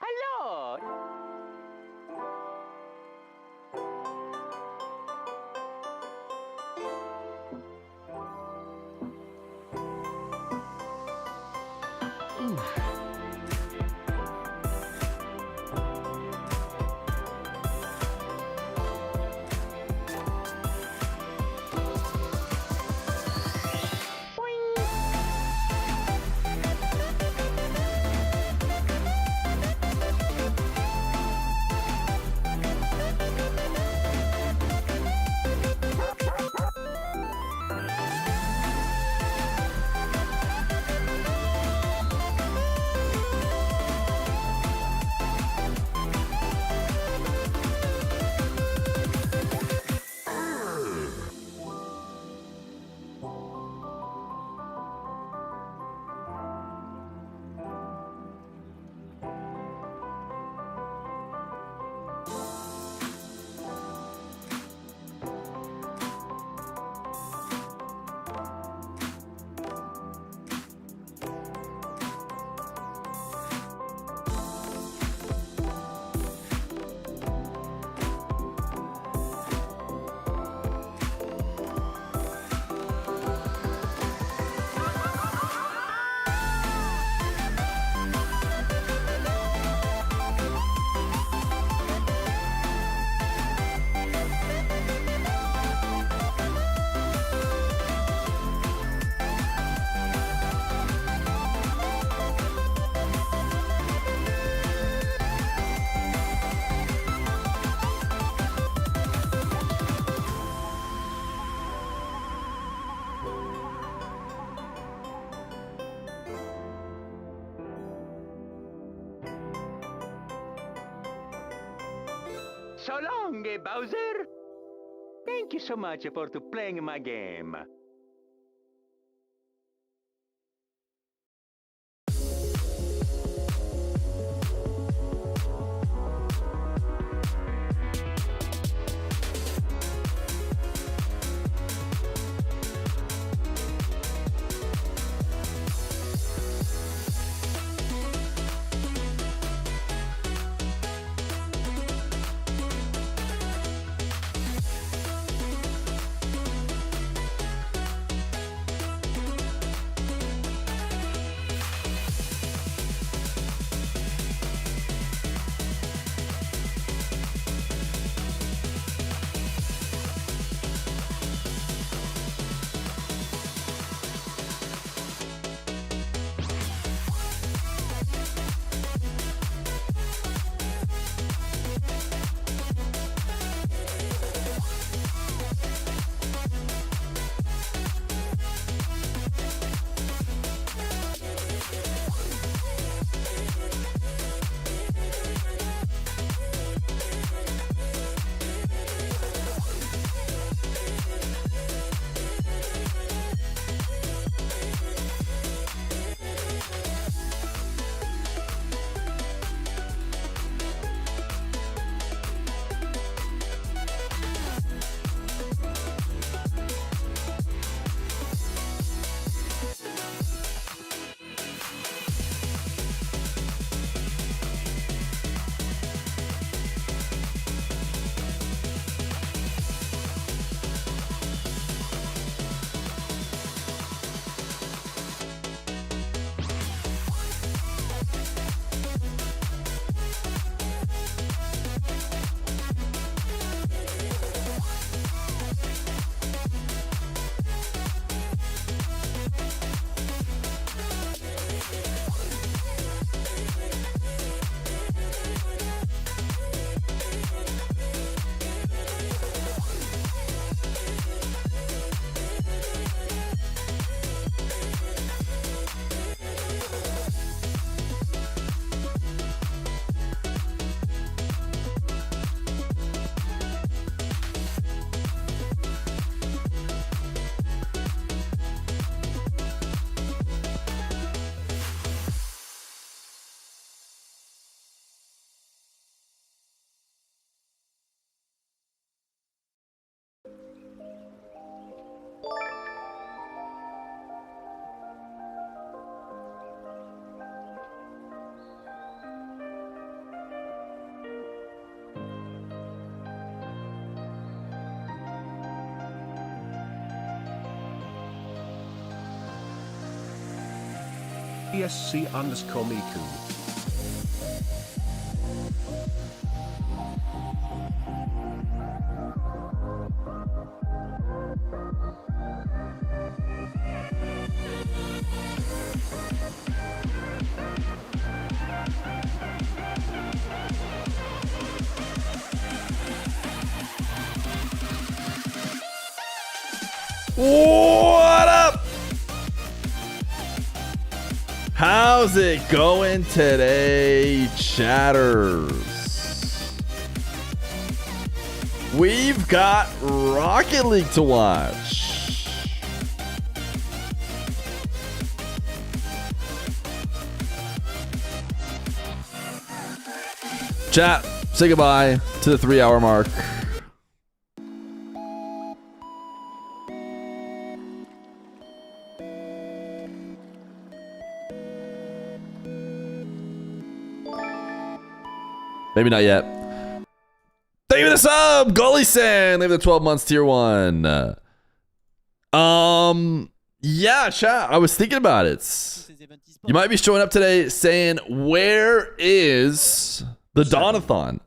Halo! So long, Bowser. Thank you so much for playing my game. ESC_Miku. What up? How's it going today, chatters? We've got Rocket League to watch. Chat, say goodbye to the 3-hour mark. Maybe not yet. Thank you for the sub, Gully-san. They have the 12 months tier 1. Yeah, chat. I was thinking about it. You might be showing up today saying, where is the D.O.N-a-thon?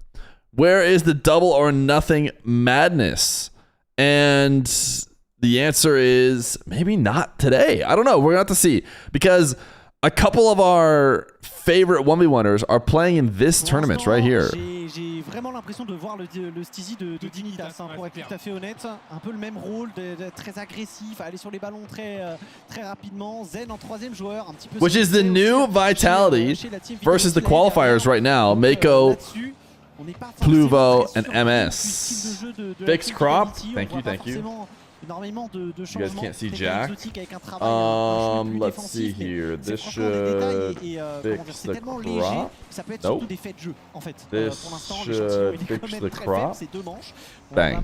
Where is the double or nothing madness? And the answer is maybe not today. I don't know. We're going to have to see. Because a couple of our favorite 1v1ers are playing in this tournament right here. J'ai vraiment l'impression de voir le Stizy de Dignitas, pour être tout à fait honnête. Un peu le même rôle, très agressif, aller sur les ballons très rapidement. Zen en troisième joueur, un petit peu. Which is the new Vitality versus the qualifiers right now. Mako, Pluvo, and MS. Fixed crop. Thank you. You guys can't see Jack. Let's see here. This should fix the crop. Nope. This should fix the crop. Bang.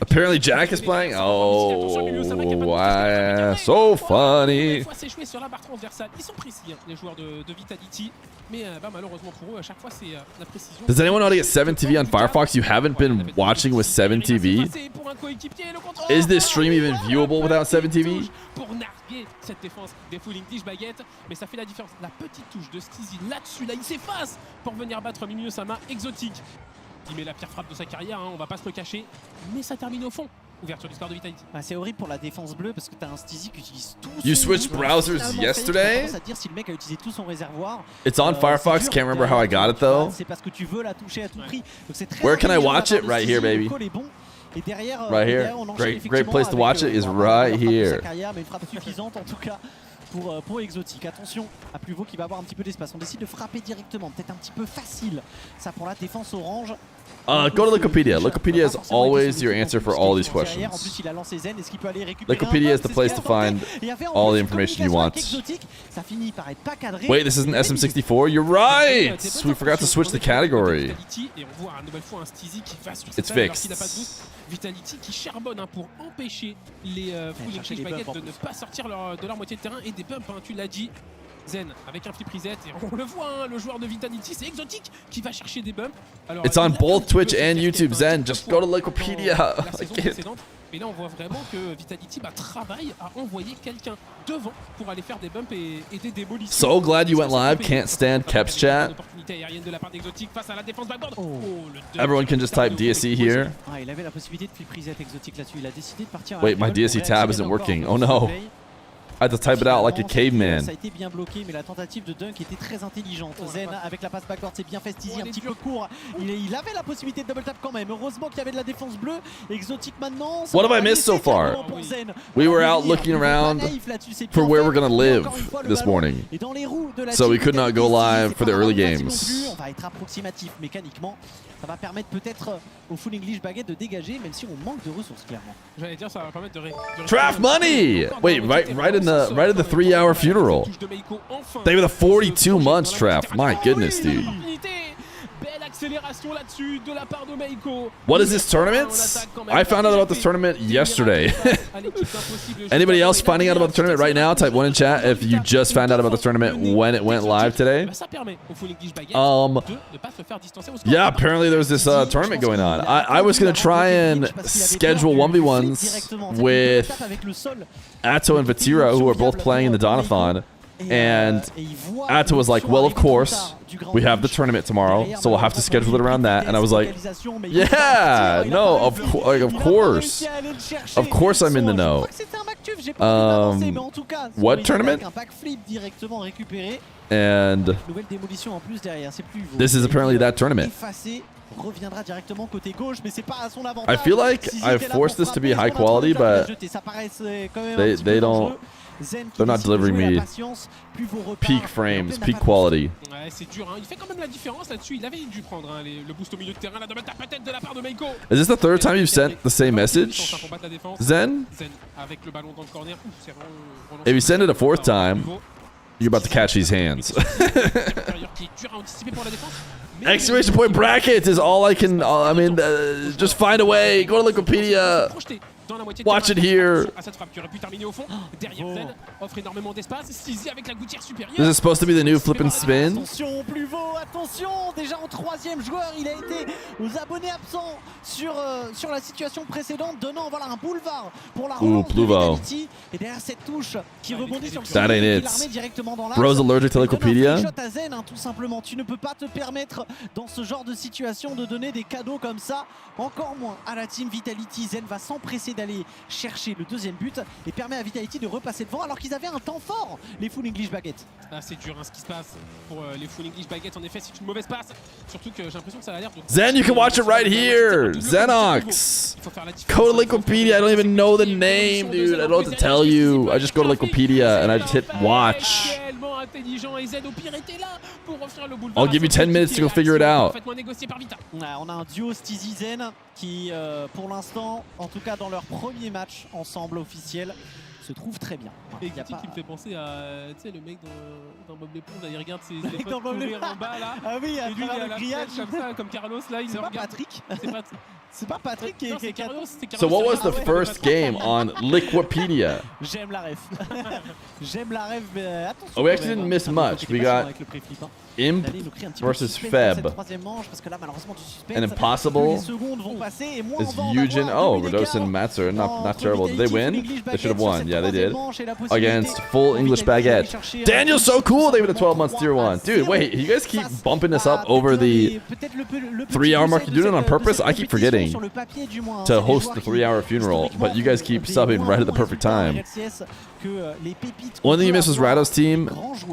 Apparently Jack is playing. Oh, wow. So funny. Does anyone know how to get 7TV on Firefox? You haven't been watching with 7TV? Is this stream even viewable without 7TV? Cette défense des full English baguette, mais ça fait la différence. La petite touche de Stizy là-dessus, là, il s'efface pour venir battre Minu Sama exotique. Il met la pire frappe de sa carrière, hein, on va pas se le cacher, mais ça termine au fond. Ouverture du score de Vitality. C'est horrible pour la défense bleue parce que t'as un Stizy qui utilise tout. You switched browsers yesterday? À dire si le mec a utilisé tout son réservoir. It's on Firefox. Can't remember how I got it though. C'est parce que tu veux la toucher à tout prix. Where can I watch it? Right here, baby. Right here. Great place to watch it is right here. Mais une frappe suffisante en tout cas pour exotique. Attention à Pluvo qui va avoir un petit peu d'espace. On décide de frapper directement, peut-être un petit peu facile. Ça pour la défense orange. Go to Wikipedia. Wikipedia is always your answer for all these questions. Wikipedia is the place to find all the information you want. Wait, this isn't SM64? You're right! We forgot to switch the category. It's fixed. Vitality qui charbonne pour empêcher les full English baguettes de ne pas sortir de leur moitié de terrain et des bumps, tu l'as dit. Zen avec un flip reset et on le voit, le joueur de Vitality, c'est exotique qui va chercher des bumps. Alors, it's on both Twitch and YouTube, Zen. Just go to Wikipedia. Et là on voit vraiment que Vitality travaille à envoyer quelqu'un devant pour aller faire des bumps et des démolitions. So glad you went live. Can't stand Kep's chat. Everyone can just type DSE here. Wait, my DSE tab isn't working. Oh no. I had to type it out like a caveman. Ça a été bien bloqué, mais la tentative de dunk était très intelligente. Zen avec la passe backboard, c'est bien fait. Stizy un petit peu court. Il avait la possibilité de double tap quand même. Heureusement qu'il y avait de la défense bleue. Exotique maintenant. What have I missed so far? We were out looking around for where we're gonna live this morning, so we could not go live for the early games. On va être approximatif mécaniquement. Ça va permettre peut-être au full English baguette de dégager, même si on manque de ressources clairement. J'allais dire ça va permettre de draft money. Wait, right in the 3-hour funeral. They were the 42 months draft. My goodness, dude. L'accélération là-dessus de la part de Meiko. What is this tournament? I found out about this tournament yesterday. Anybody else finding out about the tournament right now? Type 1 in chat if you just found out about the tournament when it went live today. Yeah, apparently there's this tournament going on. I was going to try and schedule 1v1s with Athon and Vatira, who are both playing in the Athon. And Athon was like, well, of course, we have the tournament tomorrow, so we'll have to schedule it around that. And I was like, yeah, no, of course. Of course I'm in the know. What tournament? And this is apparently that tournament. I feel like I've forced this to be high quality, but they're not delivering me peak frames, peak quality. Ouais, c'est dur, hein. Il fait quand même la différence là-dessus. Il avait dû prendre hein, le boost au milieu de terrain là, de mettre la patate de la part de Meiko. Is this the third time you've sent the same message, Zen? Avec le ballon dans le corner. If you send it a fourth time, you're about to catch these hands. Exclamation point bracket is all I can. I mean, just find a way. Go to Wikipedia. Watch it here. This is supposed to be the new flip and spin. Attention, Pluvo, attention. Déjà en troisième joueur, il a été aux abonnés absents sur la situation précédente, donnant voilà un boulevard pour la relance de Vitality. Et derrière cette touche qui rebondit sur le sol, il l'armée directement dans l'axe. Bro's allergic to Wikipedia. Shot à Zen, hein, tout simplement. Tu ne peux pas te permettre dans ce genre de situation de donner des cadeaux comme ça. Encore moins à la team Vitality. Zen va s'empresser d'aller chercher le deuxième but et permet à Vitality de repasser devant alors qu'ils avaient un temps fort, les Full English Baguettes. Ah, c'est dur hein, ce qui se passe pour les Full English Baguettes. En effet, c'est une mauvaise passe. Surtout que j'ai l'impression que ça a l'air de... Zen, you can watch it right here. Zenox. Go to Wikipedia. I don't even know the name, dude. I don't know what to tell you. I just go to Wikipedia and I just hit watch. I'll give you 10 minutes to go figure it out. On a un duo Steezy Zen qui, pour l'instant, en tout cas dans leur premier match ensemble officiel, se trouve très bien. Et qui me fait penser à le mec dans Bob l'éponge, il regarde ses potes courir en bas là. Ah oui, et lui il a la grillage comme ça, comme Carlos là, il c'est pas regarde. Patrick. C'est pas Patrick qui est Carlos. So what was the first game on Wikipedia? J'aime la ref. J'aime la ref, mais attention. Oh, we actually didn't miss much. We got Imp versus Feb. And Impossible is Eugen. Oh, Redos and Matzer. Not terrible. Did they win? They should have won. Yeah, they did. Against Full English Baguette. Daniel's so cool. They went a 12 months tier 1. Dude, wait. You guys keep bumping this up over the 3-hour mark. You doing it on purpose? I keep forgetting to host the 3-hour funeral, but you guys keep subbing right at the perfect time. One thing you missed was Rado's team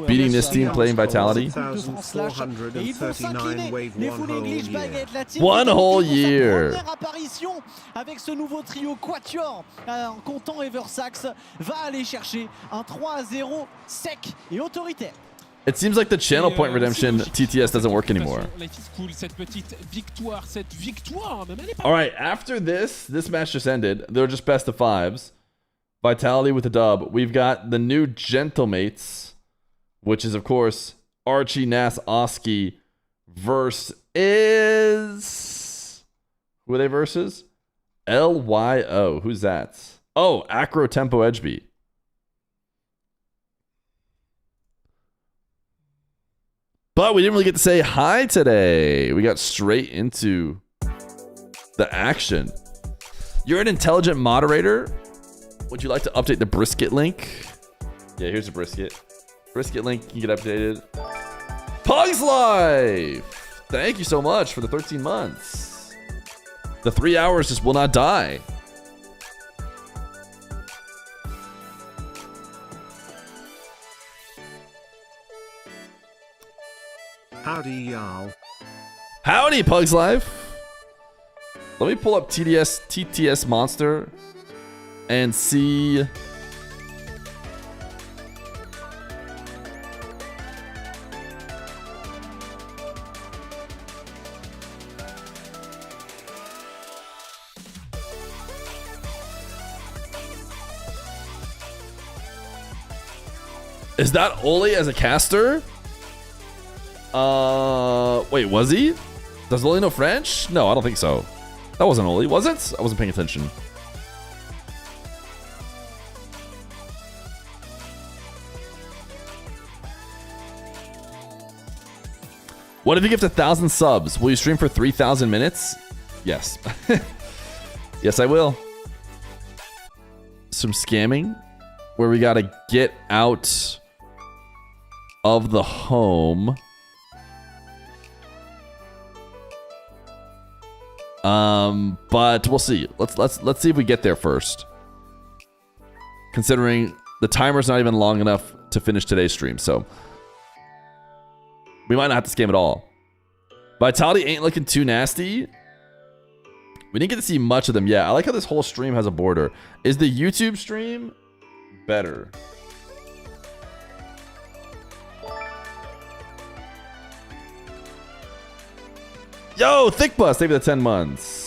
beating this team playing Vitality. 1 whole year. Avec ce nouveau trio Quatuor, en comptant Eversax, va aller chercher un 3-0 sec et autoritaire. It seems like the channel point redemption TTS doesn't work anymore. Alright, after this match just ended. They're just best of 5s. Vitality with a dub. We've got the new Gentlemates, which is, of course, Archie, Nas, Oski versus... Who are they versus? LYO. Who's that? Oh, Acro Tempo Edgebeat. But we didn't really get to say hi today. We got straight into the action. You're an intelligent moderator. Would you like to update the brisket link? Yeah, here's a brisket. Brisket link can get updated. Pug's Life! Thank you so much for the 13 months. The 3 hours just will not die. Howdy, y'all. Howdy, Pug's Life. Let me pull up TTS Monster and see. Is that Oli as a caster? Wait, was he? Does Oli know French? No, I don't think so. That wasn't Oli, was it? I wasn't paying attention. What if you get to 1,000 subs? Will you stream for 3,000 minutes? Yes. Yes, I will. Some scamming where we gotta get out of the home. But we'll see. Let's see if we get there first. Considering the timer's not even long enough to finish today's stream, so we might not have to scam at all. Vitality ain't looking too nasty. We didn't get to see much of them yet. I like how this whole stream has a border. Is the YouTube stream better? Yo, Thick Bus, thank you for the 10 months.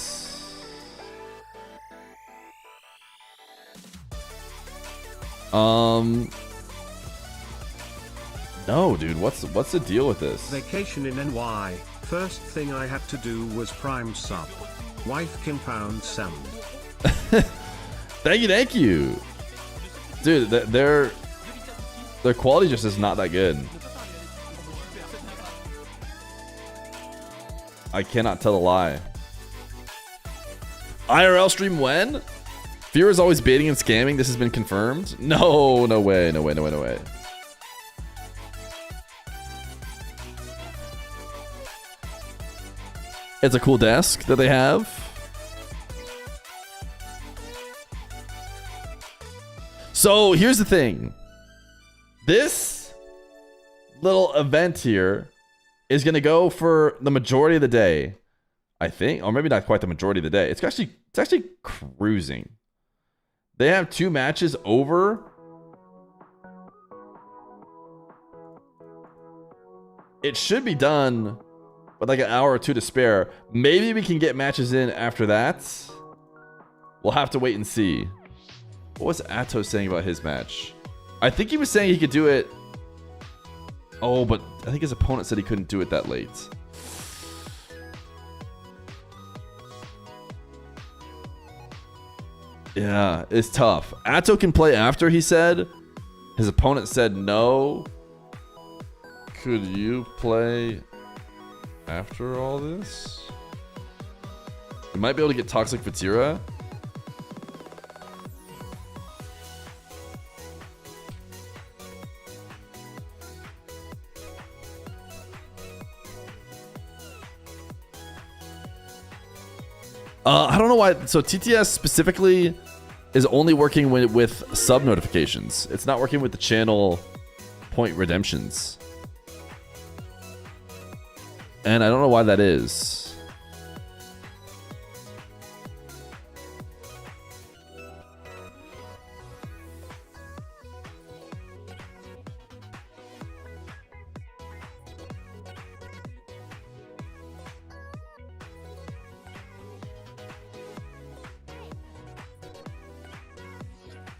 No, dude, what's the deal with this? Vacation in NY. First thing I had to do was prime sub. Wife compound sound. Thank you. Dude, their quality just is not that good. I cannot tell a lie. IRL stream when? Fear is always baiting and scamming. This has been confirmed. No way. It's a cool desk that they have. So here's the thing. This little event here is going to go for the majority of the day, I think. Or maybe not quite the majority of the day. It's actually cruising. They have 2 matches over. It should be done with like an hour or 2 to spare. Maybe we can get matches in after that. We'll have to wait and see. What was Athon saying about his match? I think he was saying he could do it. Oh, but I think his opponent said he couldn't do it that late. Yeah, it's tough. Athon can play after, he said. His opponent said no. Could you play after all this? We might be able to get Toxic Vatira. I don't know why. So TTS specifically is only working with sub notifications. It's not working with the channel point redemptions. And I don't know why that is.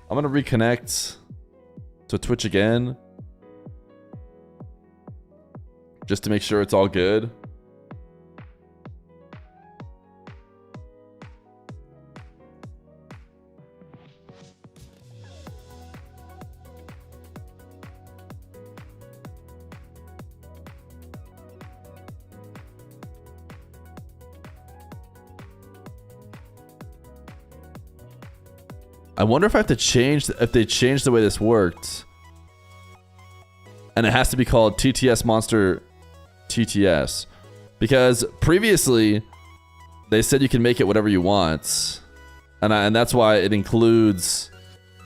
I'm gonna reconnect to Twitch again just to make sure it's all good. I wonder if I have to change, if they changed the way this worked. And it has to be called TTS Monster TTS. Because previously, they said you can make it whatever you want. And that's why it includes,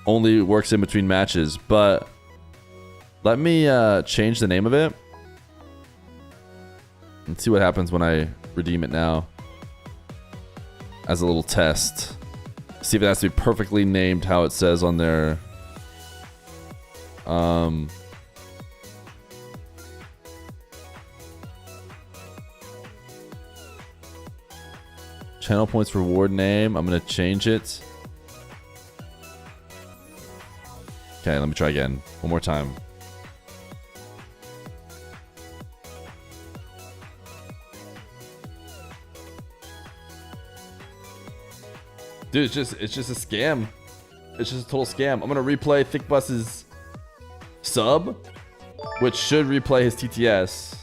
only works in between matches. But let me change the name of it. And see what happens when I redeem it now. As a little test. See if it has to be perfectly named how it says on their channel points reward name. I'm gonna change it. Okay, let me try again. One more time. Dude, it's just a scam. It's just a total scam. I'm gonna replay Thickbus's sub, which should replay his TTS.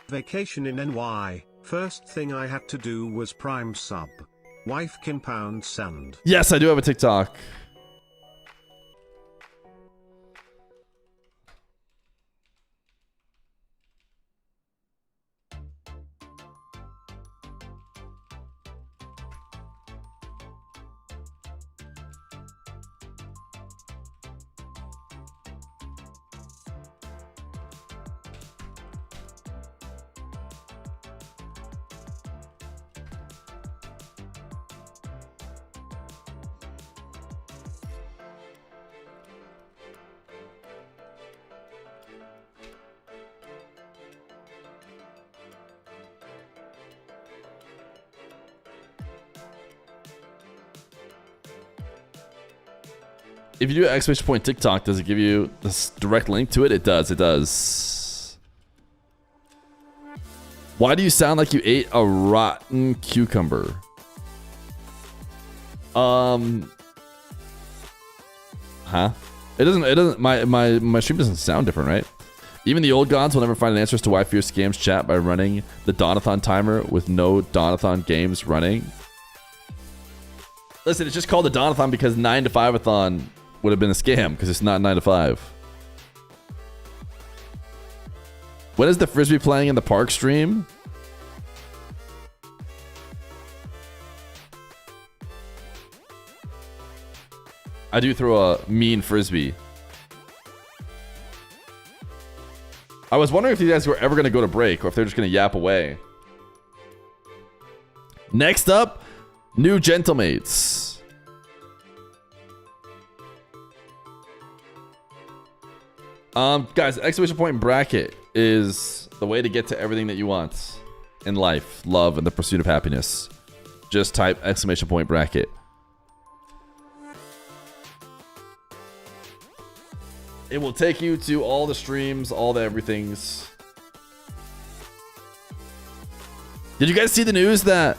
Vacation in NY. First thing I had to do was prime sub. Wife can pound sand. Yes, I do have a TikTok. If you do an exclamation point TikTok, does it give you this direct link to it? It does. It does. Why do you sound like you ate a rotten cucumber? Huh? It doesn't. My stream doesn't sound different, right? Even the old gods will never find an answer as to why Fear scams chat by running the Dawn-a-thon timer with no Dawn-a-thon games running. Listen, it's just called the Dawn-a-thon because 9 to 5-a-thon would have been a scam because it's not 9 to 5. When is the Frisbee playing in the park stream? I do throw a mean Frisbee. I was wondering if these guys were ever going to go to break or if they're just going to yap away. Next up, new gentlemates. Guys, exclamation point bracket is the way to get to everything that you want in life, love, and the pursuit of happiness. Just type exclamation point bracket. It will take you to all the streams, all the everythings. Did you guys see the news that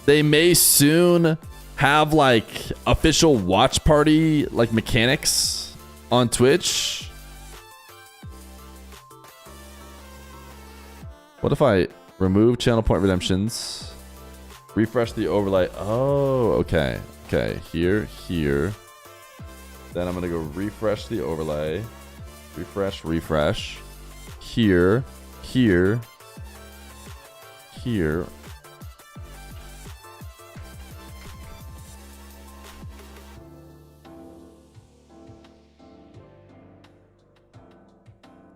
they may soon have like official watch party like mechanics on Twitch? What if I remove channel point redemptions, refresh the overlay? Oh, okay. Okay, here. Then I'm gonna go refresh the overlay. Refresh. Here.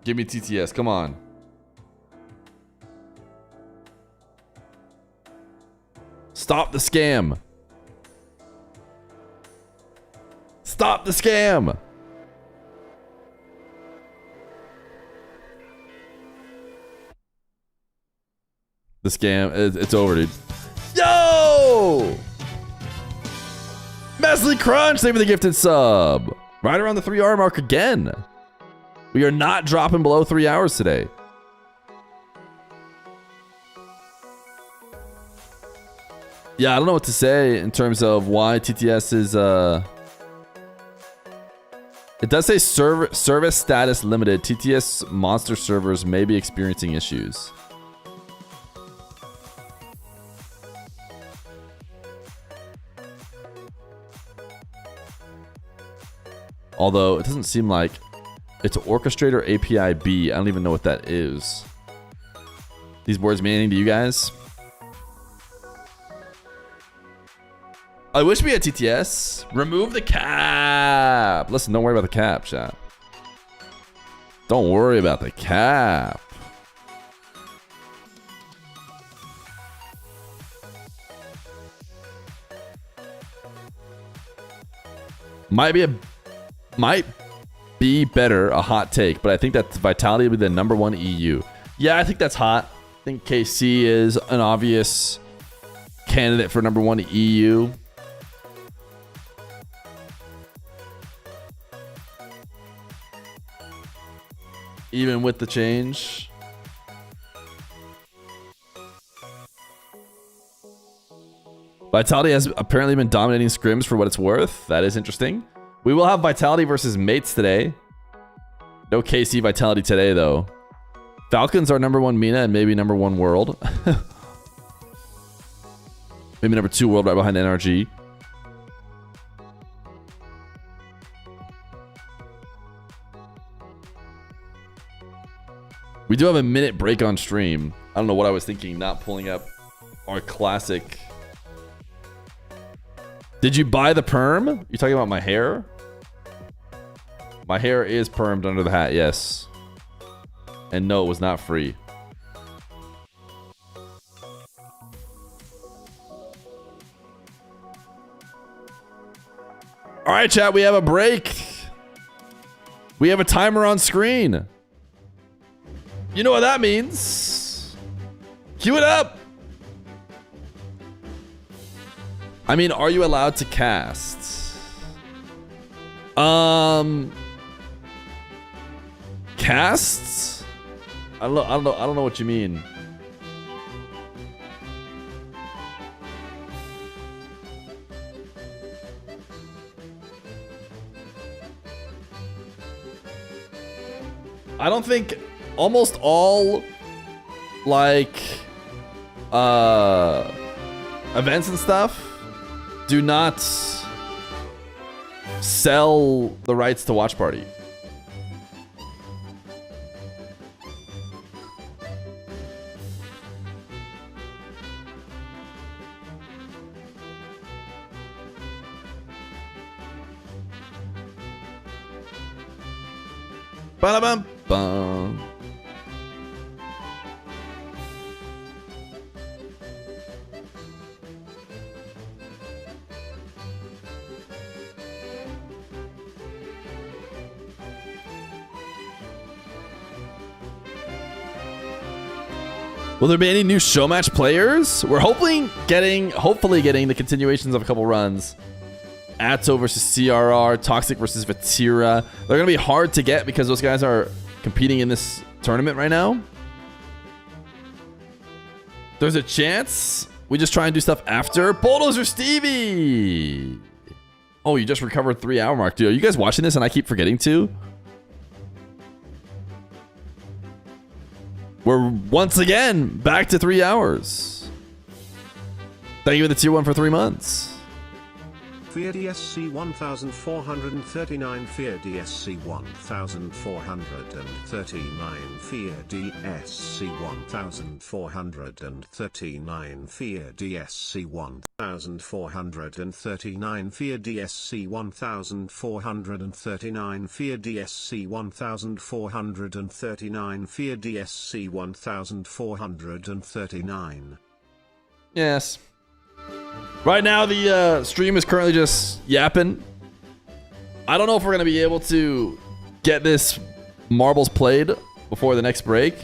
Give me TTS, come on. Stop the scam. Stop the scam. The scam, it's over, dude. Yo! Mesley Crunch, thank you for the gifted sub. Right around the 3-hour mark again. We are not dropping below 3 hours today. Yeah, I don't know what to say in terms of why TTS is, it does say service status limited. TTS monster servers may be experiencing issues. Although it doesn't seem like it's Orchestrator API B. I don't even know what that is. These words mean anything to you guys? I wish we had TTS. Remove the cap. Listen, don't worry about the cap, chat. Don't worry about the cap. Might be better, a hot take, but I think that Vitality will be the #1 EU. Yeah, I think that's hot. I think KC is an obvious candidate for #1 EU. even with the change. Vitality has apparently been dominating scrims for what it's worth. That is interesting. We will have Vitality versus Mates today. No KC Vitality today, though. Falcons are #1 MENA and maybe #1 world. Maybe #2 world right behind NRG. We do have a minute break on stream. I don't know what I was thinking, not pulling up our classic. Did you buy the perm? You talking about my hair? My hair is permed under the hat, yes. And no, it was not free. All right, chat, we have a break. We have a timer on screen. You know what that means. Cue it up. I mean, are you allowed to cast? Casts? I don't know what you mean. I don't think almost all like events and stuff do not sell the rights to watch party. Ba-da-bum-bum. Will there be any new show match players? We're hopefully getting the continuations of a couple runs. Athon versus CRR, Toxic versus Vatira. They're going to be hard to get because those guys are competing in this tournament right now. There's a chance we just try and do stuff after. Bulldozer Stevie! Oh, you just recovered 3 hour mark. Dude, are you guys watching this and I keep forgetting to? We're once again back to 3 hours. Thank you for the tier 1 for 3 months. Feer DSC 1439, Feer DSC 1439, Feer DSC 1439, Feer DSC 1439, Feer DSC 1439, Feer DSC 1439, Feer DSC 1439. Yes. Right now, the stream is currently just yapping. I don't know if we're going to be able to get this marbles played before the next break.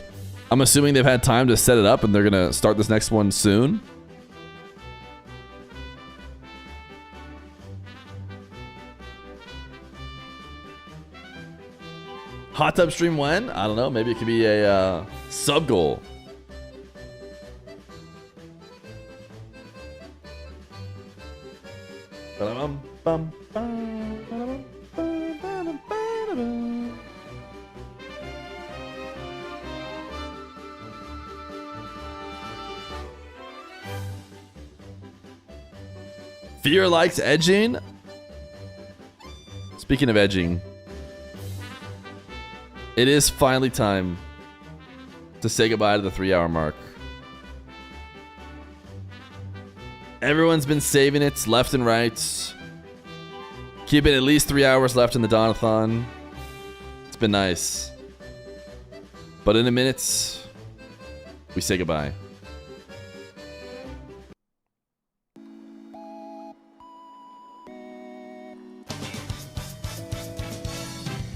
I'm assuming they've had time to set it up and they're going to start this next one soon. Hot tub stream when? I don't know. Maybe it could be a sub goal. Feer likes edging. Speaking of edging, it is finally time to say goodbye to the 3 hour mark. Everyone's been saving it left and right. Keeping at least 3 hours left in the Athon. It's been nice. But in a minute, we say goodbye.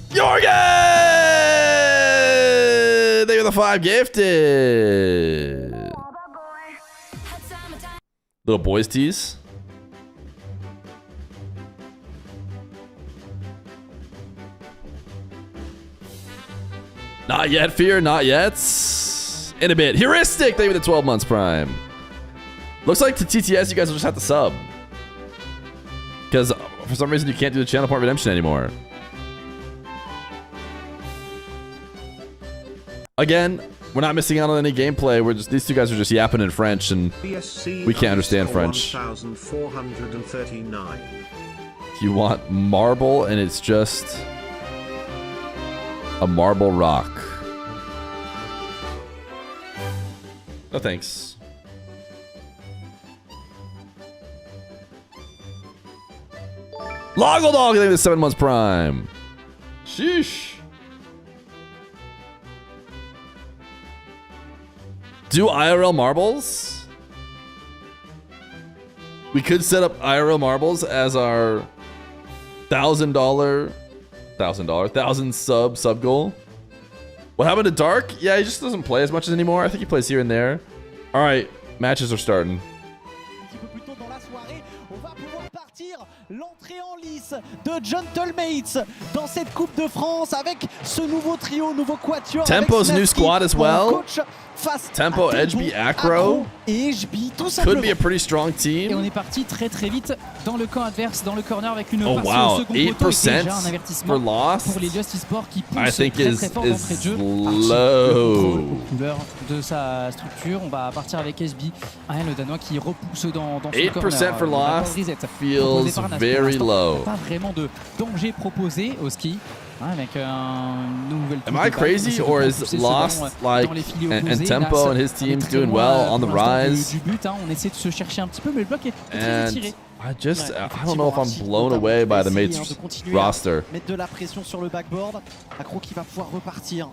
Jorgen! They are the 5 gifted. Little boys tease. Not yet, Fear, not yet. In a bit. Heuristic, thank you for the 12 months prime. Looks like to TTS, you guys will just have to sub. Because for some reason, you can't do the channel point redemption anymore. Again, we're not missing out on any gameplay. We're just, these two guys are just yapping in French, and we can't understand French. 1439. You want marble, and it's just a marble rock. No thanks. Loggle Dog, I think it's 7 months prime. Sheesh. Do IRL marbles? We could set up IRL marbles as our $1,000 sub goal. What happened to Dark? Yeah, he just doesn't play as much anymore. I think he plays here and there. All right, matches are starting. L'entrée en lice de Gentlemates dans cette Coupe de France avec ce nouveau trio, nouveau quatuor. Tempo's new squad as well. Tempo, HB, Acro. Et HB, tout simplement. Could be a pretty strong team. Et on est parti très vite dans le camp adverse, dans le corner avec une passe wow, au second poteau et déjà un 8% avertissement for Lost. pour les Just Esports qui poussent I think très fort d'entrée de jeu. low. Aux couleurs de sa structure, on va partir avec SB, le Danois qui repousse dans son 8% corner. for Lost feels very low. Pas vraiment de danger proposé au ski. Avec un nouvel Am I crazy or is Lost like and Tempo and his team's doing well on the rise? Du but, on essaie de se chercher un petit peu, mais le bloc est très étiré. I don't know if I'm blown away by the mates roster. Mettre de la pression sur le backboard. Acro qui va pouvoir repartir.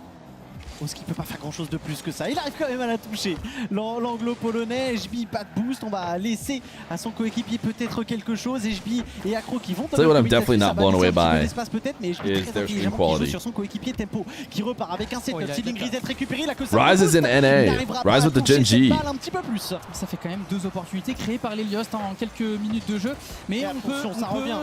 Oski peut pas faire grand chose de plus que ça. Il arrive quand même à la toucher. L'anglo-polonais, HB, pas de boost. On va laisser à son coéquipier peut-être quelque chose. HB et Acro qui vont. Tell you what I'm definitely not blown away by is their stream quality. Sur son coéquipier Tempo qui repart avec un 7-9 ceiling grisette récupéré. Rise is in NA. Rise with the Gen G. Un petit peu plus. Ça fait quand même 2 opportunités créées par les Liost en quelques minutes de jeu. Mais on peut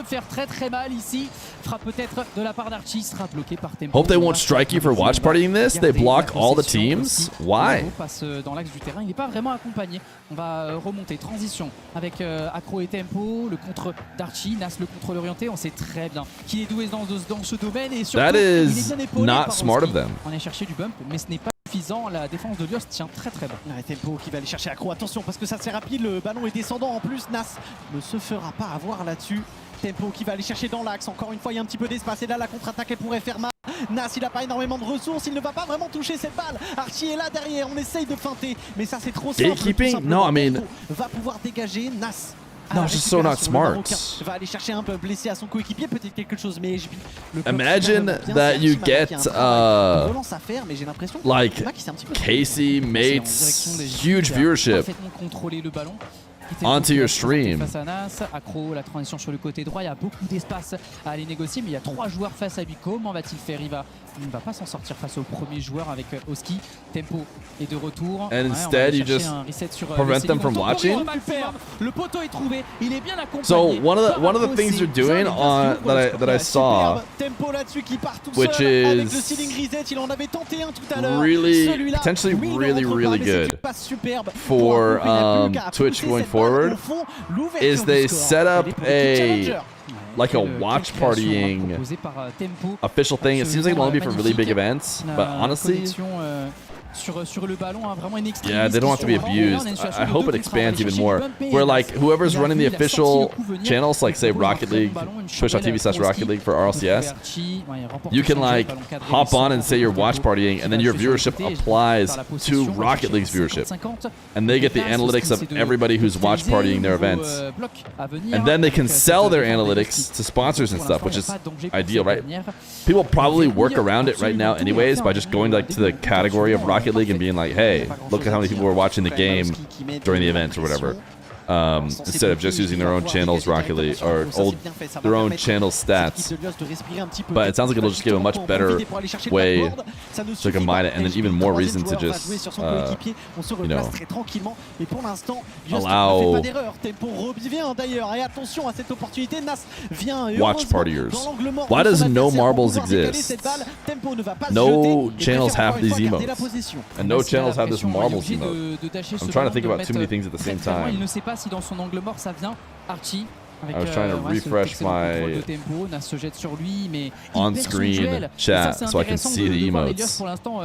faire très mal ici. Frappe peut-être de la part d'Archie. Sera bloqué par Tempo. Hope they won't strike you for watch partying this. They block all the teams. Why? Passe dans l'axe du terrain. Il n'est pas vraiment accompagné. On va remonter. Transition avec Acro et Tempo. Le contre d'Archie. Nas le contrôle orienté. On sait très bien qu'il est doué dans ce domaine. Et surtout, That il is est bien épaulé not par smart Oski. of them. On a cherché du bump, mais ce n'est pas suffisant. La défense de Liost tient très bas. Tempo qui va aller chercher Acro. Attention parce que ça c'est rapide. Le ballon est descendant. En plus, Nas ne se fera pas avoir là-dessus. Tempo qui va aller chercher dans l'axe. Encore une fois, il y a un petit peu d'espace. Et là, la contre-attaque, elle pourrait faire mal. Nas, il n'a pas énormément de ressources. Il ne va pas vraiment toucher cette balle. Archie est là derrière. On essaye de feinter. Mais ça, c'est trop simple. Gatekeeping? No, I mean... Tempo va pouvoir dégager. Nas. No, just so not smart. Va aller chercher un peu blessé à son coéquipier. Peut-être quelque chose. Mais imagine that you get like Casey, Mates, huge viewership onto your stream. Face à Nas, Acro, la transition sur le côté droit, il y a beaucoup d'espace à aller négocier, mais il y a 3 joueurs face à lui. Comment va-t-il faire? Il ne va pas s'en sortir face au premier joueur avec Oski. Tempo est de retour. And instead, you just prevent them from watching. Le poteau est trouvé, il est bien accompagné. So one of the things you're doing on that I saw, which is really potentially really good for Twitch going forward, is they set up a watch partying official thing. It seems like it'll only be for really big events, but honestly, sur le ballon, vraiment yeah, they don't have to be abused. I hope it expands even more, where like whoever's running the official channels, like say Rocket League, twitch.tv/Rocket League for RLCS, you can like hop on and say you're watch partying, and then your viewership applies to Rocket League's viewership, and they get the analytics of everybody who's watch partying their events, and then they can sell their analytics to sponsors and stuff, which is ideal, right? People probably work around it right now anyways by just going to the category of Rocket League and being like, hey, look at how many people were watching the game during the event or whatever. Instead of just using their own channels Rocket League or their own channel stats. But it sounds like it'll just give a much better way to combine it, and then even more reason to just you know, allow watch partiers. Why does no marbles exist? Tempo ne va pas No se jeter. channels préfère have encore une these fois garder la emotes. possession. And no channels have this marbles Il est emote. obligé de dasher I'm ce trying to ballon, think de about le too many mettre things at the same très loin. time. Il ne sait pas si dans son angle mort ça vient. Archie. Avec, I was trying to refresh my de tempo, Nas se jette sur lui, mais on-screen chat so I can see the emotes. Pour l'instant,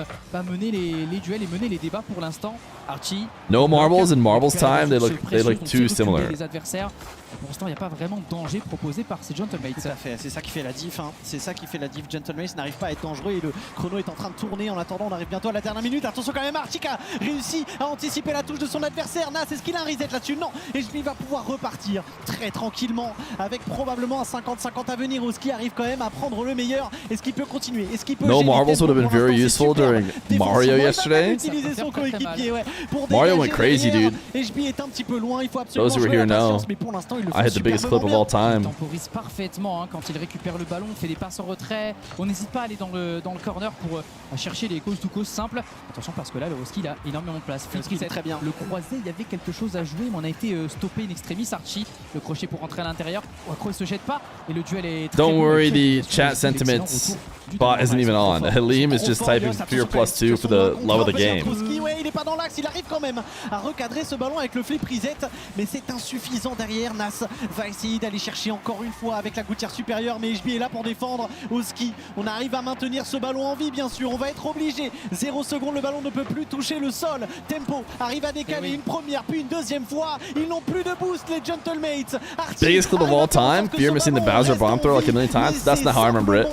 mener les duels et mener les débats pour l'instant. Archie. No marbles in marbles time. They look too similar. Les adversaires. Pour l'instant, il n'y a pas vraiment de danger proposé par ces Gentlemates. Tout à fait, c'est ça qui fait la diff. Hein. C'est ça qui fait la diff. Gentlemates n'arrive pas à être dangereux et le chrono est en train de tourner. En attendant, on arrive bientôt à la dernière minute. Attention quand même, Archie a réussi à anticiper la touche de son adversaire. Nas, est-ce qu'il a un reset là-dessus? Non. Et il va pouvoir repartir très tranquillement avec probablement un 50-50 à venir. Oski arrive quand même à prendre le meilleur. Est-ce qu'il peut continuer? Est-ce qu'il peut No gêner marbles Tempo? would have been Pour very l'instant, useful c'est super. during Mario yesterday. Utiliser son coéquipier, ouais, pour Mario went dégager crazy, derrière. dude. HB est un petit peu loin. Il faut absolument Those who are jouer here la know. patience, mais pour l'instant, il le I had the biggest clip of all Il time. temporise parfaitement quand il récupère le ballon, fait des passes en retrait. On n'hésite pas à aller dans le corner pour chercher les causes to cause simples. Attention parce que là, le Husky a énormément de place. Husky, c'est très bien. Le croisé, il y avait quelque chose à jouer, mais on a été stoppé in extremis. Archie, le crochet pour rentrer à l'intérieur. Accro ne se jette pas et le duel est très Don't bon. worry, Le the chat sentiments bot isn't even on. Halim is just typing Feer +2 for the love of the game. Ouais, il est pas dans l'axe, il arrive quand même à recadrer ce ballon avec le flip reset, mais c'est insuffisant derrière. Nas va essayer d'aller chercher encore une fois avec la gouttière supérieure, mais HB est là pour défendre. Oski, on arrive à maintenir ce ballon en vie, bien sûr. On va être obligé. 0 secondes, le ballon ne peut plus toucher le sol. Tempo arrive à décaler une première, puis une deuxième fois. Ils n'ont plus de boost, les Gentlemates. Biggest clip of all time. Fear missing the Bowser bomb throw like a million times. That's not how I remember it.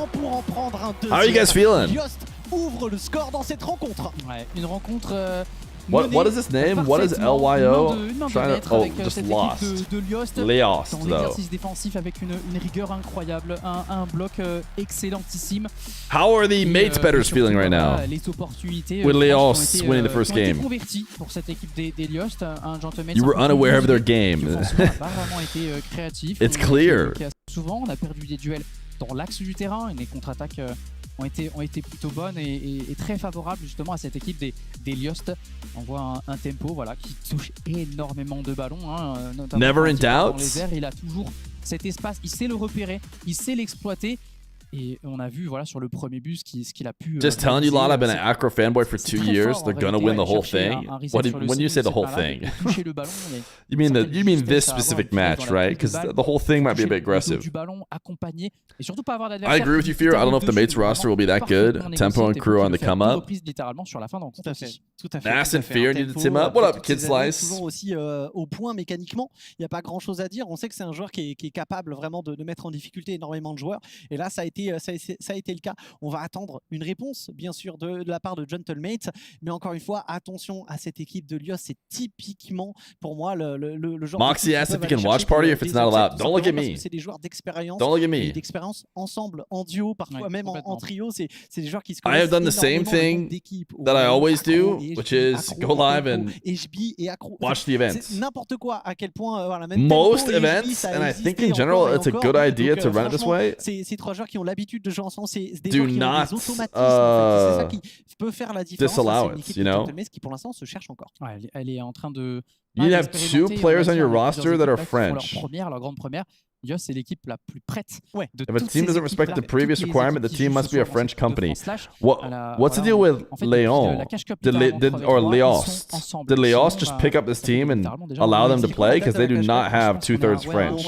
How are you guys feeling? Yost ouvre le score dans cette rencontre. Ouais, une rencontre. What is this name? What is LYO? Trying to, just lost. Lost dans though. l'exercice défensif avec une rigueur incroyable, un bloc excellentissime. How are the mates betters feeling right now? Les opportunités With Leos winning the first game. Converties pour cette équipe des Liost, un gentleman. You were unaware of their game. N'a pas vraiment été créatif. It's clear. Souvent, on a perdu des duels dans l'axe du terrain et les contre-attaques ont été plutôt bonnes et très favorables justement à cette équipe des Liost. On voit un tempo voilà, qui touche énormément de ballons. Notamment Never in doubt. Dans les airs, il a toujours cet espace, il sait le repérer, il sait l'exploiter. Et on a vu voilà, sur le premier but ce qu'il a pu. Just telling you, lot, I've been an Acro fanboy for 2 years. They're gonna win the whole thing. When you say the whole thing, you mean this specific match, right? Because the whole thing might be a bit aggressive. I agree with you, Fear. I don't know if the mates roster will be that good. Tempo and crew on the come up. Nas and Fear need to team up. What up, Kid Slice? Toujours aussi au point mécaniquement. Il n'y a pas grand chose à dire. On sait que c'est un joueur qui est capable vraiment de mettre en difficulté énormément de joueurs. Et là, ça a été le cas. On va attendre une réponse, bien sûr, de la part de Gentlemate. Mais encore une fois, attention à cette équipe de Lios. C'est typiquement, pour moi, le genre. Moxie asked if you can watch party if it's not allowed. Don't look at me. C'est des joueurs d'expérience. Don't look at me. D'expérience ensemble, en duo, parfois même en trio. C'est des joueurs qui se I connaissent. have done the same thing that I always do, which is go live and watch the events. N'importe quoi, à quel point. Voilà, même Most events, and I think in general, it's a good idea to run it this way. C'est trois joueurs qui ont l'habitude de jouer ensemble. C'est des Do joueurs qui ont not des automatismes. C'est ça qui peut faire la différence. disallow C'est une it, équipe you de know? Gentlemen qui pour l'instant se cherche encore. Ouais, elle est en train de. You need to have 2 players on your roster that are French. Leur grande première. Lios, c'est l'équipe la plus prête. Ouais. De If a toutes team ces doesn't respect the équipes-là, previous toutes les requirement, the équipes qui team jouent must ce be a soir French dans cette company. France-slash, What's the deal with Léon? la cash cup Did littéralement or travaille Leos? ils sont ensemble. Did Leos Sinon, just pick up this team and littéralement déjà, allow them to dit play? qu'on Because they do date à not la cash have cup, 2/3 Ouais, French.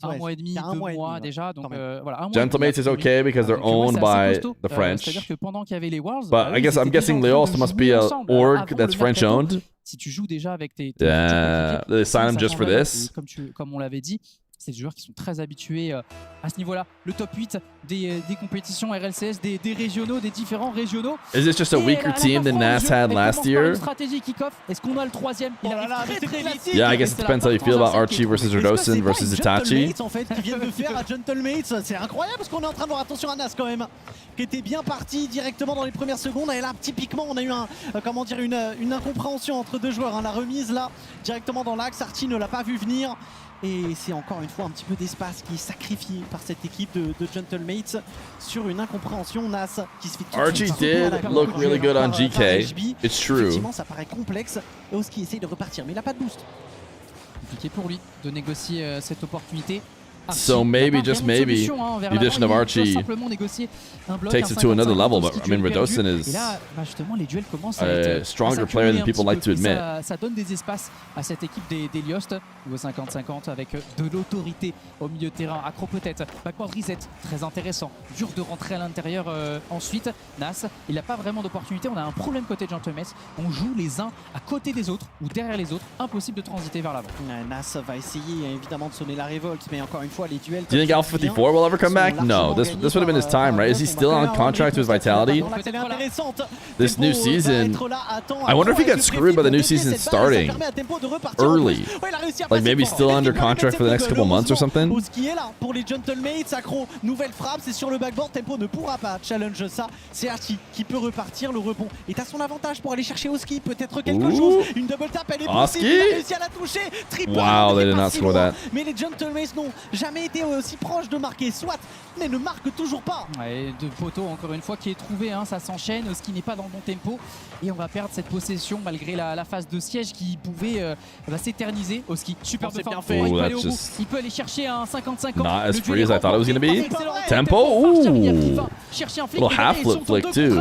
un mois et demi, 2 mois déjà. Donc voilà, un mois. Gentlemates is okay because they're owned by the French. C'est-à-dire que pendant qu'il y avait les Worlds, But I guess I'm guessing Leos must be a org that's French owned. Si tu joues déjà avec tes Yeah, they sign them just for this. Comme on l'avait dit, c'est des joueurs qui sont très habitués à ce niveau-là. Le top 8 des compétitions RLCS, des régionaux, des différents régionaux. Is this just a weaker team than Nas had last year? Stratégie kick-off. Est-ce qu'on a le troisième? Il arrive très vite. Yeah, I guess it depends how you feel about Archie versus Rodosin versus Itachi. En fait, qui viennent de faire à Gentlemates, c'est incroyable parce qu'on est en train de voir, attention à Nas quand même, qui était bien parti directement dans les premières secondes. Et là, typiquement, on a eu une incompréhension entre deux joueurs. La remise là, directement dans l'axe, Archie ne l'a pas vu venir. Et c'est encore une fois un petit peu d'espace qui est sacrifié par cette équipe de Gentlemates sur une incompréhension. Nas qui se fait Archie did look really good on GK. It's true. Effectivement, ça paraît complexe. Oski essaye de repartir, mais il n'a pas de boost. Compliqué pour lui de négocier cette opportunité. So maybe, just maybe, the addition of Archie takes it to another level. But I mean, Radosin is a stronger player than people like to admit. Ça donne des espaces à cette équipe des Liost. Niveau 50-50 avec de l'autorité au milieu de terrain. Accro peut-être. Backward reset, très intéressant. Dur de rentrer à l'intérieur ensuite. Nas, il n'a pas vraiment d'opportunité. On a un problème côté Gentlemen. On joue les uns à côté des autres ou derrière les autres. Impossible de transiter vers l'avant. Nas va essayer évidemment de sonner la révolte, mais encore une fois, les duels. Do you think Alpha 54 will ever come back? No, this would have been his time, right? Is he still on contract with Vitality? This new season, I wonder if he got screwed by the new season starting early. Like maybe still under contract for the next couple months or something? Oski est là pour les Gentlemates. Accro, nouvelle frappe, c'est sur le backboard. Tempo ne pourra pas challenge ça. C'est Archie qui peut repartir. Le rebond est à son avantage pour aller chercher Oski. Peut-être quelque chose. Une double tap, elle est possible. Il a réussi à la toucher. Triple. Wow, they did not score that. Mais les Gentlemates n'ont jamais été aussi proches de marquer. Soit, mais ne marquent toujours pas. Ouais, de poteau encore une fois qui est trouvé. Hein, ça s'enchaîne. Oski n'est pas dans le bon tempo. Et on va perdre cette possession malgré la phase de siège qui pouvait s'éterniser. Oski, super bien fait. Il peut aller au bout. Il peut aller chercher un 50-50. Not as free as I thought it was going to be. Tempo, ooh. Little half flip flick too.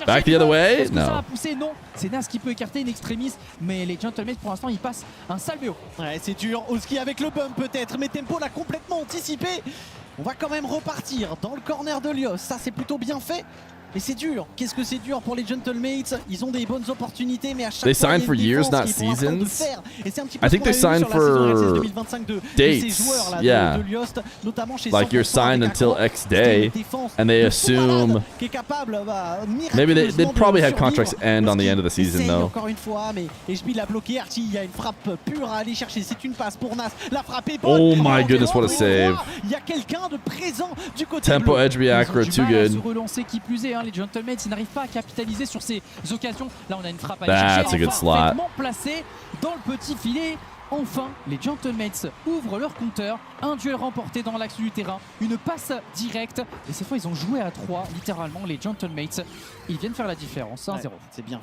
Back the other way? No. Non, c'est Nas qui peut écarter une extrémiste, mais les Gentlemen pour l'instant ils passent un sale BO. Ouais, c'est dur. Oski avec le bump peut-être, mais Tempo l'a complètement anticipé. On va quand même repartir dans le corner de Lios. Ça c'est plutôt bien fait. Mais c'est dur. Qu'est-ce que c'est dur pour les Gentlemates? Ils ont des bonnes opportunités, mais à chaque fois, signed for years, not seasons. I think they signed for dates. Yeah. Like you're signed until X day, and they assume maybe they probably had contracts end on the end of the season though. Encore une fois, mais HB l'a bloqué. Archie, il y a une frappe pure à aller chercher. C'est une passe pour Nas. La frappe est bonne. Oh my goodness, what a save! Il y a quelqu'un de présent du côté Tempo, HB, Acro, too good. Se relancer qui plus est. Les Gentlemen, ils n'arrivent pas à capitaliser sur ces occasions. Là, on a une frappe à aller chercher. Parfaitement placée dans le petit filet. Enfin, les Gentlemen ouvrent leur compteur. Un duel remporté dans l'axe du terrain. Une passe directe. Et cette fois, ils ont joué à 3, littéralement, les Gentlemen. Ils viennent faire la différence. 1-0. Ouais, c'est bien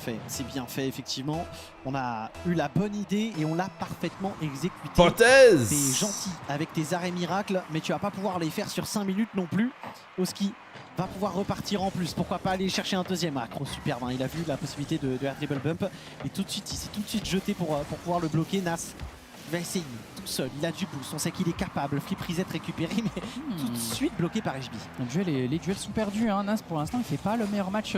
fait, effectivement. On a eu la bonne idée et on l'a parfaitement exécuté. T'es gentil avec tes arrêts miracles, mais tu vas pas pouvoir les faire sur 5 minutes non plus. Oski va pouvoir repartir en plus. Pourquoi pas aller chercher un deuxième accro superbe. Hein. Il a vu la possibilité de air dribble bump. Et tout de suite, il s'est tout de suite jeté pour pouvoir le bloquer. Nas va essayer tout seul. Il a du boost. On sait qu'il est capable. Flip reset récupéré, mais tout de suite bloqué par HB. Les duels sont perdus. Hein. Nas, pour l'instant, il fait pas le meilleur match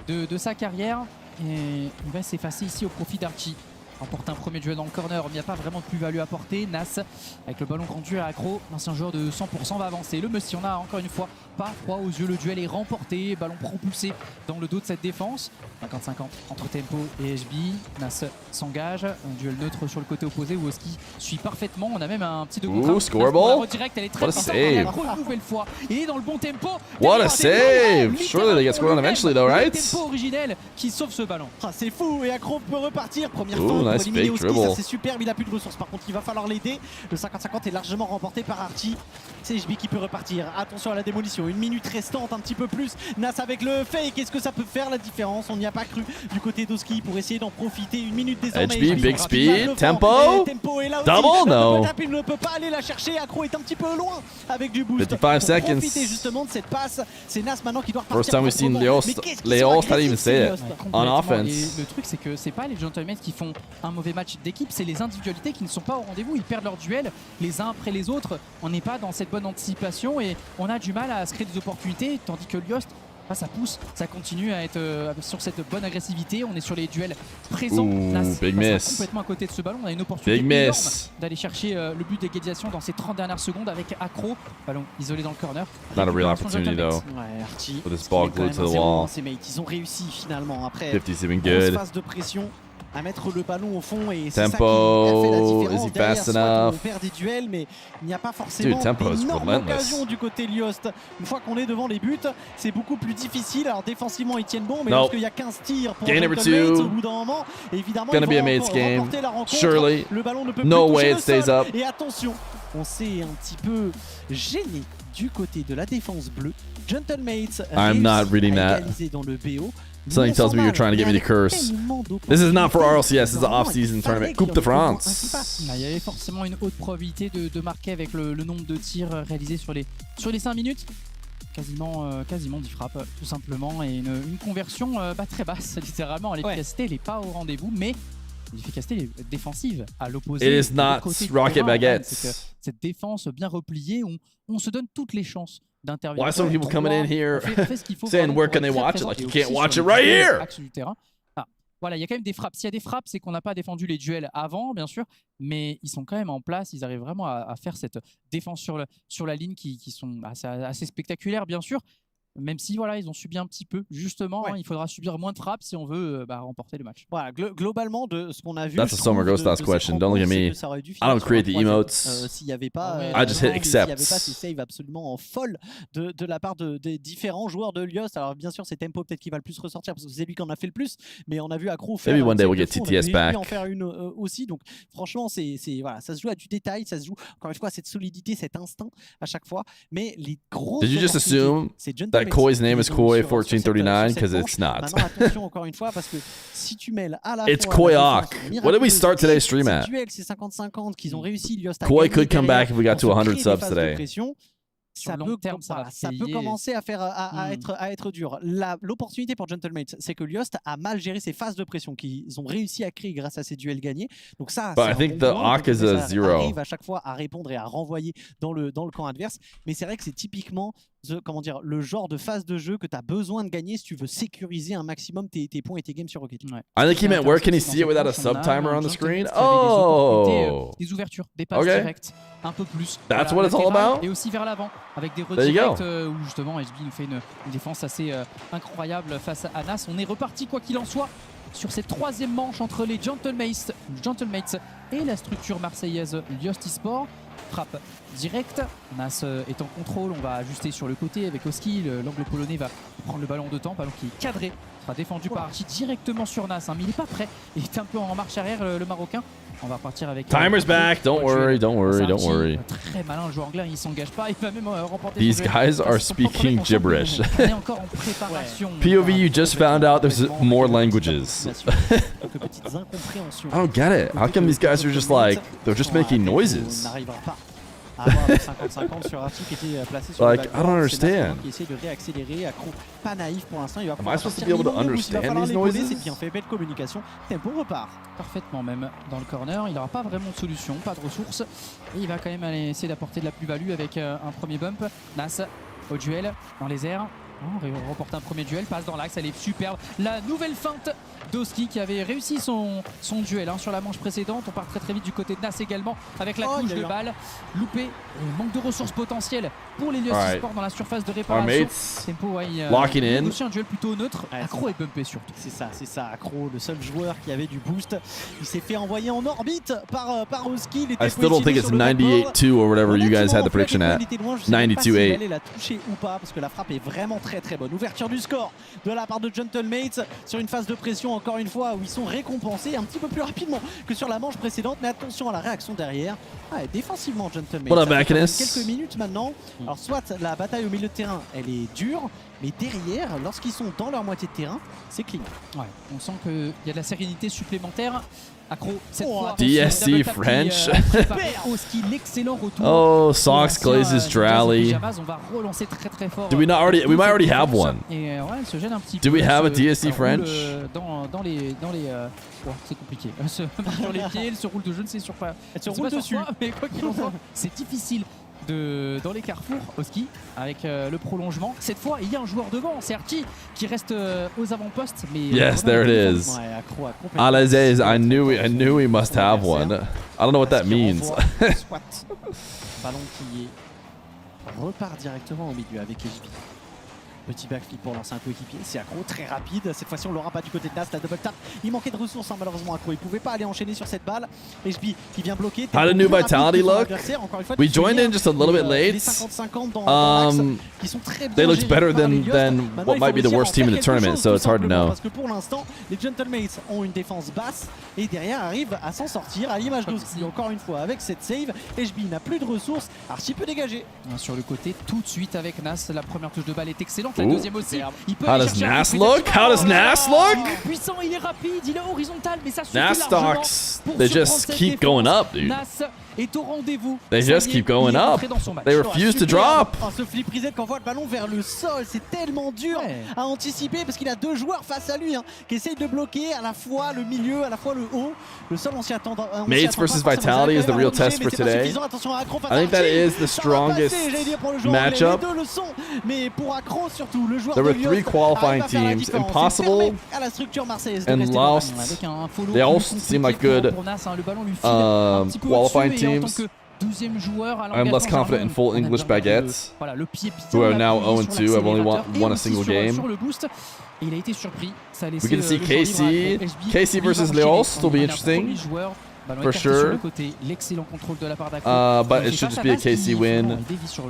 de sa carrière. Et il va s'effacer ici au profit d'Archie. Remporte un premier duel dans le corner, mais il n'y a pas vraiment de plus-value à porter. Nas, avec le ballon rendu à Accro, l'ancien joueur de 100% va avancer. Le Messi, on a encore une fois pas froid aux yeux. Le duel est remporté, ballon propulsé dans le dos de cette défense. 50-50 entre Tempo et HB. Nas s'engage, un duel neutre sur le côté opposé où Oski suit parfaitement. On a même un petit de Ooh, scoreball. Direct, elle est très save. Une nouvelle fois. Et dans le bon tempo. What a save! Surely they get scored on eventually though, right? Le tempo originel qui sauve ce ballon. Ah, c'est fou, et Accro peut repartir. Première fin pour éliminer Oski, ça c'est superbe. Il a plus de ressources, par contre il va falloir l'aider. Le 50-50 est largement remporté par Archie. C'est HB qui peut repartir. Attention à la démolition. Une minute restante, un petit peu plus. Nas avec le fake. Qu'est-ce que ça peut faire la différence? On n'y a pas cru du côté d'Oski pour essayer d'en profiter. Une minute désormais. HB, big speed, tempo. Tempo est là aussi. Double, no. Il ne peut pas aller la chercher. Accro est un petit peu loin avec du boost. 55 seconds. Profiter justement de cette passe. C'est Nas maintenant qui doit repartir. First time we've seen Leos not even say it on offense. Et le truc, c'est que c'est pas les Gentlemen qui font un mauvais match d'équipe, c'est les individualités qui ne sont pas au rendez-vous. Ils perdent leur duel les uns après les autres. On n'est pas dans cette bonne anticipation et on a du mal à se créer des opportunités, tandis que Liost, ça pousse, ça continue à être sur cette bonne agressivité. On est sur les duels présents. Big miss. Complètement à côté de ce ballon. On a une opportunité énorme d'aller chercher le but d'égalisation dans ces 30 dernières secondes avec Accro. Ballon isolé dans le corner. Not a real opportunity though. Ouais, Archie. With this ball glued to the wall. Ils ont réussi finalement après 50's even grosse good. phase de pression à mettre le ballon au fond et c'est ça qui Tempo, a fait la différence. is he Derrière, fast soit enough? on perd des duels, mais il n'y a pas forcément d'énormes occasions du côté Liost. Une fois qu'on est devant les buts, c'est beaucoup plus difficile. Alors défensivement, ils tiennent bon, mais lorsqu'il y a 15 tirs pour Gentlemen, au bout d'un moment, évidemment, ils vont remporter la rencontre. Surely. Le ballon ne peut No plus way it toucher le stays sol. up. Et attention, on s'est un petit peu gêné du côté de la défense bleue. Gentlemates I'm not reading that. dans le BO. Something tells me you're trying to give me the curse. This is not for RLCS, this is an off-season tournament. Coupe de France. Il y avait forcément une haute probabilité de marquer avec le nombre de tirs réalisés sur les 5 minutes. Quasiment 10 frappes, tout simplement. Et une conversion très basse, littéralement. L'efficacité, elle n'est pas au rendez-vous, mais l'efficacité défensive à l'opposé. It is not rocket baguettes. Cette défense bien repliée où on se donne toutes les chances d'intervenir. Why some people coming in here saying where can they watch it? Like you can't watch it right here. Voilà, il y a quand même des frappes. S'il y a des frappes, c'est qu'on n'a pas défendu les duels avant, bien sûr, mais ils sont quand même en place. Ils arrivent vraiment à faire cette défense sur la ligne qui sont assez spectaculaires, bien sûr. Même si voilà, ils ont subi un petit peu, justement, il faudra subir moins de frappes si on veut remporter le match. Voilà, globalement de ce qu'on a vu. That's a Summer Ghost last question. Don't look at me. I don't create the emotes. S'il n'y avait pas, I just hit accept. S'il n'y avait pas ces saves absolument folles de la part des différents joueurs de Lyost. Alors bien sûr, c'est Tempo peut-être qui va le plus ressortir parce que c'est lui qui en a fait le plus. Mais on a vu Accro faire. Maybe one day we'll get TTS back. En faire une aussi. Donc franchement, voilà, ça se joue à du détail, ça se joue encore une fois à cette solidité, cet instinct à chaque fois. Mais les gros. Did you just assume that Koi's name is Koi 1439 because it's not. Maintenant attention encore une fois parce que si tu mêles à la It's Koi Hawk. What did we start today's stream at? C'est 50-50 qu'ils ont réussi. Koi could come back if we got to 100 subs today. Ça peut commencer à être dur. L'opportunité pour Gentlemates, c'est que Lyost a mal géré ses phases de pression qu'ils ont réussi à créer grâce à ces duels gagnés. Donc ça, I think the Hawk is a 0. Arrive à chaque fois à répondre et à renvoyer dans le camp adverse. Mais c'est vrai que c'est typiquement le genre de phase de jeu que tu as besoin de gagner si tu veux sécuriser un maximum tes points et tes games sur Rocket League. I think he meant where can he see it without a sub timer on the screen? Oh! Des ouvertures, des passes directes, un peu plus. That's what it's all about? Et aussi vers l'avant, avec des redirects où justement HB nous fait une défense assez incroyable face à Nas. On est reparti quoi qu'il en soit sur cette troisième manche entre les Gentlemates et la structure marseillaise Lyost eSport. Frappe directe, Nas est en contrôle, on va ajuster sur le côté avec Oski, l'angle polonais va prendre le ballon de temps, ballon qui est cadré, sera défendu par Archie directement sur Nas, mais il n'est pas prêt, il est un peu en marche arrière le Marocain. On va partir avec... Timer's back, don't worry. Très malin le joueur anglais, il s'engage pas, il va même remporter... These guys are speaking gibberish. On est encore en préparation. POV, you just found out there's more languages. Quelques petites incompréhensions. I don't get it. How come these guys are just like, they're just making noises? On n'arrivera pas à avoir 50-50 sur Archie qui était placé sur le I don't understand. Qui essaie de réaccélérer, Accro pas naïf pour l'instant. Am I supposed to be able to understand these noises? C'est bien fait, belle communication. Tempo repart. Parfaitement même dans le corner. Il n'aura pas vraiment de solution, pas de ressources. Et il va quand même aller essayer d'apporter de la plus-value avec un premier bump. Nas au duel dans les airs. On remporte un premier duel, passe dans l'axe, elle est superbe. La nouvelle feinte d'Oski qui avait réussi son duel sur la manche précédente. On part très vite du côté de Nas également avec la touche de balle. Loupé, manque de ressources potentielles pour les Lyost eSport dans la surface de réparation. Tempo, locking in. Aussi un duel plutôt neutre. Accro est bumpé surtout. C'est ça, Accro, le seul joueur qui avait du boost. Il s'est fait envoyer en orbite par Oski. I still don't think it's 98-2 or whatever you guys had the prediction at. 92-8. Il allait la toucher ou pas parce que la frappe est vraiment très bonne. Ouverture du score de la part de Gentlemates sur une phase de pression encore une fois où ils sont récompensés un petit peu plus rapidement que sur la manche précédente, mais attention à la réaction derrière. Défensivement Gentlemates. Quelques minutes maintenant. Alors soit la bataille au milieu de terrain elle est dure, mais derrière lorsqu'ils sont dans leur moitié de terrain c'est clean. On sent qu'il y a de la sérénité supplémentaire. Accro cette fois. DSC French. L'excellent retour. Oh, Sox glazes Drally. On va relancer très fort. We might already have one. Et elle se gêne un petit peu. Do we have a DSC French? Dans les c'est compliqué. Elle se marche sur les pieds, elle se roule de je ne sais sur pas. Elle se roule dessus. Mais quoi qu'il en soit, c'est difficile. Dans les carrefours au ski avec le prolongement. Cette fois, il y a un joueur devant, c'est Archie qui reste aux avant-postes. Yes, there it is. Alazez, I knew we must have one. I don't know what that means. Ballon qui repart directement au milieu avec HB. Petit backflip pour lancer un coéquipier, c'est accro, très rapide. Cette fois-ci, on l'aura pas du côté de Nas, la double tap. Il manquait de ressources, hein, malheureusement, accro. Il pouvait pas aller enchaîner sur cette balle. HB qui vient bloquer. How did New Vitality look? We joined in just a little bit late. Les 50-50 dans l'axe, qui sont très bien They looked gérés better par les Yost. than Maintenant, what il might faut be the réussir à worst en team in faire the tournament, quelque so chose, it's hard to tout simplement, know. Parce que pour l'instant, les Gentlemates ont une défense basse et derrière arrivent à s'en sortir à l'image d'Oski. Encore une fois, avec cette save, HB n'a plus de ressources, Archie peut dégager. Sur le côté, tout de suite avec Nas, la première touche de balle est excellente, la Ooh. deuxième aussi. Il peut How aller does chercher un Nas but look? peut-être. How does Nas look? Il est puissant, il est rapide, il est horizontal, mais ça suffit Nas largement stocks, pour they surprendre just cette keep défense. going up, dude. Nas est au rendez-vous. They Ça just y est, keep going il est up. rentré dans son match. They refuse to Super. drop. Oh, ce flip reset qui envoie le ballon vers le sol, c'est tellement dur à anticiper parce qu'il a deux joueurs face à lui qui essayent de bloquer à la fois le milieu, à la fois le haut. Le sol, on s'y attend. Mates versus Vitality is the real test for today. I think that is the strongest matchup. Les deux le sont, mais pour Accro surtout, le joueur There de were 3 Lyost qualifying arrive à faire la teams, différence. Impossible Il permet à la structure marseillaise de and rester Lost. devant. Avec un follow They all plus seem like compliqué good pour Nas, le ballon lui file un petit peu qualifying au-dessus, et en tant teams. que 12e joueur à I'm less confident in full English baguettes, voilà, le pied who are now appuyé 0-2. sur I've only l'accélérateur won a et aussi single sur game. le boost. Et il a été surpris. Ça a laissé We get to see le joueur KC. libre à HB. KC Lui va versus enchaîner. Leos will be Il a interesting, premier joueur, ballon for écarté sur sure. le côté, l'excellent contrôle de la part d'Accro. But it should just be a KC win. Il dévie sur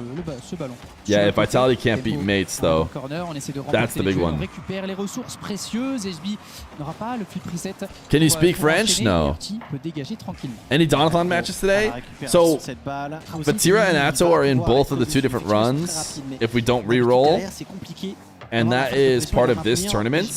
ce ballon. Yeah, Sur if le côté, Vitality can't beat tempo, Mates un though, corner, on essaie de that's remporter the les big jeux, one. on récupère les ressources précieuses. HB n'aura pas le flip reset. Can you pour, speak pour French? enchaîner, No. et Archie peut dégager tranquillement. Any Donathon matches today? So Vatira and Atto are in both of the 2 different runs. If we don't re-roll, and that is part of this tournament.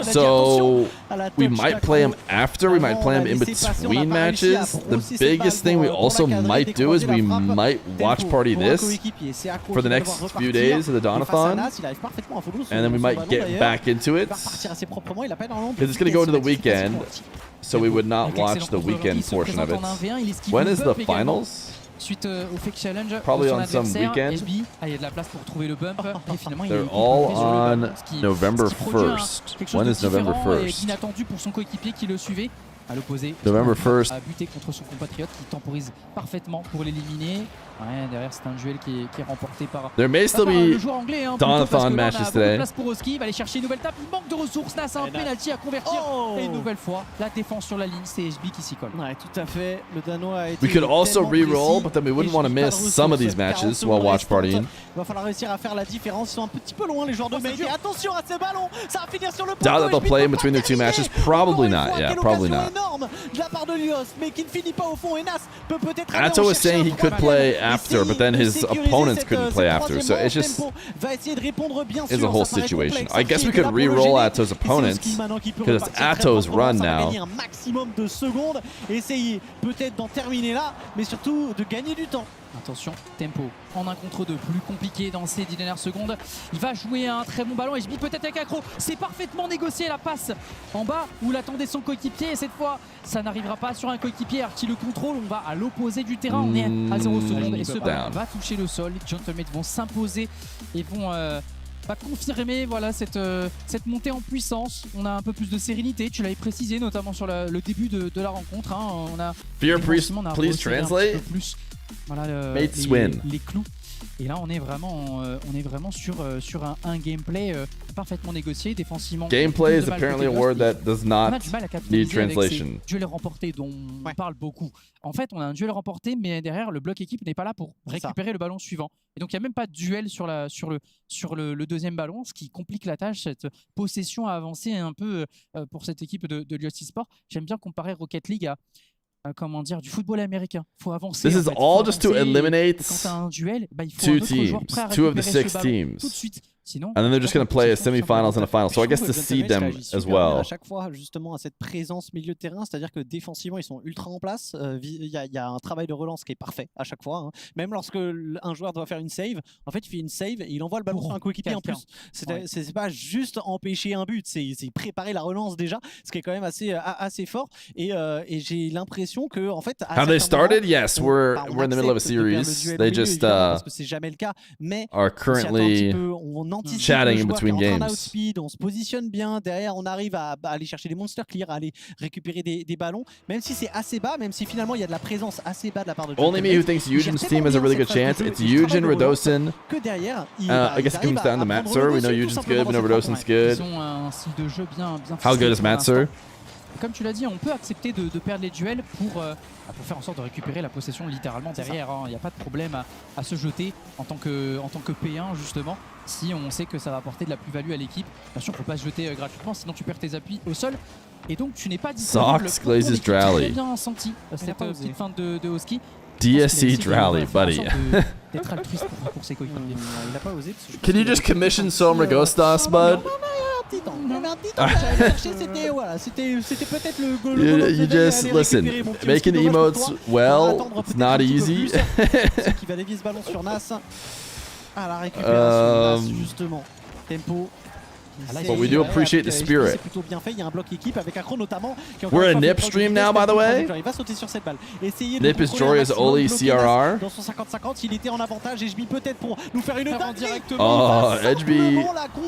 So we might play him after, we might play him in between matches. The biggest thing we also might do is we might watch party this for the next few days of the Donathon, and then we might get back into it, because it's going to go into the weekend, so we would not watch the weekend portion of it. When is the finals? Suite au fake challenge, Probably son on some adversaire, weekend. HB, il y a de la place pour trouver le bump et finalement il They're est all bloqué sur le on ballon, ce qui November produit 1st. quelque chose When de is November différent et 1st? inattendu pour son coéquipier qui le suivait. À l'opposé, November 1st. a buté contre son compatriote qui temporise parfaitement pour l'éliminer. Ouais, derrière c'est un duel qui est remporté par There may still le be joueur anglais, Donathon matches today. place pour Oski, il va aller chercher une nouvelle tape, il manque de ressources, Nas a un penalty à convertir et une nouvelle fois la défense sur la ligne, c'est HB qui s'y colle. Ouais, tout à fait. Le Danois a été We could also tellement re-roll, précis. but then we wouldn't HB want to pas de miss some of these ressources. matches 40 while secondes watch restantes. partying. Il va falloir réussir à faire la différence. Ils sont un petit peu loin les joueurs de Mate. Attention à ces ballons, ça va finir sur le poteau. Doubt that they'll HB play in peut between pas the two terminer. matches. Probably Encore une not. fois, Yeah, quelle probably occasion not. énorme de la part de Lyost, mais qui ne finit pas au fond. Et Nas peut peut-être aller Atto en was chercher saying un he could troisième. play after, but then Essayer his de sécuriser opponents cette- couldn't play cette after, so troisième it's just tempo va essayer de répondre bien is sûr. a whole Ça paraît situation. complexe. I guess we Archie est could là pour le re-roll gêner. Atto's Et c'est opponents, Oski maintenant qui peut because it's repartir très Atto's proprement. run Ça va now. gagner un maximum de secondes. Essayer peut-être d'en terminer là, mais surtout de gagner du temps. Attention, tempo en 1 contre 2, plus compliqué dans ces 10 dernières secondes. Il va jouer un très bon ballon, HB peut-être avec Accro. C'est parfaitement négocié la passe en bas où l'attendait son coéquipier. Et cette fois, ça n'arrivera pas sur un coéquipier. Archie le contrôle, on va à l'opposé du terrain. On est à 0 secondes et ce ballon va toucher le sol. Les Gentlemates vont s'imposer et vont confirmer voilà, cette montée en puissance. On a un peu plus de sérénité, tu l'avais précisé, notamment sur le début de la rencontre. Hein. On a Fear, défensivement, on a please resserré un petit translate. peu plus, voilà, Mates win. les clous. Et là, on est vraiment sur un gameplay parfaitement négocié, défensivement. Gameplay is Plus de mal apparently a côté word Lost, that does on not a du mal à need capitaliser avec translation. ces duels remportés dont on parle beaucoup. En fait, on a un duel remporté, mais derrière, le bloc équipe n'est pas là pour récupérer le ballon suivant. Et donc, il n'y a même pas de duel sur le deuxième ballon, ce qui complique la tâche, cette possession à avancer un peu pour cette équipe de Lyost Sport. J'aime bien comparer Rocket League à comment dire, du football américain. Il faut avancer. This is all just to eliminate quand tu as un duel, il faut 2 un autre joueur teams, prêt à 2 of the récupérer 6 ce ballon teams. tout de suite. Sinon, And then they're just going to play a semifinals and a final. So I guess to seed them as well. À chaque fois, justement, à cette présence milieu de terrain, c'est-à-dire que défensivement, ils sont ultra en place. Il y a un travail de relance qui est parfait à chaque fois. Hein. Même lorsque un joueur doit faire une save, en fait, il fait une save et il envoie le ballon sur un coéquipier en plus. C'est pas juste empêcher un but, c'est préparer la relance déjà, ce qui est quand même assez fort. Et j'ai l'impression que, en fait, How they started? Yes, we're in the middle of a series. They just parce que c'est jamais le cas, mais are currently on anticipe Chatting le in joueur qui est between en train games. d'outspeed, on se positionne bien, derrière on arrive à aller chercher des monster clear, à aller récupérer des ballons, même si c'est assez bas, même si finalement il y a de la présence assez bas de la part de Only me who thinks Eugen's team has a really good chance. It's Eugen, Radosin. que derrière, I guess it comes down to Matsur. We know Eugen's good, we know Radosin's good. Ils ont un style de jeu bien How ficelé good is pour Matsur? l'instant. Comme tu l'as dit, on peut accepter de perdre les duels pour faire en sorte de récupérer la possession littéralement derrière. Il n'y a pas de problème à se jeter en tant que P1 justement, si on sait que ça va apporter de la plus-value à l'équipe. Bien sûr, il ne faut pas se jeter gratuitement, sinon tu perds tes appuis au sol. Et donc tu n'es pas disponible Socks pour ton glazes équipe. Drally. Très bien senti cette petite fin de Husky. DSC Drally, buddy. D'être altruiste pour ses coéquipiers. Il n'a pas osé. Can you just commission some Ragostas, bud? C'était peut-être le You just listen. Making emotes well, it's not easy. Qui va dévier ce ballon sur Nas. À la récupération de Nas, justement. Tempo. But we do appreciate the spirit. C'est plutôt bien fait, il y a un bloc équipe avec Athon notamment. We're a Nip stream now, by the way. Il va sauter sur cette balle. Nip is Jory's Oli CRR. Dans son 50-50, il était en avantage et HB peut-être pour nous faire une tête directement. Oh, HB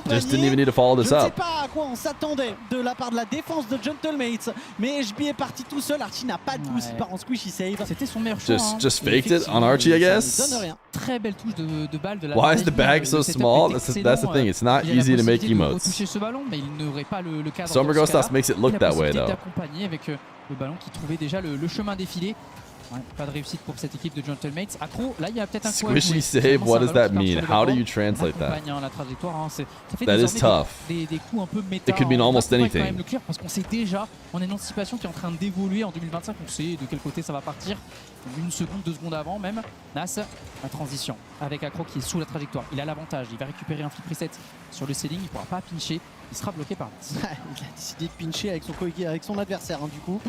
just didn't even need to follow this Je ne sais up. pas à quoi on s'attendait de la part de la défense de Gentlemates, mais HB est parti tout seul. Archie n'a pas de boost, il part en squishy save. C'était son meilleur choix. Just faked it on Archie, I guess. Donne rien. Très belle touche de balle de la Why is the bag so small? That's the thing. It's not easy to make emotes. Toucher ce ballon, mais il n'aurait pas le cadre. Summer Ghostas makes it look that way, though. D'accompagner avec le ballon qui trouvait déjà le chemin défilé. Ouais, pas de réussite pour cette équipe de Gentlemates. Accro, là il y a peut-être un coup à jouer. Squishy save, what does that mean? How do you translate that? La trajectoire, hein, ça fait That is tough. des coups un peu méta. It could mean almost anything. Quand même le clear parce qu'on sait déjà, on a une anticipation qui est en train d'évoluer en 2025. On sait de quel côté ça va partir. Une seconde, 2 secondes avant même. Nas, la transition avec Accro qui est sous la trajectoire. Il a l'avantage, il va récupérer un flip reset sur le ceiling, il ne pourra pas pincher. Il sera bloqué par Nas. Il a décidé de pincher avec son adversaire du coup.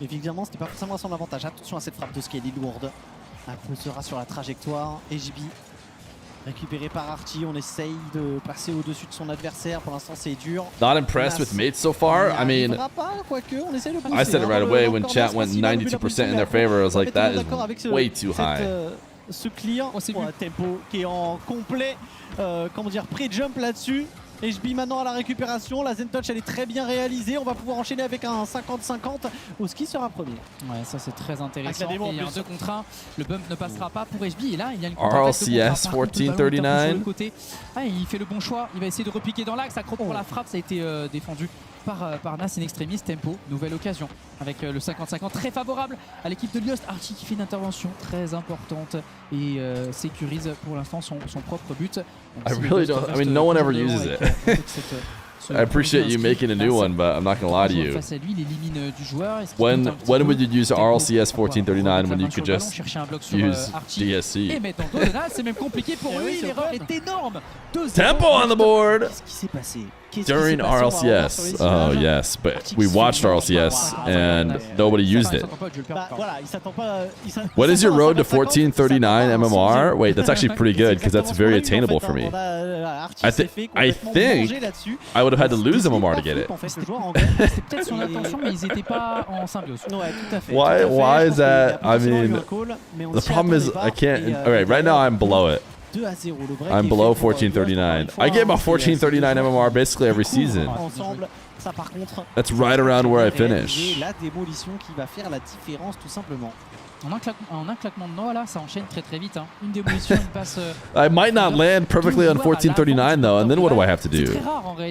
Évidemment, c'était pas forcément à son avantage. Attention à cette frappe de ski, elle est lourde. Accro sera sur la trajectoire. HB récupéré par Archie. On essaye de passer au-dessus de son adversaire. Pour l'instant, c'est dur. Not impressed with mates so far. I mean, on essaie de pousser, I said it right away when chat went 92% in their favor. I was like, that is way too high. Ce clear, tempo qui est en complet, comment dire, pré-jump là-dessus. HB maintenant à la récupération, la Zen Touch elle est très bien réalisée, on va pouvoir enchaîner avec un 50-50, Husky sera premier. Ouais, ça c'est très intéressant, et il y a un 2 contre 1, le bump ne passera pas pour HB et là il y a une RLCS 1439. Il fait le bon choix, il va essayer de repiquer dans l'axe, Accro pour la frappe, ça a été défendu par Nas in extremis. Tempo, nouvelle occasion avec le 50-50 très favorable à l'équipe de Lyost. Archie qui fait une intervention très importante et sécurise pour l'instant son propre but. I really don't, I mean, no one ever uses it. I appreciate you making a new one, but I'm not gonna lie to you. When would you use RLCS 1439 when you could just use DSC? C'est même compliqué pour lui, l'erreur est énorme. Tempo on the board! Qu'est-ce qui s'est passé? During RLCS. Oh yes, but we watched RLCS and nobody used it. What is your road to 1439 MMR? Wait, that's actually pretty good because that's very attainable for me. I think I would have had to lose MMR to get it. Why is that? I mean, the problem is I can't. Okay, right now I'm below it. I'm below 1439. I get about 1439 MMR basically every season. That's right around where I finish. La démolition qui va faire la différence tout simplement. En un claquement de noix là, ça enchaîne très vite. Hein. Une démolition, une passe. I might not land perfectly on 1439 though, and then what do I have to do?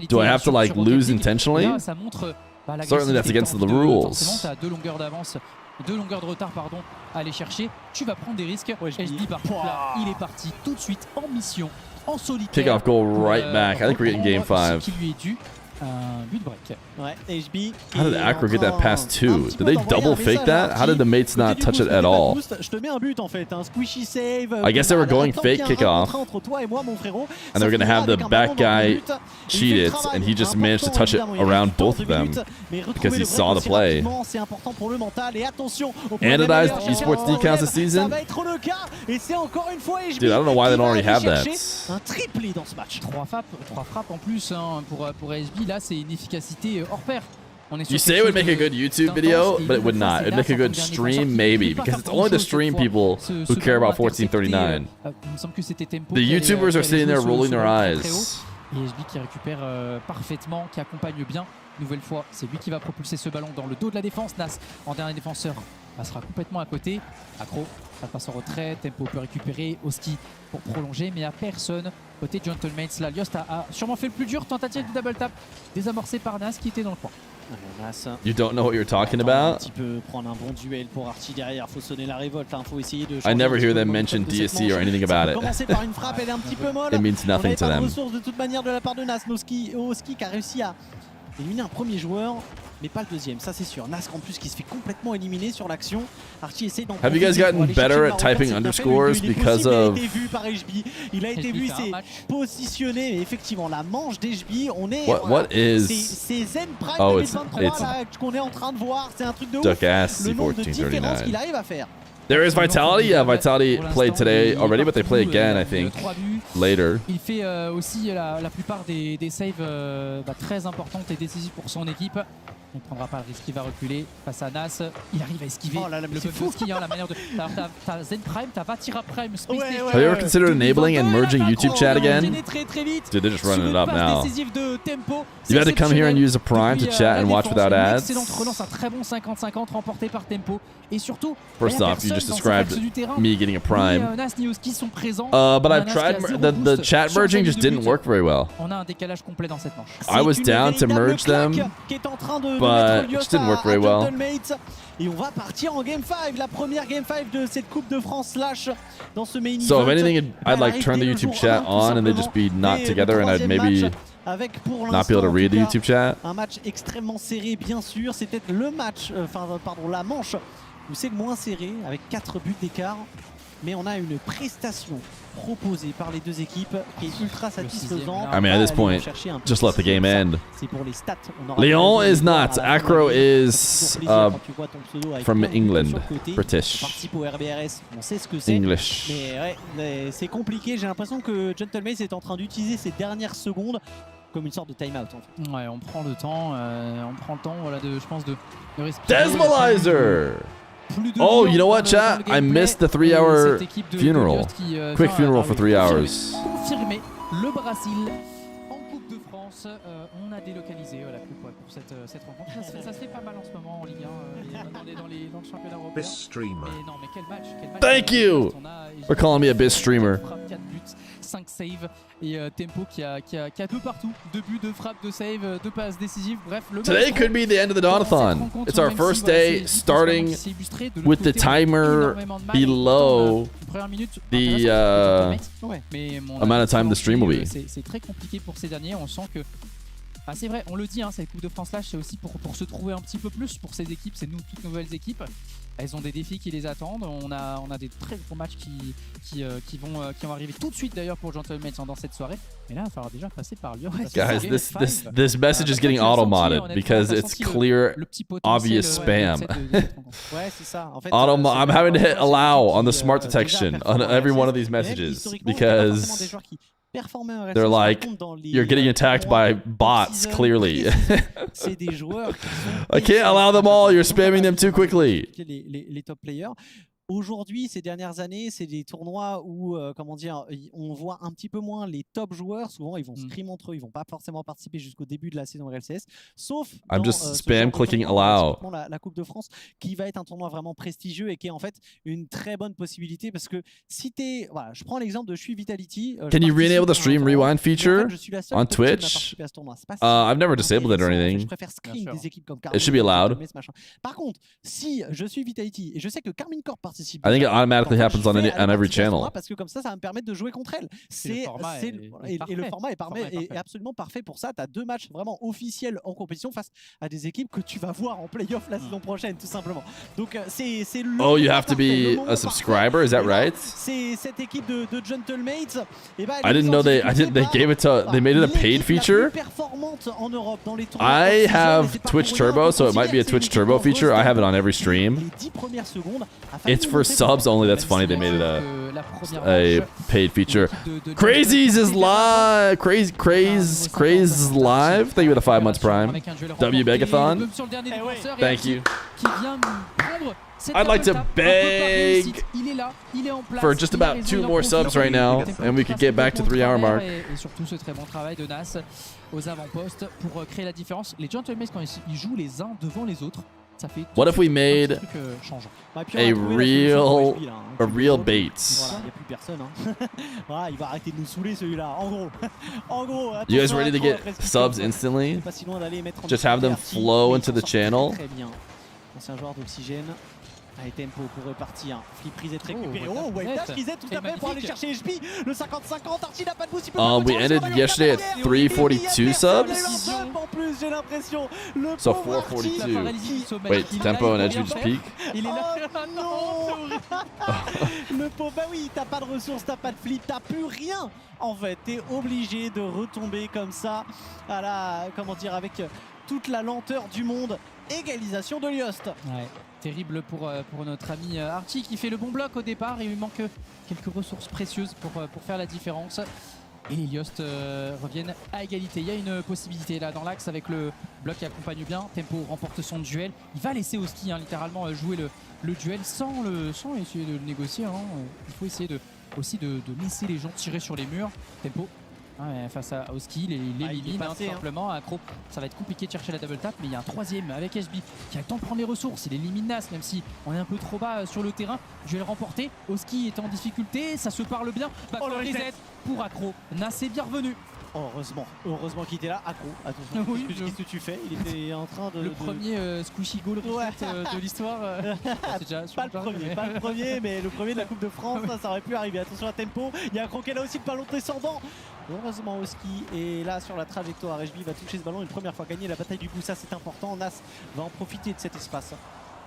Do I have to like lose intentionally? Certainly that's against the rules. Tu as 2 longueurs d'avance, 2 longueurs de retard pardon, à aller chercher. Tu vas prendre des risques. HB par contre là, il est parti tout de suite en mission, en solitaire. Kick off goal right back. I think we're getting game 5. Qui lui est dû. But break. Ouais, HB. How did Accro get that pass too? Did they double fake that? How did the mates not touch it at all? Je te mets un but en fait, un squishy save. I guess they were going fake kickoff. And they were going to have the back guy cheat it, and he just managed to touch it around both of them because he saw the play. Anodized esports decals this season? Dude, I don't know why they don't already have that. Un triplé dans ce match. 3 frappes en plus hein, pour SB. Là, c'est une efficacité hors pair On est sur You say it would make a good YouTube video, but it would not. It'd make a good stream, maybe, because it's only the stream people who care about 1439. The YouTubers are sitting there rolling their eyes. Et HB qui récupère parfaitement, qui accompagne bien. Nouvelle fois, c'est lui qui va propulser ce ballon dans le dos de la défense. Nas, en dernier défenseur, passera complètement à côté. Accro, ça passe en retrait. Tempo peut récupérer. Oski pour prolonger, mais à personne. Côté Gentlemates, là, Liost a sûrement fait le plus dur. Tentative de double tap désamorcée par Nas qui était dans le coin. You don't know what you're talking Un about? petit peu prendre un bon duel pour Archie derrière. Faut sonner la révolte. Faut essayer de. I never hear them mention DSC or anything about it. Commencer par une frappe, elle est un petit peu molle. It means nothing to them. Ressources de toute manière de la part de Nas. Oski qui a réussi à éliminer un premier joueur, mais pas le deuxième, ça c'est sûr. Nas en plus qui se fait complètement éliminer sur l'action. Archie essaye d'en Have you guys gotten better at typing underscores because of... Il a été vu par HB, il a été vu, c'est positionné, mais effectivement la manche d'HB, on est... What is... C'est Zen Prime Oh, 2023 là qu'on est en train de voir, c'est un truc de ouf. Le nombre de différences qu'il arrive à faire. There is Vitality. Yeah, Vitality played today already, but they play again, I think, later. Il fait aussi la plupart des saves très importantes et décisives pour son équipe. Il ne prendra pas le risque, il va reculer face à Nas. Il arrive à esquiver. Oh là là, mais c'est fou ski, hein, la manière de. T'as Zen Prime, t'as Vatira Prime, Space Station. Have you ever considered enabling and merging YouTube chat again? Dude, they're just running it up now. You had to come here and use a Prime to chat and watch without ads. Excellente relance, un très bon 50-50 remporté par Tempo. Et surtout, first off, you just described me getting a Prime. Nas ni Oski sont présents. But I've tried the chat merging just didn't work very well. On a un décalage complet dans cette manche. I was down to merge them, but it just didn't work very well. Et on va partir en Game 5, la première Game 5 de cette Coupe de France slash dans ce main event. So if anything, I'd like turn the YouTube chat on and they'd just be not together and I'd maybe not be able to read the YouTube chat. Un match extrêmement serré, bien sûr. C'est peut-être le match, la manche où c'est le moins serré, avec 4 buts d'écart. Mais on a une prestation proposée par les deux équipes qui est ultra satisfaisante. I mean, at this point, just let the game end. C'est pour les stats. Leon is not. Acro is from England, British. On participe au RBRS, on sait ce que c'est. English. Mais ouais, c'est compliqué. J'ai l'impression que Gentlemates est en train d'utiliser ces dernières secondes comme une sorte de time-out. En fait. Ouais, on prend le temps, voilà, je pense de respirer. Desmolizer! Oh, you know what, chat? I missed the 3-hour funeral. Quick funeral for 3 hours. Confirmé, le Brésil en Coupe de France. On a délocalisé pour cette rencontre. Ça se fait pas mal en ce moment en Ligue 1. Dans le championnat européen. Best streamer. Mais non, mais quel match. Thank you for calling me a best streamer. 4 buts, 5 saves et Tempo qui a 2 partout, 2 buts, 2 frappes, 2 saves, 2 passes décisives. Bref, le Today could be the end of the Dawn-a-thon. It's our first day starting with the timer below the amount of time the stream will be. C'est très compliqué pour ces derniers, on sent que c'est vrai, on le dit, cette Coupe de France là, c'est aussi pour se trouver un petit peu plus pour ces équipes, c'est toutes nouvelles équipes. Elles ont des défis qui les attendent. On a des très gros matchs qui vont arriver tout de suite d'ailleurs pour Gentlemates dans cette soirée. Mais là, il va falloir déjà passer par Lyon. Guys, this message is getting auto-modded because it's clear, obvious spam. Ouais, c'est ça. En fait, I'm having to hit allow on the smart detection on every one of these messages because they're like, you're getting attacked by bots, clearly. I can't allow them all, you're spamming them too quickly. Les top players. Aujourd'hui, ces dernières années, c'est des tournois où, on voit un petit peu moins les top joueurs. Souvent, ils vont scrim entre eux, ils vont pas forcément participer jusqu'au début de la saison RLCS. Sauf I'm just spam clicking allow. La Coupe de France, qui va être un tournoi vraiment prestigieux et qui est en fait une très bonne possibilité parce que si t'es, voilà, je prends l'exemple de Vitality. Can you re-enable the stream rewind feature on Twitch? I've never disabled it or anything. Je préfère screen des équipes comme It should be allowed. Par contre, si je suis Vitality et je sais que Carmine Corp participe, I think it automatically happens on every channel. Parce que comme ça va me permettre de jouer contre elle. Et le format est absolument parfait pour ça. Tu as 2 matchs vraiment officiels en compétition face à des équipes que tu vas voir en playoff la saison prochaine, tout simplement. Donc c'est le. Oh, you have to be a subscriber, is that right? C'est cette équipe de Gentlemates. I didn't know they gave it to, they made it a paid feature. monte en Europe dans les tournois. I have Twitch Turbo, so it might be a Twitch Turbo feature. I have it on every stream. It's for subs only. That's funny. They made it a paid feature. Crazies is live. Craze live. Thank you for the 5 months Prime. W Begathon. Thank you. I'd like to beg for just about 2 more subs right now, and we could get back to 3-hour mark. Et surtout ce très bon travail de Nas aux avant-postes pour créer la différence. Les Gentlemen, quand ils jouent les uns devant les autres, ça fait What if we made a real Bates? Voilà, il n'y a plus personne. Hein. Voilà, il va arrêter de nous saouler celui-là. En gros. You guys ready to get subs instantly? Just have them flow into the channel. Très bien. Ancien joueur d'Oxygène. Allez, tempo pour repartir. Flip reset récupéré. Oh, white dash reset tout à fait pour aller chercher HP. Le 50-50, Archie n'a pas de boost. We ended yesterday at 342 subs. En plus, j'ai l'impression. So 442. Wait, tempo and edge just peak. Il est là. Non. Le pauvre, bah oui, t'as pas de ressources, t'as pas de flip, t'as plus rien. En fait, t'es obligé de retomber comme ça. À la, comment dire, avec toute la lenteur du monde. Égalisation de Liost. Ouais, terrible pour notre ami Archie qui fait le bon bloc au départ. Il lui manque quelques ressources précieuses pour faire la différence. Et les Liost reviennent à égalité. Il y a une possibilité là dans l'axe avec le bloc qui accompagne bien. Tempo remporte son duel. Il va laisser Oski littéralement jouer le duel sans essayer de le négocier. Hein. Il faut essayer aussi de laisser les gens tirer sur les murs. Tempo. Ouais, face à Oski, il élimine tout simplement. Accro, ça va être compliqué de chercher la double tap, mais il y a un troisième avec SB qui a le temps de prendre les ressources. Il élimine Nas, même si on est un peu trop bas sur le terrain. Duel remporté. Oski est en difficulté, ça se parle bien. Le reset pour Accro. Nas est bien revenu. Oh, heureusement qu'il était là. Accro, attention. Oui, qu'est-ce que tu fais? Il était en train de. Le premier squishy goal de l'histoire. Pas le premier, mais le premier de la Coupe de France, ça aurait pu arriver. Attention à tempo. Il y a Accro qui est là aussi, le ballon descendant. Heureusement Oski est là sur la trajectoire. HB va toucher ce ballon une première fois, gagner la bataille du coup, ça c'est important. Nas va en profiter de cet espace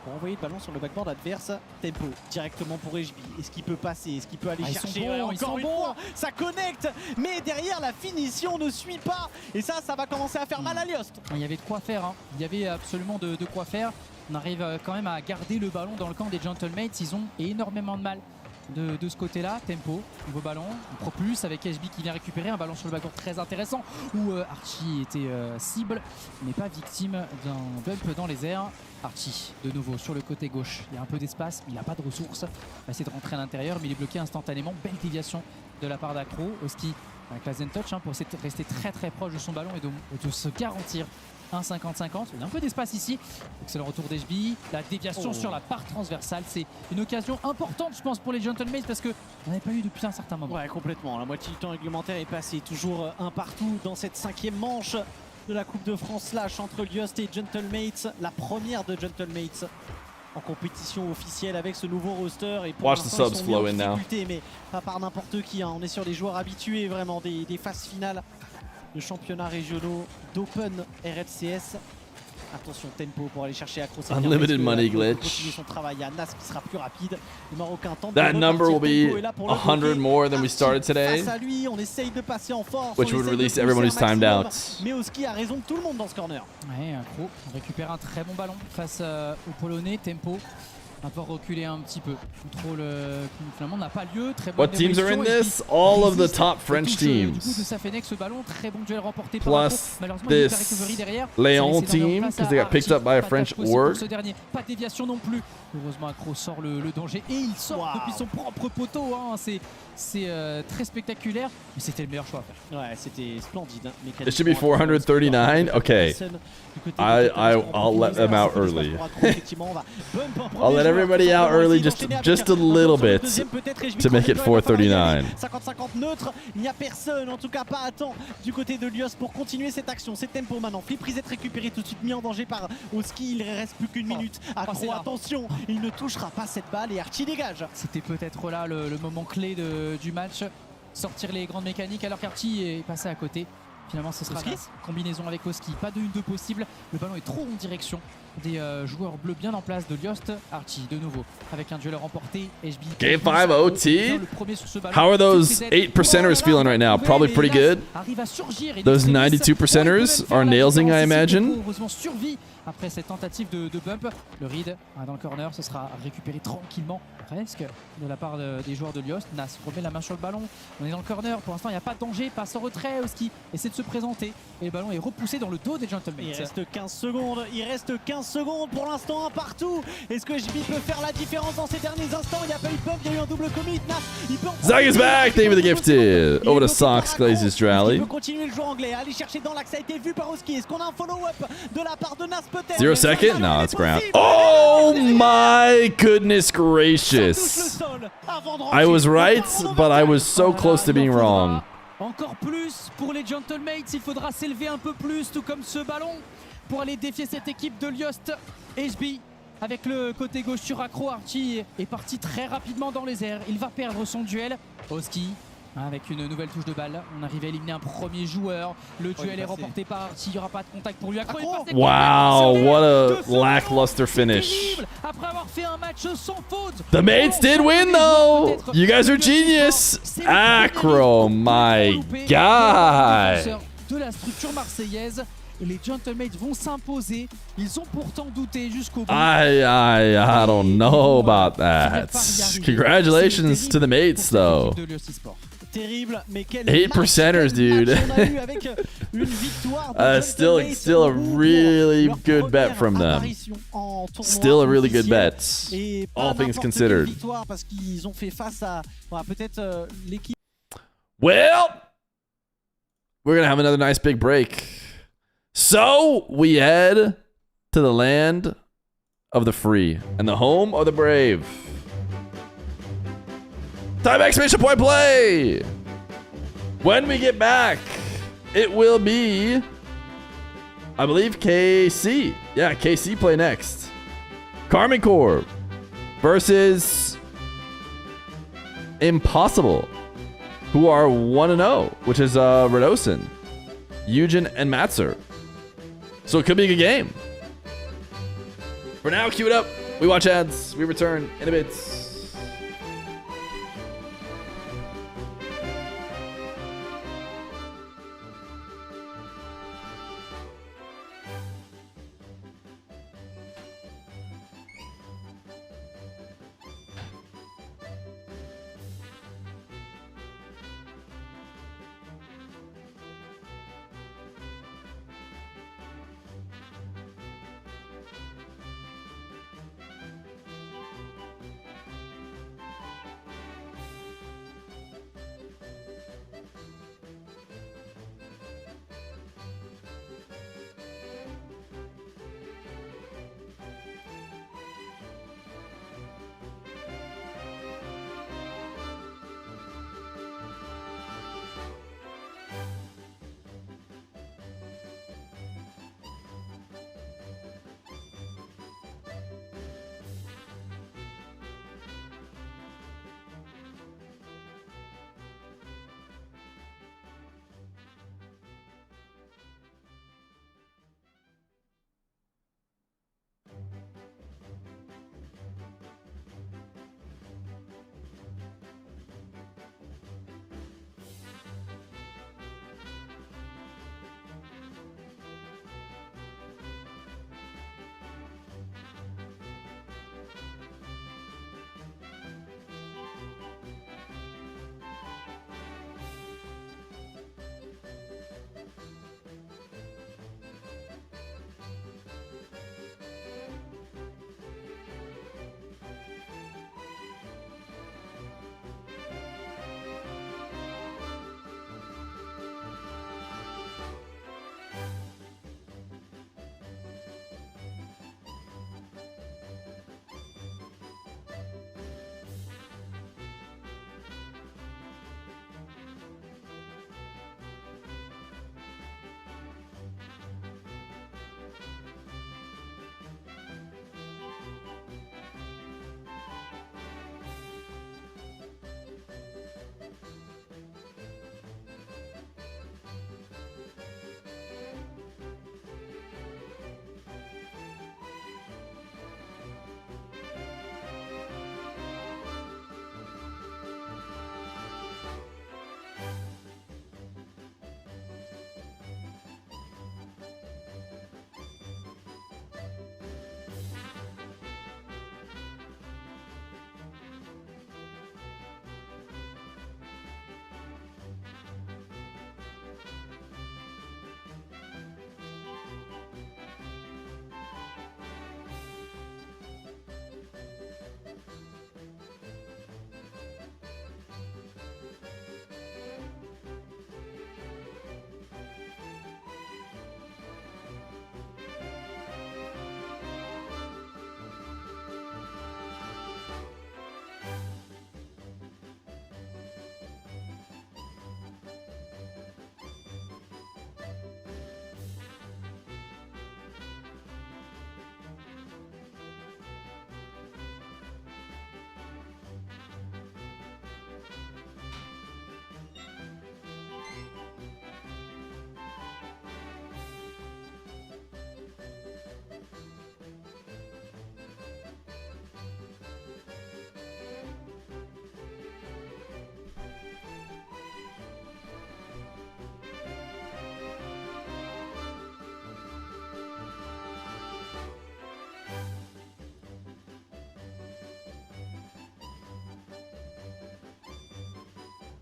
pour envoyer le ballon sur le backboard adverse. Tempo directement pour HB. Est-ce qu'il peut passer? Est-ce qu'il peut aller chercher? Encore une fois, ça connecte, mais derrière la finition ne suit pas. Et ça va commencer à faire mal à Liost. Il y avait de quoi faire, hein. Il y avait absolument de quoi faire. On arrive quand même à garder le ballon dans le camp des Gentlemates. Ils ont énormément de mal de ce côté-là. Tempo, nouveau ballon, on propulse avec HB qui vient récupérer un ballon sur le backboard très intéressant où Archie était cible mais pas victime d'un bump dans les airs. Archie de nouveau sur le côté gauche, il y a un peu d'espace mais il n'a pas de ressources, il va essayer de rentrer à l'intérieur mais il est bloqué instantanément. Belle déviation de la part d'Accro. Oski avec la Zen Touch pour essayer de rester très proche de son ballon et de se garantir un 50-50. Il y a un peu d'espace ici. Excellent retour d'HB. La déviation sur la part transversale. C'est une occasion importante, je pense, pour les Gentlemen parce qu'on n'avait pas eu depuis un certain moment. Ouais, complètement. La moitié du temps réglementaire est passée. Toujours un partout dans cette 5e manche de la Coupe de France slash entre Liost et Gentlemates. La première de Gentlemates en compétition officielle avec ce nouveau roster. Et pour watch the subs flow in now. Mais pas par n'importe qui. Hein. On est sur des joueurs habitués vraiment des phases finales de championnats régionaux d'Open RLCS. Attention, tempo pour aller chercher Accro. Unlimited money glitch. Continuer son travail. Il y a Nas qui sera plus rapide. Le Marocain tente that number will be 100 more than we started today. Face à lui, on essaye de passer en force. Which would release everyone who's timed out. Mais Oski a raison de tout le monde dans ce corner. Ouais, Accro récupère un très bon ballon face au Polonais. Tempo un peu reculer un petit peu. Contrôle finalement n'a pas lieu. Très bonne What teams are in this? All of the top French teams. Du coup de Safenex ce ballon, très bon duel remporté plus par malheureusement il y a une recovery derrière. Léon team because they got picked up by a French org. Ce dernier, pas de déviation non plus. Heureusement Accro sort le danger et il sort depuis son propre poteau. Hein. C'est très spectaculaire, mais c'était le meilleur choix à faire. Ouais, c'était splendide. It should be 439. Okay. I'll let them out early. I'll let everybody out early just a little bit to make it 439. 50-50 neutre, il n'y a personne, en tout cas pas à temps du côté de Liost pour continuer cette action. C'est tempo maintenant. Flip reset récupéré, tout de suite mis en danger par Oski. Il ne reste plus qu'une minute. Accro, attention, il ne touchera pas cette balle et Archie dégage. C'était peut-être là le moment clé du match. Sortir les grandes mécaniques alors qu'Archie est passé à côté. Finalement, ce sera une combinaison avec Oski. Pas de 1-2 possible. Le ballon est trop en direction des joueurs bleus bien en place de Lyost. Archie de nouveau avec un duel remporté. HB Game 5 OT. le premier sur ce ballon. How are those 8%ers feeling right now? Probably pretty good. Arrive à surgir et Those 92%ers are nailing, I imagine. Heureusement survit après cette tentative de bump. Le read dans le corner, ce sera récupéré tranquillement, presque, de la part des joueurs de Lyost. Nas remet la main sur le ballon. On est dans le corner. Pour l'instant, il n'y a pas de danger. Passe en retrait. Oski essaie de se présenter. Et le ballon est repoussé dans le dos des Gentlemen. Il reste 15 secondes. Il reste 15 secondes pour l'instant, un partout. Est-ce que HB peut faire la différence dans ces derniers instants? Il n'y a pas eu de bump. Il y a eu un double commit. Nas, il peut Zach is back. Thank you for the gifted. Over to Sox, Glazes Rally. Il Rally. peut continuer le jeu anglais. Aller chercher dans l'axe. Ça a été vu par Oski. Est-ce qu'on a un follow-up de la part de Nas peut-être? 0 second? No, it's ground. Oh my goodness gracious. I was right, but I was so close to being wrong. Encore plus pour les Gentlemates, il faudra s'élever un peu plus, tout comme ce ballon, pour aller défier cette équipe de Lyost. HB, avec le côté gauche sur accro, Archie est parti très rapidement dans les airs. Il va perdre son duel. Oski, avec une nouvelle touche de balle. On arrive à éliminer un premier joueur. Le duel est remporté par Archie. Il n'y aura pas de contact pour lui. Wow, what a lackluster finish. Après avoir fait un match sans faute. The mates did win though. You guys are genius. Acro, my God. De la structure marseillaise. Et les Gentlemates vont s'imposer. Ils ont pourtant douté jusqu'au bout. I don't know about that. Congratulations to the mates though. Terrible, mais quel 8%ers, dude. Still a really good bet from them. Still a really good bet. All things considered. Parce qu'ils ont fait face à peut-être l'équipe. Well, we're gonna have another nice big break. So we head to the land of the free and the home of the brave. Time exclamation point play! When we get back, it will be, I believe, KC. Yeah, KC play next. Carmen Corp versus Impossible, who are 1-0, which is Radosin, Eugen, and Matzer. So it could be a good game. For now, cue it up. We watch ads. We return in a bit.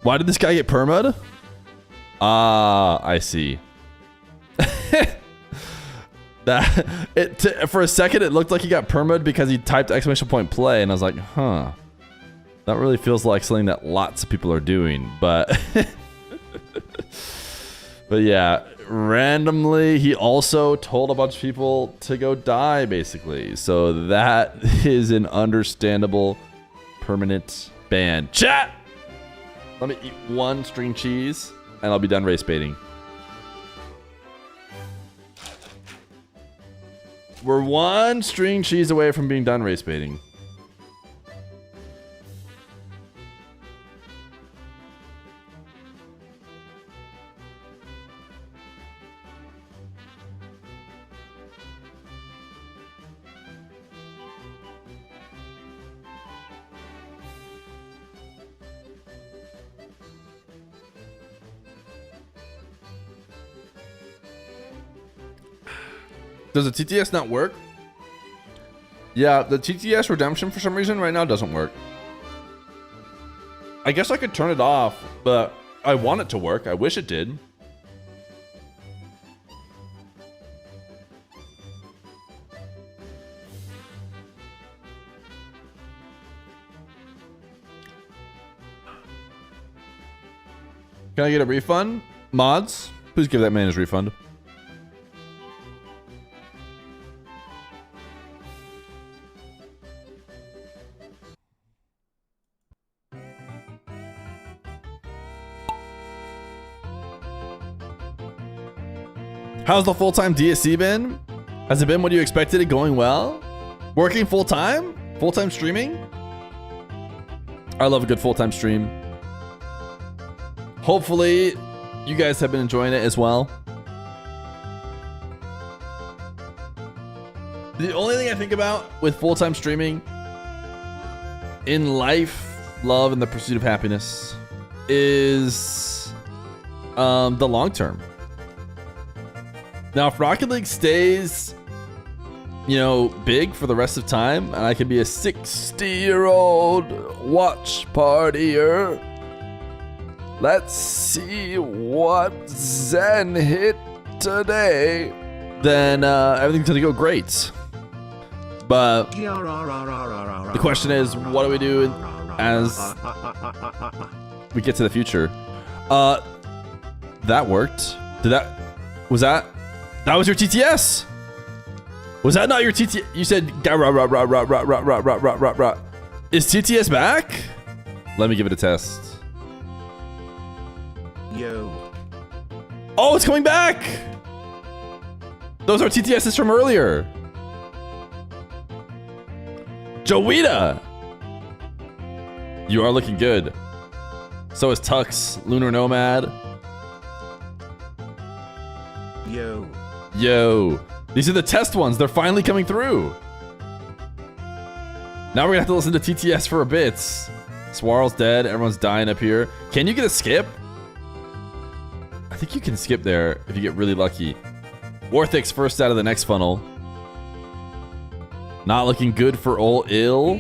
Why did this guy get perma'd? Ah, I see. For a second, it looked like he got perma'd because he typed exclamation point play, and I was like, huh. That really feels like something that lots of people are doing, but... But yeah, randomly, he also told a bunch of people to go die, basically. So that is an understandable permanent ban. Chat! Let me eat one string cheese, and I'll be done race baiting. We're one string cheese away from being done race baiting. Does the TTS not work? Yeah, the TTS redemption for some reason right now doesn't work. I guess I could turn it off, but I want it to work. I wish it did. Can I get a refund? Mods, please give that man his refund. How's the full-time DSC been? Has it been what you expected? It going well? Working full-time? Full-time streaming? I love a good full-time stream. Hopefully, you guys have been enjoying it as well. The only thing I think about with full-time streaming in life, love, and the pursuit of happiness is the long term. Now, if Rocket League stays, you know, big for the rest of time, and I can be a 60-year-old watch partier, let's see what Zen hit today, then everything's gonna go great. But the question is, what do we do as we get to the future? That worked. That was your TTS? Was that not your TTS? You said Is TTS back? Let me give it a test. Yo. Oh, it's coming back! Those are TTSs from earlier. Joita! You are looking good. So is Tux, Lunar Nomad. Yo. Yo, these are the test ones. They're finally coming through. Now we're gonna have to listen to TTS for a bit. Swarl's dead. Everyone's dying up here. Can you get a skip? I think you can skip there if you get really lucky. Orthix first out of the next funnel. Not looking good for ol' ill.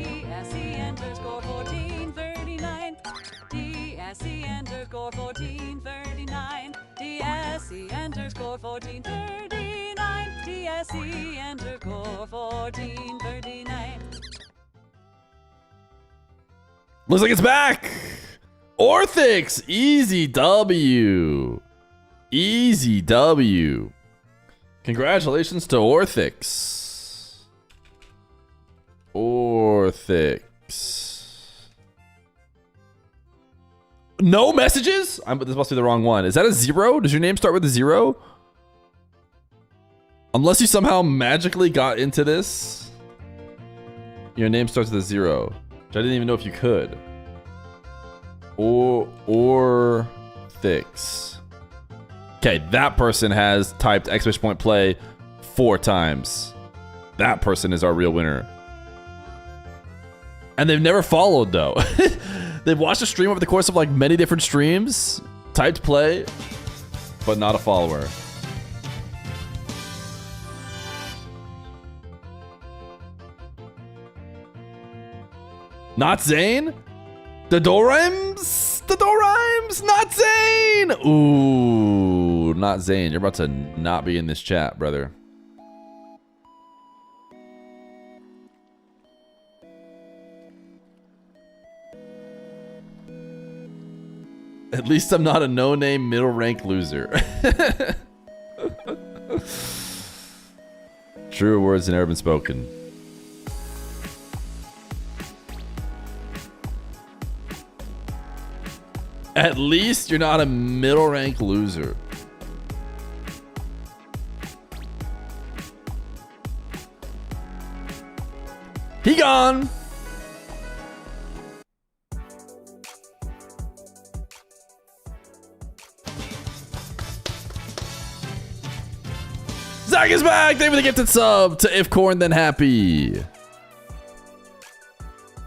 Looks like it's back! Orthix! Easy W. Easy W. Congratulations to Orthix. Orthix. No messages? This must be the wrong one. Is that a 0? Does your name start with a 0? Unless you somehow magically got into this, your name starts with a 0. Which I didn't even know if you could. Orthix. Okay, that person has typed exclamation point play 4 times. That person is our real winner. And they've never followed though. They've watched a stream over the course of like many different streams, typed play, but not a follower. Not Zane? The door rhymes? The door rhymes? Not Zane! Ooh, not Zane. You're about to not be in this chat, brother. At least I'm not a no-name middle rank loser. True words never been spoken. At least you're not a middle rank loser. He gone. Zach is back. Thank you for the gifted sub to If Corn Then Happy.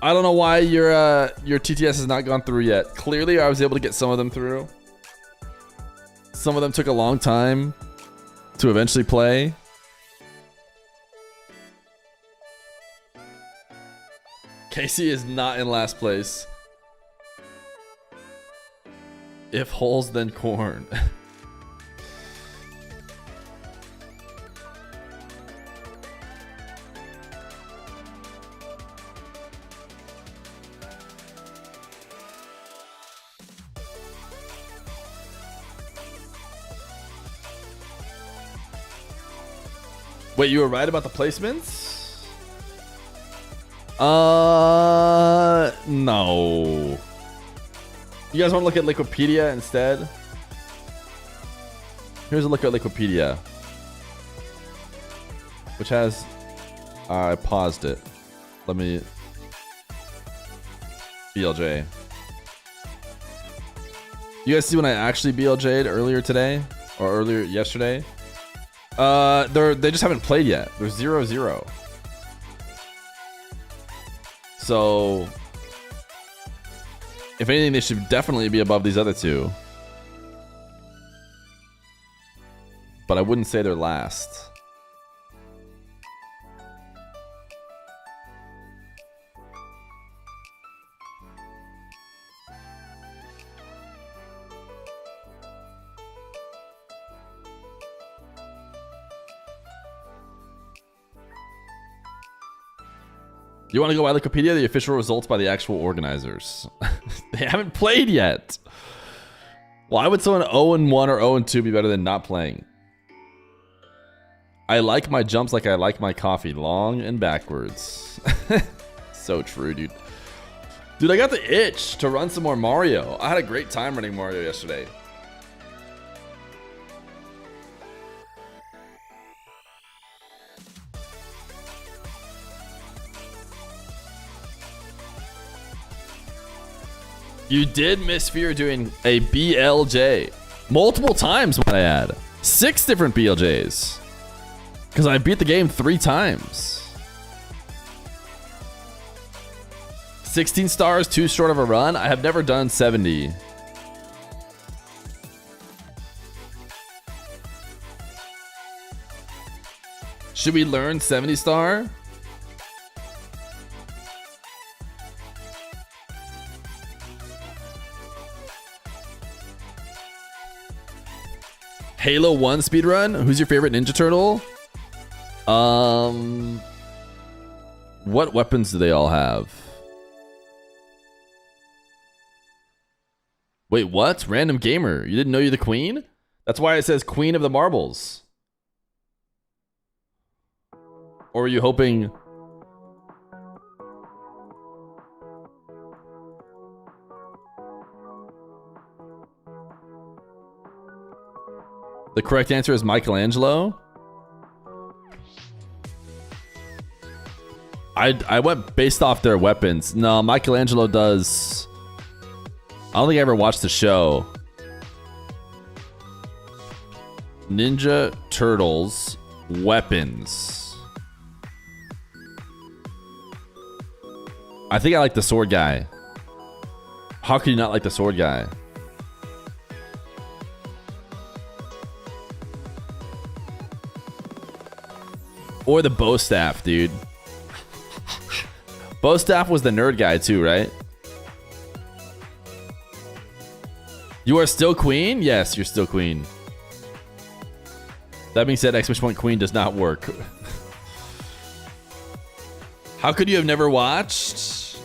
I don't know why your TTS has not gone through yet. Clearly, I was able to get some of them through. Some of them took a long time to eventually play. Casey is not in last place. If holes, then corn. Wait, you were right about the placements? No. You guys want to look at Liquipedia instead? Here's a look at Liquipedia. Which has... I paused it. Let me... BLJ. You guys see when I actually BLJ'd earlier today? Or earlier yesterday? They just haven't played yet. They're 0-0. So, if anything, they should definitely be above these other two. But I wouldn't say they're last. You want to go by Wikipedia? The official results by the actual organizers. They haven't played yet. Why would someone 0-1 or 0-2 be better than not playing? I like my jumps like I like my coffee, long and backwards. So true, dude. Dude, I got the itch to run some more Mario. I had a great time running Mario yesterday. You did miss Feer doing a BLJ. Multiple times, might I add. 6 different BLJs. Because I beat the game 3 times. 16 stars, too short of a run? I have never done 70. Should we learn 70 star? Halo 1 speedrun? Who's your favorite Ninja Turtle? What weapons do they all have? Wait, what? Random gamer. You didn't know you're the queen? That's why it says Queen of the Marbles. Or were you hoping... The correct answer is Michelangelo. I went based off their weapons. No, Michelangelo does... I don't think I ever watched the show. Ninja Turtles weapons. I think I like the sword guy. How could you not like the sword guy? Or the bow staff, dude. Bow staff was the nerd guy too, right? You are still queen? Yes, you're still queen. That being said, exclamation point queen does not work. How could you have never watched?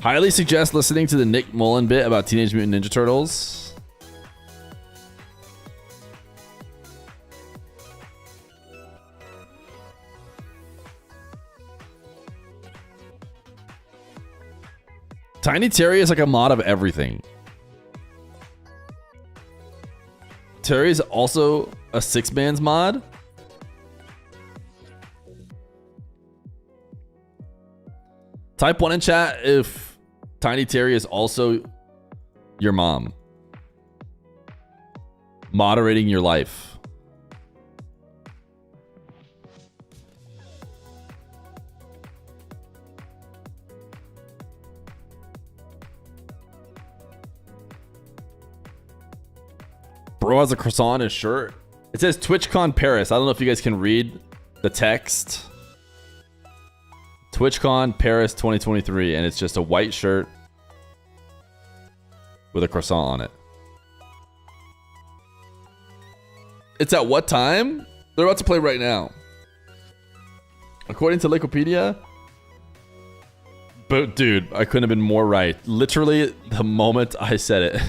Highly suggest listening to the Nick Mullen bit about Teenage Mutant Ninja Turtles. Tiny Terry is like a mod of everything. Terry is also a 6-man's mod. Type 1 in chat if Tiny Terry is also your mom. Moderating your life. Bro has a croissant on his shirt. It says TwitchCon Paris. I don't know if you guys can read the text. TwitchCon Paris 2023, and it's just a white shirt with a croissant on it. It's at what time? They're about to play right now. According to Wikipedia. But dude, I couldn't have been more right. Literally the moment I said it.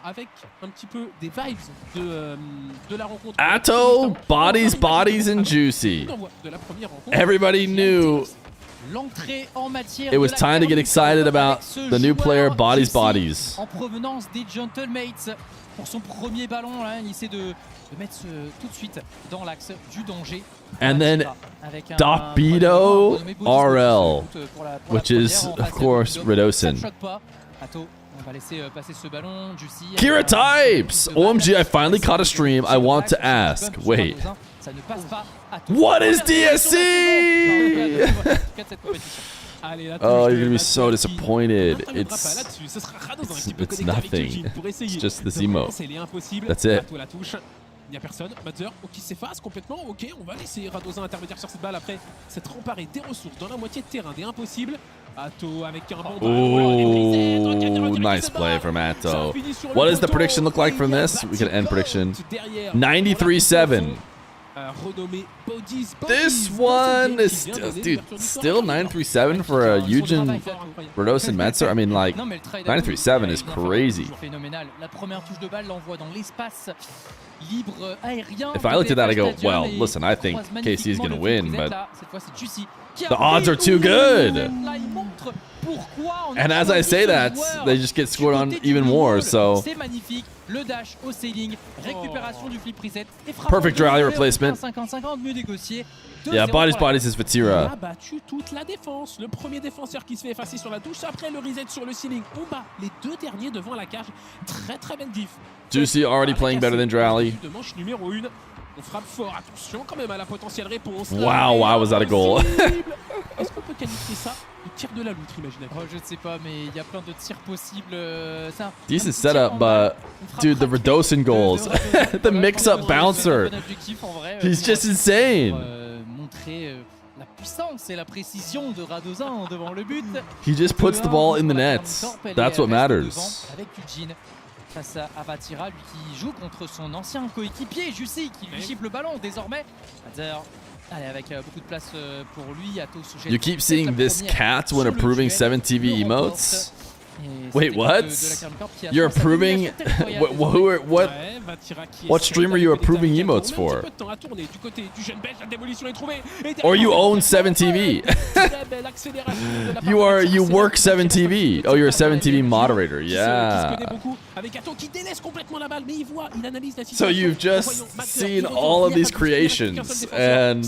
Avec un petit peu des vibes de la rencontre. Athon, bodies, and juicy. Everybody knew it was time to get excited about the new player, Bodies. En provenance des Gentlemates pour son premier ballon, là, il essaie de mettre tout de suite dans l'axe du danger. And then Dopido RL, which is of course Redosin. On va laisser passer ce ballon. Juicy. Kira types! OMG, I finally caught a stream. I want to ask. Wait. What is DSC? Oh, you're gonna be so disappointed. It's nothing. It's just this emote. That's it. Il n'y a personne. Banter qui s'efface complètement. Ok, on va laisser Radozin intermédiaire sur cette balle après s'être remparé des ressources dans la moitié de terrain des impossibles. Atto avec un bon. Ooh, nice play from Atto. What does the prediction look like from this? We can end prediction. 93-7. This one is still, dude, still 937 for a Eugen Redosin Metzer. I mean, like, 937 is crazy. If I looked at that, I go, well, listen, I think KC is going to win, but the odds are too good. And as I say that, they just get scored on even more, so. Perfect rally replacement. Yeah, bodies is Vatira. On a battu toute la défense. Le premier défenseur qui se fait effacer sur la touche. Après le reset sur le ceiling. On bat les deux derniers devant la cage. Très belle diff. Juicy already playing better than Drally. De manche numéro 1. On frappe fort. Attention quand même à la potentielle réponse. Wow, why was that a goal? Est-ce qu'on peut qualifier ça de tir de la loutre, imaginez? Oh, je ne sais pas, mais il y a plein de tirs possibles. Decent setup, but dude, the Redosin goals. The mix-up bouncer. He's just insane. La puissance et la précision de Radozin devant le but. He just puts the ball in the net. That's what matters. Avec Eugene face à Vatira, lui qui joue contre son ancien coéquipier Juicy, qui lui chipe le ballon désormais. Allez, avec beaucoup de place pour lui. You keep seeing this cat when approving 7TV emotes? Wait, what? You're approving? What stream are you approving emotes for? Or you own 7TV? You work 7TV. Oh, you're a 7TV moderator. Yeah. So you've just seen all of these creations and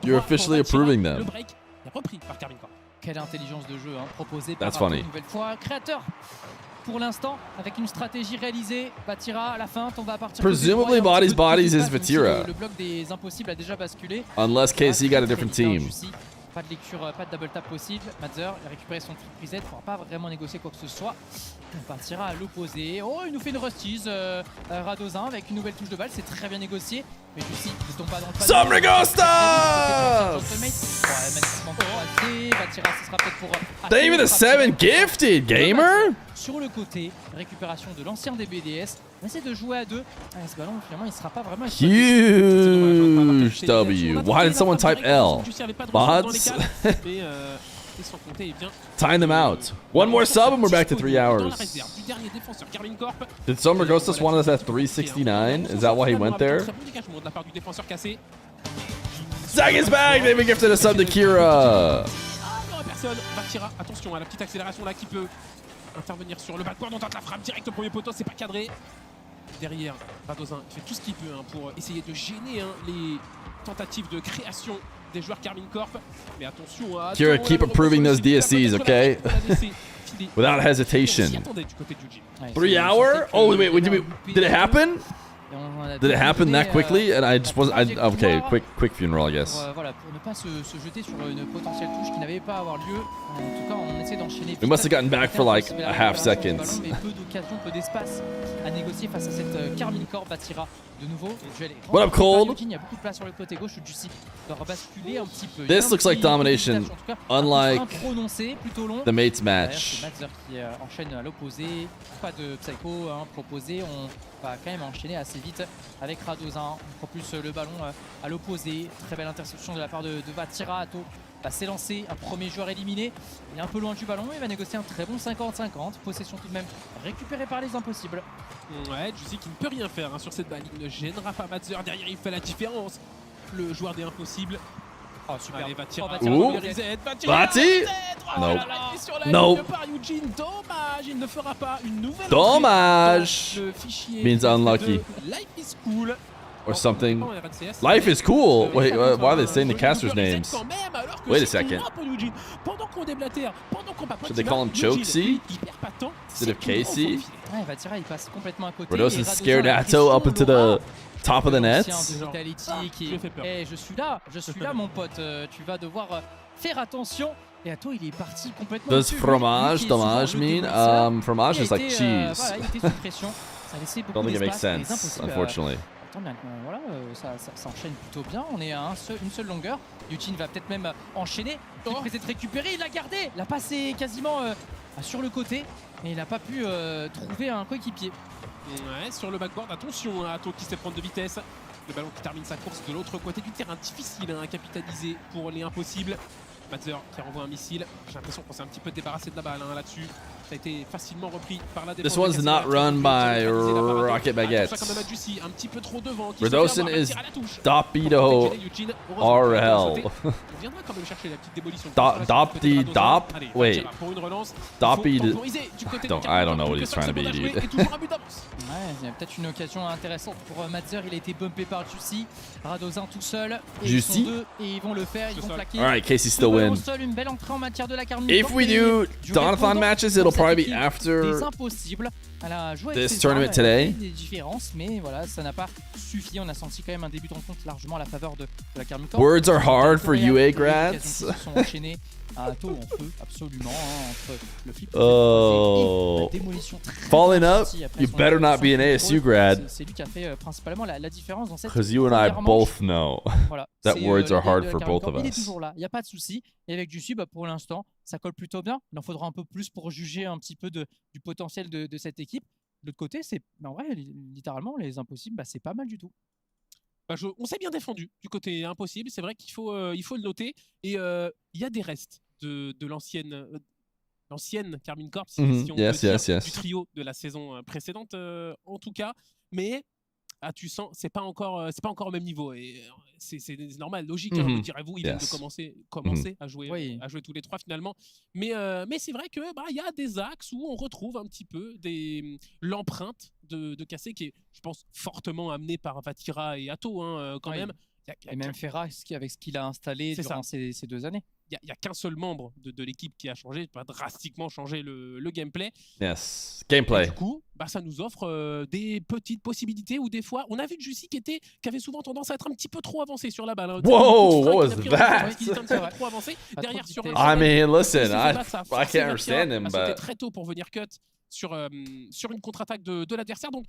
you're officially approving them. Quelle intelligence de jeu proposée par That's funny. Une nouvelle fois. Créateur pour l'instant avec une stratégie réalisée. Vatira à la fin, on va partir. Presumably bodies is Vatira. Le bloc des impossibles a déjà basculé. Unless KC got a different team. Pas de lecture, pas de double tap possible. Matzer a récupéré son trick reset, pourra pas vraiment négocier quoi que ce soit. On partira à l'opposé. Oh, il nous fait une rustise Radozin avec une nouvelle touche de balle, c'est très bien négocié. Mais Juicy ne tombe pas dans le panier. Somrigosta! Thank you for the 7 gifted, gamer! sur le côté. Récupération de l'ancien des BDS. On essaie de jouer à deux. Ah, ce ballon, finalement, il sera pas vraiment... Huge W. Why did someone type L? Bots? Time them out. One more sub and we're back to 3 hours. Did Summer Ghost us want us at 369? Is that why he went there? Zach is back! They've been gifted a sub to Kira. Attention à la petite accélération là qui peut intervenir sur le backboard. On tente la frappe direct au premier poteau, c'est pas cadré. Derrière, Vadozin fait tout ce qu'il peut pour essayer de gêner les tentatives de création des joueurs Carmine Corp. Mais attention à... Kira, keep approving those DSCs, okay? Without hesitation. 3 hour? Oh, wait, did it happen? Did it happen that quickly? And I just wasn't... Okay, quick funeral, I guess. Voilà, pour ne pas se jeter sur une potentielle touche qui n'avait pas à avoir lieu. En tout cas, on essaie d'enchaîner. We must have gotten back for like a half second. Mais peu d'occasions, peu d'espace à négocier face à cette Carmine Corp. Batira de nouveau. What up, Cold? Il y a beaucoup de place sur le côté gauche. Juicy doit rebasculer un petit peu. This looks like domination, unlike the mates match. Mazzer qui enchaîne à l'opposé. Pas de Psycho proposé. On va quand même enchaîner assez vite avec Radozin. On propulse le ballon à l'opposé. Très belle interception de la part de Batira. Ato va s'élancer. Un premier joueur éliminé. Il est un peu loin du ballon. Il va négocier un très bon 50-50. Possession tout de même récupérée par les impossibles. Ouais, Juicy qui ne peut rien faire sur cette balle. Il ne gênera pas Mazzer. Derrière, il fait la différence. Le joueur des impossibles. Oh, super. Allez, Batira. Bati? No. No. Dommage, il ne fera pas une nouvelle. Dommage. Means unlucky. Life is cool. Or something. Life is cool. Wait, why are they saying the casters' names? Wait a second. Should they call him Chokesy instead of Casey? Ouais, Batira, il passe complètement à côté. Rados is scared Atto up into the top of the nets. Je suis là, mon pote. Tu vas devoir faire attention. Et Atto, il est parti complètement. Does fromage, dommage mean? Fromage is like cheese. Voilà, il était sous pression. Ça laissait beaucoup Don't think it makes d'espace, sense, unfortunately. Voilà, ça enchaîne plutôt bien. On est à une seule longueur. Eugene va peut-être même enchaîner. Il va essayer de récupérer. Il l'a gardé. La passe est quasiment sur le côté. Mais il n'a pas pu trouver un coéquipier. Ouais, sur le backboard, attention à Ato qui se fait prendre de vitesse. Le ballon qui termine sa course de l'autre côté du terrain. Difficile à capitaliser pour les impossibles. Mazzer qui renvoie un missile. J'ai l'impression qu'on s'est un petit peu débarrassé de la balle là-dessus. Ça a été facilement repris par la défense. This one's not run by Rocket Baguettes. Un petit peu trop devant. Radosin is Dopido RL. Dop? Wait. Dopido. I don't know what he's trying to be, dude. Ouais, il y a peut-être une occasion intéressante pour Mazzer. Il a été bumpé par Juicy. Radosin tout seul. Juicy? Et ils vont le faire, ils vont plaquer. Alright, Casey still win. Une belle entrée en matière de la Carmine. If we do Donathon matches, it'll probably be after this tournament today. Des différences, mais voilà, ça n'a pas suffi. On a senti quand même un début de rencontre largement à la faveur de la Carmine. Words are hard for UA grads. À taux en feu, absolument, entre le flip oh. et la démolition. Falling up, you better not be an ASU grad. C'est lui qui a fait principalement la différence dans cette. Because you and I both know that words are hard for both of us. Il est toujours là, il n'y a pas de souci. Et avec Juicy, pour l'instant, ça colle plutôt bien. Il en faudra un peu plus pour juger un petit peu du potentiel de cette équipe. De l'autre côté, en vrai, littéralement, les impossibles, c'est pas mal du tout. On s'est bien défendu du côté impossible. C'est vrai qu'il faut le noter. Et il y a des restes de l'ancienne Carmine Corp, si on peut dire, du trio de la saison précédente en tout cas. Mais tu sens, c'est pas encore au même niveau. Et c'est normal, logique, me direz-vous. Ils viennent de commencer à jouer tous les trois finalement. Mais c'est vrai que y a des axes où on retrouve un petit peu l'empreinte de Cassé qui est, je pense, fortement amenée par Vatira et Atto quand même. Et même Feera avec ce qu'il a installé durant ces 2 années. Il n'y a qu'un seul membre de l'équipe qui a changé, pas drastiquement changé le gameplay. Yes, gameplay. Et du coup, ça nous offre des petites possibilités où des fois, on a vu Juicy qui avait souvent tendance à être un petit peu trop avancé sur la balle. Whoa, what was that? Il était un petit peu trop avancé. Derrière, sur I mean, listen, I can't understand him, C'était très tôt pour venir cut sur une contre-attaque de l'adversaire. Donc,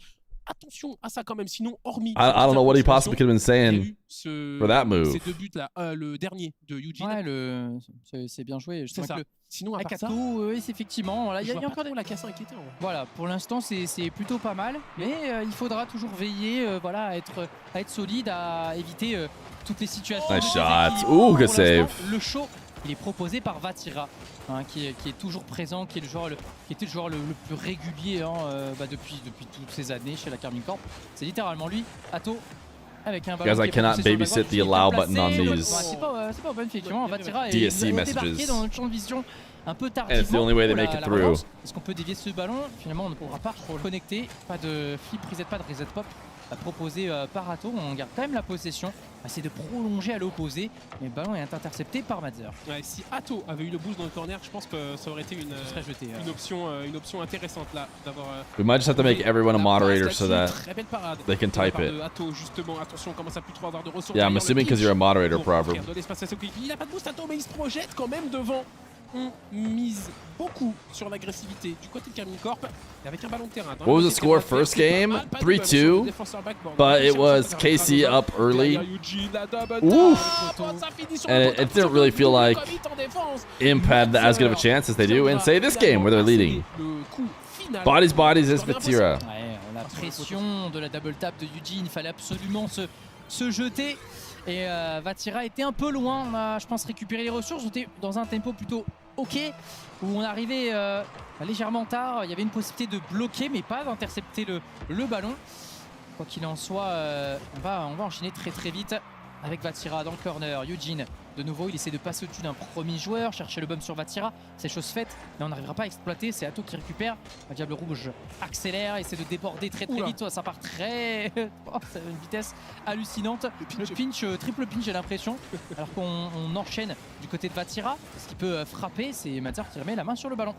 attention à ça quand même, sinon hormis... I don't know what he possibly could have been saying for that move. Ces deux buts là, le dernier de Eugene. Ouais, c'est bien joué. C'est ça. Sinon à part ça... oui, effectivement, voilà, il y a encore la casse inquiétée. Voilà, pour l'instant c'est plutôt pas mal, mais il faudra toujours veiller voilà, à être solide, à éviter toutes les situations. Nice shot. Ooh, good save. Le show, il est proposé par Vatira, hein, qui est toujours présent, qui était le joueur le plus régulier hein, depuis toutes ces années chez la Carmine Corp. C'est littéralement lui, Athon. Avec un ballon. Guys, I cannot babysit the allow button on these C'est pas open, effectivement. Vatira DSC est messages. débarqué dans notre champ de vision un peu tardivement. And it's the only way they make it through. Est-ce qu'on peut dévier ce ballon? Finalement, on ne pourra pas connecter. Pas de flip reset, pas de reset pop proposé par Athon. On garde quand même la possession. On va essayer de prolonger à l'opposé. Mais le ballon est intercepté par Madzer. Ouais, si Athon avait eu le boost dans le corner, je pense que ça aurait été une option intéressante là d'avoir. We might just have to make everyone a moderator so that they can type it. Athon, justement, attention, commence à plus trop avoir de ressources. Yeah, I'm assuming because you're a moderator, probably. Il n'a pas de boost Athon, mais il se projette quand même devant. On mise beaucoup sur l'agressivité du côté de Carmine Corp avec un ballon de terrain. What was the score first game? 3-2, but it was KC up early. Oof. And it didn't really feel like Imp had as good of a chance as they do in, say, this game where they're leading. Bodies is Vatira. Ouais, la pression de la double tap de Eugene, il fallait absolument se jeter. Et Vatira était un peu loin, on a je pense récupéré les ressources, on était dans un tempo plutôt ok, où on arrivait légèrement tard, il y avait une possibilité de bloquer mais pas d'intercepter le ballon. Quoi qu'il en soit, on va enchaîner très vite avec Vatira dans le corner. Eugene, de nouveau, il essaie de passer au-dessus d'un premier joueur, chercher le bump sur Vatira, c'est chose faite, mais on n'arrivera pas à exploiter, c'est Athon qui récupère. Le Diable Rouge accélère, essaie de déborder très vite, ça part très... c'est une vitesse hallucinante. Le pinch, triple pinch j'ai l'impression, alors qu'on enchaîne du côté de Vatira. Ce qui peut frapper, c'est Madzer qui remet la main sur le ballon.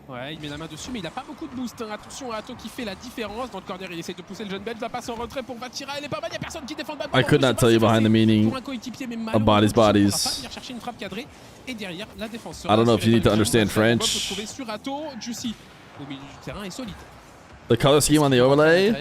Ouais, il met la main dessus, mais il n'a pas beaucoup de boost. Hein. Attention à Athon qui fait la différence. Dans le corner, il essaie de pousser le jeune belge, va passer en retrait pour Vatira. Elle est pas mal, il n'y a personne qui défend le ballon. I could not tell you behind the meaning of bodies. Venir chercher une frappe cadrée et derrière la défense. I don't know if you need to understand French. Sur Athon, Juicy au milieu du terrain est solide. The color scheme on the overlay?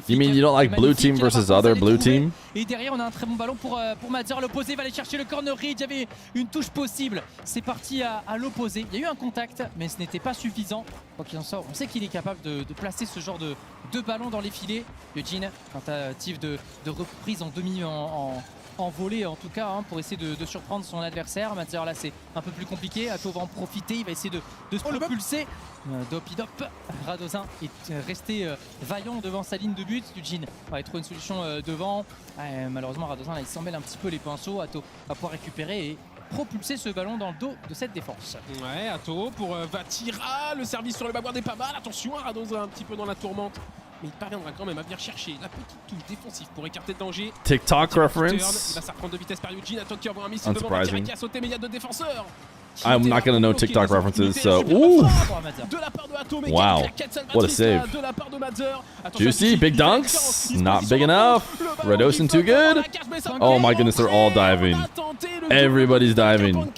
You mean you don't like blue team versus other blue team? Et derrière on a un très bon ballon pour Madzer. L'opposé va aller chercher le corner read. Il y avait une touche possible. C'est parti à l'opposé. Il y a eu un contact mais ce n'était pas suffisant. Quoi qu'il en soit, on sait qu'il est capable de placer ce genre de ballon dans les filets. Eugene, tentative de reprise en demi en volée en tout cas hein, pour essayer de surprendre son adversaire. Madzer là c'est un peu plus compliqué. Athon va en profiter, il va essayer de se propulser. Dopidop, Radozin est resté vaillant devant sa ligne de but. Eugene va aller trouver une solution devant. Malheureusement Radozin là il s'en mêle un petit peu les pinceaux. Athon va pouvoir récupérer et propulser ce ballon dans le dos de cette défense. Ouais, Athon pour Vatira, le service sur le backboard est pas mal. Attention à Radozin un petit peu dans la tourmente. Mais il parviendra quand même à venir chercher la petite touche défensive pour écarter le danger. TikTok reference. Il va s'apprendre de vitesse par Eugene. Athon qui envoie un missile devant Vatira qui a sauté, mais il y a deux défenseurs. I'm not gonna know TikTok references, so ooh. Wow, what a save. Juicy, big dunks, not big enough. Radosin too good. Oh my goodness, they're all diving. Everybody's diving.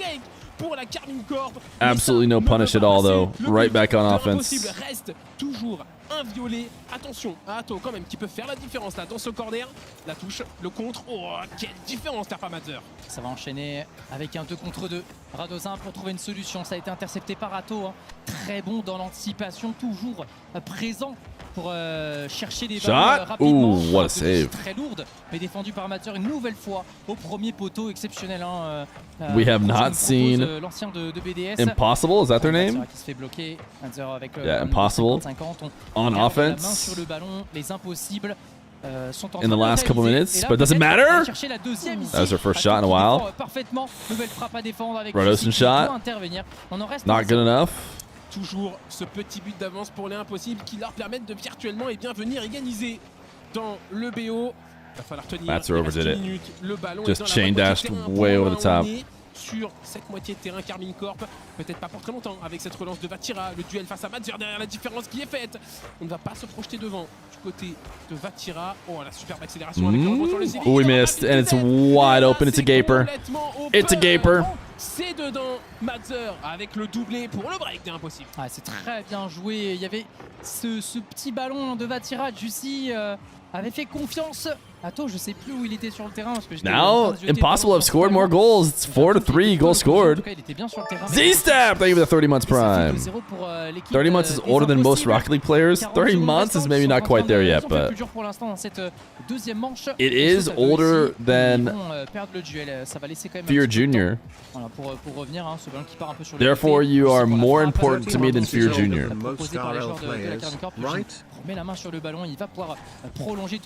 Absolutely no punish at all though. Right back on offense. Inviolé. Attention à Athon quand même qui peut faire la différence là dans ce corner. La touche, le contre. Oh, quelle différence t'as pas Madzer. Ça va enchaîner avec un 2 contre 2. Radozin pour trouver une solution. Ça a été intercepté par Athon. Hein. Très bon dans l'anticipation, toujours présent pour chercher les ballons rapidement. Ooh, what a save. Très lourde, mais défendu par Madzer une nouvelle fois au premier poteau exceptionnel. Hein, we have not seen l'ancien de BDS. Impossible, is that their name? Qui se fait bloquer. Madzer avec yeah, Impossible. 50. On offense. La main sur le ballon, les impossibles. Sont en in the last couple minutes, but does it matter? That was her first shot in a while. Parfaitement, nouvelle frappe à défendre avec Radosin shot. Not good enough. Toujours ce petit but d'avance pour les impossibles qui leur permettent de virtuellement et bien venir égaliser dans le BO. Il va falloir tenir. Batzer overdid it. Minutes. Le ballon just chain dashed way over the top. Sur cette moitié de terrain, Carmine Corp, peut-être pas pour très longtemps avec cette relance de Vatira, le duel face à Madzer derrière la différence qui est faite. On ne va pas se projeter devant du côté de Vatira. Oh, la superbe accélération avec le rebond sur le CD. Oh, we missed, and it's wide open. It's a gaper. It's a gaper. C'est dedans. Matzer avec le doublé pour le break des impossibles. Ah, c'est très bien joué. Il y avait ce petit ballon de Vatira. Jussi avait fait confiance. Athon, je sais plus où il était sur le terrain parce que now Impossible have scored more goals. It's 4-3 goals scored. Z-Step, thank you for the 30 months prime. 30 months is older than most Rocket League players. 30 months is maybe not quite there yet, but it is older than Feer Jr. Therefore, you are more important to me than Feer Jr.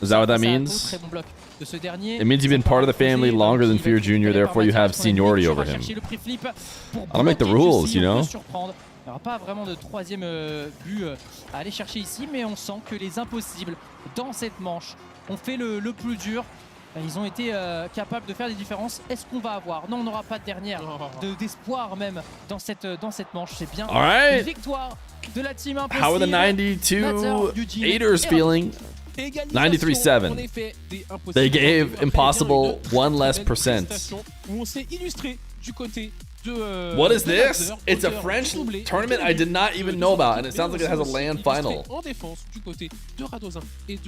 Is that what that means? It means you've been part of the family longer than Feer Jr., therefore you have seniority over him. I don't make the rules, you know? Il n'y aura pas vraiment de troisième but à aller chercher ici, mais on sent que les impossibles dans cette manche ont fait le plus dur. Ils ont été capables de faire des différences. Est-ce qu'on va avoir? Non, on n'aura pas de dernière, d'espoir même dans cette manche. C'est bien. Une victoire de la team impossible. How are the 92 haters feeling? 93-7. They gave Impossible 1 less %. Où on s'est illustré du côté de what is this? It's a French tournament I did not even know about, and it sounds like it has a land final. En défense du côté de Radozin et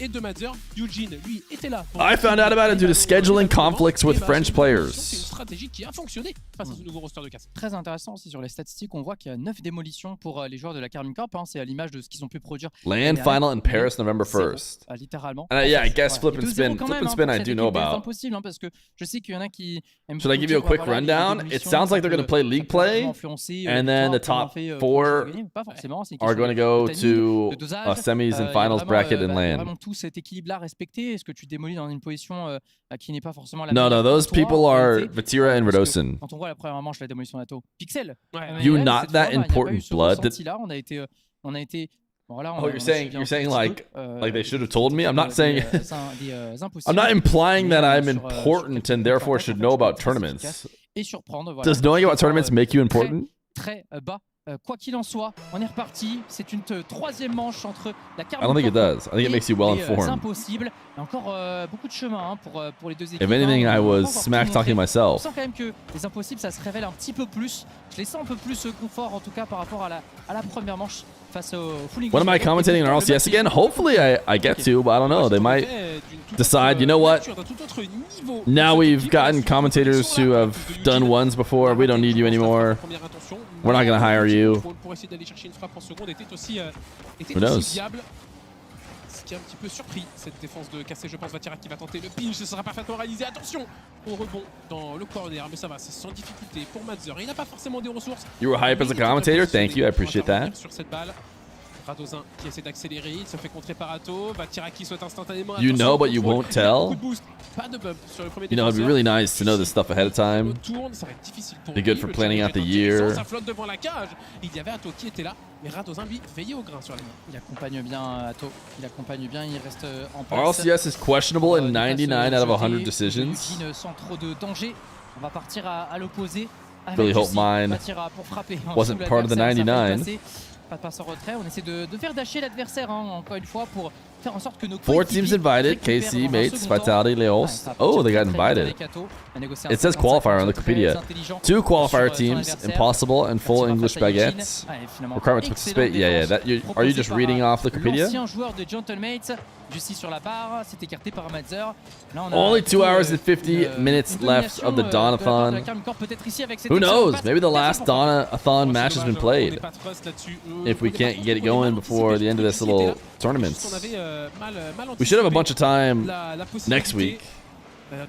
de Matzer. Eugene, lui, était là. I found out about it due to scheduling conflicts with French players. C'est une stratégie qui a fonctionné face à ce nouveau roster de casse. Très intéressant aussi sur les statistiques, on voit qu'il y a 9 démolitions pour les joueurs de la Carmine Corp. C'est à l'image de ce qu'ils ont pu produire. Land final in Paris, November 1st. Littéralement. Yeah, I guess flip and spin. Flip and spin, I do know about. Impossible, parce que je sais qu'il y en a qui aiment. Should I give you a quick rundown? It sounds like they're going to play league play, and then the top 4 are going to go to a semis and finals bracket and land. Vraiment tout cet équilibre-là respecté. Est-ce que tu démolis dans une position qui n'est pas forcément la No, those people are Vatira and Radosin. Quand on voit la première manche, la démolition d'Ato. Pixel. You not that important, blood. On a été. Voilà, oh, you're saying like they should have told me? I'm not saying. I'm not implying that I'm important and therefore should know about tournaments. Does knowing about tournaments make you important? Très bas. Quoi qu'il en soit, on est reparti. C'est une troisième manche entre la Carmine. I don't think it does. I think it makes you well informed. Impossible. Encore beaucoup de chemin pour les deux équipes. If anything, I was smack talking myself. On sent quand même que les impossibles, ça se révèle un petit peu plus. Je les sens un peu plus confort, en tout cas par rapport à la première manche face au full English. When am I commentating on RLCS again? Hopefully I get to, but I don't know. They might decide, you know what? Now we've gotten commentators who have done ones before. We don't need you anymore. We're not going to hire you. Who knows? Qui est un petit peu surpris cette défense de Cassé, je pense. Vatira qui va tenter le pinch, ce sera parfaitement réalisé. Attention au rebond dans le corner, mais ça va, c'est sans difficulté pour Matzer. Il n'a pas forcément des ressources. You were hype as a commentator, thank you, I appreciate that. Sur cette balle. Radozin qui essaie d'accélérer, il se fait contrer par Ato. Vatira qui saute instantanément. You know, but you won't tell. Pas de bump sur le premier. You know, it'd be really nice to know this stuff ahead of time. Be good for planning out the year. Ça flotte devant la cage. Il y avait Ato qui était là, mais Radozin lui veillait au grain sur la ligne. Il accompagne bien Ato. Il accompagne bien, il reste en place. RLCS is questionable in 99 out of 100 decisions. Sans trop de danger. On va partir à l'opposé. Really hope mine wasn't part of the 99. Pas de passe en retrait, on essaie de faire dasher l'adversaire encore une fois pour faire en sorte que nos 4 teams invited, KC, Mates, Vitality, Leos. Oh, they got invited. It says qualifier on Wikipedia. 2 qualifier teams, Impossible and Full English Baguettes. Requirement to participate, yeah. Are you just reading off Wikipedia? L'ancien joueur de Gentlemates, Jussi sur la barre, c'est écarté par Matzer. Only 2 hours and 50 minutes left of the Dawn-a-thon. Who knows? Maybe the last Dawn-a-thon match has been played. If we can't get it going before the end of this little tournament. We should have a bunch of time next week.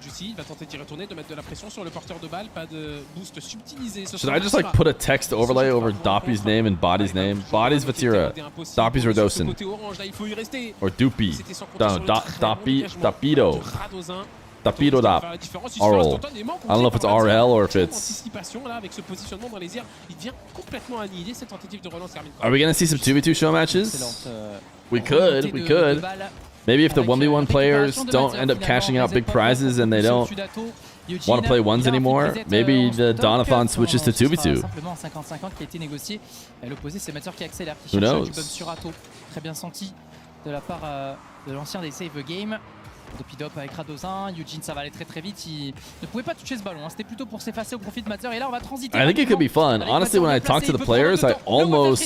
Jussi va tenter d'y retourner, de mettre de la pression sur le porteur de balle, pas de boost subtilisé. Should I just like put a text overlay over Doppy's name and Body's name? Body's Vatira, Doppy's Radosin. Or Doopy. Doppy, Doppido. Doppido Dop. RL. I don't know if it's RL or if it's... Are we going to see some 2v2 show matches? We could. Maybe if the 1v1 players don't end up cashing out big prizes and they don't want to play ones anymore, maybe the Dawn-a-thon switches to 2v2. Who knows? Très bien senti de la part de l'ancien des Save Game. Dopidop avec Radozin, Eugene ça va aller très vite, il ne pouvait pas toucher ce ballon, hein. C'était plutôt pour s'effacer au profit de Matzer et là on va transiter. I think it could be fun. Honestly, when I talk to the players, I almost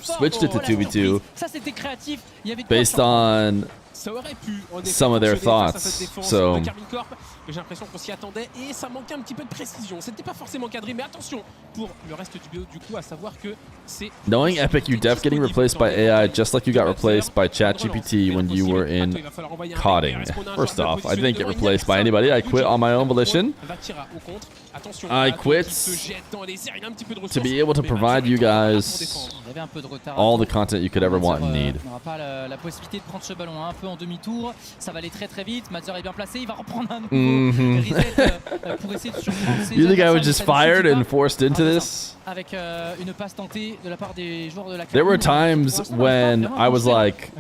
switched it to 2v2 Ça c'était créatif, il y avait based on Ça aurait pu en effet some of their fonctionner face à thoughts. cette défense So de Carmine Corp, mais j'ai l'impression qu'on s'y attendait et ça manquait un petit peu de précision. C'était pas forcément cadré, mais attention pour le reste du BO du coup, à savoir que c'est knowing Epic, you def getting replaced by AI just like you got replaced by ChatGPT when you were in coding. First off, I didn't get replaced by anybody. I quit on my own volition. I quit to be able to provide you guys all the content you could ever want and need. On n'aura pas la possibilité de prendre ce ballon un peu en demi-tour. Ça va aller très vite. Matzer est bien placé. Il va reprendre un nouveau reset pour essayer de surprendre ses You think I was adversaires, just fired and forced into this? Avec une passe tentée de la part des joueurs de la There were times when I was like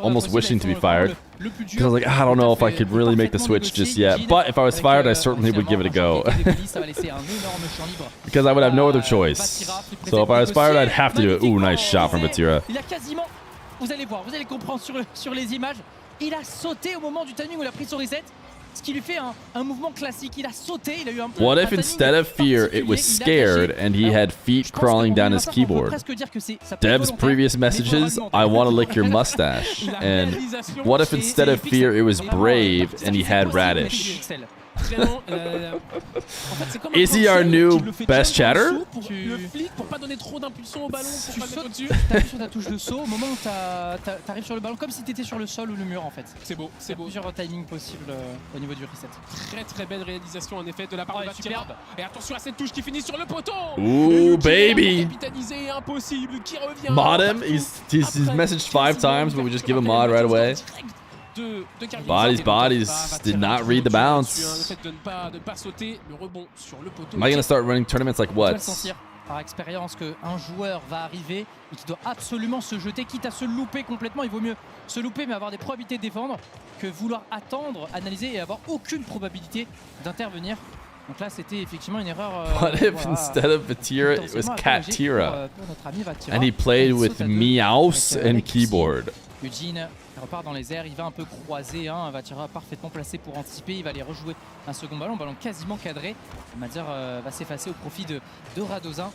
almost wishing to be fired because I was like, I don't know if I could really make the switch just yet. But if I was fired, I certainly would give it a go because I would have no other choice. So if I was fired, I'd have to do it. Ooh, nice shot from Batira. Il a quasiment, vous allez voir, vous allez comprendre sur les images, il a sauté au moment du timing où il a pris son reset. Ce qui lui fait un mouvement classique. Il a sauté, il a eu un What if instead of Feer, it was scared and he had feet crawling down his keyboard? Dev's previous messages, I want to lick your mustache. And what if instead of Fear, it was brave and he had radish? Is he our new best chatter? Le flic pour pas donner trop d'impulsion au ballon, pour pas mettre au-dessus. T'appuies sur ta touche de saut au moment où t'arrives sur le ballon comme si t'étais sur le sol ou le mur en fait. C'est beau, c'est beau. Plusieurs timings possibles au niveau du reset. Très belle réalisation en effet de la part de Batira. Et attention à cette touche qui finit sur le poteau. Ooh, baby! Capitalisé, impossible, qui revient. Mod him. He's messaged 5 times, but we just give him mod right away. Bodies did not read the bounce. Am I gonna start running tournaments like what? Par expérience qu'un joueur va arriver et qui doit absolument se jeter, quitte à se louper complètement. Il vaut mieux se louper mais avoir des probabilités de défendre que vouloir attendre, analyser et avoir aucune probabilité d'intervenir. Donc là c'était effectivement une erreur. What if instead of Batira it was Catira and he played with meows and keyboard? Eugene repart dans les airs, il va un peu croiser, hein, Batira parfaitement placé pour anticiper, il va aller rejouer un second ballon quasiment cadré. Matzer va s'effacer au profit de Radozin.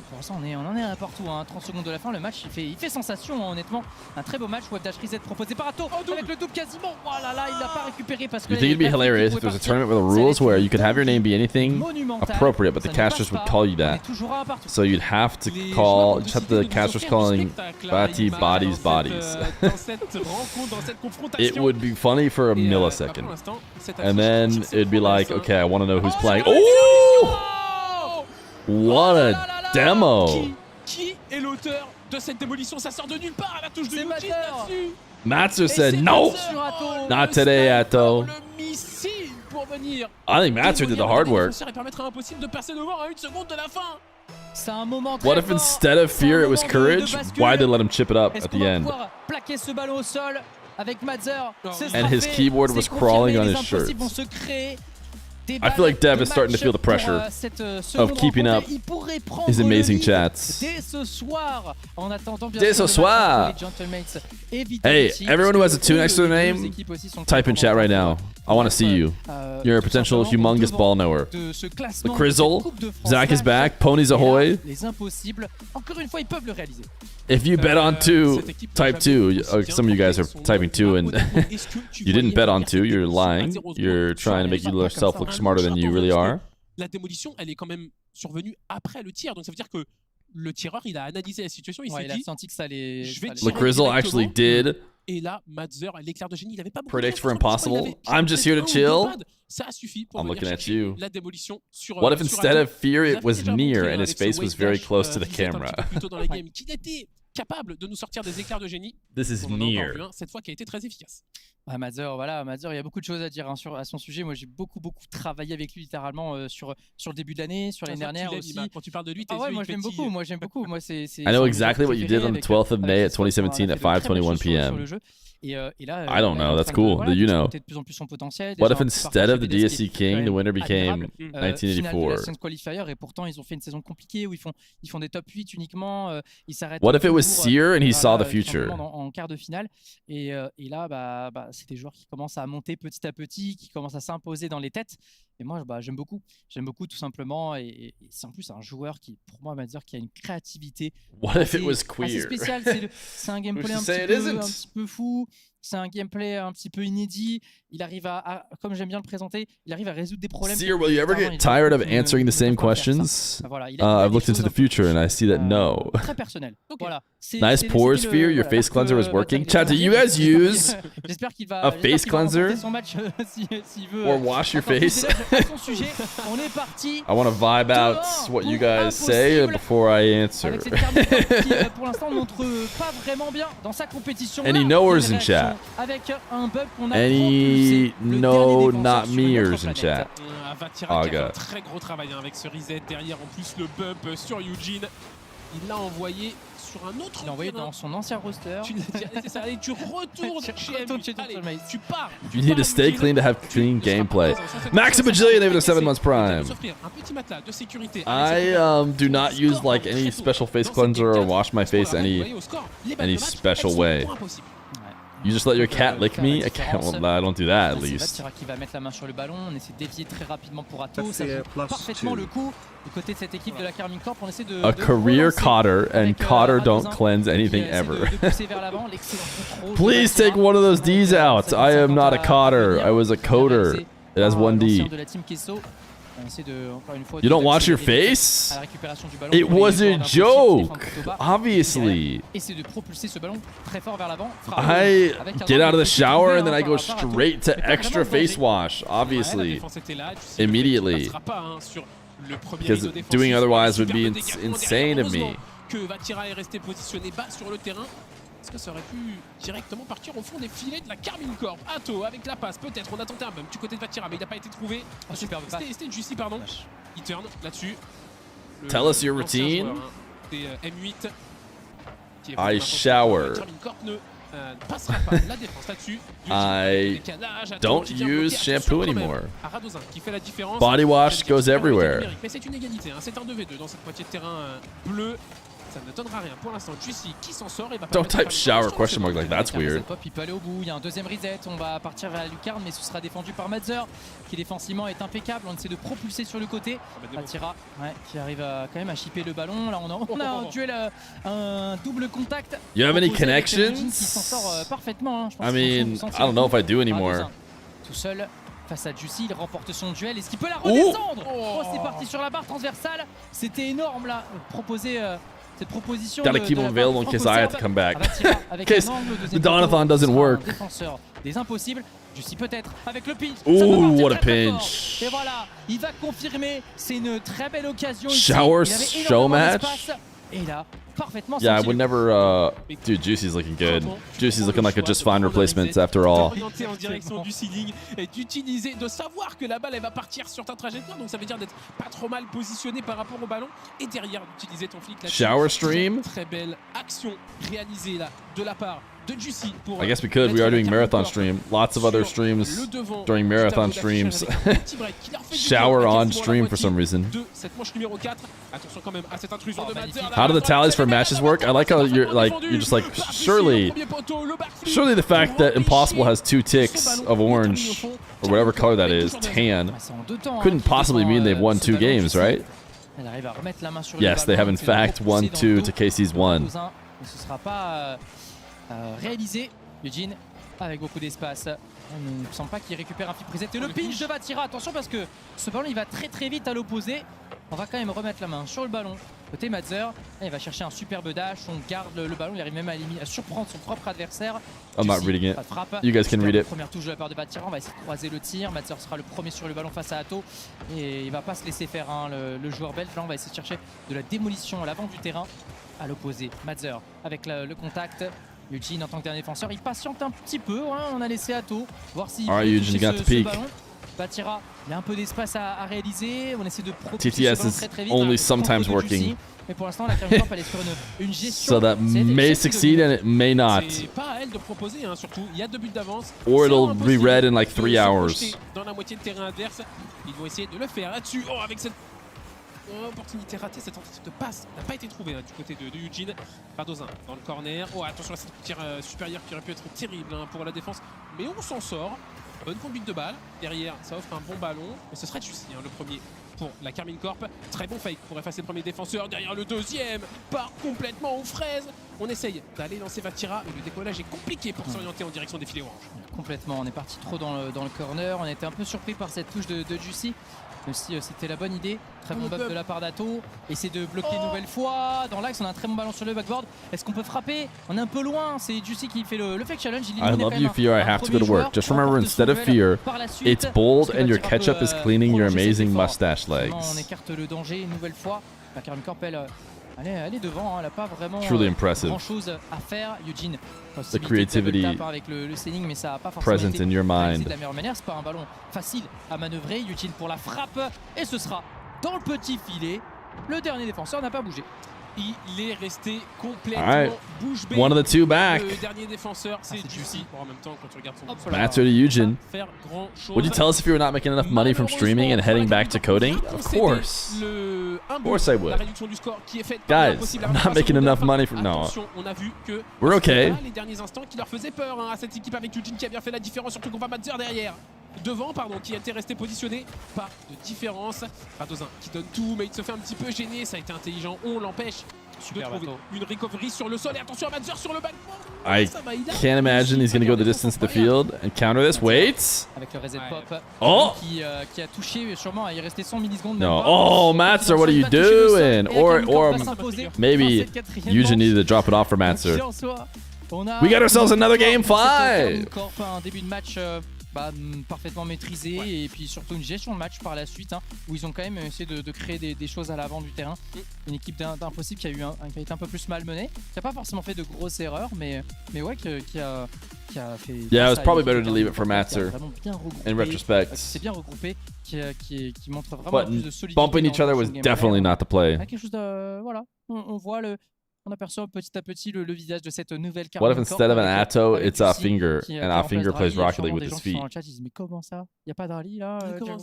Pour l'instant on en est partout, hein. 30 secondes de la fin, le match il fait sensation, hein, honnêtement. Un très beau match, web dash reset proposé par Athon avec le double quasiment. Oh là là, il l'a pas récupéré parce que... You think it'd be hilarious if there was a tournament with rules where you could have your name be anything appropriate, but the casters would call you that. So you'd have to call, just have the casters calling Bati bodies. It would be funny for a millisecond. And then it'd be like, okay, I want to know who's playing. Oh! What a demo! Qui est l'auteur de cette démolition? Ça sort de nulle part à la touche de Eugene là-dessus. Matzer said no! Not today, Athon. Le missile pour venir. I think Matzer did the hard work. Ça permettra impossible de passer devant à 1 seconde de la fin. C'est un moment très What if instead of Fear it was courage? Why'd they let him chip it up at the end? Plaquer ce ballon au sol avec Matzer. And his keyboard was crawling on his shirt. I feel like Dev is starting to feel the pressure of keeping up his amazing chats. Dès ce soir! Hey, everyone who has a 2 next to their name, type in chat right now. I want to see you. You're a potential humongous ball knower. The Crizzle, Zach is back, Ponies Ahoy. If you bet on 2, type 2. Some of you guys are typing 2 and you didn't bet on 2, you're lying. You're trying to make yourself look smarter than you really are. La démolition, elle est quand même survenue après le tir, donc ça veut dire que le tireur, il a analysé la situation, il s'est dit, senti que ça allait... The Crizzle actually did. Et là, Matzer, l'éclair de génie, il avait pas beaucoup predict for impossible. I'm just here to chill. Ça a suffi pour I'm looking at you. La démolition sur, what if instead of Fear it was near and his face was very close to the camera? Plutôt dans la game, qu'il était capable de nous sortir des éclairs de génie. This is near. Cette fois qui a été très efficace. Matzer, voilà, Matzer, il y a beaucoup de choses à dire hein, à son sujet. Moi, j'ai beaucoup travaillé avec lui littéralement sur le début de l'année, sur l'année dernière aussi. Quand tu parles de lui, tes moi j'aime beaucoup. Moi c'est. I know exactly what you did on the 12th of May at 2017 at 5:21 p.m. I don't know. That's cool. Do you know? What if instead of the DSC King, the winner became 1984? Et pourtant, ils ont fait une saison compliquée où ils font des top 8 uniquement. Ils s'arrêtent. What if it was seer and he saw the tout future. simplement en quart de finale. Et là, c'est des joueurs qui commencent à monter petit à petit, qui commencent à s'imposer dans les têtes. Et moi, j'aime beaucoup. J'aime beaucoup tout simplement. Et c'est en plus un joueur qui, pour moi, on va dire qu'il a une créativité What if it was assez queer? spéciale. C'est un gameplay un petit peu fou. C'est un gameplay un petit peu inédit. Il arrive comme j'aime bien le présenter, il arrive à résoudre des problèmes. Seer, will you ever get tired of answering the same questions? I've looked into the future and I see that no. Très personnel. Voilà. Nice pores, Feer. Your face cleanser was working. Chat, do you guys use J'espère qu'il va a face cleanser son match s'il veut. or wash your face? Son sujet, on est parti. I want to vibe out what you guys say before I answer. Avec cette carte qui, pour l'instant, montre pas vraiment bien dans sa compétition. Any knowers in chat? Avec un bug qu'on a Any no not meers in chat? Vatira qui a fait un très gros travail avec ce reset derrière. En plus, le bump sur Eugene. Il l'a envoyé sur un autre. Il l'a envoyé dans son ancien roster. Tu l'as dit, c'est ça. Allez, tu retournes chez Emote. Allez, tu pars. You need to stay clean to have clean gameplay. Max a bajillion, they have 7 months prime. Un petit matelas de sécurité. I do not use like any special face cleanser or wash my face any special way. You just let your cat lick me? I don't do that at least. Vatira qui va mettre la main sur le ballon, on essaie de dévier très rapidement pour Athon, ça joue parfaitement le coup. Du côté de cette équipe de la Carmine Corp, on essaie de A career cotter and cotter don't cleanse anything ever. Please take one of those D's out. I am not a cotter. I was a coder. It has 1 D. You don't wash your face? It was a joke, obviously. I get out of the shower and then I go straight to extra face wash, obviously, immediately. Because doing otherwise would be insane to me. Est-ce que ça aurait pu directement partir au fond des filets de la Carmine Corp? Athon avec la passe, peut-être. On a tenté un bump du côté de Vatira, mais il n'a pas été trouvé. C'était Juicy, pardon. Il turn là-dessus. Tell us your routine. Des M8. I shower. I don't use shampoo anymore. Body wash goes everywhere. Mais c'est une égalité, c'est un 2v2 dans cette moitié de terrain bleu. Ça ne donnera rien pour l'instant. Juicy qui s'en sort et va. Don't type shower question mark like that's weird. Il peut aller au bout. Il y a un deuxième reset. On va partir vers la lucarne, mais ce sera défendu par Madzer, qui défensivement est impeccable. On essaie de propulser sur le côté. Vatira, qui arrive quand même à chipper le ballon. Là, on a un duel, un double contact. You have any connections? Qui s'en sort parfaitement. I mean, I don't know if I do anymore. Tout seul. Face à Juicy, il remporte son duel. Est-ce qu'il peut la redescendre? Oh, c'est parti sur la barre transversale. C'était énorme là. Cette proposition. Gotta keep him available in case I have to come back. In case the Athon doesn't work. Défenseur des impossibles. Juicy peut-être avec le pinch. Ooh, what a pinch. Et voilà, il va confirmer. C'est une très belle occasion. Shower show match. Et là, parfaitement. Yeah, I would never. Dude, Juicy's looking good. Juicy's looking like a just fine replacement after all. Orienté en direction du ceiling et d'utiliser, de savoir que la balle elle va partir sur ta trajectoire, donc ça veut dire d'être pas trop mal positionné par rapport au ballon et derrière d'utiliser ton flic là. Shower stream. Très belle action réalisée là de la part de Juicy pour. I guess we could. We are doing marathon stream. Lots of other streams during marathon streams. Shower on stream for some reason. How do the tallies for matches work? I like how you're just like surely the fact that Impossible has 2 ticks of orange or whatever color that is, tan, couldn't possibly mean they've won 2 games, right? Yes, they have in fact won 2 to Casey's 1. Réalisé, Eugene avec beaucoup d'espace. On ne sent pas qu'il récupère un flip reset. Et le pinch de Vatira, attention parce que ce ballon il va très vite à l'opposé. On va quand même remettre la main sur le ballon. Côté Madzer, il va chercher un superbe dash. On garde le ballon, il arrive même à surprendre son propre adversaire. I'm not reading it. You guys can read it. Première touche de la part de Vatira, on va essayer de croiser le tir. Madzer sera le premier sur le ballon face à Athon. Et il va pas se laisser faire le joueur belge. Là on va essayer de chercher de la démolition à l'avant du terrain. À l'opposé, Madzer avec le contact. Eugene en tant que dernier défenseur, il patiente un petit peu, hein. On a laissé Athon voir s'il peut toucher ce ballon. Vatira, il y a un peu d'espace à réaliser, on essaie de propulser ce ballon très vite. Only sometimes working. Mais pour l'instant, la Carmine Corp elle est sur une gestion. So that may succeed and it may not. C'est pas à elle de proposer, hein, surtout. Il y a 2 buts d'avance. Or it'll be red in like 3 hours. Dans la moitié de terrain adverse, ils vont essayer de le faire là-dessus. Oh, avec cette opportunité ratée, cette tentative de passe n'a pas été trouvée du côté de Eugene. Radozin dans le corner. Oh, attention à cette tir supérieur qui aurait pu être terrible pour la défense. Mais on s'en sort. Bonne conduite de balle. Derrière, ça offre un bon ballon. Mais ce serait Juicy, le premier pour la Carmine Corp. Très bon fake pour effacer le premier défenseur. Derrière le deuxième, part complètement aux fraises. On essaye d'aller lancer Vatira. Et le décollage est compliqué pour s'orienter en direction des filets orange. Complètement, on est parti trop dans le corner. On était un peu surpris par cette touche de Juicy. Même si c'était la bonne idée. Très bon bump de la part d'Ato. Essaie de bloquer une nouvelle fois. Dans l'axe, on a un très bon ballon sur le backboard. Est-ce qu'on peut frapper? On est un peu loin. C'est Juicy qui fait le fake challenge. I love you, Feer. I have to go to work. Just remember, instead of Feer, it's bold and your ketchup is cleaning your amazing mustache legs. On écarte le danger une nouvelle fois. La Carmine Corp, elle est devant. Elle n'a pas vraiment grand chose à faire. Eugene, the creativity avec le sailing, mais ça n'a pas forcément present été in your mind. de la meilleure manière. C'est pas un ballon facile à manœuvrer. Eugene pour la frappe. Et ce sera dans le petit filet. Le dernier défenseur n'a pas bougé. Il est resté complètement bouche bée. One of the two back. Le dernier défenseur, c'est Juicy. En même temps, quand tu regardes son Banter to Eugene. Would you tell us if you were not making enough money from streaming and heading back to coding? Of course. Of course I would. Guys, I'm not making enough money from... No. On a vu que we're okay. Les derniers instants qui leur faisaient peur à cette équipe avec Eugene qui a bien fait la différence, surtout qu'on va Matzer derrière. Devant, qui a été resté positionné. Pas de différence. Radozin qui donne tout, mais il se fait un petit peu gêner. Ça a été intelligent. On l'empêche de trouver une recovery sur le sol. Et attention à Matzer sur le backboard. I can't imagine he's going to go the distance of the field and counter this. Wait. Avec le reset pop. Oh. Qui a touché sûrement. Il est resté 100 millisecondes. No. Oh, Matzer, what are you doing? Or maybe Eugene needed to drop it off for Matzer. We got ourselves another game 5. Un début de match parfaitement maîtrisé et puis surtout une gestion de match par la suite où ils ont quand même essayé de créer des choses à l'avant du terrain. Une équipe d'impossible qui a été un peu plus malmenée, qui n'a pas forcément fait de grosses erreurs, mais ouais, qui a fait... Yeah, it was probably better to leave it for Matzer, in retrospect. C'est bien regroupé, qui montre vraiment plus de solidité. Bumping each other was definitely not the play. Quelque chose de... Voilà, on voit on aperçoit petit à petit le visage de cette nouvelle carte. What if instead of an Atto, it's a Finger, and a Finger plays Rocket League with his feet? Dans le chat, ils disent mais comment ça? Il n'y a pas de rallye là?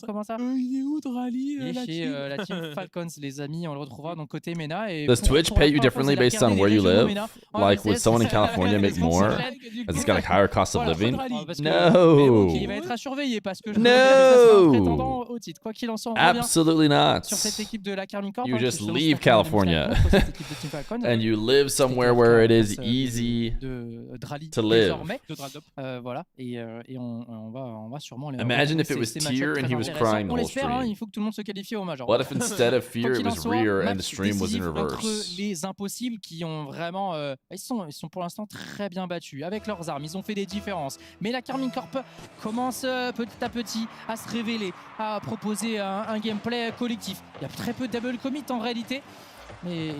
Comment ça? Il est où de rallye? Il est chez la team Falcons, les amis. On le retrouvera donc côté MENA. Does Twitch pay you differently based on where you live? Like, would someone in California make more? Has it got like higher cost of living? No. Il va être à surveiller parce que no. prétendant au titre. Quoi qu'il en soit, absolutely not. Sur cette équipe de la Carmine Corp, you just leave California and you live somewhere where it is easy to live. Voilà, et on va sûrement les... Imagine if it was Feer and he was crying the whole stream. Il faut que tout le monde se qualifie au Major. What if instead of Feer it was Rear and the stream was in reverse? Entre les impossibles qui ont vraiment... ils sont pour l'instant très bien battus avec leurs armes. Ils ont fait des différences. Mais la Carmine Corp commence petit à petit à se révéler, à proposer un gameplay collectif. Il y a très peu de double commit en réalité. Mais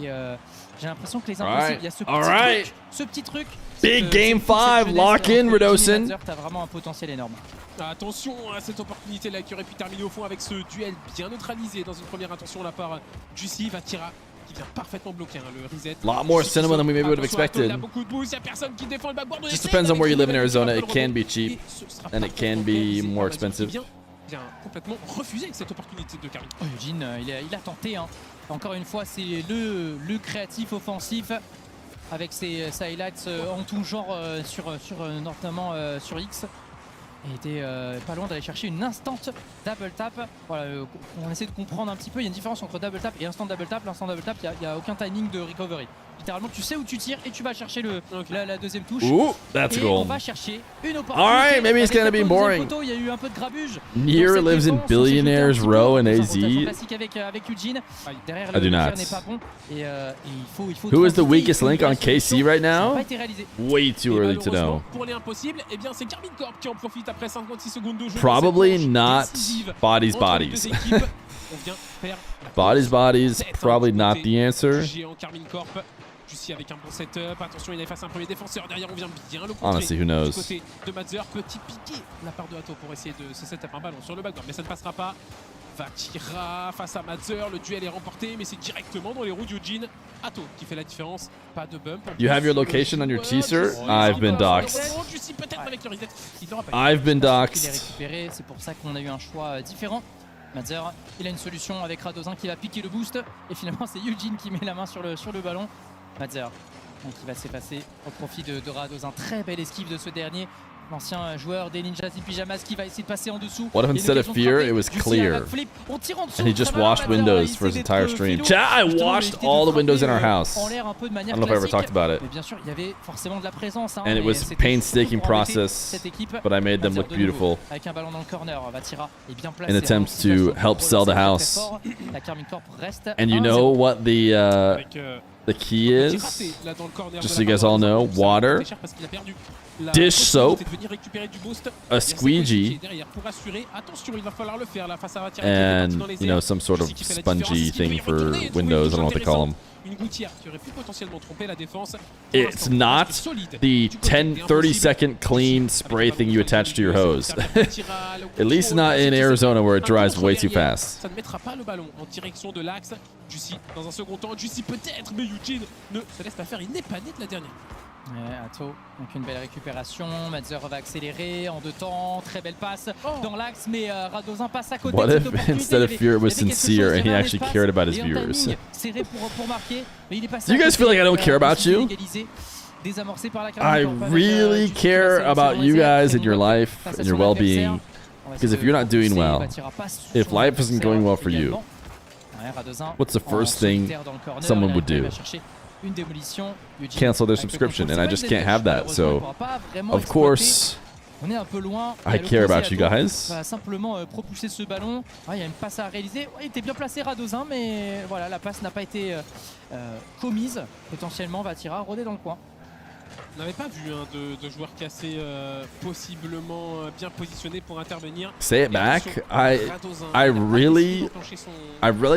j'ai l'impression que les impossibles, il y a ce petit truc. Big game 5, lock in, Redosin. T'as vraiment un potentiel énorme. Attention à cette opportunité là qui aurait pu terminer au fond avec ce duel bien neutralisé dans une première intention de la part Juicy. Vatira qui vient parfaitement bloquer le reset. A lot more cinema than we maybe would have expected. Il y a beaucoup de boost, il y a personne qui défend le backboard. Just depends on where you live in Arizona. It can be cheap and it can be more expensive. Bien complètement refusé cette opportunité de Carmine. Eugene, il a tenté. Encore une fois, c'est le créatif offensif avec ses highlights en tout genre notamment sur X. Il était pas loin d'aller chercher une instant double tap. Voilà, on essaie de comprendre un petit peu. Il y a une différence entre double tap et instant double tap. L'instant double tap, il n'y a aucun timing de recovery. Littéralement, tu sais où tu tires et tu vas chercher la deuxième touche. Ooh, that's et cool. On va chercher une opportunité. Alright, maybe it's gonna be boring. Il y a eu un peu de grabuge. Nier lives in Billionaires Row in AZ. Classique avec Eugene. Derrière I do not. n'est pas bon. Et il faut Who is the weakest link on KC right now? Pas été réalisé. Way too early to know. Pour les impossibles, eh bien c'est Carmine Corp qui en profite après 56 secondes de jeu. Probably not bodies. Bodies, probably not the answer. Géant Carmine Corp. Juicy avec un bon setup. Attention, il a face à un premier défenseur. Derrière, on vient bien le contrer. Honestly, who knows? Du côté de Matzer, petit piqué de la part de Athon pour essayer de se setup un ballon sur le backboard. Mais ça ne passera pas. Vatira face à Matzer. Le duel est remporté, mais c'est directement dans les roues d'Eugene. Athon qui fait la différence. Pas de bump. You have your location on your teaser? I've been doxed. Juicy peut-être avec le reset. I've been doxed. C'est pour ça qu'on a eu un choix différent. Madzer, il a une solution avec Radozin qui va piquer le boost. Et finalement, c'est Eugene qui met la main sur le ballon. Madzer, qui va s'effacer au profit de Radozin. Très belle esquive de ce dernier. L'ancien joueur des Ninjas in Pyjamas qui va essayer de passer en dessous. What if instead of Feer, it was clear? And he just watched Windows for his entire stream. Chat, I watched all the windows in our house. I don't know if I ever talked about it. And it was a painstaking process, but I made them look beautiful in attempts to help sell the house. And you know what the key is? Just so you guys all know, water, dish soap, a squeegee, and you know, some sort of spongy thing for windows. I don't know what they call them. It's not the 30 second clean spray thing you attach to your hose. At least not in Arizona where it dries way too fast. Ça ne mettra pas le ballon en direction de l'axe. Juicy dans un second temps, Juicy peut-être, mais Eugene ne se laisse pas faire, il n'est pas né de la dernière. Ouais, Athon, donc une belle récupération, Madzer va accélérer en 2 temps, très belle passe dans l'axe, mais Radozin passe à côté. What if instead of Fear it was sincere and he actually cared about his viewers? Do you guys feel like I don't care about you? I really care about you guys and your life and your well-being, because if you're not doing well, if life isn't going well for you, what's the first thing someone would do? Cancel their subscription, and I just can't have that. So, of course, I care about you guys. Simplement propulser ce ballon. Il y a une passe à réaliser. Il était bien placé Radozin, mais voilà, la passe n'a pas été commise. Potentiellement, Vatira rôder dans le coin. On n'avait pas vu de joueurs cassés possiblement bien positionnés pour intervenir. Say it back. I really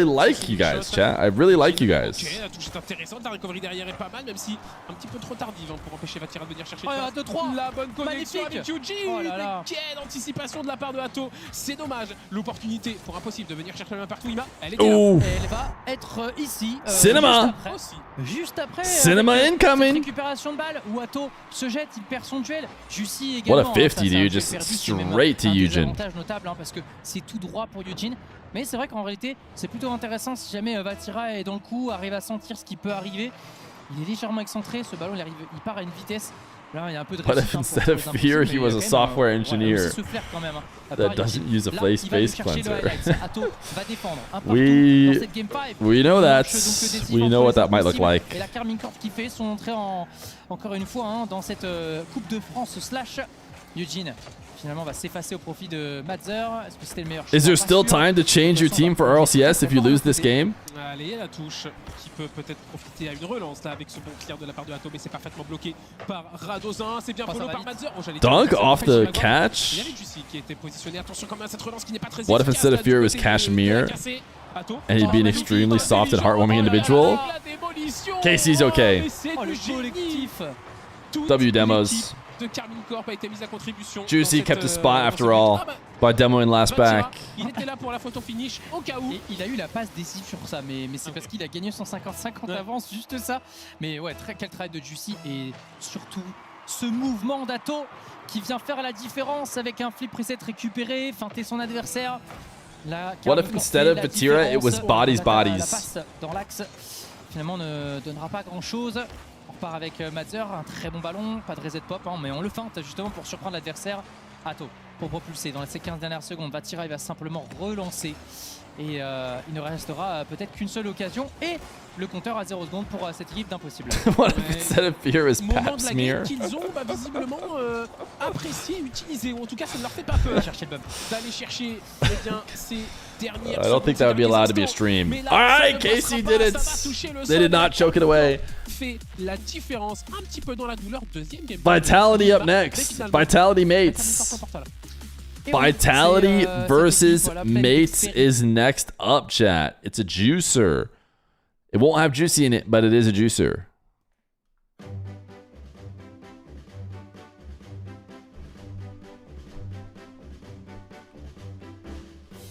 like you guys, chat. I really like you guys. Ok, la touche est intéressante, la recovery derrière est pas mal, même si un petit peu trop tardive pour empêcher Vatira de venir chercher le 2-3. La bonne connexion avec Eugene. Oh là là. Quelle anticipation de la part de Athon. C'est dommage. L'opportunité pour impossible de venir chercher la main partout. Elle était là. Et elle va être ici. Cinema. Juste après. Cinema incoming. Récupération de balle où Athon se jette, il perd son duel. Juicy également. What a 50, dude. Just straight to Eugene. C'est un notable parce que c'est tout droit pour Eugene. Mais c'est vrai qu'en réalité, c'est plutôt intéressant si jamais Vatira est dans le coup, arrive à sentir ce qui peut arriver. Il est légèrement excentré, ce ballon il part à une vitesse. Là, il y a un peu de What if instead of Fear, he was a software engineer that doesn't use a face cleanser? We know that. We know what that might look like. Et la Carmine Corp qui fait son entrée encore une fois dans cette Coupe de France / Eugene. Finalement, va s'effacer au profit de Madzer. Est-ce que c'était le meilleur choix? Is there still time to change your team for RLCS if you lose this game? Allez, la touche qui peut peut-être profiter à une relance là avec ce bon clear de la part de Athon, mais c'est parfaitement bloqué par Radozin. C'est bien follow par Madzer. Dunk off the catch. Il y avait Juicy qui était positionné. Attention quand même à cette relance qui n'est pas très What if instead of Fear it was Cashmere and he'd be an extremely soft and heartwarming individual? Casey's okay. W demos. De Carmine Corp a été mise à contribution. Juicy kept his spot after all by demoing last back. Il était là pour la photo finish au cas où. Et il a eu la passe décisive sur ça, mais c'est parce qu'il a gagné son 50-50 d'avance, juste ça. Mais ouais, quel travail de Juicy et surtout ce mouvement d'Athon qui vient faire la différence avec un flip reset récupéré, feinter son adversaire. What if instead of Vatira it was bodies? La passe dans l'axe finalement ne donnera pas grand chose. On repart avec Madzer, un très bon ballon, pas de reset pop, mais on le feinte justement pour surprendre l'adversaire. Athon pour propulser dans ces 15 dernières secondes. Vatira il va simplement relancer et il ne restera peut-être qu'une seule occasion et le compteur à 0 secondes pour cette équipe d'impossible. What if instead of Fear is Pap Smear? Qu'ils ont visiblement apprécié, utilisé, ou en tout cas ça ne leur fait pas peur d'aller chercher ces dernières. I don't think that would be allowed to be a stream. Alright, Casey did it. They did not choke it away. Fait la différence un petit peu dans la douleur. Deuxième game. Vitality up next. Vitality mates. Vitality versus mates is next up, chat. It's a juicer. It won't have Juicy in it, but it is a juicer.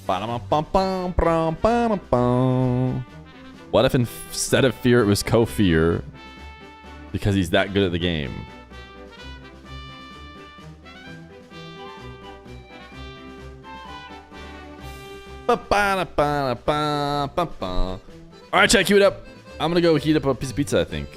What if instead of Fear it was Co-Fear? Because he's that good at the game. Alright, chat, cue it up. I'm gonna go heat up a piece of pizza, I think.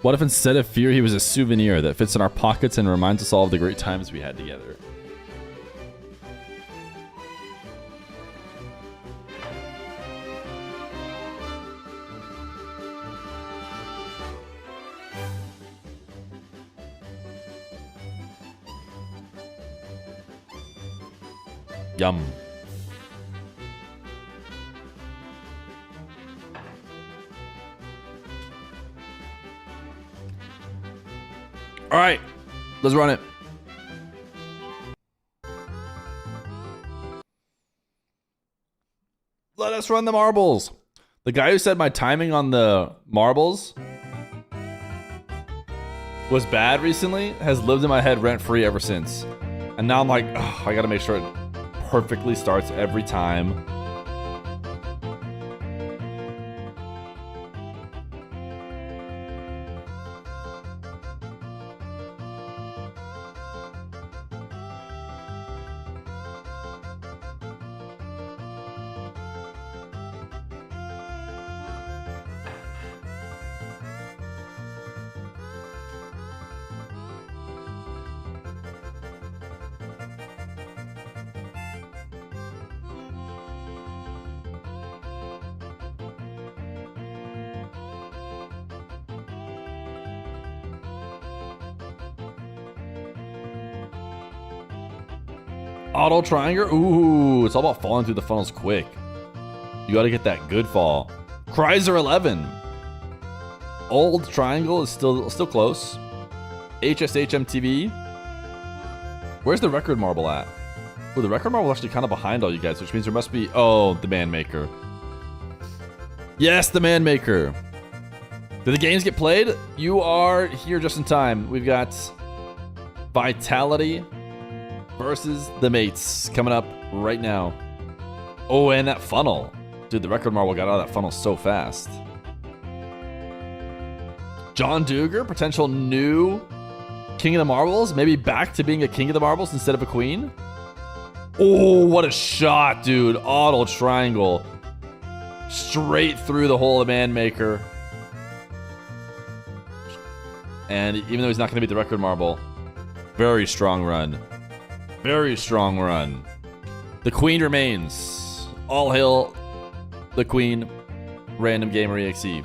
What if instead of Feer, he was a souvenir that fits in our pockets and reminds us all of the great times we had together? Yum. All right, let's run it. Let us run the marbles. The guy who said my timing on the marbles was bad recently has lived in my head rent-free ever since. And now I'm like, oh, I gotta make sure it perfectly starts every time. Auto triangle? Ooh, it's all about falling through the funnels quick. You gotta get that good fall. Chrysler 11. Old triangle is still close. HSH MTV. Where's the record marble at? Oh, the record marble is actually kind of behind all you guys, which means there must be... Oh, the man maker. Yes, the man maker. Did the games get played? You are here just in time. We've got Vitality versus the mates coming up right now. Oh, and that funnel. Dude, the record marble got out of that funnel so fast. John Duger, potential new King of the Marbles. Maybe back to being a King of the Marbles instead of a Queen. Oh, what a shot, dude. Auto triangle. Straight through the hole of Man Maker. And even though he's not going to beat the record marble, very strong run. Very strong run. The Queen remains. All hail the Queen. Random Gamer EXE.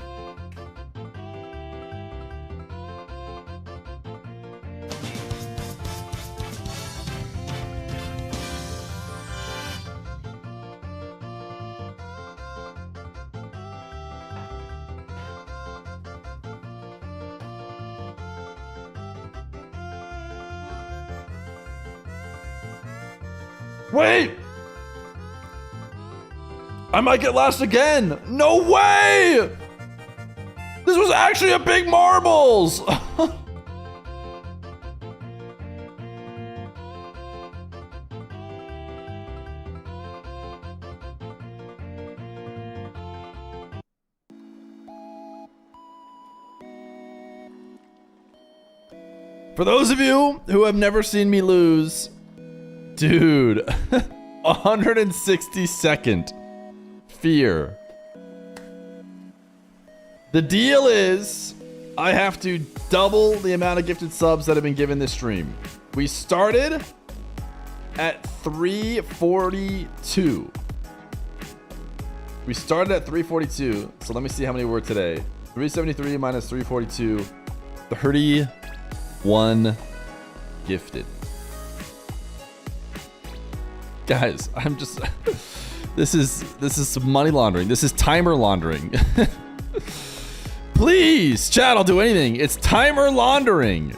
Wait! I might get last again! No way! This was actually a big marbles! For those of you who have never seen me lose, dude, 162nd Feer. The deal is I have to double the amount of gifted subs that have been given this stream. We started at 342. We started at 342. So let me see how many were today. 373 minus 342. 31 gifted. Guys, I'm just this is some money laundering. This is timer laundering. Please, chat, I'll do anything. It's timer laundering.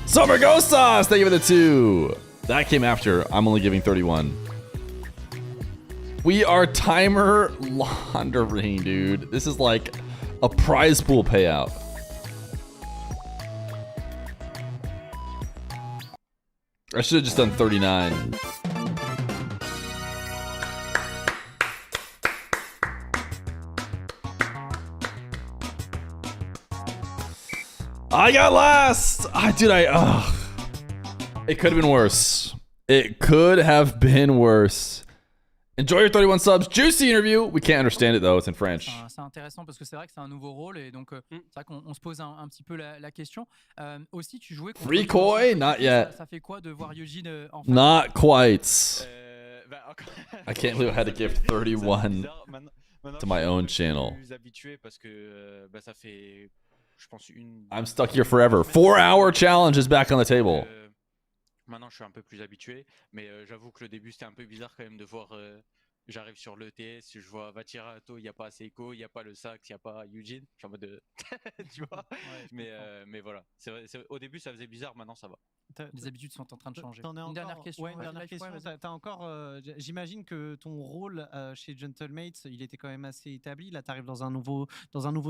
Summer Ghost Sauce, thank you for the 2. That came after. I'm only giving 31. We are timer laundering, dude. This is like a prize pool payout. I should have just done 39. I got last. It could have been worse. It could have been worse. Enjoy your 31 subs. Juicy interview. We can't understand it though. It's in French. C'est intéressant parce que c'est vrai que c'est un nouveau rôle et donc c'est vrai qu'on se pose un petit peu la question. Aussi, tu jouais contre Free Koi? Not yet. Ça fait quoi de voir Yojin en Not quite. I can't believe I had to give 31 to my own channel. I'm stuck here forever. 4-hour challenge is back on the table. Maintenant, je suis un peu plus habitué, mais j'avoue que le début c'était un peu bizarre quand même de voir j'arrive sur l'ETS, je vois Vachirato, il n'y a pas Seiko, il n'y a pas le Sax, il n'y a pas Eugene. Je suis en mode tu vois. Mais voilà. Au début, ça faisait bizarre, maintenant ça va. Les habitudes sont en train de changer. Une dernière question. Ouais, T'as encore, j'imagine que ton rôle chez Gentlemates, il était quand même assez établi. Là, tu arrives dans un nouveau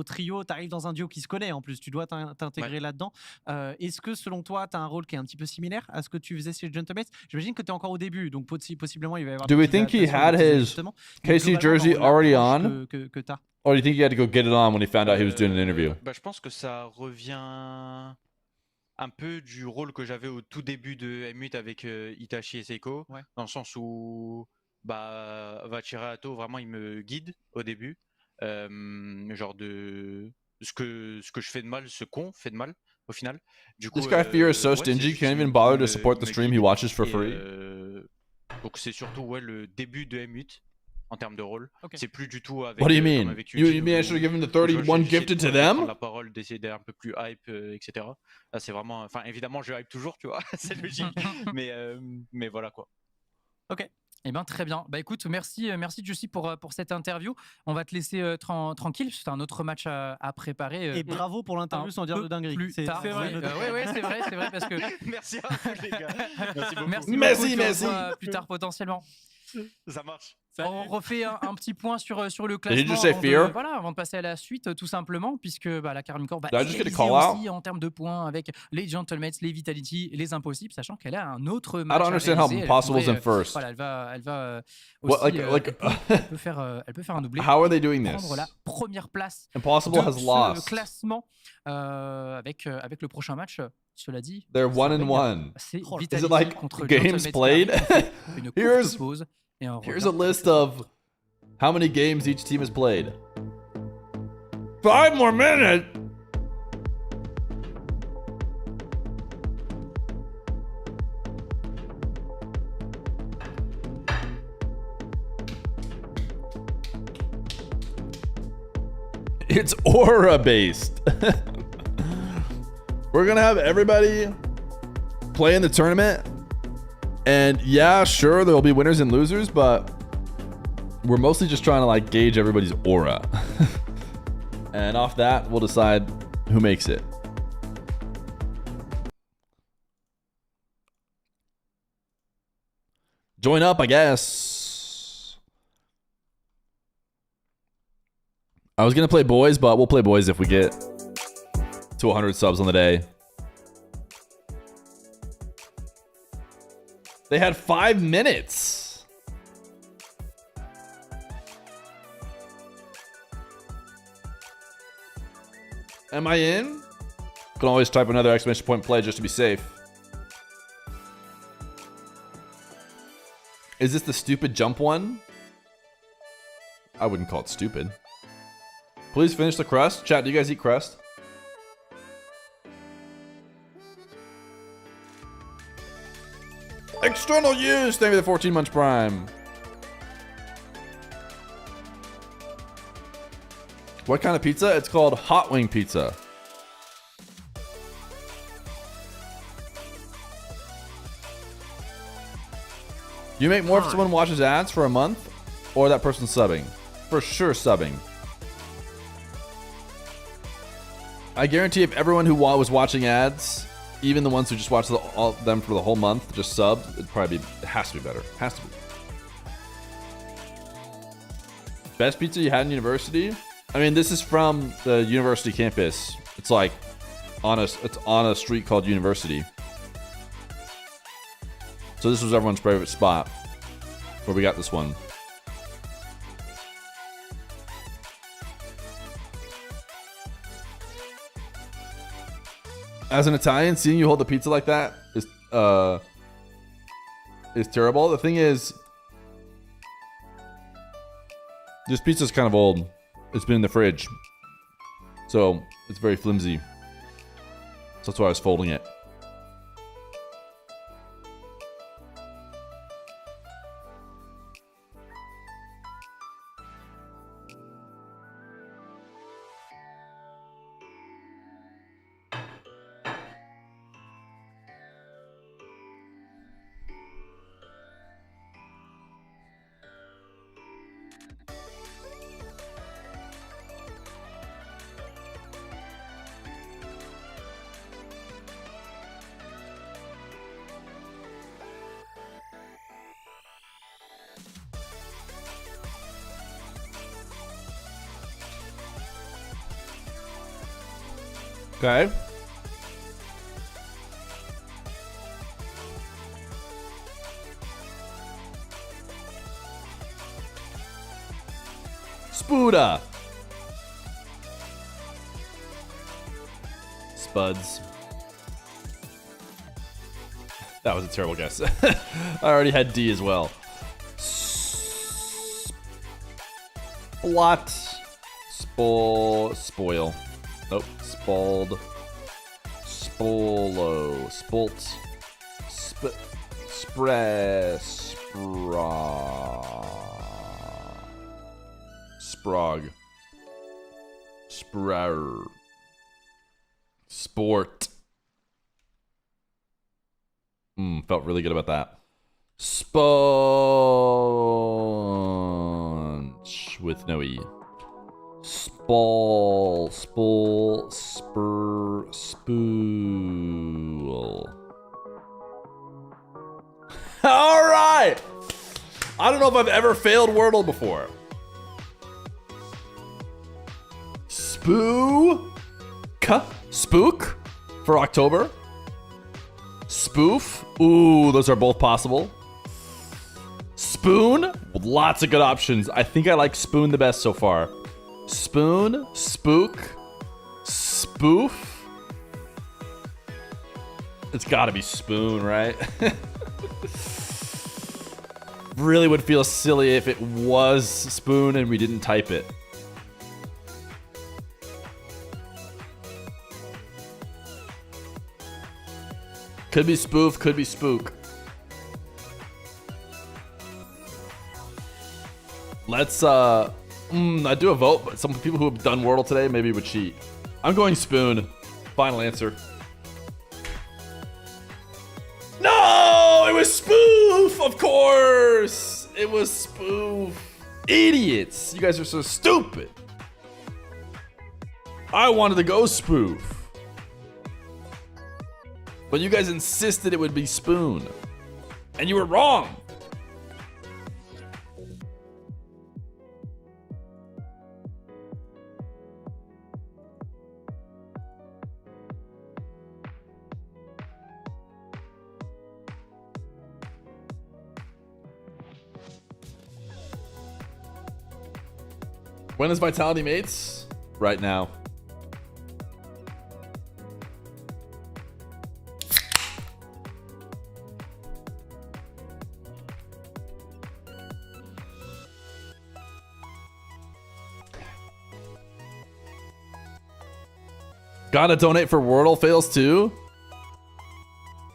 trio, tu arrives dans un duo qui se connaît en plus. Tu dois t'intégrer là-dedans. Est-ce que selon toi, tu as un rôle qui est un petit peu similaire à ce que tu faisais chez Gentlemates? J'imagine que tu es encore au début, donc possiblement il va y avoir. Do we think he had his KC jersey already on? Que t'as. Or do you think he had to go get it on when he found out he was doing an interview? Je pense que ça revient un peu du rôle que j'avais au tout début de Emote avec Itachi et Seiko, dans le sens où Vachirato vraiment il me guide au début, genre de ce que je fais de mal, ce qu'on fait de mal au final. Du coup, this guy Feer is so stingy, can't even bother to support the stream he watches for free. Donc c'est surtout le début de Emote en termes de rôle. C'est plus du tout avec. What do you mean? You mean I should have given the 31 gifted to them? La parole, d'essayer d'être un peu plus hype, etc. Là, c'est vraiment. Enfin, évidemment, je hype toujours, tu vois, c'est logique. mais voilà quoi. Ok. Eh bien, très bien. Bah écoute, merci Jussi pour cette interview. On va te laisser tranquille, parce que c'est un autre match à préparer. Et bravo pour l'interview sans dire de dinguerie. C'est vrai. C'est vrai parce que. Merci à vous les gars. Merci beaucoup. Merci. Plus tard potentiellement. Ça marche. On refait un petit point sur le classement avant de passer à la suite, tout simplement, puisque la Carmine Corp va égaliser aussi en termes de points avec les Gentlemates, les Vitality, les Impossibles, sachant qu'elle a un autre match. I don't understand how Impossible is in first. Voilà, elle va aussi, elle peut faire un doublé. How are they doing this? Prendre la première place Impossible has lost. Ce classement avec le prochain match. Cela dit, they're 1-1. C'est Is it like games played? Here's a list of how many games each team has played. 5 more minutes! It's aura based. We're gonna have everybody play in the tournament. And yeah, sure, there'll be winners and losers, but we're mostly just trying to gauge everybody's aura. And off that, we'll decide who makes it. Join up, I guess. I was gonna play boys, but we'll play boys if we get to 100 subs on the day. They had 5 minutes. Am I in? Can always type another exclamation point play just to be safe. Is this the stupid jump one? I wouldn't call it stupid. Please finish the crust. Chat, do you guys eat crust? External use! Thank you for the 14 months prime. What kind of pizza? It's called hot wing pizza. You make more if someone watches ads for a month, or that person's subbing. For sure subbing. I guarantee if everyone who was watching ads, even the ones who just watched them for the whole month, just subbed, it has to be better. Has to be. Best pizza you had in university? I mean, this is from the university campus. It's it's on a street called University. So this was everyone's favorite spot where we got this one. As an Italian, seeing you hold the pizza like that is terrible. The thing is, this pizza's kind of old. It's been in the fridge, so it's very flimsy. So that's why I was folding it. Okay. Spuda. Spuds. That was a terrible guess. I already had D as well. Splat. Spoil. Nope. Spald. Spolo. Spolt. Sprog. Sprar. Sport. Felt really good about that. Sponge with no E. Spall. Spool. Spur. Spool. Alright! I don't know if I've ever failed Wordle before. Spook for October. Spoof. Ooh, those are both possible. Spoon. Lots of good options. I think I like spoon the best so far. Spoon. Spook. Spoof. It's gotta be spoon, right? Really would feel silly if it was spoon and we didn't type it. Could be spoof, could be spook. Let's I do a vote, but some people who have done Wordle today maybe would cheat. I'm going spoon. Final answer. No, it was spoof, of course. It was spoof. Idiots. You guys are so stupid. I wanted to go spoof. But you guys insisted it would be spoon. And you were wrong. When is Vitality mates? Right now. Gotta donate for Wordle fails too?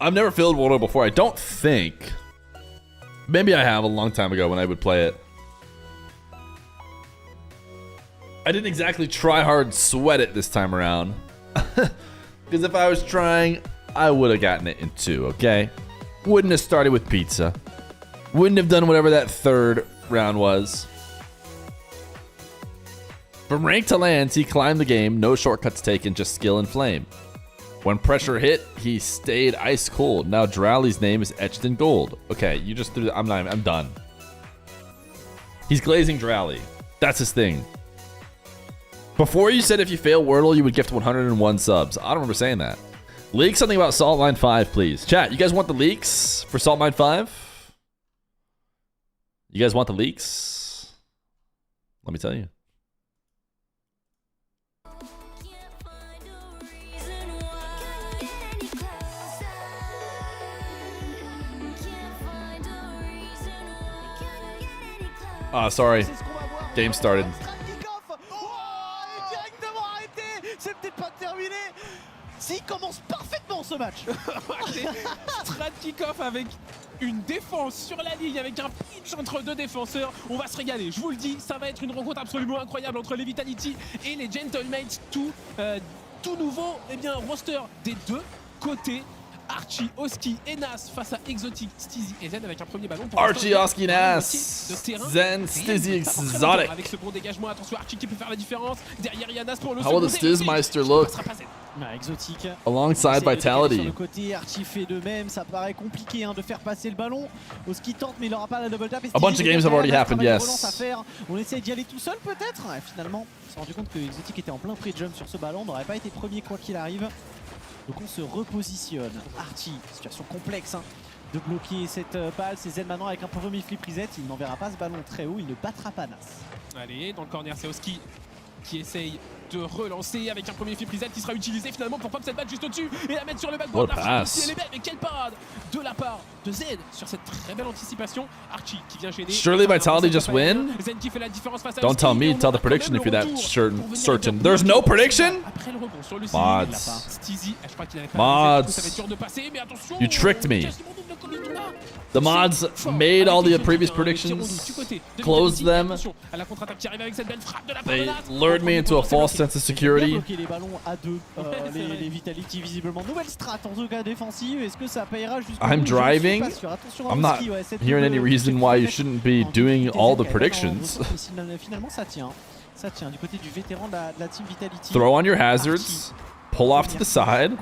I've never failed Wordle before, I don't think. Maybe I have a long time ago when I would play it. I didn't exactly try hard sweat it this time around. Because if I was trying, I would have gotten it in 2, okay? Wouldn't have started with pizza. Wouldn't have done whatever that third round was. From rank to lands, he climbed the game, no shortcuts taken, just skill and flame. When pressure hit, he stayed ice cold. Now Drowley's name is etched in gold. Okay, you just threw I'm done. He's glazing Drowley. That's his thing. Before you said if you fail Wordle, you would gift 101 subs. I don't remember saying that. Leak something about Salt Line 5, please. Chat, you guys want the leaks for Salt Line 5? You guys want the leaks? Let me tell you. Sorry. Game started. C'est peut-être pas terminé. S'il commence parfaitement ce match. Strat kick-off avec une défense sur la ligne, avec un pitch entre deux défenseurs. On va se régaler, je vous le dis, ça va être une rencontre absolument incroyable entre les Vitality et les Gentlemates. Tout nouveau roster des deux côtés. Archie, Oski et Nas face à Exotic, Steezy et Zen avec un premier ballon pour Archie, Oski, Nas, Zen, Steezy, Exotic. Avec ce bon dégagement, attention Archie qui peut faire la différence. Derrière il y a Nas pour le How will the Stizzmeister look? Exotique. Alongside Vitality. Sur le côté, Archie fait de même. Ça paraît compliqué de faire passer le ballon. Oski tente, mais il n'aura pas la double tap. A bunch of games have already happened, yes. On essaie d'y aller tout seul peut-être. Finalement, on s'est rendu compte que Exotique était en plein pré-jump sur ce ballon. On n'aurait pas été premier quoi qu'il arrive. Donc on se repositionne. Archie, situation complexe de bloquer cette balle. C'est Zen maintenant avec un premier flip reset. Il n'enverra pas ce ballon très haut. Il ne battra pas Nas. Allez, dans le corner, c'est Oski qui essaye de relancer avec un premier flip reset qui sera utilisé finalement pour pop cette balle juste au-dessus et la mettre sur le backboard. Si elle est belle, mais quelle parade de la part de Zen sur cette très belle anticipation. Archie qui vient gêner. Surely Vitality just win? Zen qui fait la différence face à Don't tell me, tell the prediction if you're that certain. There's no prediction? Après le rebond sur le Mods. Steezy, je crois qu'il avait pas Mods. ça va être dur de passer, mais attention. You tricked me. The mods made all the previous predictions, closed them. They lured me into a false sense of security. Les ballons à deux, les Vitality visiblement. Nouvelle strat en tout cas défensive. Est-ce que ça payera jusqu'au bout? I'm driving. I'm not hearing any reason why you shouldn't be doing all the predictions. Finalement ça tient. Ça tient du côté du vétéran de la team Vitality. Throw on your hazards, pull off to the side.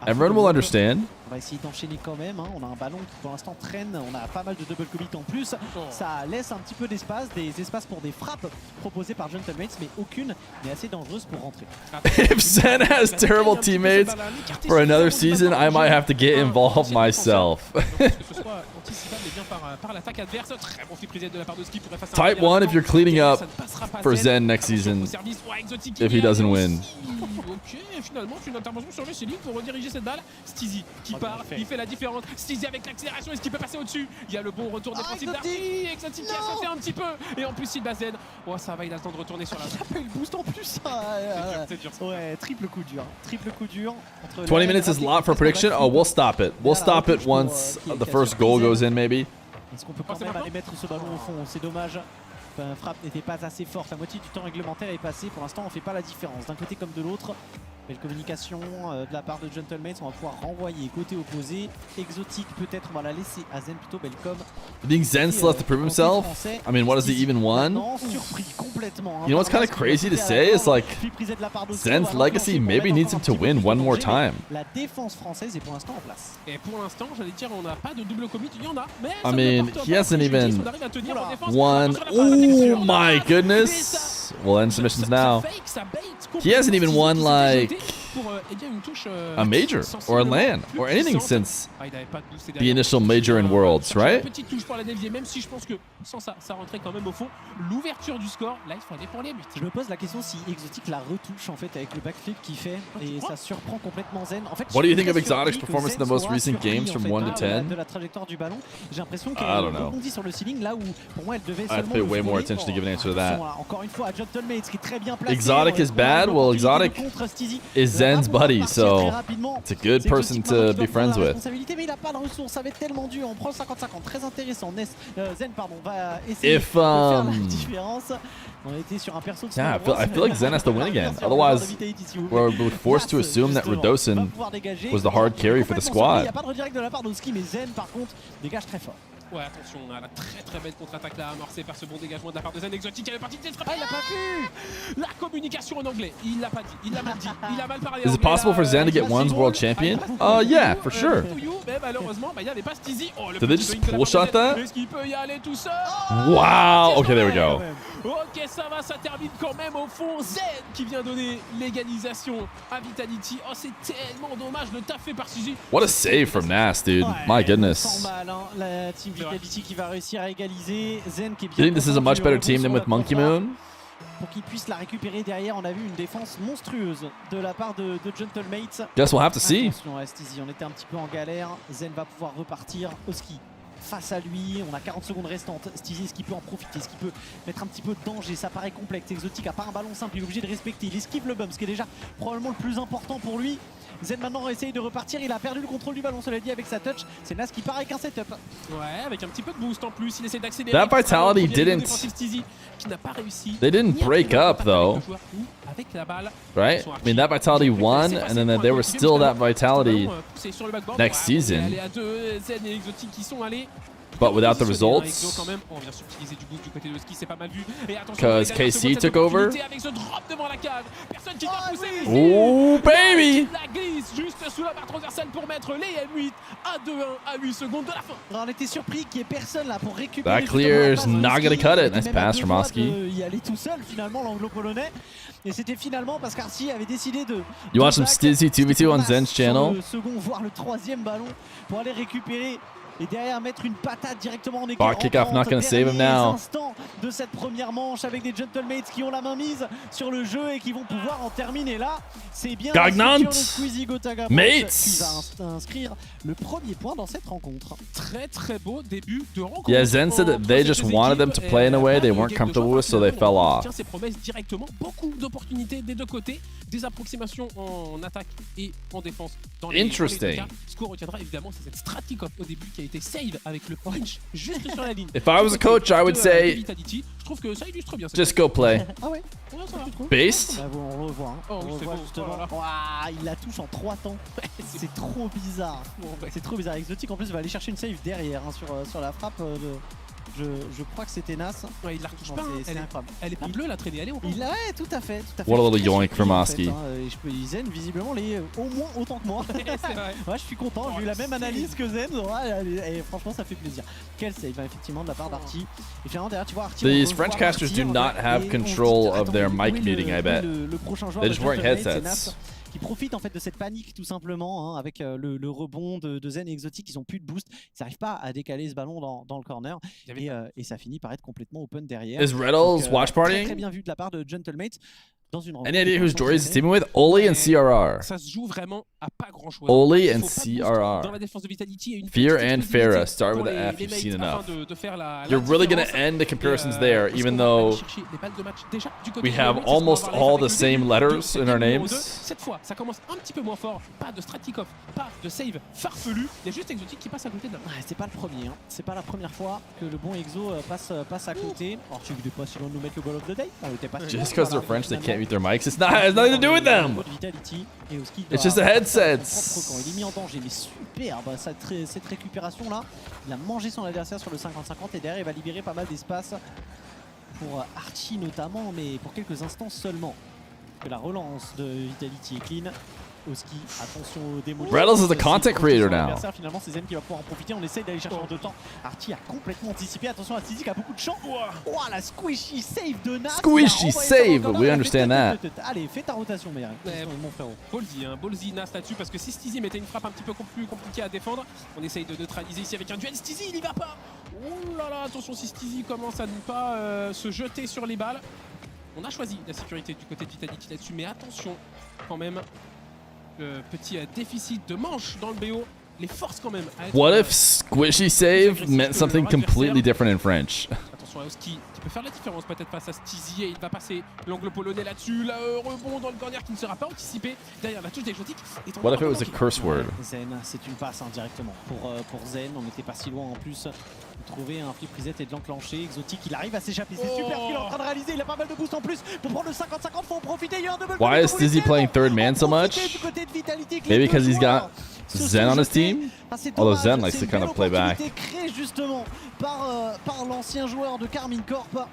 Everyone will understand. On va essayer d'enchaîner quand même. On a un ballon qui pour l'instant traîne. On a pas mal de double commit en plus. Ça laisse un petit peu d'espace, des espaces pour des frappes proposées par Gentlemates, mais aucune n'est assez dangereuse pour rentrer. If Zen has terrible teammates for another season, I might have to get involved myself. Type 1 if you're cleaning up for Zen next season if he doesn't win. Ok, finalement, c'est une intervention sur le ceiling pour rediriger cette balle. Steezy qui part, il fait la différence. Steezy avec l'accélération, est-ce qu'il peut passer au-dessus? Il y a le bon retour défensif d'Archie. Exotique qui a sauté un petit peu. Et en plus, il bat Zen. Oh, ça va, il a le temps de retourner sur la balle. Il a pas eu le boost en plus. C'est dur. Ouais, triple coup dur. Triple coup dur. 20 minutes is a lot for prediction. Oh, we'll stop it. We'll stop it once the first goal goes in, maybe. Est-ce qu'on peut quand même aller mettre ce ballon au fond? C'est dommage. La frappe n'était pas assez forte. La moitié du temps réglementaire est passée. Pour l'instant, on ne fait pas la différence d'un côté comme de l'autre. Belle communication de la part de Gentlemates. On va pouvoir renvoyer côté opposé. Exotique peut-être, on va la laisser à Zen plutôt. Belle com. You think Zen still has to prove himself? I mean, what has he even won? Surpris complètement. You know what's kind of crazy to say? It's like Zen's legacy maybe needs him to win one more time. La défense française est pour l'instant en place. Et pour l'instant, j'allais dire, on n'a pas de double commit. Il y en a, mais I mean, he hasn't even won. Oh my goodness. We'll end submissions now. He hasn't even won like a major or a LAN or anything since the initial major in Worlds, right? Petite touche pour la dévier, même si je pense que sans ça, ça rentrait quand même au fond. L'ouverture du score, là il fallait pour les buts. Je me pose la question si Exotic la retouche en fait avec le backflip qu'il fait et ça surprend complètement Zen. En fait, what do you think of Exotic's performance in the most recent games from 1 to 10? De la trajectoire du ballon, j'ai l'impression qu'elle rebondit sur le ceiling là où pour moi elle devait seulement. I have to pay way more attention to give an answer to that. Encore une fois, Gentlemates qui est très bien placé. Exotic is bad. Well, Exotic is Zen's buddy, so it's a good person to be friends with. Mais il a pas de ressources, ça va être tellement dur. On prend 50-50, très intéressant. Zen pardon va essayer de faire la différence. On était sur un perso de I feel like Zen has to win again. Otherwise, we're forced to assume that Redosin was the hard carry for the squad. Il n'y a pas de redirect de la part d'Oski, mais Zen par contre dégage très fort. Ouais, attention, on a la très belle contre-attaque là amorcée par ce bon dégagement de la part de Zen. Exotique, elle est partie de cette frappe. Il a pas pu. La communication en anglais, il l'a pas dit, il l'a mal dit, il a mal parlé. Is it possible for Zen to get one's world champion? Yeah, for sure. Mais malheureusement, il n'y avait pas Steezy. Oh, did they just full shot that? Est-ce qu'il peut y aller tout seul? Wow. Okay, there we go. Ok, ça va, ça termine quand même au fond. Zen qui vient donner l'égalisation à Vitality. Oh, c'est tellement dommage, le taf fait par Steezy. What a save from Nas, dude. My goodness. La team Vitality qui va réussir à égaliser. Zen qui est bien. Do you think this is a much better team than with Monkey Moon? Pour qu'il puisse la récupérer derrière, on a vu une défense monstrueuse de la part de Gentlemates. Guess we'll have to see. Attention à Steezy, on était un petit peu en galère. Zen va pouvoir repartir au ski. Face à lui, on a 40 secondes restantes. Steezy, est-ce qu'il peut en profiter? Est-ce qu'il peut mettre un petit peu de danger? Ça paraît complexe. Exotique a pas un ballon simple, il est obligé de respecter. Il esquive le bump, ce qui est déjà probablement le plus important pour lui. Zen maintenant essaye de repartir, il a perdu le contrôle du ballon, cela dit avec sa touch. C'est Nas qui part avec un setup. Ouais, avec un petit peu de boost en plus, il essaie d'accélérer. That Vitality didn't. Qui n'a pas réussi. They didn't break up though. Avec la balle. Right? I mean, that Vitality won, and then there was still that Vitality next season. Allez à deux, Zen et Exotique qui sont allés. but without the results. Because KC took over. Oh baby! On était surpris qu'il n'y ait personne là pour récupérer. That clear is not gonna cut it. Nice pass from Oski. Il allait tout seul finalement l'anglo-polonais. Et c'était finalement parce qu'Archie avait décidé de... You watch some Stizzy 2v2 on Zen's channel? Le second, voire le troisième ballon pour aller récupérer et derrière mettre une patate directement en équipe. Bar kickoff not gonna save him now. Instant de cette première manche avec des gentlemates qui ont la main mise sur le jeu et qui vont pouvoir en terminer là. C'est bien Gagnant. Squeezie Gotaga Mates qui va inscrire le premier point dans cette rencontre. Très très beau début de rencontre. Yeah, Zen said that they just wanted them to play in a way they weren't comfortable with, so they fell off. Ses promesses directement, beaucoup d'opportunités des deux côtés, des approximations en attaque et en défense. Dans les Interesting. Ce qu'on retiendra évidemment, c'est cette Stratikov au début qui a été save avec le punch juste sur la ligne. If I was a coach, I would say, je trouve que ça illustre bien. just go play. Ah ouais, Based? on le revoit. Hein. Oh, on le revoit justement. Il la touche en 3 temps. C'est trop bizarre. C'est trop bizarre. Exotique en plus va aller chercher une save derrière hein, sur la frappe de... Je crois que c'était Nas. Ouais, il la retouche pas. C'est incroyable. Elle est pas bleue la traînée, elle est orange. Ouais, tout à fait. What a little yoink from Oski. Zen, visiblement, les au moins autant que moi. Ouais, je suis content. J'ai eu la même analyse que Zen. Ouais, et franchement, ça fait plaisir. Quel save, effectivement, de la part d'Arty. Et finalement, derrière, tu vois, Arty. These French casters do not have control of their mic muting, I bet. Le prochain joueur They're just wearing headsets. Qui profitent en fait de cette panique tout simplement hein, avec le rebond de Zen et Exotique. Ils ont plus de boost, ils n'arrivent pas à décaler ce ballon dans le corner et ça finit par être complètement open derrière. Is Reddles watch partying? Très bien vu de la part de Gentlemates. Dans une Any idea who's Jory's teaming with? Oli and CRR. Ça se joue vraiment à pas grand chose. Oli and CRR. Dans la défense de Vitality, une Feer and Farah. Start with the F. You've seen enough. You're really gonna end the comparisons there, even though we have almost all the same letters in our names. Cette fois, ça commence un petit peu moins fort. Pas de Stratikov, pas de save farfelu. Il y a juste Exotique qui passe à côté de la main. C'est pas le premier. Hein. C'est pas la première fois que le bon Exo passe à côté. Alors tu voulais pas si loin de nous mettre le ball of the day. Just because they're French, they can't mute their mics. It has nothing to do with them. It's just the headsets. Il est mis en danger, mais superbe cette récupération là. Il a mangé son adversaire sur le 50-50 et derrière il va libérer pas mal d'espace pour Archie notamment, mais pour quelques instants seulement. Que la relance de Vitality est clean. Oski, attention au démolition. Reddles is a content creator now. Finalement, c'est Zen qui va pouvoir en profiter. On essaye d'aller chercher en 2 temps. Archie a complètement anticipé. Attention à Tizi qui a beaucoup de champ. Oh, la squishy save de Nas. Squishy save, we understand that. Allez, fais ta rotation, mais mon frérot. Ballsy, Nas là-dessus, parce que si Stizy mettait une frappe un petit peu plus compliquée à défendre, on essaye de neutraliser ici avec un duel. Stizy, il y va pas. Oh là là, attention si Stizy commence à ne pas se jeter sur les balles. On a choisi la sécurité du côté de Vitality là-dessus, mais attention quand même. Petit déficit de manche dans le BO les force quand même à être, What if squishy save meant something completely different in French? Attention à Oski qui peut faire la différence peut-être face à Stizy et il va passer l'angle polonais là-dessus. Là, rebond dans le corner qui ne sera pas anticipé derrière la touche d'Exotique. What if it was a curse word? Zen, c'est une passe directement pour Zen. On n'était pas si loin en plus de trouver un flip reset et de l'enclencher. Exotique, il arrive à s'échapper. C'est super ce qu'il est en train de réaliser. Il a pas mal de boost en plus pour prendre le 50-50. Faut en profiter. Il y a un double. Why is Stizy playing third man so much? Maybe because he's got Zen on his team? Although Zen likes to kind of play back. Créé justement par l'ancien joueur de Carmine Corp.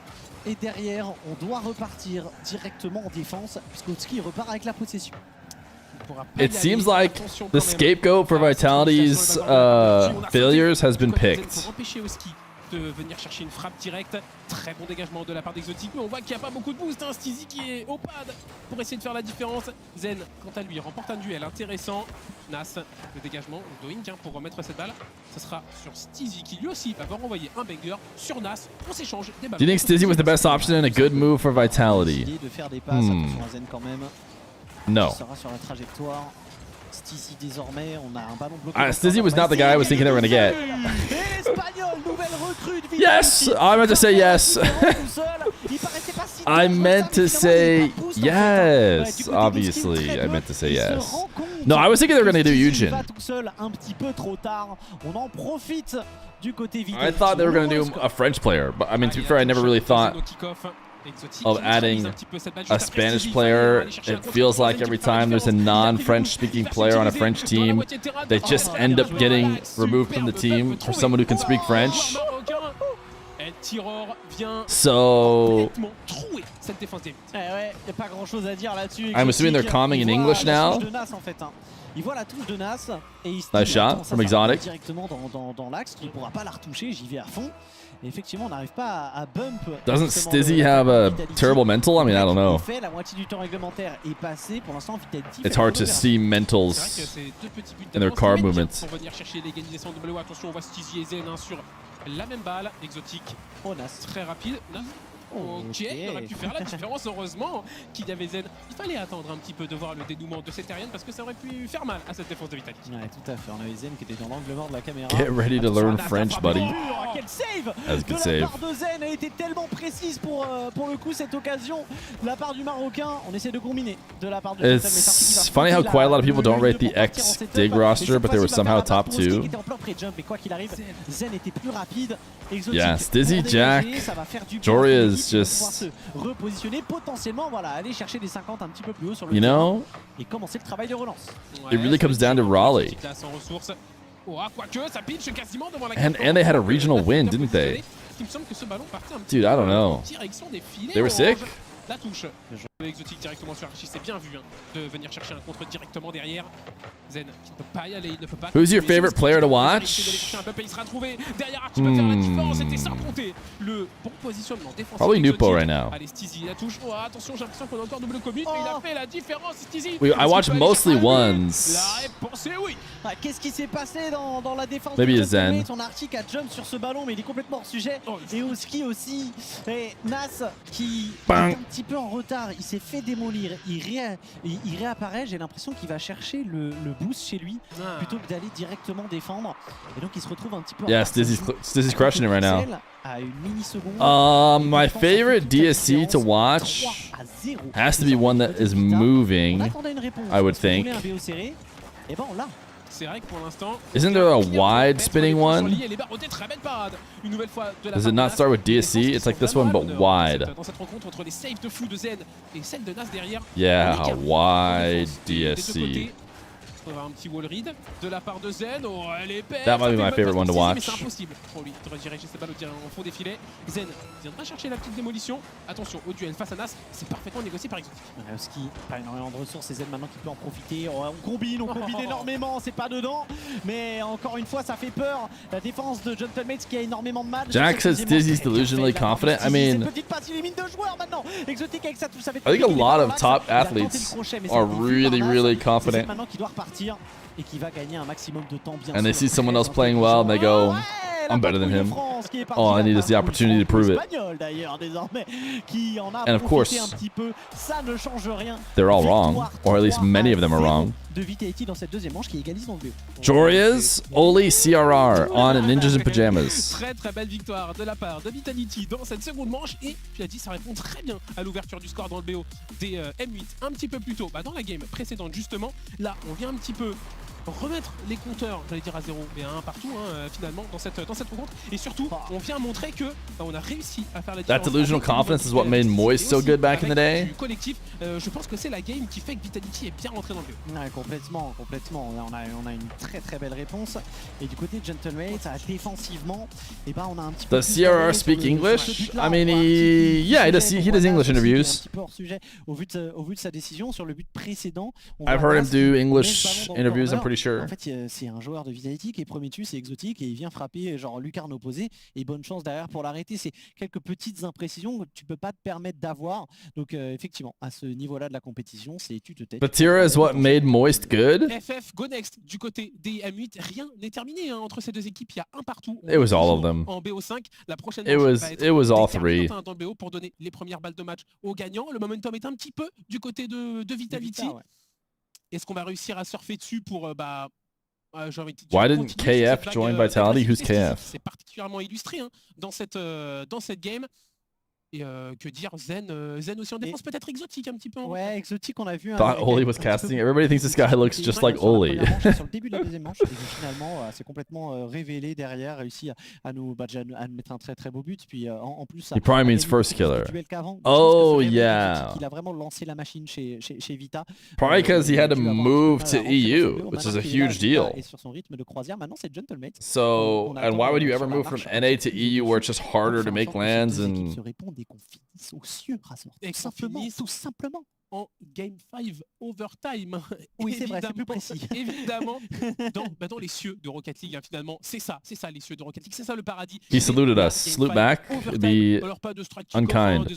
Et derrière, on doit repartir directement en défense puisqu'Otski repart avec la possession. It seems like the scapegoat for Vitality's failures has been picked. De venir chercher une frappe directe, très bon dégagement de la part d'Exotique, mais on voit qu'il n'y a pas beaucoup de boost, hein. Stizy qui est au pad pour essayer de faire la différence. Zen, quant à lui, remporte un duel intéressant. Nas, le dégagement, le doing pour remettre cette balle, ce sera sur Stizy qui lui aussi va renvoyer un banger sur Nas pour s'échange des balles. Do you think Stizy was the best option and a good move for Vitality? De faire des passes, attention à Zen quand même. No. Il sera sur la trajectoire. Stizy désormais, on a un ballon bloqué. Stizy was not the guy I was thinking they were gonna get. Yes, I meant to say yes. I meant to say yes. Obviously, I meant to say yes. No, I was thinking they were gonna do Eugen. I thought they were gonna do a French player, but I mean, to be fair, I never really thought of adding a Spanish player. It feels like every time there's a non-French speaking player on a French team, they just end up getting removed from the team for someone who can speak French. So I'm assuming they're calming in English now. Il voit la touche de Nas et il se nice shot from Exotic. Directement dans l'axe, il ne pourra pas la retoucher, j'y vais à fond. Et effectivement, on n'arrive pas à bump. Doesn't Stizzy have a terrible mental? I mean, I don't know. La moitié du temps réglementaire est passé. Pour l'instant, Vitality. It's hard to see mentals in their car movements. Pour venir chercher l'égalisation de W. Attention, on voit Stizzy et Zen sur la même balle. Exotique. Oh, Nas. Très rapide. Ok, il aurait pu faire la différence, heureusement qu'il y avait Zen. Il fallait attendre un petit peu de voir le dénouement de cette aérienne parce que ça aurait pu faire mal à cette défense de Vitality. Ouais, tout à fait. On avait Zen qui était dans l'angle mort de la caméra. Get ready to learn French, buddy. Quel save de la part de Zen a été tellement précise pour le coup cette occasion de la part du Marocain. On essaie de combiner de la part de It's funny how quite a lot of people don't rate the X dig roster, but they were somehow top 2. Zen était plus rapide. Yeah, Stizzy, Jack, Jory is just, repositionner potentiellement, voilà, aller chercher des 50 un petit peu plus haut sur le you know, et commencer le travail de relance. it really comes down to Raleigh. And they had a regional win, didn't they? Dude, I don't know. They were sick? La touche. Exotique directement sur Archie, c'est bien vu de venir chercher un contre directement derrière. Zen qui ne peut pas y aller, il ne peut pas. Who's your favorite player to watch? Il sera trouvé. Derrière Archie peut faire la différence, c'était sans compter le bon positionnement défensif. Probably Nupo right now. Allez, Stizzy, la touche. Oh, attention, j'ai l'impression qu'on a encore double commit, mais il a fait la différence, Stizzy. I watch mostly ones. La réponse est oui. Qu'est-ce qui s'est passé dans la défense? Maybe Zen. On a Archie qui a jump sur ce ballon, mais il est complètement hors sujet. Et au ski aussi. Et Nas qui est un petit peu en retard, il s'est fait démolir, il réapparaît, j'ai l'impression qu'il va chercher le boost chez lui plutôt que d'aller directement défendre. Et donc il se retrouve un petit peu Yeah, Stizzy's crushing it right now. À une milliseconde. My favorite DSC to watch has to be one that is moving, I would think. Et ben on l'a. C'est vrai que pour l'instant, isn't there a wide spinning one? Does it not start with DSC? It's like this one, but wide. Yeah, wide DSC. Un petit wall read de la part de Zen. Oh, elle est belle. That might be my favorite one to watch. C'est impossible pour lui de rediriger ses balles en fond défilé. Zen viendra chercher la petite démolition. Attention au duel face à Nas, c'est parfaitement négocié par Exotic. Ski, pas énormément de ressources, et Zen maintenant qui peut en profiter. On combine énormément, c'est pas dedans. Mais encore une fois, ça fait peur. La défense de Gentlemates qui a énormément de mal. Jack says Dizzy's delusionally confident. I mean, petite passe illimine de joueurs maintenant. Exotic avec sa touche, ça fait. I think a lot of top athletes are really confident. Maintenant qui doit repartir. Et qui va gagner un maximum de temps bien. And they see someone else playing well and they go, I'm better than him. All I need is the opportunity to prove it. And of course, they're all wrong, or at least many of them are wrong. Joria's Oli CRR on Ninjas in Pajamas. Très belle victoire de la part de Vitality dans cette seconde manche. Et tu as dit, ça répond très bien à l'ouverture du score dans le BO des M8 un petit peu plus tôt. Dans la game précédente justement, là on vient un petit peu remettre les compteurs, j'allais dire à 0, mais à 1 partout finalement dans cette rencontre. Et surtout, on vient montrer que on a réussi à faire la différence. That delusional confidence is what made Moist so good back in the day. Collectif, je pense que c'est la game qui fait que Vitality est bien rentré dans le jeu. Ouais, complètement. On a une très belle réponse. Et du côté de Gentlemates, défensivement, et on a un petit peu. Does CRR speak English? I mean, he does English interviews. Un petit peu hors sujet au vu de sa décision sur le but précédent. I've heard him do English interviews. I'm pretty sure. En fait, c'est un joueur de Vitality qui est premier dessus, c'est Exotique, et il vient frapper genre lucarne opposée, et bonne chance derrière pour l'arrêter. C'est quelques petites imprécisions que tu peux pas te permettre d'avoir. Donc effectivement, à ce niveau-là de la compétition, c'est tu te tais. But Tira is what made Moist good. FF, go next du côté des M8, rien n'est terminé entre ces deux équipes. Il y a un partout. It was all of them. En BO5, la prochaine it was all three. Dans le BO pour donner les premières balles de match aux gagnants. Le momentum est un petit peu du côté de Vitality. Ouais. Est-ce qu'on va réussir à surfer dessus pour Why didn't KF join Vitality? Who's KF? C'est particulièrement illustré dans cette game. Et que dire, Zen aussi en défense, peut-être exotique un petit peu. Ouais, exotique, on a vu. Thought Oli was casting. Everybody thinks this guy looks just like Oli. Sur le début de la deuxième manche, et finalement, c'est complètement révélé derrière, réussi à nous mettre un très très beau but. Puis en plus, He probably means first killer. Donc, Oh yeah. Il a vraiment lancé la machine chez Vita. Probably because he had to move to EU, which is a huge deal. Et sur son rythme de croisière, maintenant c'est Gentlemate. So, and why would you ever move from NA to EU where it's just harder to make lands and... Dès qu'on finisse aux cieux, Razor. Tout simplement. En Game 5 Overtime. Oui, c'est vrai, c'est plus précis. Évidemment, dans les cieux de Rocket League, hein, finalement, c'est ça les cieux de Rocket League, c'est ça le paradis. He saluted us. Salute back. It'd be unkind.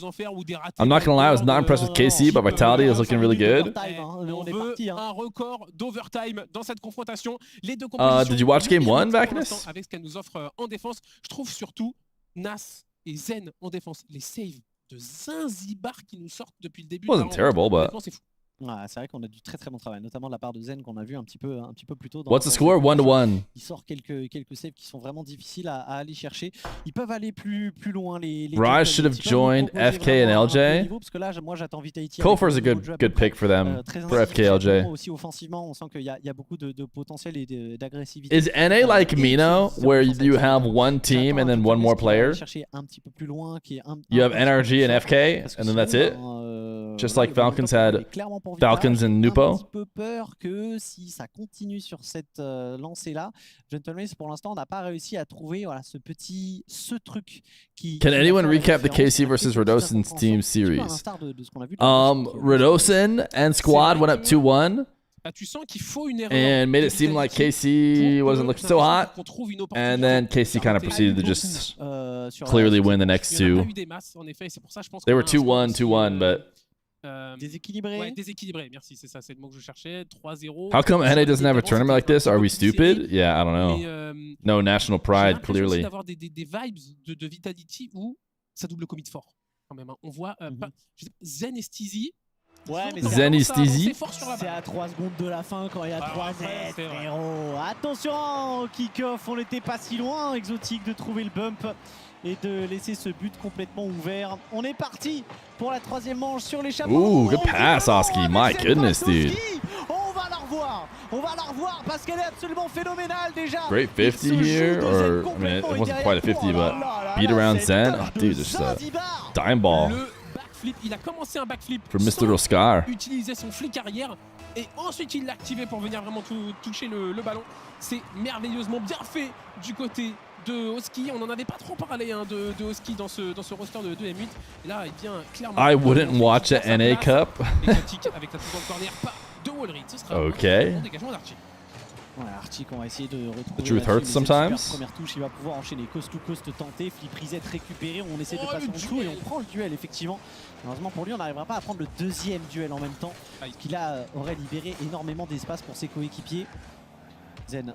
I'm not gonna lie, I was not impressed with KC, but Vitality is looking really good. On veut un record d'overtime dans cette confrontation. Les deux Did you watch Game 1, Vacnus? Avec ce qu'elle nous offre en défense, je trouve surtout Nas et Zen en défense. Les saves de Zinzibar qui nous sortent depuis le début. Wasn't terrible, but... C'est fou. Ouais, c'est vrai qu'on a du très très bon travail, notamment de la part de Zen qu'on a vu un petit peu plus tôt. What's the score? 1-1. Il sort quelques saves qui sont vraiment difficiles à aller chercher. Ils peuvent aller plus loin. Les Raj should have joined FK and LJ. Parce que là, moi j'attends Vitality. Kofor's a good pick for them, for FK LJ. Aussi offensivement, on sent qu'il y a beaucoup de potentiel et d'agressivité. Is NA like Mino, where you have one team and then one more player? Chercher un petit peu plus loin, You have NRG and FK, and then that's it? Just like Falcons had Falcons and Nupo. J'ai un petit peu peur que si ça continue sur cette lancée-là, Gentleman, pour l'instant, on n'a pas réussi à trouver ce truc qui... Can anyone recap the KC versus Radosin team series? Radosin and squad went up 2-1. Tu sens qu'il faut une erreur and made it seem like KC wasn't looking so hot. And then KC kind of proceeded to just clearly win the next two. They were 2-1, but... Déséquilibré. Ouais, déséquilibré, merci, c'est ça, c'est le mot que je cherchais. 3-0. How come NA doesn't have a tournament like this? Are we stupid? Yeah, I don't know. No national pride, clearly. D'avoir des vibes de Vitality où ça double commit fort. Quand même, hein. On voit Zen et Steezy. Ouais, mais Zen et Steezy. C'est à 3 secondes de la fin quand il y a 3-7, frérot. Attention, kick-off, on n'était pas si loin, exotique, de trouver le bump et de laisser ce but complètement ouvert. On est parti pour la troisième manche sur les chapeaux. Ooh, good pass, Oski. My goodness, dude. On va la revoir parce qu'elle est absolument phénoménale déjà. Great 50 here, or I mean, it wasn't quite a 50, but beat around Zen. Oh, dude, just a dime ball. Il a commencé un backflip for Mr. Oscar. Utiliser son flic arrière et ensuite il l'a activé pour venir vraiment toucher le ballon. C'est merveilleusement bien fait du côté de Oski. On n'en avait pas trop parlé de Oski dans ce roster de Emote. Et là, il vient clairement... I wouldn't watch a NA Cup. Avec la touche dans le corner, pas de wall read. Ce sera un bon dégagement d'Archie. Ouais, Archie qu'on va essayer de retrouver. Truth hurts sometimes. Première touche, il va pouvoir enchaîner coast to coast tenté, flip reset récupéré, on essaie de passer en dessous et on prend le duel effectivement. Malheureusement pour lui, on n'arrivera pas à prendre le deuxième duel en même temps, parce qu'il aurait libéré énormément d'espace pour ses coéquipiers. Zen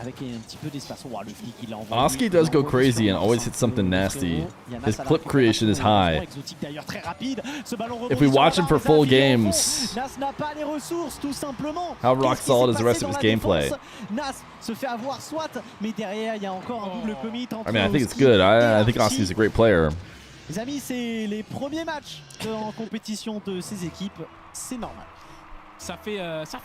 avec un petit peu d'espace. Oh, le flic, il envoie. Oski does go crazy and always hits something nasty. His clip creation is high. If we watch him for full games, how rock solid is the rest of his gameplay? I mean, I think it's good. I think Oski's a great player. Les amis, c'est les premiers matchs en compétition de ces équipes. C'est normal. Ça fait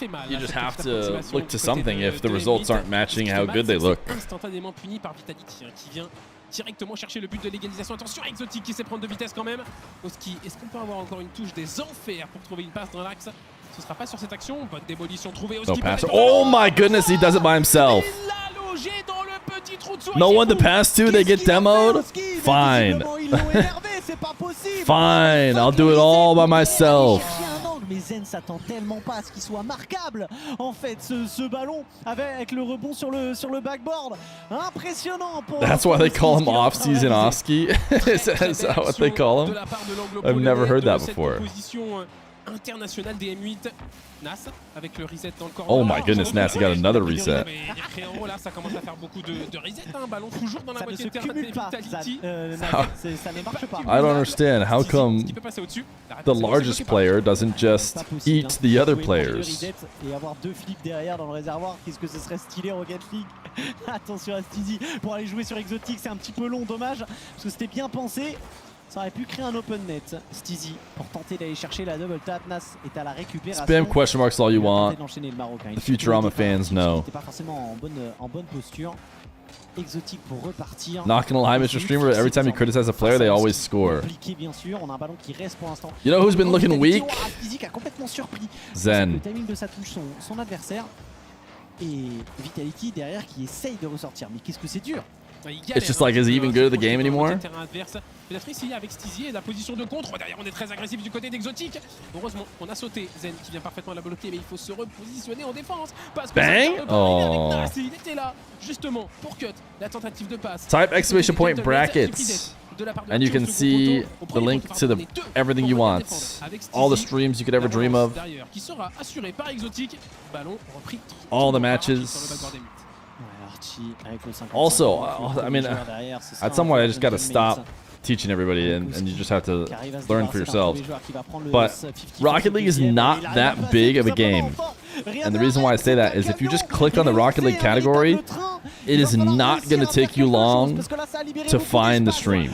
mal. You just have to look to something if the results aren't matching how good they look. Instantanément puni par Vitality qui vient directement chercher le but de l'égalisation. Attention, exotique qui sait prendre de vitesse quand même. Oski, est-ce qu'on peut avoir encore une touche des enfers pour trouver une passe dans l'axe? Ce sera pas sur cette action. Bonne démolition trouvée. No passer. Oh my goodness, he does it by himself. Il l'a logé dans le petit trou de souris. No one to pass to, they get demoed. Fine. Fine, I'll do it all by myself. Mais Zen s'attend tellement pas à ce qu'il soit marquable. En fait, ce ballon avec le rebond sur le backboard. Impressionnant pour... That's why they call him off-season Oski? Is that what they call him? I've never heard that before. International des M8. Nas avec le reset dans le corner. Oh my goodness, Nas, he got another reset. Là, ça commence à faire beaucoup de reset. Un ballon toujours dans la moitié de terre. Ça ne marche pas. I don't understand. How come the largest player doesn't just eat the other players? Et avoir deux flips derrière dans le réservoir, qu'est-ce que ce serait stylé Rocket League. Attention à Steezy pour aller jouer sur Exotique, c'est un petit peu long, dommage, parce que c'était bien pensé. Ça aurait pu créer un open net, Steezy, pour tenter d'aller chercher la double tap. Nas est à la récupération. Spam question marks all you want. Le Marocain. The Futurama fans know. Il n'était pas forcément en bonne posture. Exotique pour repartir. Not gonna lie, Mr. Streamer, every time you criticize a player, they always score. Bien sûr, on a un ballon qui reste pour l'instant. You know who's been looking weak? Physique a complètement surpris. Zen. Le timing de sa touche, son adversaire. Et Vitality derrière qui essaye de ressortir. Mais qu'est-ce que c'est dur. It's just like, is he even good at the game anymore? Peut-être ici avec Steezy et la position de contre. Derrière, on est très agressif du côté d'Exotique. Heureusement, on a sauté. Zen qui vient parfaitement la bloquer, mais il faut se repositionner en défense. Parce que bang! Oh. il était là, justement, pour cut la tentative de passe. Type exclamation point brackets. And you can see the link to the everything you want. All the streams you could ever dream of. Qui sera assuré par Exotique. Ballon repris. All the matches. Also, I mean, at some point I just gotta stop teaching everybody and you just have to learn for yourselves. But Rocket League is not that big of a game. And the reason why I say that is if you just click on the Rocket League category, it is not going to take you long to find the stream.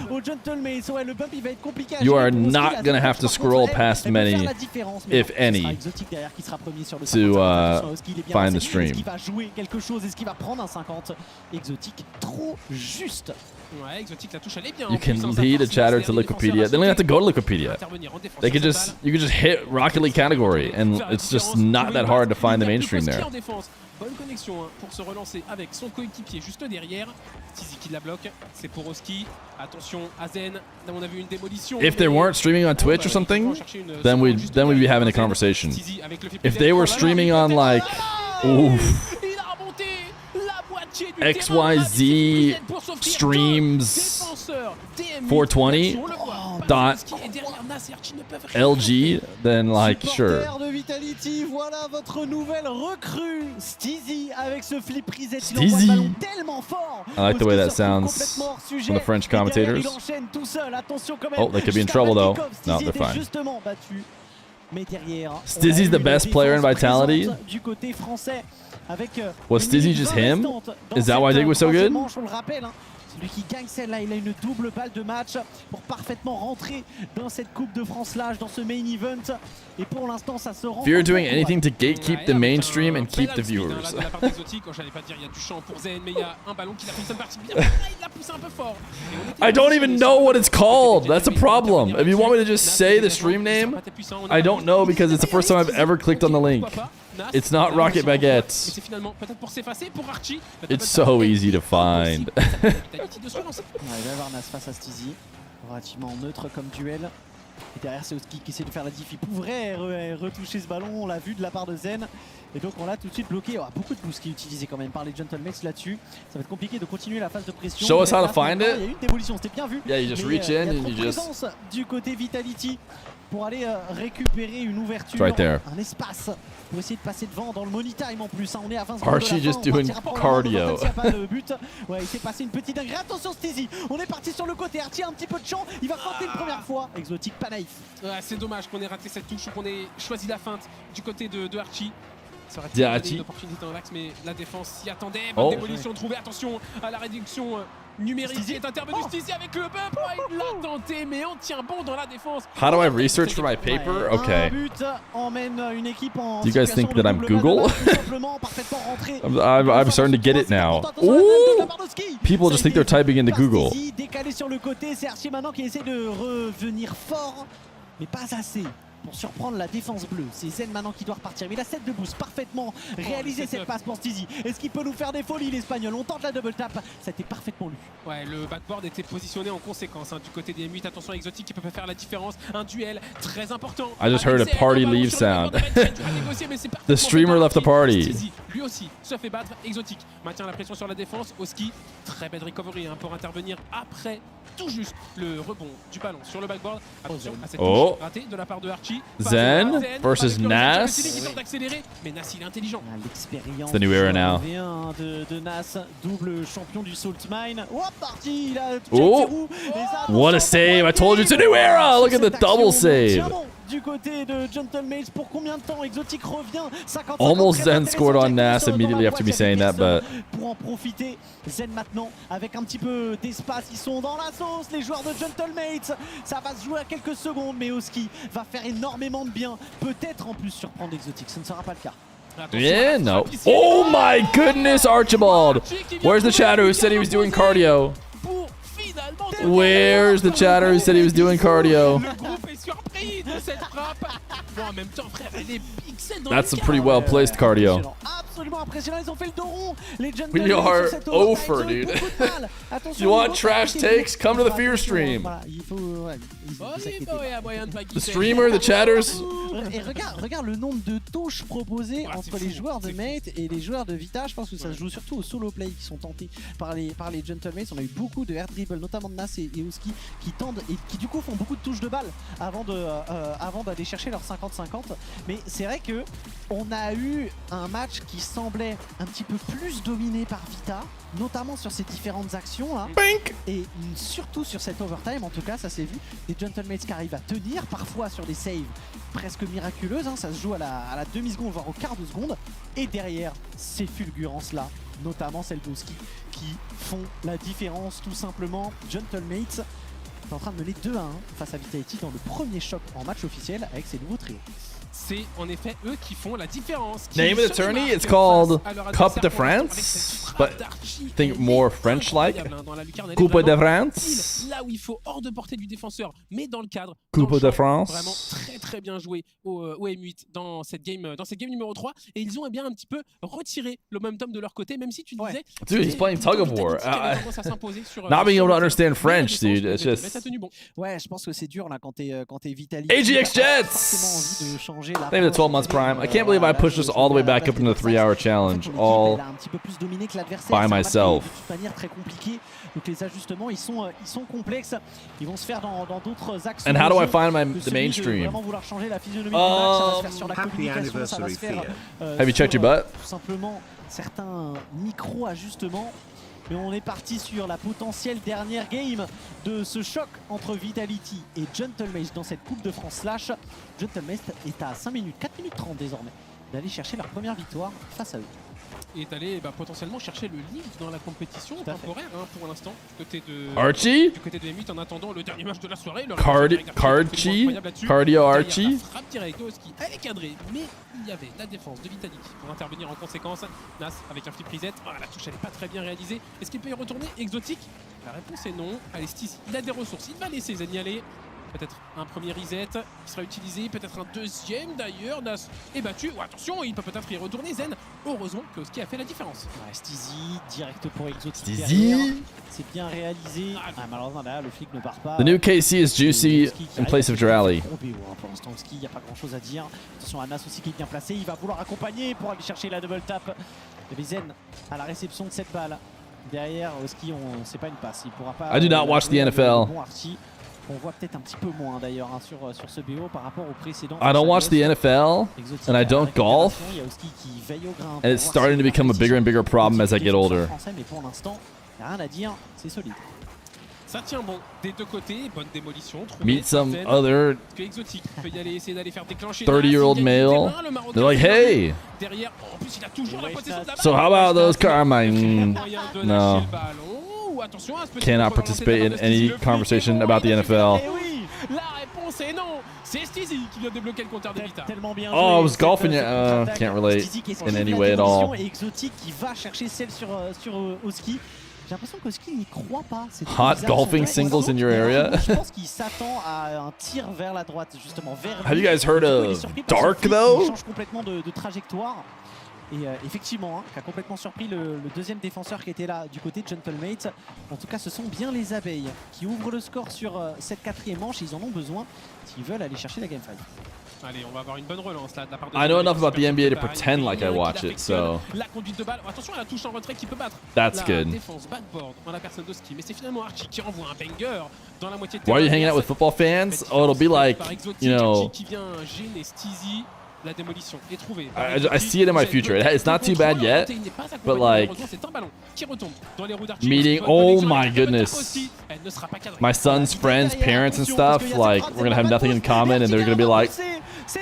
You are not going to have to scroll past many, if any, to find the stream. You can lead a chatter to Wikipedia. They don't have to go to Wikipedia. They could just you could just hit Rocket League category, and it's just not that hard to find the mainstream there. Bonne connexion pour se relancer avec son coéquipier juste derrière. Steezy qui la bloque, c'est pour Oski. Attention à Zen, on a vu une démolition. If they weren't streaming on Twitch or something, then we'd be having a conversation. If they were streaming on like, oof, XYZ streams 420 .lg, then like sure. Voilà votre nouvelle recrue Steezy avec ce flip reset. Steezy. Tellement fort. I like the way that sounds from the French commentators. Oh, they could be in trouble though. No, they're fine. Steezy's the best player in Vitality. Was Steezy just him? Is that why Dig was so good? Celui qui gagne celle-là, il a une double balle de match pour parfaitement rentrer dans cette Coupe de France Lage, dans ce main event. Et pour l'instant, ça se rend. Feer doing anything to gatekeep the mainstream and keep the viewers. I don't even know what it's called. That's a problem. If you want me to just say the stream name, I don't know because it's the first time I've ever clicked on the link. It's not Rocket Baguettes. It's so easy to find. On va avoir Nas face à Steezy, relativement neutre comme duel. Et derrière c'est Oski qui essaie de faire la diff. Il pourrait retoucher ce ballon, on l'a vu de la part de Zen. Et donc on l'a tout de suite bloqué. Oh, beaucoup de boost qui est utilisé quand même par les Gentlemen là-dessus. Ça va être compliqué de continuer la phase de pression. Show us how to find it. Il y a eu une démolition, c'était bien vu. Yeah, you just reach in and you just. Du côté Vitality pour aller récupérer une ouverture, right there. Un espace pour essayer de passer devant dans le money time en plus. On est à 20 secondes. Archie just doing cardio. Le but. Ouais, il s'est passé une petite dinguerie. Attention Steezy, on est parti sur le côté. Archie a un petit peu de champ. Il va tenter une première fois. Exotique, pas naïf. Ouais, c'est dommage qu'on ait raté cette touche ou qu'on ait choisi la feinte du côté de Archie. Ça aurait été une opportunité dans l'axe, mais la défense s'y attendait. Bonne démolition trouvée. Attention à la réduction numérique qui est intervenu. Steezy avec le bump. Il l'a tenté, mais on tient bon dans la défense. How do I research for my paper? Okay. Do you guys think that I'm Google? I'm starting to get it now. Ooh! People just think they're typing into Google. Décalé sur le côté, c'est Archie maintenant qui essaie de revenir fort, mais pas assez pour surprendre la défense bleue. C'est Zen maintenant qui doit repartir. Mais il a 7 de boost, parfaitement réalisé cette passe pour Steezy. Est-ce qu'il peut nous faire des folies l'Espagnol? On tente la double tap, ça a été parfaitement lu. Ouais, le backboard était positionné en conséquence du côté des Emote. Attention Exotique qui peut faire la différence. Un duel très important. I just heard a party leave sound. The streamer left the party. Steezy, lui aussi se fait battre. Exotique maintient la pression sur la défense. Oski, très belle recovery pour intervenir après tout juste le rebond du ballon sur le backboard. Attention à cette touche ratée de la part de Archie. Zen versus Nas. Mais Nas il est intelligent. It's the new era now. De Nas, double champion du Salt Mine. Oh, parti, il a what a save! I told you it's a new era. Look at the double save. du côté de Gentlemates. Pour combien de temps? Exotic revient. 50, Almost Zen scored on Nas immediately after me saying that, but pour en profiter, Zen maintenant avec un petit peu d'espace, ils sont dans la sauce, les joueurs de Gentlemates. Ça va se jouer à quelques secondes, mais Oski va faire énormément de bien, peut-être en plus surprendre Exotic, ce ne sera pas le cas. yeah, no. Oh my goodness, Archibald. Where's the chatter who said he was doing cardio? Where's the chatter who said he was doing cardio? Le groupe est surpris de cette frappe. Bon, en même temps, frère, elle est pixel dans That's le a pretty well placed cardio. Absolument impressionnant, ils ont fait le dos rond. Les We are over, dude. You want trash takes? Come to the Feer stream. Il faut, The streamer, the chatters. Et regarde le nombre de touches proposées entre les joueurs de Mate et les joueurs de Vita. Je pense que ça se joue surtout au solo play qui sont tentés par les Gentlemates. On a eu beaucoup de air dribble, notamment de Nas et Oski, qui tendent et qui du coup font beaucoup de touches de balle avant d'aller chercher leur 50-50. Mais c'est vrai que on a eu un match qui semblait un petit peu plus dominé par Vita, notamment sur ces différentes actions là. Et surtout sur cet overtime, en tout cas ça s'est vu. Des Gentlemates qui arrivent à tenir, parfois sur des saves presque miraculeuses, hein. Ça se joue à la demi-seconde, voire au quart de seconde. Et derrière ces fulgurances là, notamment celles d'Oski, qui font la différence tout simplement. Gentlemates est en train de mener 2-1 face à Vitality dans le premier choc en match officiel avec ses nouveaux trios. C'est en effet eux qui font la différence. Name of the tourney, it's called Coupe de France, but think more French-like. Coupe de France. Là où il faut hors de portée du défenseur, mais dans le cadre. Coupe de France. Vraiment très très bien joué au M8 dans cette game numéro 3. Et ils ont bien un petit peu retiré le momentum de leur côté, même si tu disais. Dude, he's playing tug of war. Not being able to understand French, dude. It's just. Ouais, je pense que c'est dur là quand t'es Vitaly. AGX Jets. Maybe the 12 months prime. I can't believe I pushed this all the way back up into the 3-hour challenge, all by myself. De manière très compliquée. Donc les ajustements, ils sont complexes. Ils vont se faire dans d'autres axes. And how do I find the mainstream? Vraiment vouloir changer la physionomie du match, ça va se faire sur la communication, ça va se faire. Have you checked your butt? Tout simplement certains micro-ajustements. Mais on est parti sur la potentielle dernière game de ce choc entre Vitality et Gentlemates dans cette Coupe de France slash. Gentlemates est à 5 minutes, 4 minutes 30 désormais, d'aller chercher leur première victoire face à eux. Et d'aller potentiellement chercher le lead dans la compétition temporaire pour l'instant du côté de Archie, du côté de M8 en attendant le dernier match de la soirée. Cardio Archie. La frappe directe de Oski, elle est cadrée, mais il y avait la défense de Vitality pour intervenir en conséquence. Nas avec un flip reset, la touche elle n'est pas très bien réalisée. Est-ce qu'il peut y retourner Exotic? La réponse est non. Allez, Stiz, il a des ressources, il va laisser Zen y aller. Peut-être un premier reset qui sera utilisé, peut-être un deuxième d'ailleurs. Nas est battu. Oh, attention, il peut peut-être y retourner. Zen, heureusement que Oski a fait la différence. Ouais, Stizy, direct pour Exotic. Stizy. C'est bien réalisé. Malheureusement, là, le flic ne part pas. The new KC is juicy in place of Drally. Pour l'instant, Oski, il n'y a pas grand chose à dire. Attention à Nas aussi qui est bien placé. Il va vouloir accompagner pour aller chercher la double tap. Et Zen à la réception de cette balle. Derrière, Oski, c'est pas une passe. Il pourra pas. I do not watch the NFL. On voit peut-être un petit peu moins d'ailleurs sur ce BO par rapport au précédent. I don't watch the NFL and I don't golf, and it's starting to become a bigger and bigger problem as I get older. Mais pour l'instant, il n'y a rien à dire, c'est solide. Ça tient bon des deux côtés, bonne démolition. Meet some other Exotique peut y aller, essayer d'aller faire déclencher 30-year-old male. They're like, hey, derrière, en plus il a toujours la possession de la balle. So how about those Carmine? No. Cannot participate in any conversation about the NFL. La réponse est non. C'est Stizy qui vient débloquer le compteur de Vita. Oh, I was golfing. Can't relate in any way at all. Exotique qui va chercher celle sur Oski. J'ai l'impression qu'Oski n'y croit pas. Hot golfing singles in your area? Je pense qu'il s'attend à un tir vers la droite, justement. Have you guys heard of Dark though? Il change complètement de trajectoire. Et effectivement, qui a complètement surpris le deuxième défenseur qui était là du côté de Gentlemates. En tout cas, ce sont bien les abeilles qui ouvrent le score sur cette quatrième manche. Ils en ont besoin s'ils veulent aller chercher la game 5. Allez, on va avoir une bonne relance là de la part de I know enough about the NBA to pretend like I watch it, so. La conduite de balle, attention à la touche en retrait qui peut battre. That's la good. Défense backboard en la personne d'Oski, mais c'est finalement Archie qui envoie un banger dans la moitié de Why are you hanging out with football fans? Oh, it'll be like, you know, qui vient gêner Stizy. La démolition est trouvée. I see it in my future. It's not too bad yet, but like meeting. Oh my goodness, my son's friends, parents, and stuff. Like we're gonna have nothing in common, and they're gonna be like,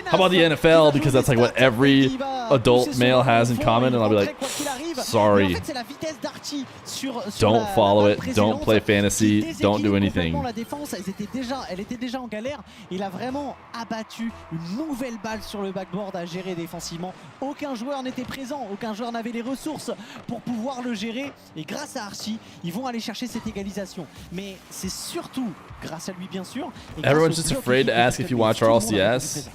"How about the NFL?" Because that's like what every adult male has in common, and I'll be like, "Sorry, don't follow it. Don't play fantasy. Don't do anything." La défense, elle était déjà en galère. Il a vraiment abattu une nouvelle balle sur le backboard à gérer défensivement. Aucun joueur n'était présent, aucun joueur n'avait les ressources pour pouvoir le gérer. Et grâce à Archie, ils vont aller chercher cette égalisation. Mais c'est surtout grâce à lui, bien sûr. Everyone's just afraid to ask if you watch RLCS.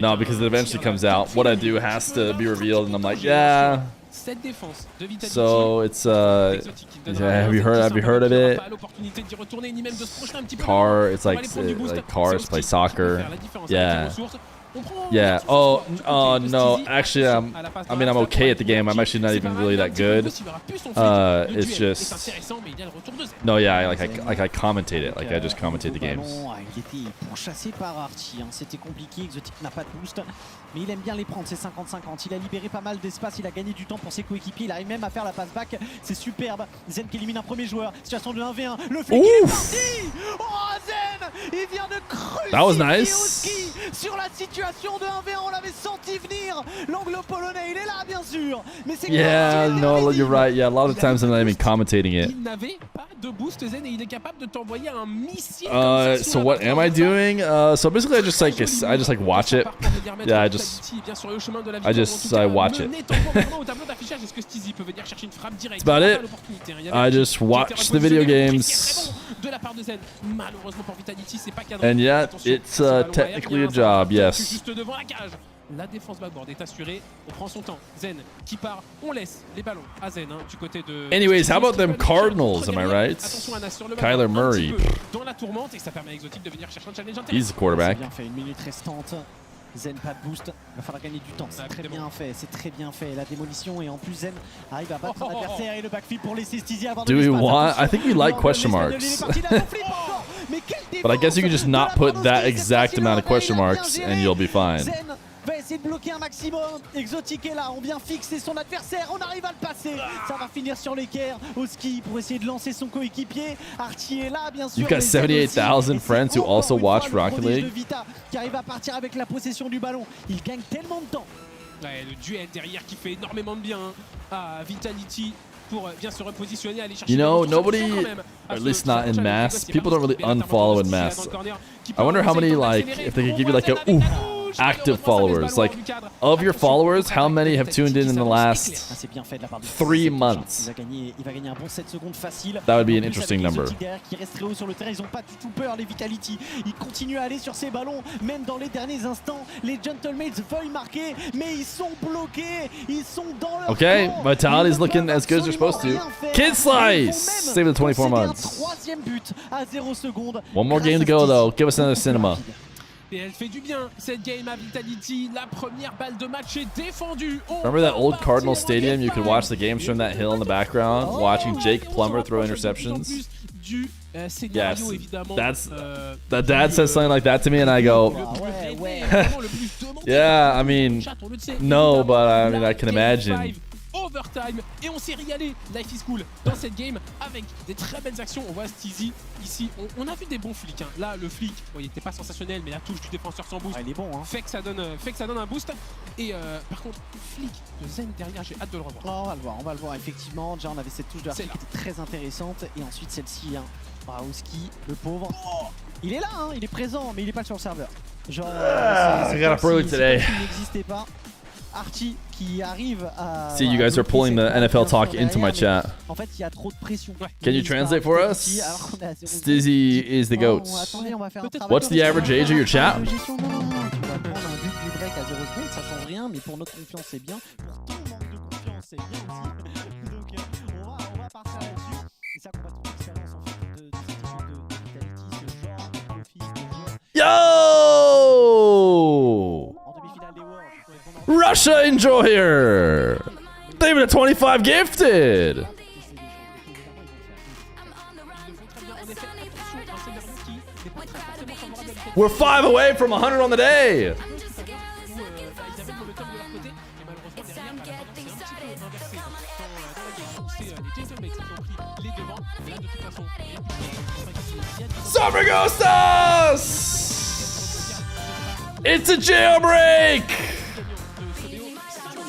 No, because it eventually comes out. What I do has to be revealed, and I'm like, yeah. So it's yeah, have you heard of it? It's like cars play soccer. Yeah. Yeah. Oh no. Actually, I mean, I'm okay at the game. I'm actually not even really that good. It's just no. Yeah. I commentate it. Like I just commentate the games. Il était pourchassé par Archie. C'était compliqué. Exotic n'a pas de boost, mais il aime bien les prendre. C'est 50-50. Il a libéré pas mal d'espace. Il a gagné du temps pour ses coéquipiers. Il arrive même à faire la passe back. C'est superbe. Zen qui élimine un premier joueur. Situation de 1v1. Le flic est parti. Oh Zen, il vient de crucifier That was nice. sur la situation de 1v1. On l'avait senti venir. L'anglo polonais, il est là bien sûr. Mais c'est yeah, no, you're right. Yeah, a lot of times I'm not even commentating it. Il n'avait pas de boost Zen et il est capable de t'envoyer un missile. So what am I doing? So basically I just like watch it. Yeah, I watch it. That's about it. I just watch the video games. And yeah, it's technically a job, yes. La défense backboard est assurée, on prend son temps. Zen qui part, on laisse les ballons à Zen du côté de... Anyways, how about them Cardinals, am I right? Kyler Murray. Dans la tourmente et ça permet à Exotic de venir chercher un challenge intéressant. He's the quarterback. Bien fait, une minute restante. Zen pas de boost, il va falloir gagner du temps, c'est très bien fait, c'est très bien fait. La démolition et en plus Zen arrive à battre un adversaire et le backfield pour laisser Steezy avoir de l'espace. Do we want? I think we like question marks. But I guess you can just not put that exact amount of question marks and you'll be fine. Va essayer de bloquer un maximum. Exotic est là, on vient fixer son adversaire, on arrive à le passer. Ça va finir sur l'équerre au ski pour essayer de lancer son coéquipier. Archie est là, bien sûr. You've got 78,000 friends who also watch Rocket League. Qui arrive à partir avec la possession du ballon. Il gagne tellement de temps. Ouais, le duel derrière qui fait énormément de bien à Vitality pour bien se repositionner, aller chercher. You know, nobody, or at least not in mass, people don't really unfollow in mass. I wonder how many, like, if they could give you like a ooh. Active followers, like of your followers, how many have tuned in the last 3 months? That would be an interesting number. Qui reste très haut sur le terrain, ils ont pas du tout peur les Vitality. Ils continuent à aller sur ces ballons, même dans les derniers instants. Les Gentlemates veulent marquer, mais ils sont bloqués. Ils sont dans leur Okay, Vitality's looking as good as they're supposed to. Kid Slice, save the 24 months. Troisième but à 0 secondes. One more game to go though. Give us another cinema. Et elle fait du bien, cette game à Vitality. La première balle de match est défendue. Remember that old Cardinal Stadium? You could watch the games from that hill in the background, watching Jake Plummer throw interceptions. Yes, that dad says something like that to me and I go, yeah, I mean, no, but I mean, I can imagine. Overtime et on s'est régalé. Life is cool dans cette game avec des très belles actions. On voit Steezy ici, on a vu des bons flics. Là le flic, bon, il n'était pas sensationnel, mais la touche du défenseur sans boost, il est bon, fait que ça donne un boost. Et par contre flic de Zen derrière, j'ai hâte de le revoir. Oh, on va le voir effectivement. Déjà on avait cette touche de Archie qui était très intéressante et ensuite celle-ci, Brahowski, le pauvre. Il est là, il est présent, mais il est pas sur le serveur. Genre, I got a pro today. Il n'existait pas. Archie qui arrive à... See, you guys are pulling the NFL talk into my chat. En fait, il y a trop de pression. Can you translate for us? Stizzy is the GOAT. What's the average age of your chat? On va prendre un but du break à 0 secondes, ça change rien, mais pour notre confiance, c'est bien. Pour ton manque de confiance, c'est bien aussi. Donc, on va partir là-dessus. C'est ça qu'on va trouver l'expérience en fait de cette équipe de Vitality, ce genre de profil de joueur. Yo! Russia Enjoyer! David at 25 gifted! We're 5 away from 100 on the day! Summer Ghostas! It's a jailbreak!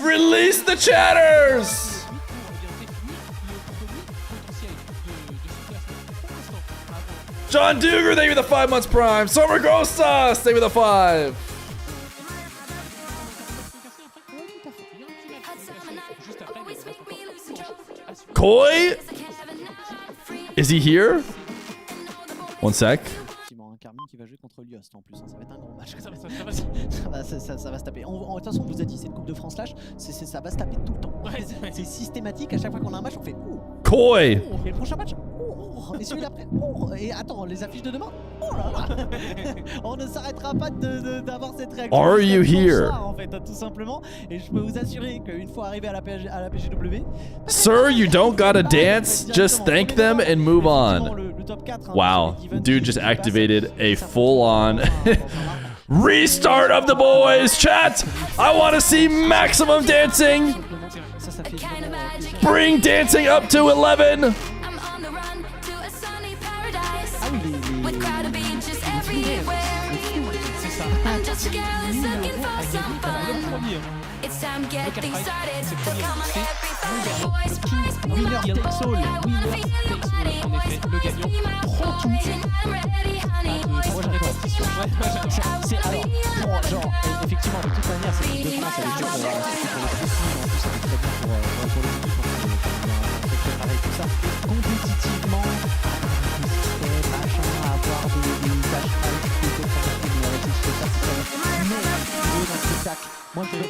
Release the chatters! John Duger, thank you for the 5 months prime. Summer Ghostas, thank you for the 5. Koi? Is he here? One sec. Carmine qui va jouer contre Lyost en plus, ça va être un gros match. Ça va se taper. De toute façon, on vous a dit, c'est une Coupe de France Slash, ça va se taper tout le temps. C'est systématique, à chaque fois qu'on a un match, on fait Koi! Et le prochain match, et celui d'après, et attends, les affiches de demain, oh là là. On ne s'arrêtera pas d'avoir cette réaction. Are you here? En fait, tout simplement. Et je peux vous assurer qu'une fois arrivé à la PGW, Sir, you don't gotta dance, just thank them and move on. Wow, dude just activated a full-on restart of the boys. Chat, I want to see maximum dancing. Bring dancing up to 11. It's time to get things started. Come on, Winner takes all. Winner takes all. En effet, le gagnant prend tout. C'est alors, bon, genre, effectivement, de toute manière, c'est une de France avec pour la suite pour les précis, en plus, ça fait très bien pour les équipes, préparer tout ça. Compétitivement, machin, avoir des tâches dans le spectacle.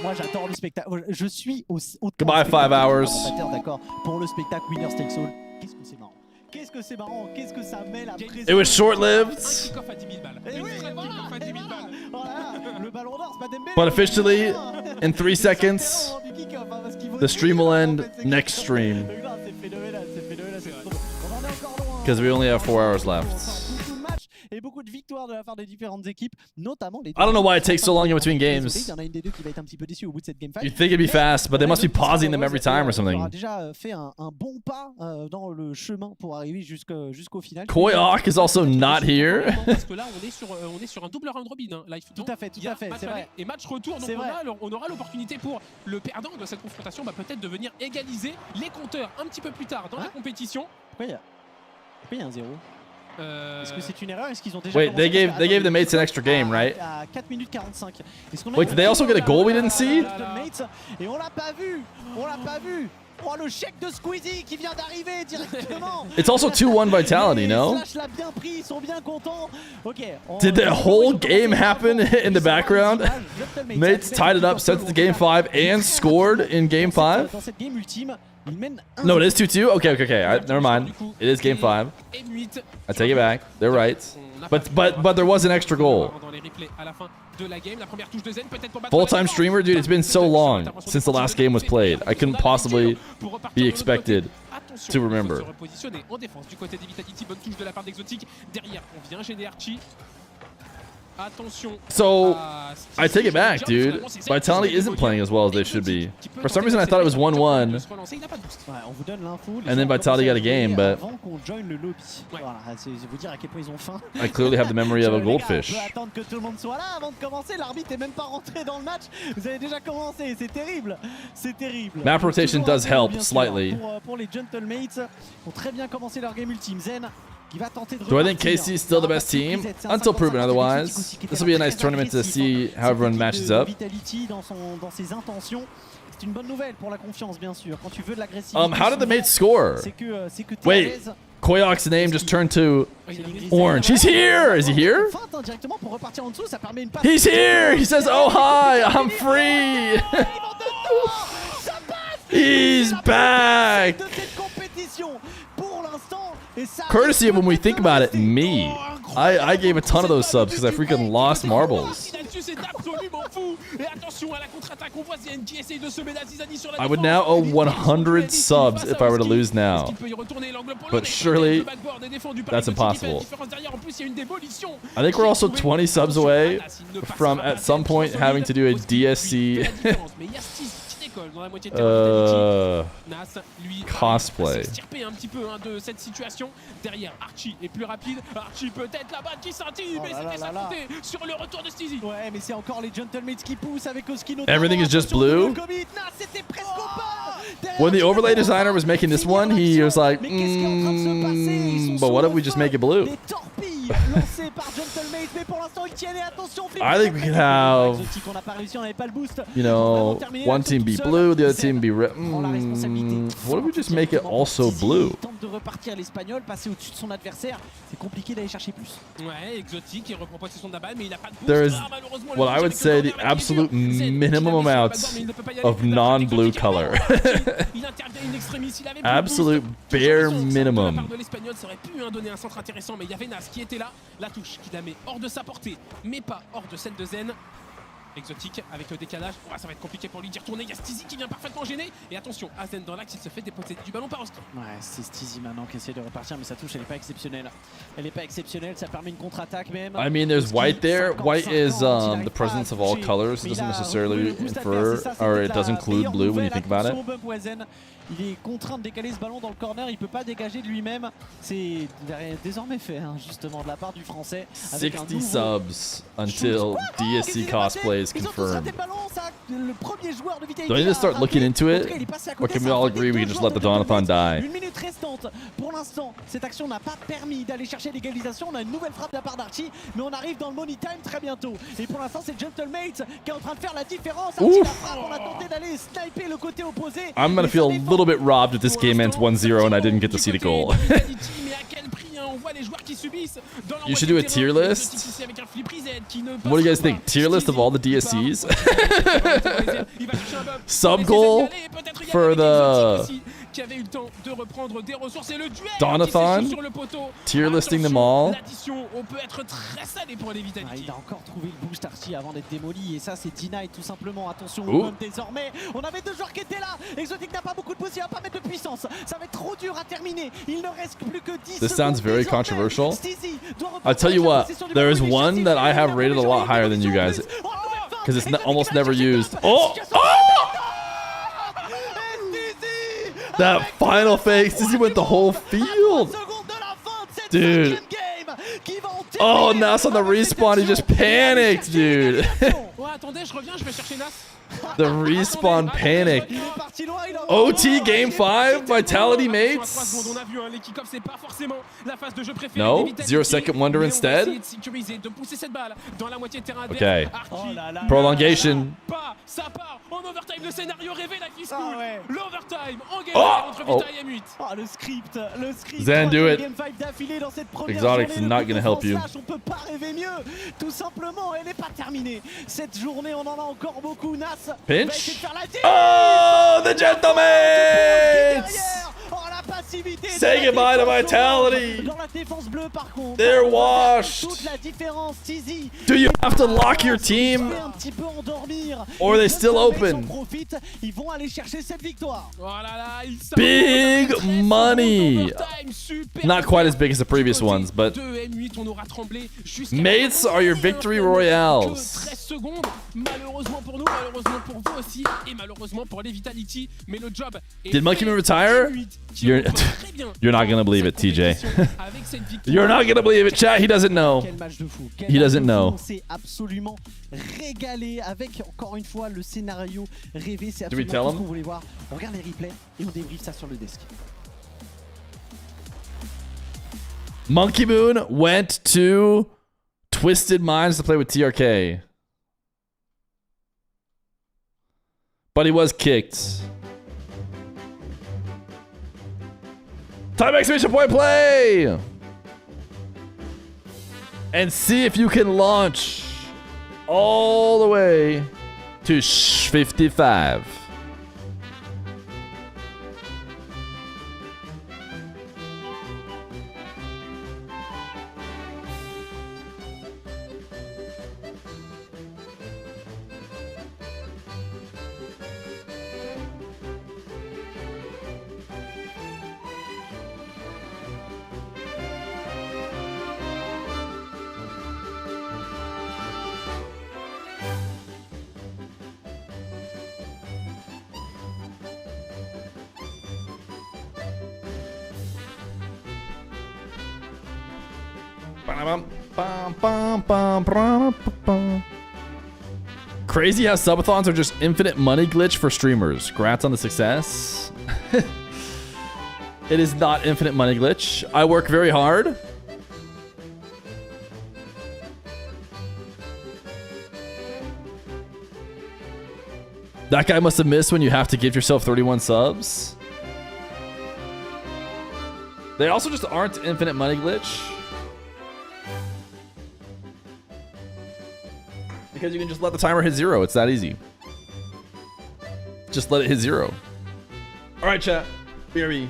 Moi j'adore le spectacle. Je suis au Goodbye 5 hours. D'accord. Pour le spectacle Winner Takes All. Qu'est-ce que c'est marrant. Qu'est-ce que c'est marrant. Qu'est-ce que ça met la pression. It was short-lived. Kick-off à 10 000 balles. Et oui, Kick-off à 10 000 balles. Voilà, le ballon d'or, c'est pas Dembélé. But officially, in 3 seconds, the stream will end next stream. C'est phénoménal, c'est phénoménal. On en est encore loin. Because we only have 4 hours left. Et beaucoup de victoires de la part des différentes équipes, notamment les. I don't know why it takes so long in between games. Il y en a une des deux qui va être un petit peu déçue au bout de cette game fight. You'd think it'd be fast, but they must be pausing them every time or something. On a déjà fait un bon pas dans le chemin pour arriver jusqu'au final. Koyok is also not here. Parce que là, on est sur un double round robin. Là, tout à fait, c'est vrai. Et match retour, donc on aura l'opportunité pour le perdant de cette confrontation, peut-être de venir égaliser les compteurs un petit peu plus tard dans la compétition. Pourquoi il y a un 0 Est-ce que c'est une erreur? Est-ce qu'ils ont déjà Wait, they gave the mates an extra game, right? À 4 minutes 45. Wait, did they also get a goal we didn't see? Et on l'a pas vu. Oh, le chèque de Squeezie qui vient d'arriver directement. It's also 2-1 Vitality, no? Slash l'a bien pris, ils sont bien contents. Okay. Did the whole game happen in the background? Mates tied it up, sent it to game 5, and scored in game 5? Dans cette game ultime, ils mènent 1-0. No, it is 2-2? Okay. Never mind. It is game 5. I take it back. They're right. But there was an extra goal. Full-time streamer? Dude, it's been so long since the last game was played. I couldn't possibly be expected to remember. So, I take it back, dude. Vitality isn't playing as well as they should be. For some reason, I thought it was 1-1. And then Vitality got a game, but I clearly have the memory of a goldfish. Map rotation does help slightly. Do I think KC is still the best team? Until proven otherwise. This will be a nice tournament to see how everyone matches up. How did the mates score? Wait, Koyok's name just turned to orange. He's here! Is he here? He's here! He says, oh hi, I'm free! He's back! Courtesy of when we think about it, me. I gave a ton of those subs because I freaking lost marbles. I would now owe 100 subs if I were to lose now. But surely, that's impossible. I think we're also 20 subs away from, at some point, having to do a DSC colle dans la moitié de terrain. Nas, lui, Cosplay. s'extirper un petit peu de cette situation. Derrière, Archie est plus rapide. Archie peut-être là-bas qui scintille, mais c'était sa montée sur le retour de Steezy. Ouais, mais c'est encore les Gentlemates qui poussent avec Oskino. Everything is just blue. C'était presque au pas. When the overlay designer was making this one, he was like, but what if we just make it blue? Des torpilles lancées par Gentlemates, mais pour l'instant ils tiennent et attention. I think we could have, On n'a pas réussi, on n'avait pas le boost. you know, one team be blue, the other team be red. What if we just make it also blue? Tente de repartir l'espagnol, passer au-dessus de son adversaire. C'est compliqué d'aller chercher plus. Ouais, exotique, il reprend possession de la balle, mais il a pas de boost. There's Malheureusement, what I would say the absolute minimum amount of non-blue color. Il intervient in extremis, il avait Absolute bare minimum. de l'espagnol, ça aurait pu donner un centre intéressant, mais il y avait Nas qui était là. La touche qui la met hors de sa portée, mais pas hors de celle de Zen. Exotique avec le décalage, ça va être compliqué pour lui d'y retourner. Il y a Steezy qui vient parfaitement gêner. Et attention, Azen dans l'axe, il se fait déposer du ballon par Oski. Ouais, c'est Steezy maintenant qui essaie de repartir, mais sa touche elle est pas exceptionnelle. Elle est pas exceptionnelle, ça permet une contre-attaque même. I mean, there's white there. White is the presence of all colors. It doesn't necessarily infer, or it does include blue when you think about it. Il est contraint de décaler ce ballon dans le corner, il peut pas dégager de lui-même. C'est désormais fait, justement, de la part du français. 60 subs until DSC cosplay is confirmed. Do I need to start looking into it? Or can we all agree we can just let the Athon die? Une minute restante. Pour l'instant, cette action n'a pas permis d'aller chercher l'égalisation. On a une nouvelle frappe de la part d'Archie, mais on arrive dans le money time très bientôt. Et pour l'instant, c'est Gentlemates qui est en train de faire la différence. Archie la frappe, on a tenté d'aller sniper le côté opposé. I'm gonna feel a little bit robbed if this game ends 1-0 and I didn't get to see the goal. You should do a tier list. What do you guys think? Tier list of all the DSCs? Sub goal for the Donathon? Tier listing them all? Il a encore trouvé le boost Archie avant d'être démoli et ça c'est deny tout simplement. Attention au monde désormais. On avait deux joueurs qui étaient là. Exotique n'a pas beaucoup de boost, il va pas mettre de puissance. Ça va être trop dur à terminer. Il ne reste plus que 10 secondes. This sounds very controversial. I'll tell you what, there is one that I have rated a lot higher than you guys because it's almost never used. Oh! That final fake, Steezy went the whole field. Dude. Oh, Nas on the respawn, he just panicked, dude. The respawn panic. OT game 5, Vitality mates? No? 0-second wonder instead? Okay. Prolongation. Zen, do it. Exotics is not gonna help you. On peut pas rêver mieux. Tout simplement, elle n'est pas terminée. Cette journée, on en a encore beaucoup. Nas pinch. Oh, the Gentlemates! Say goodbye to Vitality. They're washed. Do you have to lock your team? Or are they still open? Big money. Not quite as big as the previous ones, but mates are your victory royales. Did Monkey Moon retire? You're not gonna believe it, TJ. You're not gonna believe it, chat. He doesn't know. He doesn't know. Absolument régalé avec encore une fois le scénario rêvé. C'est absolument tout ce qu'on voulait voir. On regarde les replays et on débriefe ça sur le desk. Monkey Moon went to Twisted Minds to play with TRK. But he was kicked. Time exclamation point play! And see if you can launch all the way to 55. Crazy how subathons are just infinite money glitch for streamers. Congrats on the success. It is not infinite money glitch. I work very hard. That guy must have missed when you have to give yourself 31 subs. They also just aren't infinite money glitch. Because you can just let the timer hit 0. It's that easy. Just let it hit 0. All right, chat. BRB.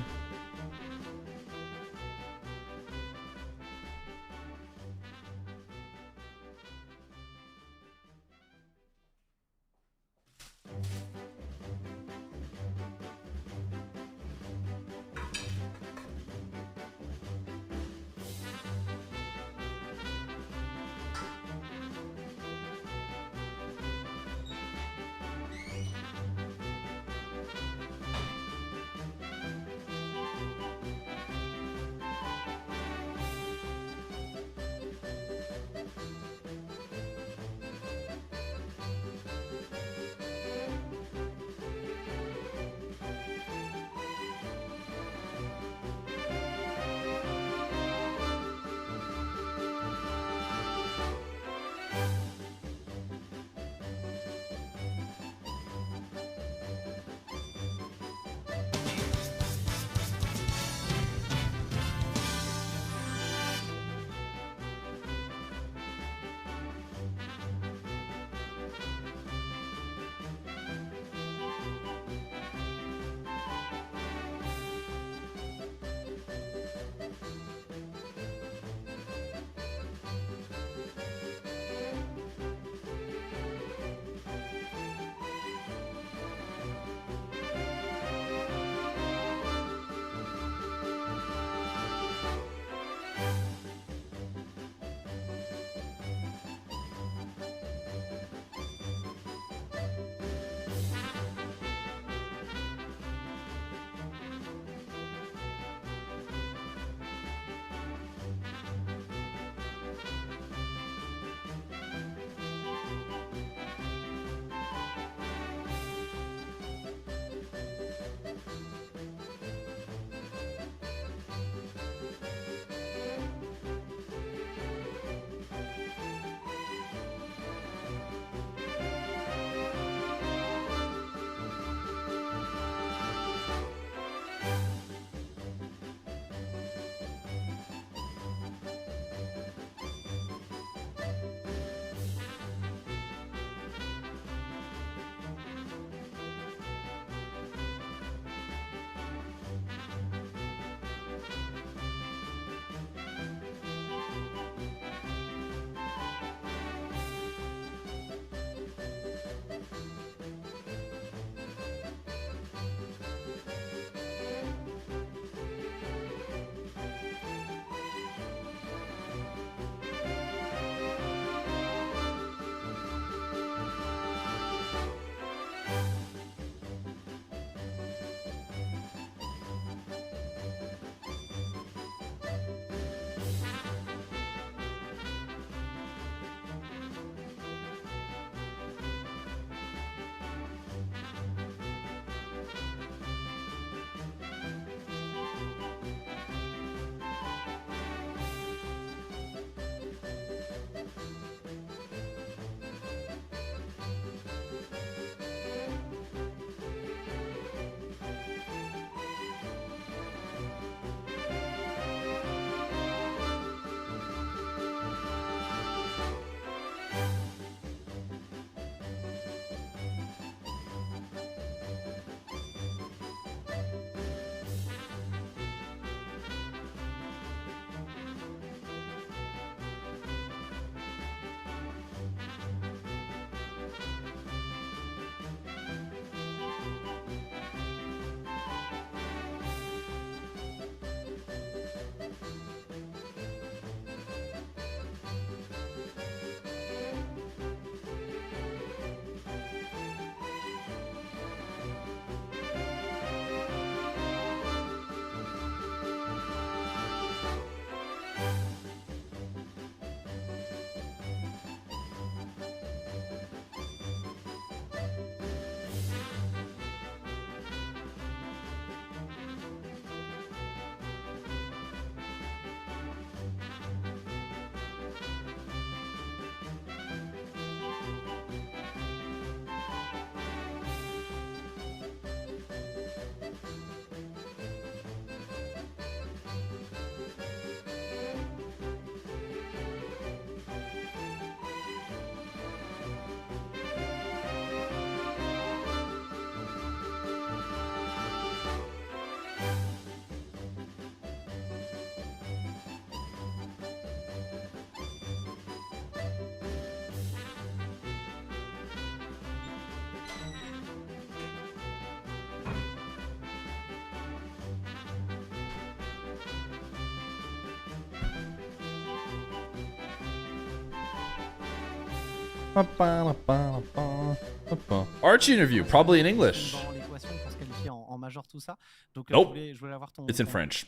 Archie interview, probably in English. Dans l'équation pour se qualifier en major, tout ça. Donc, Nope. je voulais avoir ton. It's in French.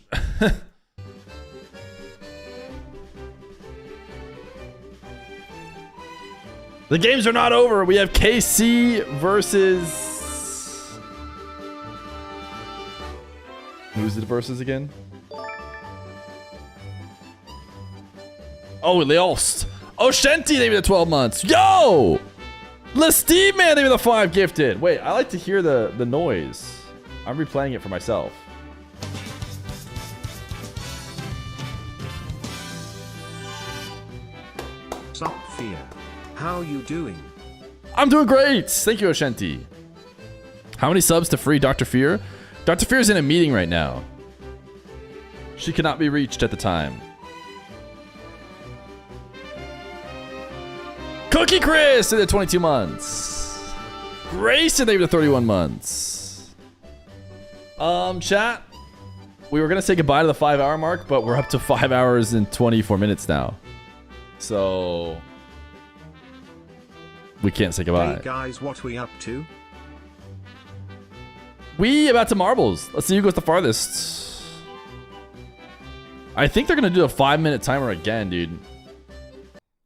The games are not over. We have KC versus... Who's it versus again? Oh, Leost. Oh, Shanti, they were the 12 months. Yo! Le Steve Man, they were the 5 gifted. Wait, I like to hear the noise. I'm replaying it for myself. Sup, Feer. How you doing? I'm doing great. Thank you, Oshenti. How many subs to free Dr. Feer? Dr. Feer is in a meeting right now. She cannot be reached at the time. Cookie Chris in the 22 months. Grace in the 31 months. Chat. We were gonna say goodbye to the 5-hour mark, but we're up to 5 hours and 24 minutes now. So we can't say goodbye. Hey guys, what we up to? We about to marbles. Let's see who goes the farthest. I think they're gonna do a 5-minute timer again, dude.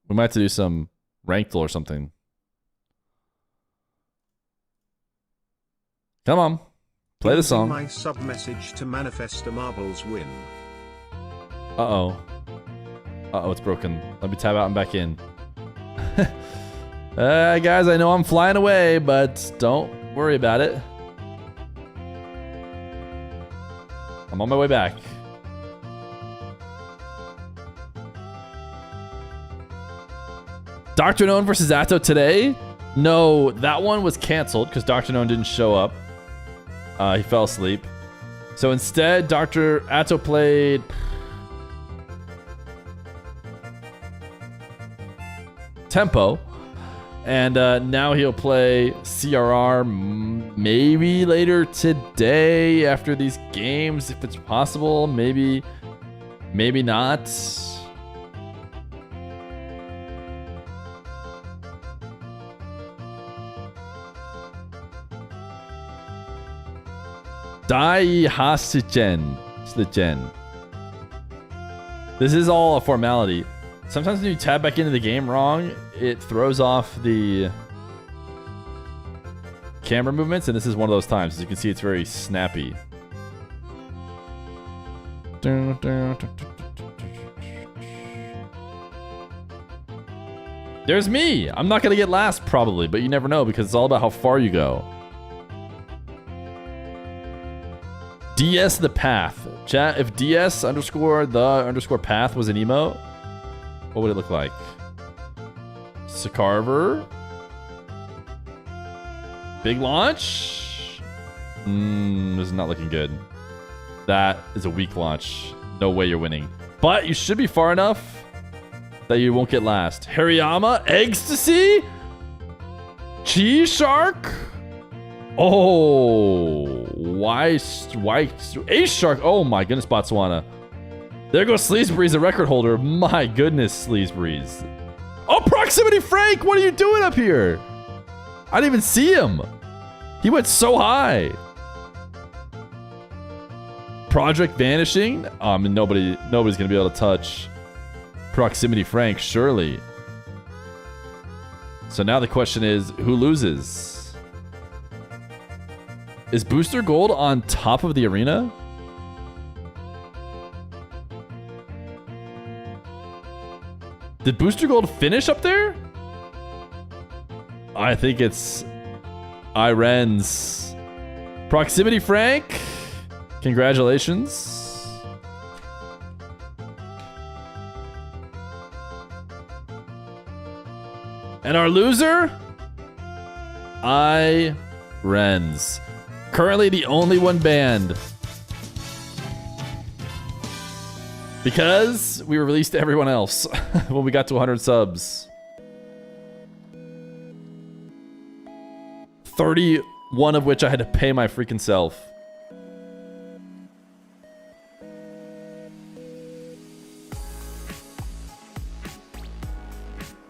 We might have to do some ranked or something. Come on, play the song. My sub message to manifest a marbles win. Uh-oh. Uh-oh, it's broken. Let me tab out and back in. Guys, I know I'm flying away, but don't worry about it. I'm on my way back. Dr. D.O.N versus Athon today? No, that one was canceled because Dr. D.O.N didn't show up. He fell asleep. So instead, Dr. Athon played... Tempo. And now he'll play CRR maybe later today after these games, if it's possible. Maybe not. Dai Hasichen. This is all a formality. Sometimes when you tab back into the game wrong, it throws off the camera movements, and this is one of those times. As you can see, it's very snappy. There's me! I'm not gonna get last, probably, but you never know because it's all about how far you go. DS the path. Chat, if DS underscore the underscore path was an emote, what would it look like? Sakarver. Big launch. This is not looking good. That is a weak launch. No way you're winning. But you should be far enough that you won't get last. Hariyama. Ecstasy. Cheese Shark. Oh. Why Ace Shark. Oh my goodness, Botswana. There goes Sleazebreeze, a record holder. My goodness, Sleazebreeze. Oh, Proximity Frank! What are you doing up here? I didn't even see him. He went so high. Project Vanishing? Nobody's gonna be able to touch Proximity Frank, surely. So now the question is, who loses? Is Booster Gold on top of the arena? Did Booster Gold finish up there? I think it's Iren's. Proximity Frank. Congratulations. And our loser? Iren's. Currently the only one banned. Because we were released to everyone else when we got to 100 subs. 31 of which I had to pay my freaking self.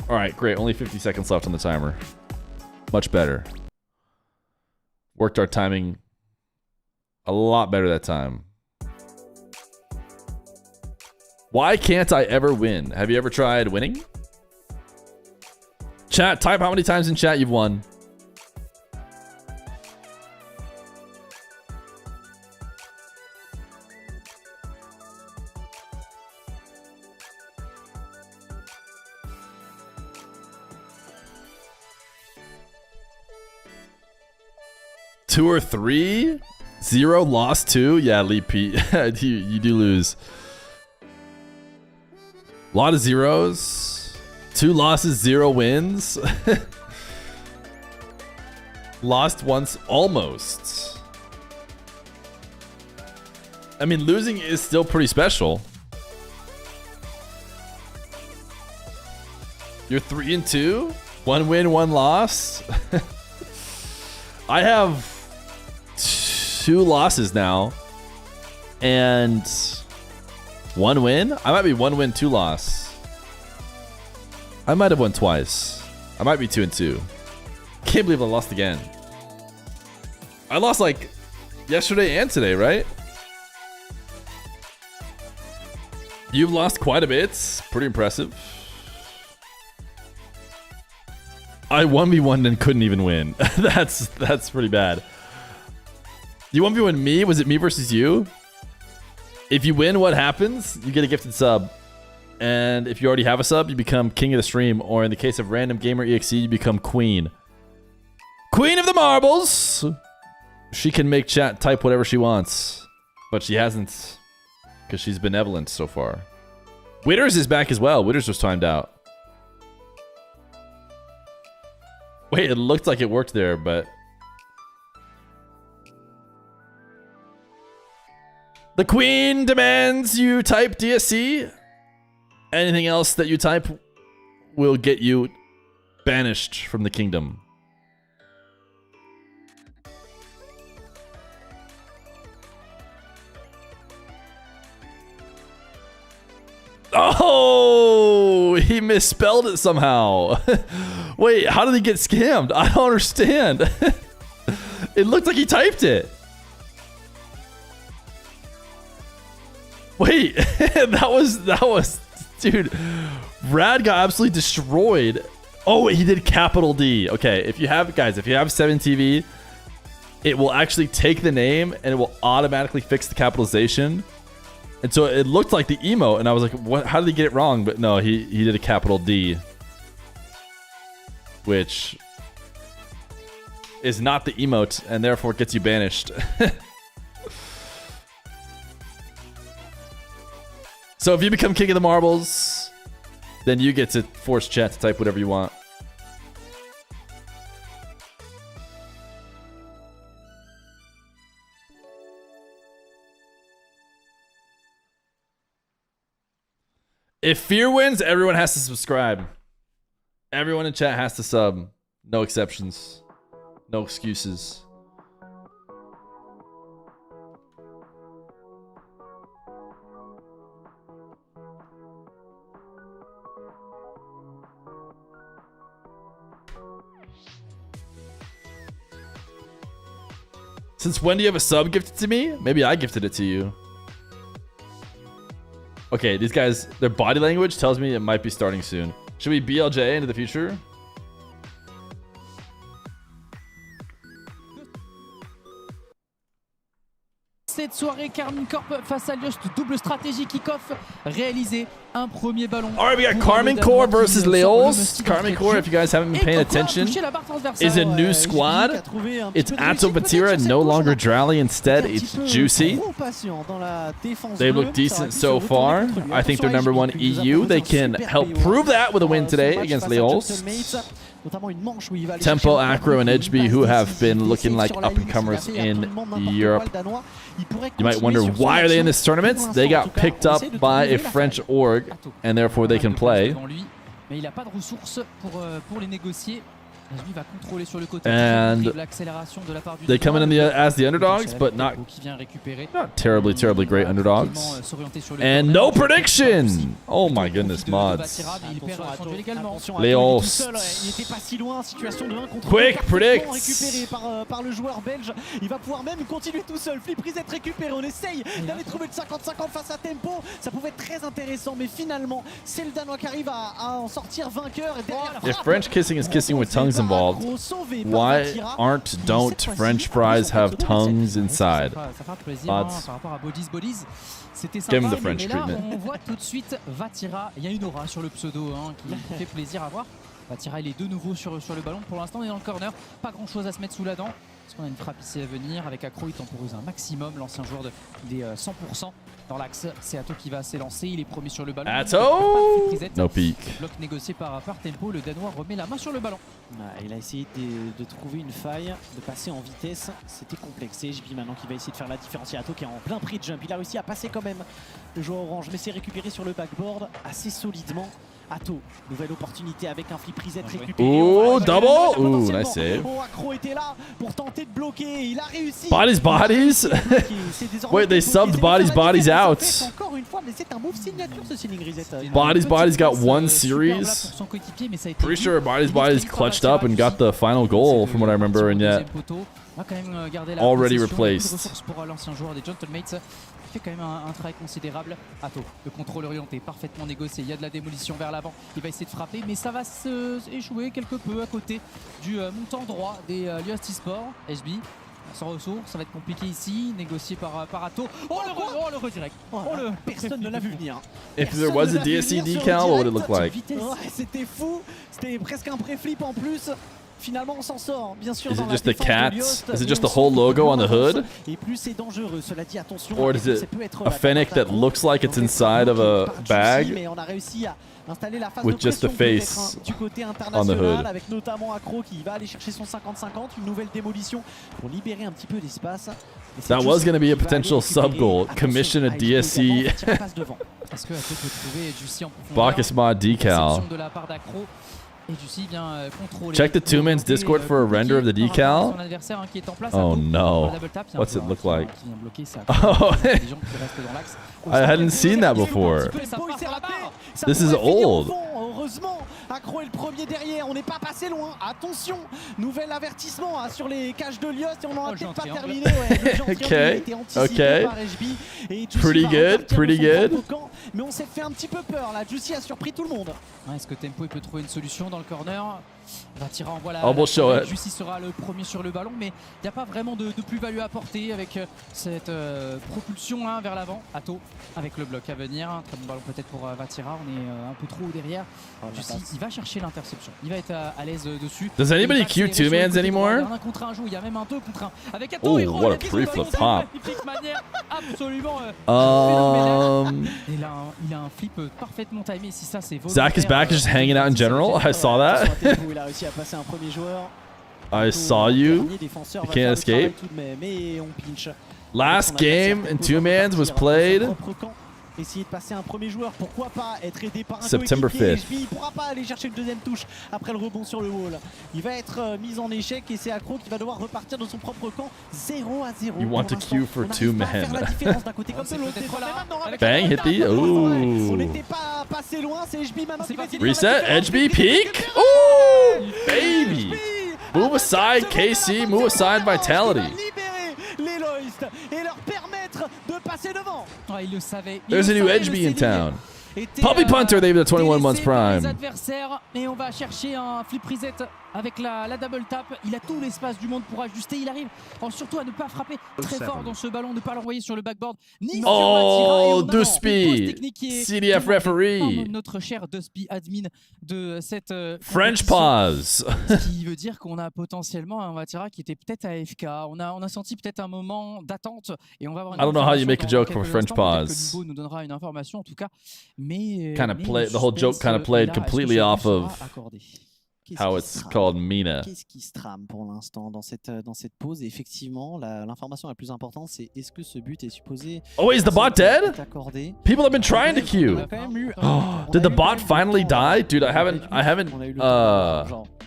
All right, great. Only 50 seconds left on the timer. Much better. Worked our timing a lot better that time. Why can't I ever win? Have you ever tried winning? Chat, type how many times in chat you've won. Two or three? 0, lost 2? Yeah, Leap Pete. you do lose. A lot of zeros. 2 losses, 0 wins. Lost once, almost. I mean, losing is still pretty special. You're 3 and 2? 1 win, 1 loss? I have 2 losses now. And 1 win? I might be 1 win, 2 loss. I might have won twice. I might be 2 and 2. Can't believe I lost again. I lost like yesterday and today, right? You've lost quite a bit. Pretty impressive. I 1v1 and couldn't even win. That's pretty bad. You 1v1 me? Was it me versus you? If you win, what happens? You get a gifted sub. And if you already have a sub, you become king of the stream. Or in the case of Random Gamer EXE, you become queen. Queen of the marbles! She can make chat type whatever she wants. But she hasn't. Because she's benevolent so far. Witters is back as well. Witters was timed out. Wait, it looked like it worked there, but... The queen demands you type DSC. Anything else that you type will get you banished from the kingdom. Oh, he misspelled it somehow. Wait, how did he get scammed? I don't understand. It looked like he typed it. Wait, that was, dude, Rad got absolutely destroyed. Oh, wait, he did capital D. Okay, if you have 7TV, it will actually take the name and it will automatically fix the capitalization. And so it looked like the emote, and I was like, "What? How did he get it wrong?" But no, he did a capital D, which is not the emote, and therefore gets you banished. So if you become king of the marbles, then you get to force chat to type whatever you want. If Feer wins, everyone has to subscribe. Everyone in chat has to sub. No exceptions. No excuses. Since when do you have a sub gifted to me? Maybe I gifted it to you. Okay, these guys, their body language tells me it might be starting soon. Should we BLJ into the future? Cette soirée, Carmine Corp face à Lyost, double stratégie kick-off réalisé. Un premier ballon. Alright, we got Carmine Corp versus Leos. Carmine Corp, if you guys haven't been paying attention, is a new squad. It's Athon Batira, no longer Drally. Instead, it's Juicy. They look decent so far. I think they're #1 EU. They can help prove that with a win today against Leos. Tempo, Acro, and Edgeby, who have been looking like up-and-comers in Europe. You might wonder, why are they in this tournament? They got picked up by a French org, and therefore they can play. SB va contrôler sur le côté. And l'accélération de la part du they come in as the underdogs, but not terribly great underdogs. And no prediction! Oh my goodness, mods. Léos. Il était pas si loin, situation de 1 contre 2. Quick predicts! Récupéré par le joueur belge. Il va pouvoir même continuer tout seul. Flip reset récupéré. On essaye d'aller trouver le 50-50 face à Tempo. Ça pouvait être très intéressant, mais finalement, c'est le Danois qui arrive à en sortir vainqueur. If French kissing is kissing with tongues involved, why don't French fries have tongues inside? Ça fera plaisir Mods. par rapport à Bodies. C'était Give him sympa, the French mais là treatment. on voit tout de suite Vatira. Il y a une aura sur le pseudo qui fait plaisir à voir. Vatira il est de nouveau sur le ballon. Pour l'instant on est dans le corner. Pas grand chose à se mettre sous la dent. Parce qu'on a une frappe ici à venir. Avec Accro il temporise un maximum. L'ancien joueur des 100%. Dans l'axe, c'est Athon qui va s'élancer. Il est premier sur le ballon. Athon! No peek. Bloc négocié par Tempo. Le Danois remet la main sur le ballon. Il a essayé de trouver une faille, de passer en vitesse. C'était complexe. C'est HB maintenant qui va essayer de faire la différence. Athon qui est en plein prix de jump. Il a réussi à passer quand même le joueur orange, mais c'est récupéré sur le backboard assez solidement. Athon, nouvelle opportunité avec un flip reset récupéré. Oh, double! Ooh, nice save. Oh, Accro était là pour tenter de bloquer. Il a réussi. Bodies! Wait, they subbed bodies out. Encore une fois, mais c'est un move signature ce ceiling reset. Bodies got one series. Pretty sure Bodies clutched up and got the final goal from what I remember, and yet already replaced. Pour l'ancien joueur des Gentlemates. Fait quand même un travail considérable. Athon, le contrôle orienté, parfaitement négocié. Il y a de la démolition vers l'avant. Il va essayer de frapper, mais ça va échouer quelque peu à côté du montant droit des Lyost eSport. SB, sans ressources, ça va être compliqué ici. Négocié par Athon. Oh le redirect. Personne ne l'a vu venir. If there was a DSC decal, what would it look like? C'était fou. C'était presque un pré-flip en plus. Finalement, on s'en sort, bien sûr. Is it just the cats? Is it just the whole logo on the hood? Et plus c'est dangereux, cela dit, attention. Or is it a fennec that looks like it's inside of a bag Mais on a réussi à installer la phase with just the face du côté on the international, hood? avec notamment Accro qui va aller chercher son 50-50, une nouvelle démolition pour libérer un petit peu d'espace. That was going to be a potential sub goal. Commission a DSC. Est-ce que Athon peut trouver Juicy en profondeur? Bacchus mod decal. De la part d'Accro. Et Juicy vient contrôler. Check the two-man's Discord for a render of the decal. Son adversaire qui est en place. Oh no. What's it look like? Oh, I hadn't seen that before. This is old. Heureusement, Accro est le premier derrière. On n'est pas passé loin. Attention, nouvel avertissement sur les cages de Lyost et on n'en a peut-être pas terminé. Okay. Pretty good. Mais on s'est fait un petit peu peur là. Juicy a surpris tout le monde. Est-ce que Tempo il peut trouver une solution dans le corner? Vatira envoie la Juicy sera le premier sur le ballon, mais il n'y a pas vraiment de plus-value à apporter avec cette propulsion vers l'avant. Athon avec le bloc à venir. Un très bon ballon peut-être pour Vatira. On est un peu trop derrière. Juicy, il va chercher l'interception. Il va être à l'aise dessus. Does anybody queue two-mans anymore? Un contre un joue, il y a même un 2 contre 1. Avec Athon, oh, what a pre-flip pop. Manière absolument il a un flip parfaitement timé. Si ça c'est Zach is back just hanging out in general. I saw that. Il a réussi à passer un premier joueur. I saw you. You can't escape. Last game in two-mans was played Essayer de passer un premier joueur, pourquoi pas être aidé par un September 5th. Il ne pourra pas aller chercher le deuxième touche après le rebond sur le wall. Il va être mis en échec et c'est Accro qui va devoir repartir dans son propre camp. 0-0. You want to queue for two men. Bang, Bang, hit the. Ooh. On n'était pas passé loin, c'est HB maintenant qui va essayer de reset, HB peek. Ooh, baby. Move aside, KC. Move aside, Vitality. Les Loist et leur permettre de passer devant. Il le savait. There's a new HB in town. Puppy Punter, they've the 21 months prime. Et on va chercher un flip reset avec la double tap. Il a tout l'espace du monde pour ajuster. Il arrive surtout à ne pas frapper très fort dans ce ballon, ne pas l'envoyer sur le backboard. Ni oh, Duspi, CDF referee. Notre cher Duspi, admin de cette French pause. Ce qui veut dire qu'on a potentiellement un Vatira qui était peut-être AFK. On a senti peut-être un moment d'attente et on va avoir une I don't know how you make a joke for French pause. Nous donnera une information en tout cas. Mais the whole joke kind of played completely off of how it's called Mina. Qu'est-ce qui se trame pour l'instant dans cette pause? Et effectivement, l'information la plus importante, c'est est-ce que ce but est supposé Oh, is the bot dead? Accordé. People have been trying to queue. Did the bot finally die? Dude, I haven't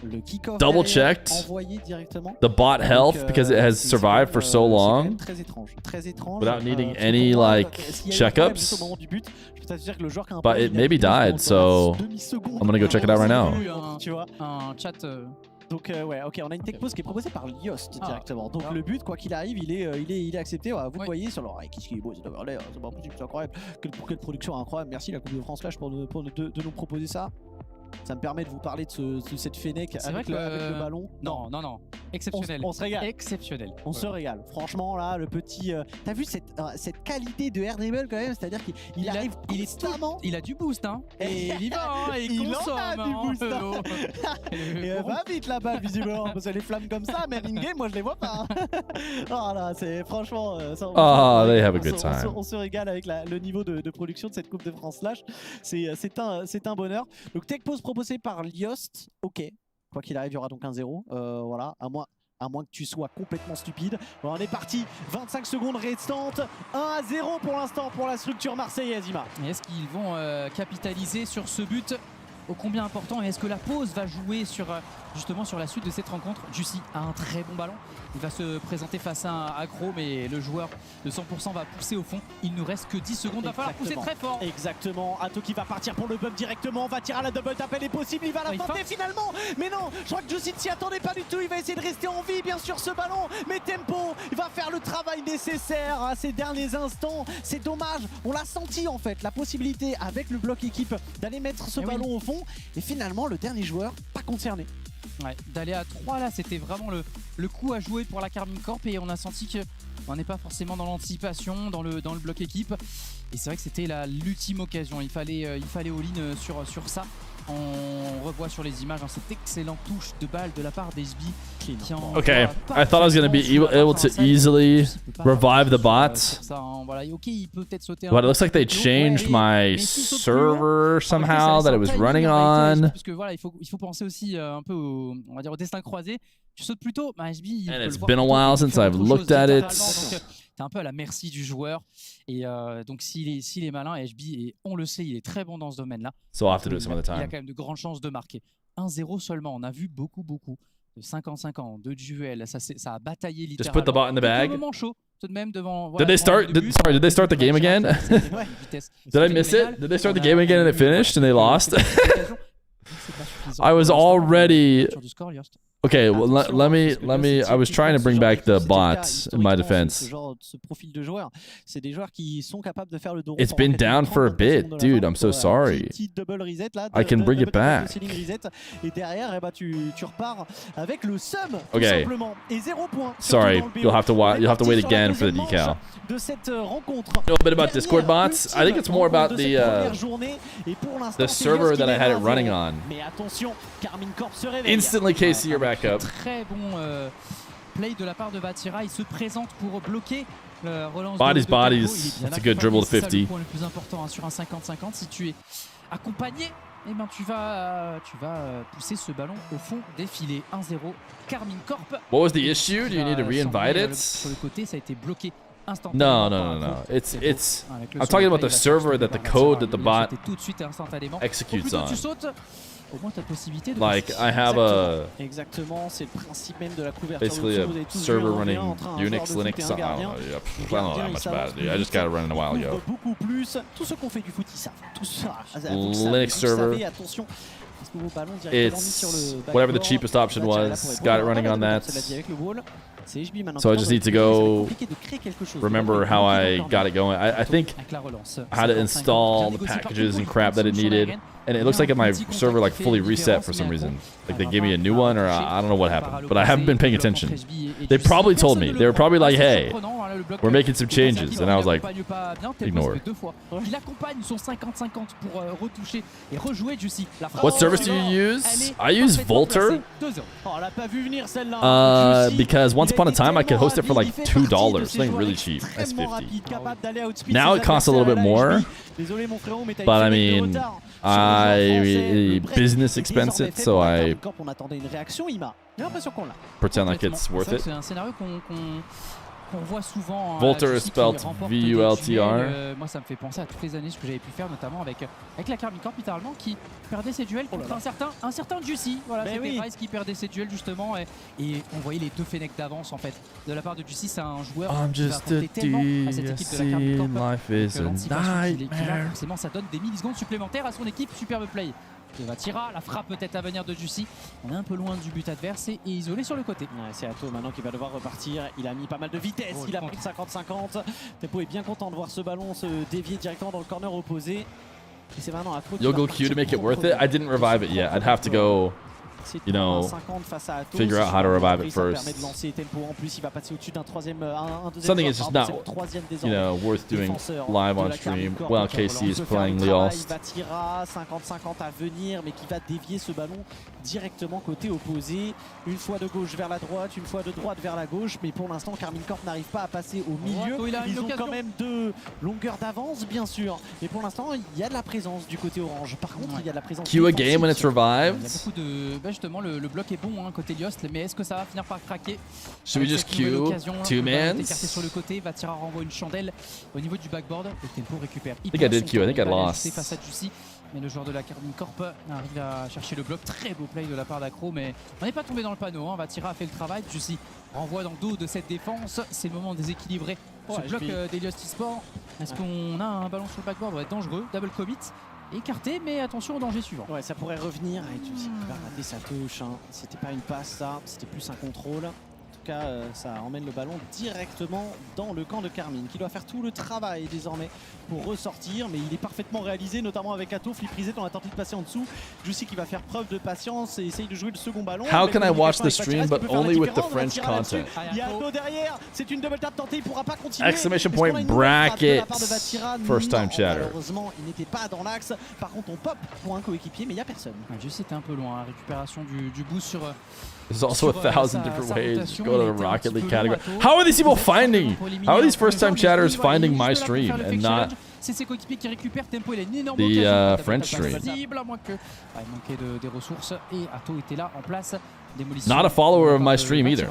Le kick-off double derrière, checked envoyé directement. the bot health because it has c'est survived for so long très étrange, très étrange. without needing Parce que any pour moi, like s'il y a eu un problème juste au checkups. moment du but, je peux t'assurer que le joueur qui a un But problème, it il a maybe une pause died, so pendant demi-seconde. I'm gonna go check it out right now. Tu vois. Un chat. Donc ouais, ok, on a une tech pause qui est proposée par Yost directement. Donc le but, quoi qu'il arrive, il est accepté. Voilà, vous le voyez sur l'oreille. Qu'est-ce qu'il est beau, c'est overlay, c'est pas possible, c'est incroyable. Quelle production incroyable. Merci la Coupe de France Flash pour de nous proposer ça. Ça me permet de vous parler de cette Fennec avec le ballon. Non. Exceptionnel. On se régale. Exceptionnel. On se régale. Franchement, là, le petit. T'as vu cette qualité de air dribble quand même? C'est-à-dire qu'il arrive constamment. Il a du boost, hein. Et il y va, hein. Et il consomme. En a du boost. Et elle va vite la balle, visiblement. Parce que les flammes comme ça, mais in-game, moi, je les vois pas. Oh là, c'est franchement. They have a good time. On se régale avec le niveau de production de cette Coupe de France Flash. C'est un bonheur. Donc, tech pause proposé par Liost, ok. Quoi qu'il arrive, il y aura donc un 0. Voilà, à moins que tu sois complètement stupide. Bon, on est parti, 25 secondes restantes. 1-0 pour l'instant pour la structure marseillaise, Ima. Et est-ce qu'ils vont capitaliser sur ce but ô combien important? Et est-ce que la pause va jouer justement sur la suite de cette rencontre? Jussi a un très bon ballon. Il va se présenter face à un aggro, mais le joueur de 100% va pousser au fond. Il ne reste que 10 secondes. Il va falloir pousser très fort. Exactement. Athon qui va partir pour le bump directement. Va tirer à la double tap. Elle est possible. Il va la tenter finalement. Mais non, je crois que Jussi ne s'y attendait pas du tout. Il va essayer de rester en vie, bien sûr, ce ballon. Mais tempo, il va faire le travail nécessaire à ces derniers instants. C'est dommage. On l'a senti en fait. La possibilité avec le bloc équipe d'aller mettre ce ballon au fond. Et finalement, le dernier joueur, pas concerné. Ouais, d'aller à 3 là, c'était vraiment le coup à jouer pour la Carmine Corp et on a senti qu'on n'est pas forcément dans l'anticipation, dans le bloc équipe. Et c'est vrai que c'était l'ultime occasion. Il fallait all-in sur ça. On revoit sur les images cette excellente touche de balle de la part d'HB. Okay, I thought I was gonna be able to easily revive the bot. But it looks like they changed my server somehow that it was running on. Parce que voilà, il faut penser aussi un peu au destin croisé. Tu sautes plutôt, HB. And it's been a while since I've looked at it. T'es un peu à la merci du joueur. Et donc s'il est malin, HB, et on le sait, il est très bon dans ce domaine-là. So I'll have to do it some other Il a time. quand même de grandes chances de marquer. 1-0 seulement, on a vu beaucoup de 50-50, de duels, ça a bataillé littéralement. Just put the bot in the bag. Moment chaud, tout de même devant. Did they start? Did they start the game again? Did I miss it? Did they start the game again and it finished and they lost? I was already. Okay, well, let me. I was trying to bring back the bots in my defense. It's been down for a bit, dude. I'm so sorry. I can bring it back. Okay. Sorry, you'll have to wait again for the decal. Know a bit about Discord bots? I think it's more about the server that I had it running on. Instantly, KC, you're back up. Très bon play de la part de Vatira. Il se présente pour bloquer le relance. Bodies. That's a good dribble to 50. C'est le point le plus important sur un 50-50. Si tu es accompagné, eh ben tu vas pousser ce ballon au fond, défiler 1-0. Carmine Corp. What was the issue? Do you need to re-invite it? Sur le côté, ça a été bloqué. No. It's. I'm talking about the server that the code that the bot executes on. Like I have basically a server running Unix, Linux. I don't know that much about it. I just got it running a while ago. Linux server. It's whatever the cheapest option was. Got it running on that. So I just need to go remember how I got it going. I think how to install the packages and crap that it needed. And it looks like my server like fully reset for some reason. Like they gave me a new one or I don't know what happened. But I haven't been paying attention. They probably told me. They were probably like, hey, we're making some changes. And I was like, ignore. What service do you use? I use Volter. Because once upon a time I could host it for like $2. Something really cheap. That's 50. Now it costs a little bit more. But I mean, I business expense it, so I pretend like it's worth it. C'est un scénario qu'on voit souvent. Volter Juicy is qui spelled remporte des V-U-L-T-R. duels, moi, ça me fait penser à toutes les années ce que j'avais pu faire, notamment avec la Carmine Corp, littéralement, qui perdait ses duels contre un certain Juicy. Voilà, c'était Rice qui perdait ses duels, justement. Et on voyait les 2 Fennecs d'avance, en fait, de la part de Juicy. C'est un joueur qui va apporter tellement à cette équipe de la Carmine Corp. Forcément, ça donne des millisecondes supplémentaires à son équipe. Superbe play. Il va tirer, la frappe peut-être à venir de Juicy. On est un peu loin du but adverse et isolé sur le côté. Ouais, c'est Athon maintenant qui va devoir repartir. Il a mis pas mal de vitesse, il a pris le 50-50. Tempo est bien content de voir ce ballon se dévier directement dans le corner opposé. Et c'est maintenant Athon. You'll go Q to make it worth it? I didn't revive it yet. I'd have to go, you know, figure out how to revive it first. Something is just not, you know, worth doing live on stream while KC is playing Lost. 50-50 à venir, mais qui va dévier ce ballon directement côté opposé. Une fois de gauche vers la droite, une fois de droite vers la gauche. Mais pour l'instant, Carmine Corp n'arrive pas à passer au milieu. Ils ont quand même 2 longueurs d'avance, bien sûr. Mais pour l'instant, il y a de la présence du côté orange. Par contre, il y a de la présence. Q a game when it's revived. Il y a beaucoup de. Justement, le bloc est bon côté Liost, mais est-ce que ça va finir par craquer? Should we just Q 2 mans? Écarté sur le côté, Vatira renvoie une chandelle au niveau du backboard. Et Tempo récupère. I think I did Q, I think I lost. Face à Juicy, mais le joueur de la Carmine Corp arrive à chercher le bloc. Très beau play de la part d'Acro, mais on n'est pas tombé dans le panneau. Vatira a fait le travail. Juicy renvoie dans le dos de cette défense. C'est le moment de déséquilibrer ce bloc d'Elios eSport. Est-ce qu'on a un ballon sur le backboard? Va être dangereux. Double commit. Écarté, mais attention au danger suivant. Ouais, ça pourrait revenir. Et tu sais qu'il va rater sa touche. C'était pas une passe, ça. C'était plus un contrôle. En tout cas, ça emmène le ballon directement dans le camp de Carmine, qui doit faire tout le travail désormais pour ressortir. Mais il est parfaitement réalisé, notamment avec Athon, flipprisé dans la tentative de passer en dessous. Juicy qui va faire preuve de patience et essaye de jouer le second ballon. How can I watch the stream but only with the French content? Il y a Athon derrière. C'est une double tap tentée. Il pourra pas continuer. Exclamation point brackets. First time chatter. Malheureusement, il n'était pas dans l'axe. Par contre, on pop pour un coéquipier, mais il n'y a personne. Juicy était un peu loin. Récupération du boost sur. There's also 1,000 different ways to go to the Rocket League category. How are these people finding? How are these first-time chatters finding my stream and not c'est ses coéquipiers qui récupèrent. Tempo, il a une énorme the French stream? À moins que il manquait des ressources et Athon était là en place. Not a follower of my stream either.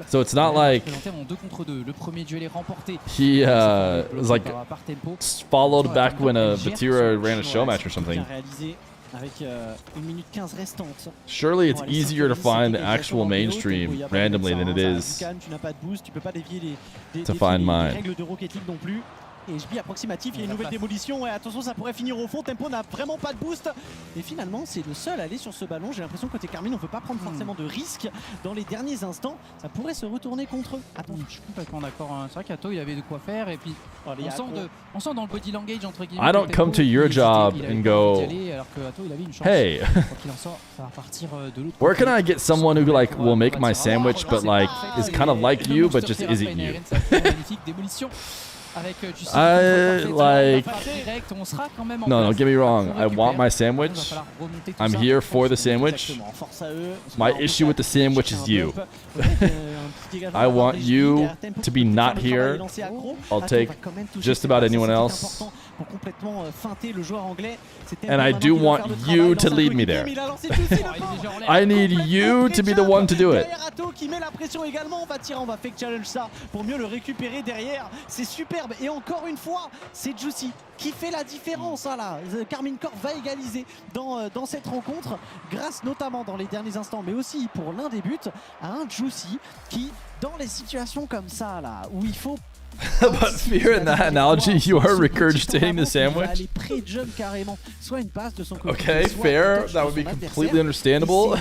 So it's not like en 2 contre 2. Le premier duel est remporté. He was like followed back when Vatira ran a show match or something. Avec 1 minute 15 restante. Surely it's easier to find the actual mainstream randomly than it is to find mine. Règles de Rocket League non plus. Et HB approximatif, il y a une nouvelle démolition. Ouais, attention, ça pourrait finir au fond. Tempo n'a vraiment pas de boost. Et finalement, c'est le seul à aller sur ce ballon. J'ai l'impression que côté Carmine, on ne peut pas prendre forcément de risques dans les derniers instants. Ça pourrait se retourner contre eux. Attends, je suis complètement d'accord. C'est vrai qu'Athon, il avait de quoi faire. Et puis, on sent dans le body language, entre guillemets. I don't come to your job and go, hey, where can I get someone who like will make my sandwich but like is kind of like you but just isn't you? No, get me wrong. I want my sandwich. I'm here for the sandwich. My issue with the sandwich is you. I want you to be not here. I'll take just about anyone else. And I do want you to lead me there. I need you to be the one to do it. Qui met la pression également, on va fake challenge ça pour mieux le récupérer derrière. C'est superbe et encore une fois, c'est Juicy qui fait la différence là. Carmine Corp va égaliser dans cette rencontre grâce notamment dans les derniers instants, mais aussi pour l'un des buts à un Juicy qui, dans les situations comme ça là, où il faut But Feer, in that analogy, you are regurgitating the sandwich. Okay, fair. That would be completely understandable.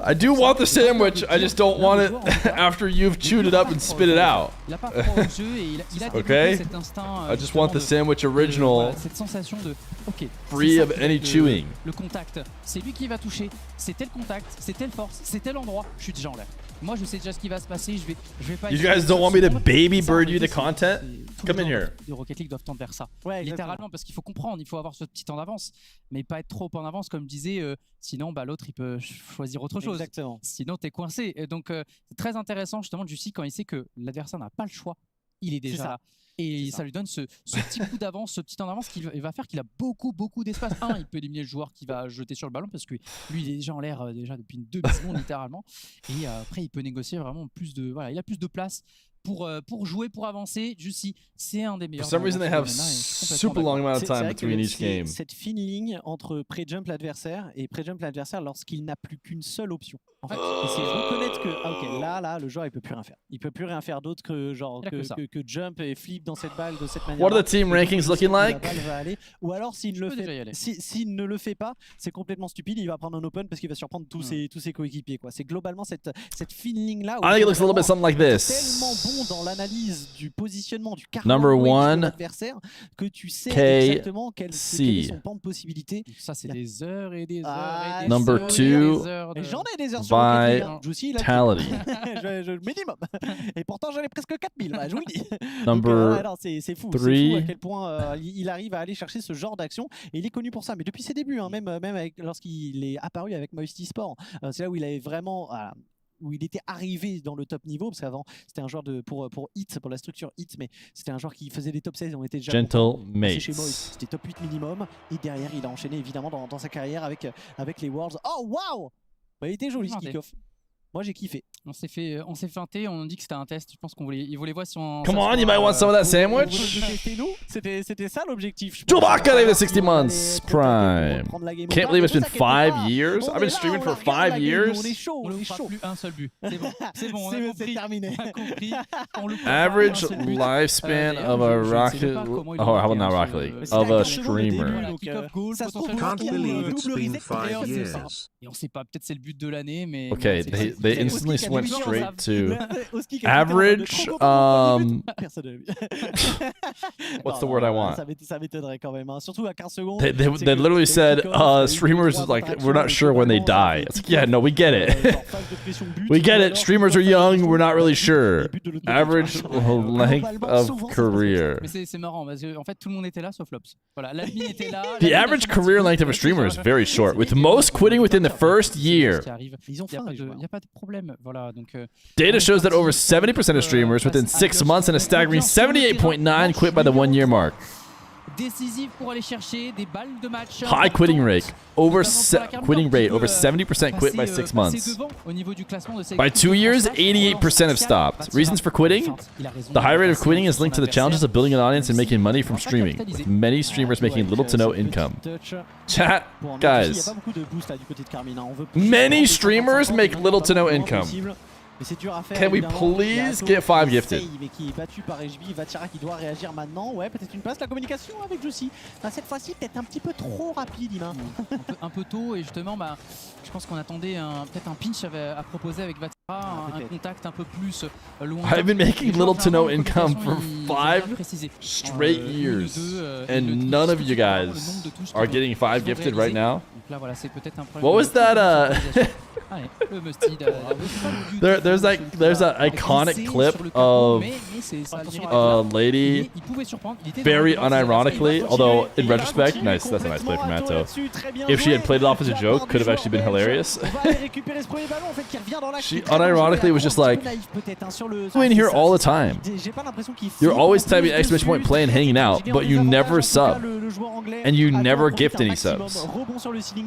I do want the sandwich, I just don't want it after you've chewed it up and spit it out. Okay? I just want the sandwich original, free of any chewing. Le contact, c'est lui qui va toucher. C'est tel contact, c'est telle force, c'est tel endroit. Je suis déjà en l'air. Moi, je sais déjà ce qui va se passer. Je vais pas. You guys don't want me to baby bird you the content? Come in here. Les Rocket League doivent tendre vers ça. Ouais, littéralement, parce qu'il faut comprendre, il faut avoir ce petit temps d'avance, mais pas être trop en avance, comme disait. Sinon, l'autre, il peut choisir autre chose. Exactement. Sinon, t'es coincé. Et donc, c'est très intéressant, justement, Juicy, quand il sait que l'adversaire n'a pas le choix, il est déjà là. Et ça lui donne ce petit coup d'avance, ce petit temps d'avance qui va faire qu'il a beaucoup d'espace. Il peut éliminer le joueur qui va jeter sur le ballon parce que lui, il est déjà en l'air déjà depuis une demi-seconde littéralement. Et après, il peut négocier vraiment plus de. Voilà, il a plus de place pour jouer, pour avancer. Juicy, c'est un des meilleurs. For some reason, they have super long amount of time between each game. Cette fine ligne entre pré-jump l'adversaire et pré-jump l'adversaire lorsqu'il n'a plus qu'une seule option. En fait, c'est reconnaître que ok, là, le joueur il peut plus rien faire. Il peut plus rien faire d'autre que genre que jump et flip dans cette balle de cette manière. What are the team rankings looking like? Ou alors s'il ne le fait pas, c'est complètement stupide. Il va prendre un open parce qu'il va surprendre tous ses coéquipiers. C'est globalement cette fine ligne là. I think it looks a little bit something like this. Tellement bon dans l'analyse du positionnement du carreau de l'adversaire que tu sais exactement quel est son pan de possibilité. Ça c'est des heures et des heures. Number 2. J'en ai des heures sur Vitality. Minimum. Et pourtant j'en ai presque 4000, je vous le dis. Number c'est fou. 3. C'est fou à quel point il arrive à aller chercher ce genre d'action. Et il est connu pour ça. Mais depuis ses débuts, même lorsqu'il est apparu avec Moisty Sport, c'est là où il avait vraiment... où il était arrivé dans le top niveau, parce qu'avant c'était un joueur pour hit, pour la structure hit, mais c'était un joueur qui faisait des top 16 et on était déjà chez Moy, c'était top 8 minimum, et derrière il a enchaîné évidemment dans sa carrière avec les Worlds. Oh waouh, il était joli ce kick-off. Moi j'ai kiffé. On s'est feinté, on dit que c'était un test. Je pense il voulait voir si on. Come on, you might want some of that sandwich. C'était ça l'objectif. Chewbacca live 60 months prime. Can't believe it's been 5 years. I've been streaming for 5 years. On est chaud, on ne fera plus un seul but. C'est bon, on a compris. C'est terminé. Average lifespan of a Rocket. Oh, how about not Rocket League? Of a streamer. Can't believe it's been 5 years. Et on sait pas, peut-être c'est le but de l'année, mais. Okay, they instantly went straight to average. What's the word I want? Ça m'étonnerait quand même, surtout à 15 secondes. They literally said, streamers is like, we're not sure when they die. It's like, yeah, no, we get it. We get it. Streamers are young. We're not really sure. Average length of career. Mais c'est marrant parce que en fait tout le monde était là sauf Lops. Voilà, l'admin était là. The average career length of a streamer is very short, with most quitting within the first year. Il n'y a pas de problème. Voilà, donc, data shows that over 70% of streamers within 6 months and a staggering 78.9 quit by the 1 year mark. Décisif pour aller chercher des balles de match. High quitting rate. Over 70% quit by 6 months. By 2 years, 88% have stopped. Reasons for quitting? The high rate of quitting is linked to the challenges of building an audience and making money from streaming, with many streamers making little to no income. Chat, guys. Many streamers make little to no income. Can we please get 5 gifted? Mais qui est battu par HB, Vatira qui doit réagir maintenant. Ouais, peut-être une passe, la communication avec Juicy. Cette fois-ci, peut-être un petit peu trop rapide, Ima. Un peu tôt, et justement, je pense qu'on attendait peut-être un pinch à proposer avec Vatira, un contact un peu plus loin. I've been making little to no income for 5 straight years, and none of you guys are getting 5 gifted right now. What was that? There's an iconic clip of a lady very unironically, although in retrospect, nice, that's a nice play from Matto. If she had played it off as a joke, could have actually been hilarious. She unironically was just like, I'm in here all the time. You're always typing exclamation point play and hanging out, but you never sub. And you never gift any subs.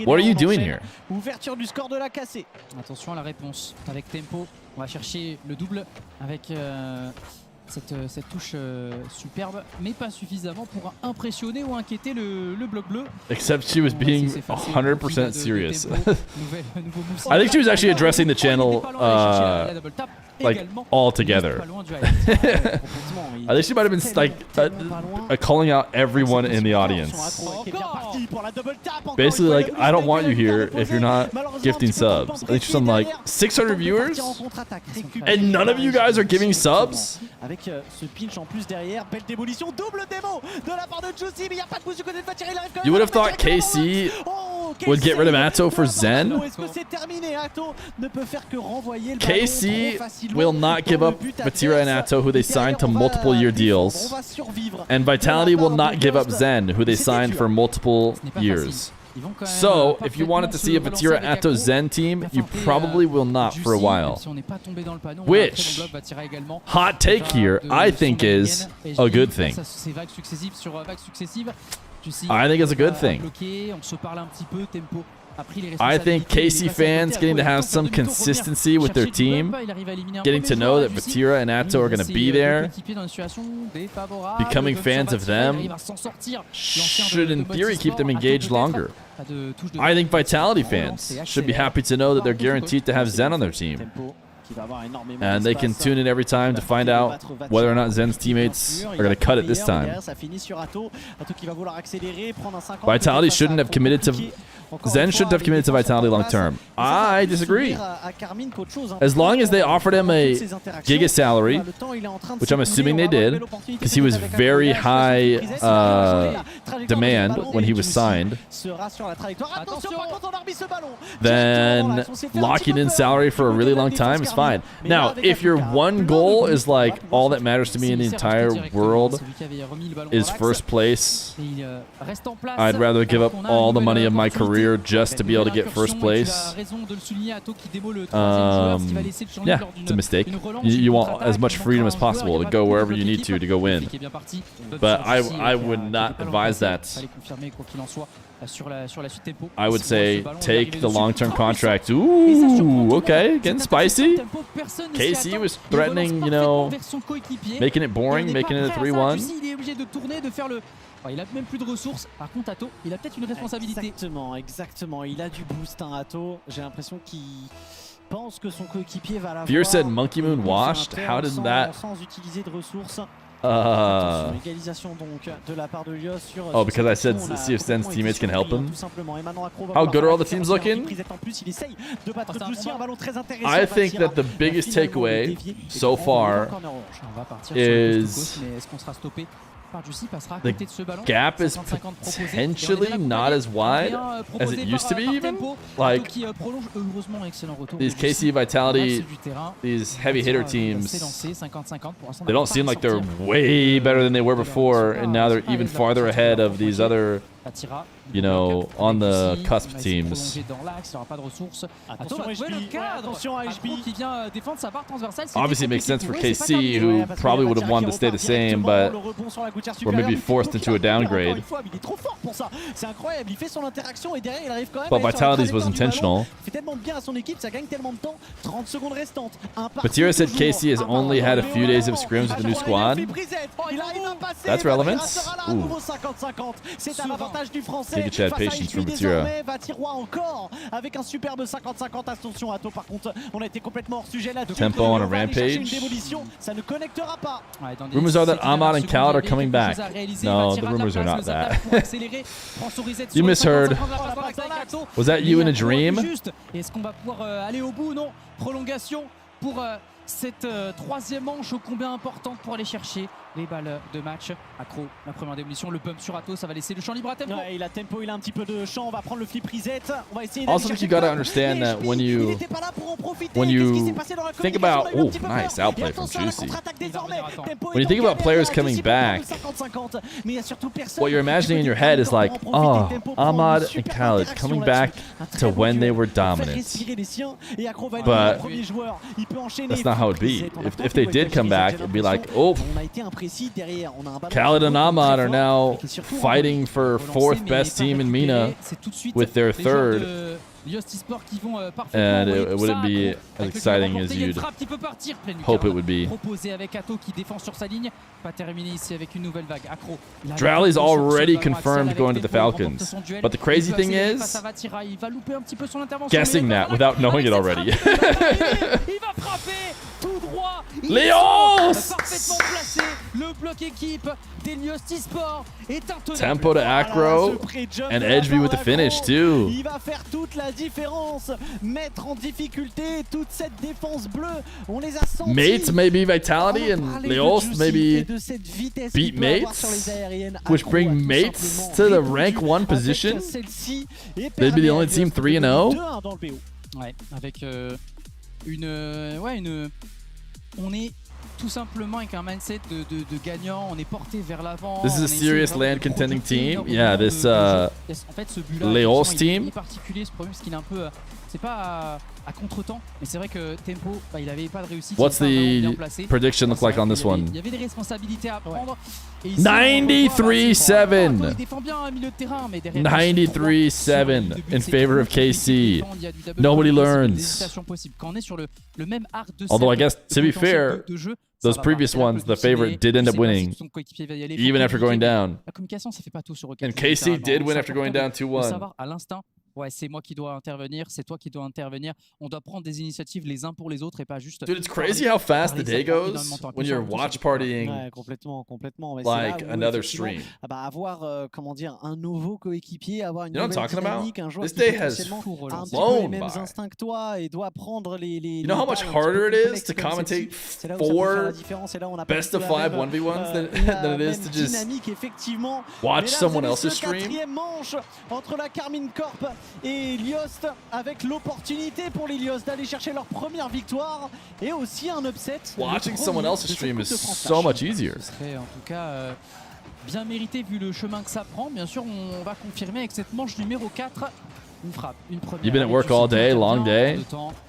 What are you doing here? Ouverture du score de la cassée. Attention à la réponse avec tempo. On va chercher le double avec cette touche superbe, mais pas suffisamment pour impressionner ou inquiéter le bloc bleu. Except she was being 100% serious. I think she was actually addressing the channel like all together. I think she might have been like calling out everyone in the audience. Basically like, I don't want you here if you're not gifting subs. I think she's on like 600 viewers and none of you guys are giving subs? Avec ce pinch en plus derrière, belle démolition, double démo de la part de Juicy, mais il n'y a pas de pouce du côté de Vatira, il arrive quand même. You would have thought KC would get rid of Atho for Zen. Est-ce que c'est terminé? Atho ne peut faire que renvoyer le KC will not give up Vatira and Atho, who they signed to multiple year deals. And Vitality will not give up Zen, who they signed for multiple years. So, if you wanted to see a Vatira Atho Zen team, you probably will not for a while. Which, hot take here, I think is a good thing. I think it's a good thing. I think KC fans getting to have some consistency with their team, getting to know that Vatira and Atto are going to be there, becoming fans of them, should in theory keep them engaged longer. I think Vitality fans should be happy to know that they're guaranteed to have Zen on their team. And they can tune in every time to find out whether or not Zen's teammates are going to cut it this time. Vitality shouldn't have committed to... Zen shouldn't have committed to Vitality long term. I disagree. As long as they offered him a giga salary, which I'm assuming they did, because he was very high demand when he was signed, then locking in salary for a really long time is fine. Now, if your one goal is like, all that matters to me in the entire world is first place, I'd rather give up all the money of my career just to be able to get first place. Yeah, it's a mistake. You want as much freedom as possible to go wherever you need to go win. But I would not advise that. I would say take the long-term contract. Ooh, okay, getting spicy. KC was threatening, you know, making it boring, making it a 3-1. Il a même plus de ressources. Par contre, Atto, il a peut-être une responsabilité. Exactement. Il a du boost, hein, Atto. J'ai l'impression qu'il pense que son coéquipier va l'avoir. Feer said Monkey Moon washed. How did that? Sans utiliser de ressources. Oh, because I said see if Zen's teammates can help him. How good are all the teams looking? I think that the biggest takeaway so far is the gap is potentially not as wide as it used to be even. Like, these KC Vitality, these heavy hitter teams, they don't seem like they're way better than they were before, and now they're even farther ahead of these other, you know, on the cusp teams. Obviously it makes sense for KC, who probably would have wanted to stay the same, but were maybe forced into a downgrade. But Vitality's was intentional. Vatira said KC has only had a few days of scrims with the new squad. That's relevant. Ooh. Giga Chad patience from Vatira. Tempo on a rampage. Rumors are that Ahmad and Khaled are coming back. No, the rumors are not that. You misheard. Was that you in a dream? Cette troisième manche ô combien importante pour aller chercher les balles de match. Accro, la première démolition, le pump sur Atto, ça va laisser le champ libre à Tempo. Ouais, il a Tempo, il a un petit peu de champ, on va prendre le flip reset. On va essayer also, you gotta understand that when you think about, oh, nice outplay from Juicy. When you think about players coming back, what you're imagining in your head is like, oh, Ahmad and Khaled coming back to when they were dominant. But that's not how it'd be. If they did come back, it'd be like, oh, Khaled and Ahmad are now fighting for fourth best team in MENA with their third. And it wouldn't be as exciting as you'd hope it would be. Drowley's already confirmed going to the Falcons. But the crazy thing is, guessing that without knowing it already. Leos! Tempo to Acro, and Edgeby with the finish too. Mates maybe Vitality, and Leos maybe beat Mates, which bring Mates to the rank 1 position. They'd be the only team 3-0. Ouais, avec on est tout simplement avec un mindset de gagnant, on est porté vers l'avant. This is a serious land contending team. Yeah, this Leos team. particulier ce problème parce qu'il est un peu c'est pas à contre-temps. Mais c'est vrai que Tempo, bah, il avait pas de réussite. What's the prediction look like on this one? Il y avait des responsabilités à prendre. 93-7. Il défend bien un milieu de terrain, mais derrière 93-7 in favor of KC. Nobody learns. Quand on est sur le même arc de Although I guess, to be fair, those previous ones, the favorite did end up winning, even after going down. La communication, ça fait pas tout sur And KC did win after going down 2-1. Savoir à l'instinct. Ouais, c'est moi qui dois intervenir, c'est toi qui dois intervenir. On doit prendre des initiatives les uns pour les autres et pas juste. Dude, it's crazy how fast the day goes when you're watch partying like another stream. Avoir comment dire un nouveau coéquipier, avoir une nouvelle dynamique, un joueur This qui day peut has potentiellement un petit peu flown les mêmes by. instincts que toi et doit prendre les You know how much harder it is to commentate 4 best of 5 1v1s than it is to just watch someone else's stream? Quatrième manche entre la Carmine Corp et Lyost, avec l'opportunité pour les Lyost d'aller chercher leur première victoire et aussi un upset. Watching someone else's stream is so much easier. Ce serait en tout cas bien mérité vu le chemin que ça prend. Bien sûr, on va confirmer avec cette manche numéro 4 une frappe, une première. You've been at work all day, long day.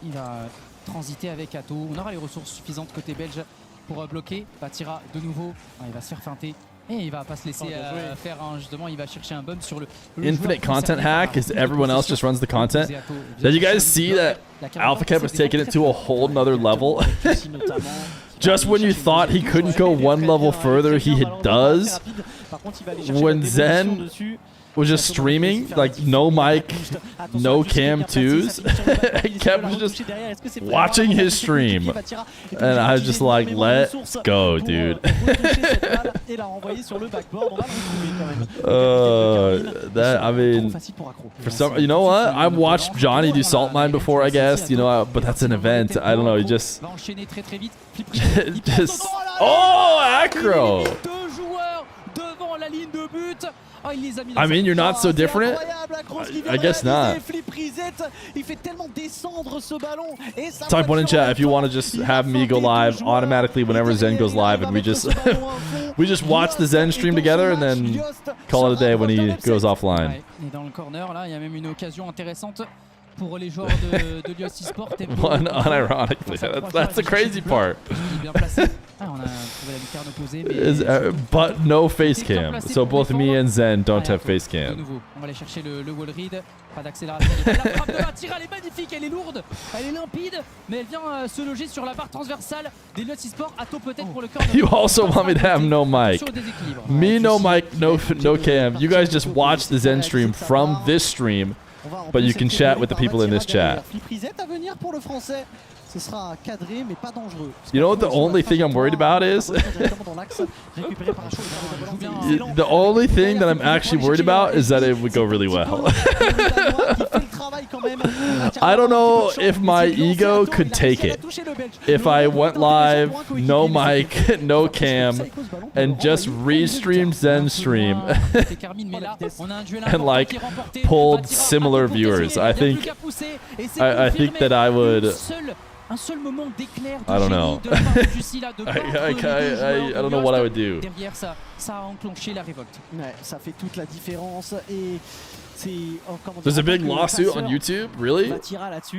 Il va transiter avec Athon. On aura les ressources suffisantes côté belge pour bloquer. Batira de nouveau. Il va se faire feinter. Et il va pas se laisser faire justement, il va chercher un bump sur le Infinite content hack is everyone else just runs the content. Did you guys see that Alpha Cap was taking it to a whole nother level? Just when you thought he couldn't go one level further, he does. When Zen was just streaming, like no mic, no cam 2s. Kev was just watching his stream. And I was just like, let's go, dude. That, I mean, for some, you know what? I watched Johnny do Salt Mine before, I guess, you know, but that's an event. I don't know, he just, oh, acro. I mean, you're not so different. I guess not. Type 1 in chat if you want to just have me go live automatically whenever Zen goes live, and we just we just watch the Zen stream together and then call it a day when he goes offline. One unironically, that's the crazy part. But no face cam, so both me and Zen don't have face cam. On va aller chercher le wall read, pas d'accélération. La frappe de Batira, elle est magnifique, elle est lourde, elle est limpide, mais elle vient se loger sur la barre transversale des Lyost Sport. Atto peut-être pour le corner. You also want me to have no mic. Me no mic, no cam. You guys just watch the Zen stream from this stream. But you can chat with the people in this chat. You know what the only thing I'm worried about is? The only thing that I'm actually worried about is that it would go really well. I don't know if my ego could take it. If I went live, no mic, no cam, and just restreamed Zen stream and like pulled similar viewers, I think that I would. I don't know. I don't know what I would do. There's a big lawsuit on YouTube, really?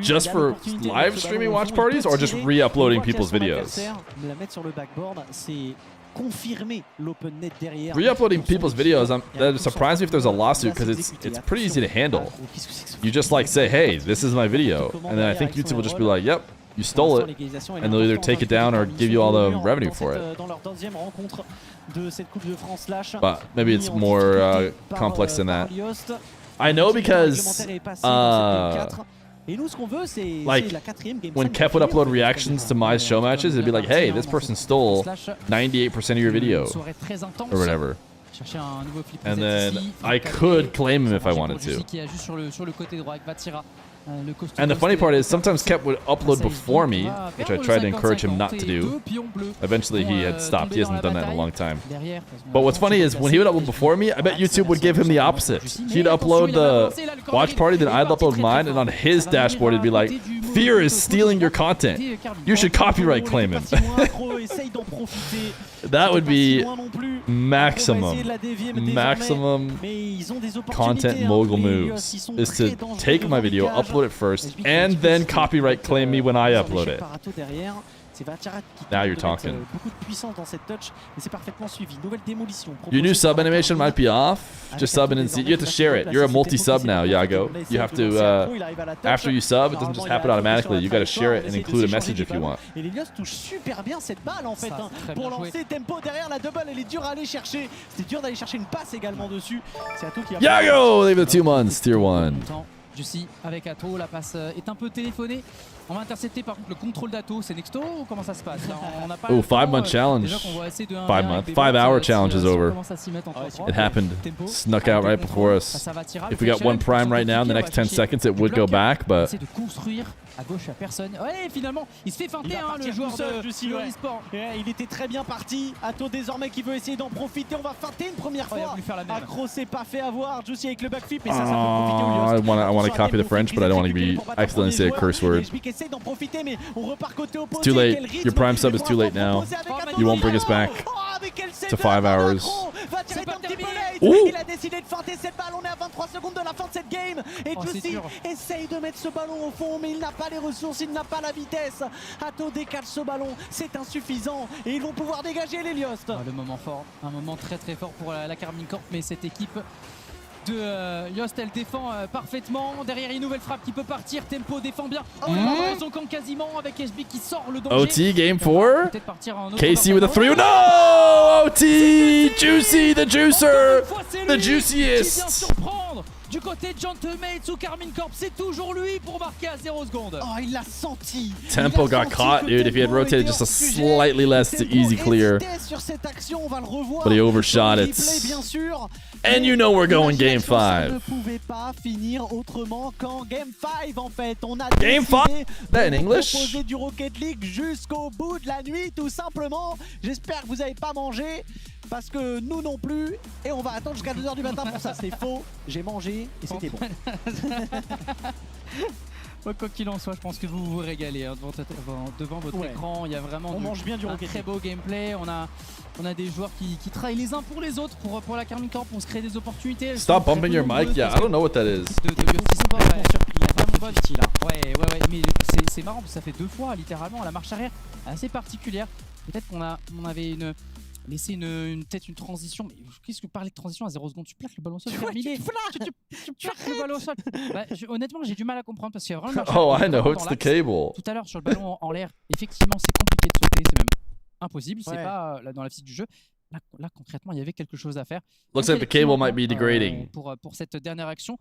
Just for live streaming watch parties or just re-uploading people's videos? Re-uploading people's videos, that surprised me if there's a lawsuit because it's pretty easy to handle. You just like say, hey, this is my video, and then I think YouTube will just be like, yep, you stole it, and they'll either take it down or give you all the revenue for it. But maybe it's more complex than that. I know because like when Kep would upload reactions to my show matches, it'd be like, hey, this person stole 98% of your video or whatever. And then I could claim him if I wanted to. And the funny part is sometimes Kep would upload before me, which I tried to encourage him not to do. Eventually he had stopped. He hasn't done that in a long time. But what's funny is when he would upload before me, I bet YouTube would give him the opposite. He'd upload the watch party, then I'd upload mine, and on his dashboard it'd be like, Feer is stealing your content. You should copyright claim him. essaye d'en profiter. That would be Maximum content mogul moves is to take my video, upload it first, and then copyright claim me when I upload it. Now you're talking. Your new sub animation might be off. Just sub and you have to share it. You're a multi-sub now, Yago. You have to, after you sub, it doesn't just happen automatically. You got to share it and include a message if you want. Et les Lios touchent super bien cette balle en fait pour lancer tempo derrière la double. Elle est dure à aller chercher. C'est dur d'aller chercher une passe également dessus. C'est Athon qui a. Yago, leave the 2 months, tier 1. Jussi avec Athon, la passe est un peu téléphonée. On va intercepter par contre le control d'Athon, c'est Nexto ou comment ça se passe? On n'a pas 5-month challenge. 5-hour challenge is over. It happened. Snuck out right before us. If we got 1 prime right now in the next 10 seconds, it would go back, but... de construire à gauche à personne. Ouais, finalement, il se fait feinter le joueur de Jussi e-sport. Il était très bien parti. Athon désormais qui veut essayer d'en profiter. On va feinter une première fois. Accro s'est pas fait avoir. Jussi avec le backflip et ça peut profiter au Lios. I want to copy the French, but I don't want to be accidentally say a curse word. It's too late. Your prime sub is too late now. You won't bring us back to 5 hours. Il a décidé de feinter cette balle. On est à 23 secondes de la fin de cette game. Et Jussi essaye de mettre ce ballon au fond, mais il n'a pas les ressources, il n'a pas la vitesse. Athon décale ce ballon, c'est insuffisant. Et ils vont pouvoir dégager les Lios. Le moment fort, un moment très très fort pour la Carmine Corp, mais cette équipe de Yost, elle défend parfaitement. Derrière, une nouvelle frappe qui peut partir. Tempo défend bien. Ils ont quand quasiment avec SB qui sort le danger. OT game 4. Casey with a 3. No! OT! Juicy, the juicer! The juiciest! Du côté de Gentlemates ou Carmine Corp, c'est toujours lui pour marquer à 0 secondes. Oh, il l'a senti. Tempo got caught, dude. If he had rotated just a slightly less, it's an easy clear. But he overshot it. And you know we're going game 5. Ne pouvait pas finir autrement qu'en game 5 en fait. On a game 5? That in English? Proposer du Rocket League jusqu'au bout de la nuit tout simplement. J'espère que vous n'avez pas mangé. Parce que nous non plus, et on va attendre jusqu'à 2 h du matin pour ça, c'est faux. J'ai mangé et c'était bon. Quoi qu'il en soit, je pense que vous vous régalez devant votre écran. Il y a vraiment un très beau gameplay. On a des joueurs qui travaillent les uns pour les autres pour la Carmine Corp. On se crée des opportunités. Stop bumping your mic. Yeah, I don't know what that is. Ouais, mais c'est marrant parce que ça fait 2 fois littéralement la marche arrière assez particulière. Peut-être qu'on avait laissé peut-être une transition, mais qu'est-ce que parler de transition à 0 secondes? Tu plaques le ballon au sol, terminé. Tu plaques le ballon au sol. Honnêtement, j'ai du mal à comprendre parce qu'il y a vraiment. Oh, I know, it's the cable. Tout à l'heure sur le ballon en l'air, effectivement, c'est compliqué de sauter, c'est même impossible. C'est pas là dans la physique du jeu. Là, concrètement, il y avait quelque chose à faire. Looks like the cable might be degrading. Pour cette dernière action,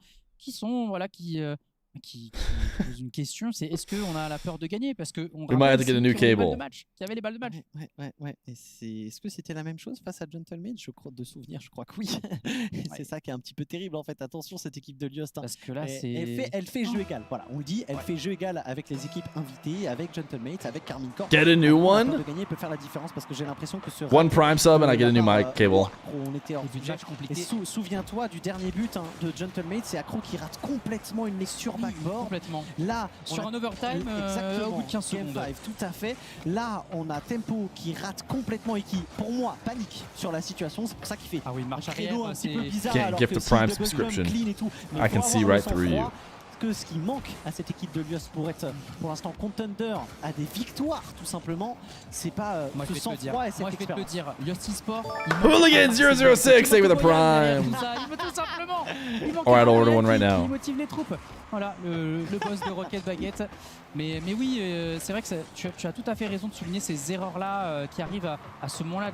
qui pose une question, c'est est-ce qu'on a la peur de gagner? Parce qu'on might have to get a new cable. Il y avait les balles de match. Ouais. Et est-ce que c'était la même chose face à Gentleman? Je crois que oui. C'est ça qui est un petit peu terrible en fait. Attention cette équipe de Liost. Parce que là, elle fait jeu égal. Voilà, on le dit, elle fait jeu égal avec les équipes invitées, avec Gentlemates, avec Carmine Corp. Get a new one. De gagner peut faire la différence parce que j'ai l'impression que ce one prime sub and I get a new mic cable. On était hors budget compliqué. Souviens-toi du dernier but de Gentlemates, c'est Accro qui rate complètement une lecture backboard. Complètement. Là, sur un overtime au bout de 15 secondes. Game 5, tout à fait. Là, on a Tempo qui rate complètement et qui, pour moi, panique sur la situation. C'est pour ça qu'il fait une marche arrière un petit peu bizarre. Can't gift a prime subscription. I can see right through you. Que ce qui manque à cette équipe de Lios pour être pour l'instant contender à des victoires tout simplement, c'est pas ce sang-froid et cette expérience. Je vais te le dire, Lios e-sport Hooligan 006 avec the prime. Il veut tout simplement. Alright, I'll order one right now. Il motive les troupes. Voilà, le boss de Rocket Baguette. Mais oui, c'est vrai que tu as tout à fait raison de souligner ces erreurs-là qui arrivent à ce moment-là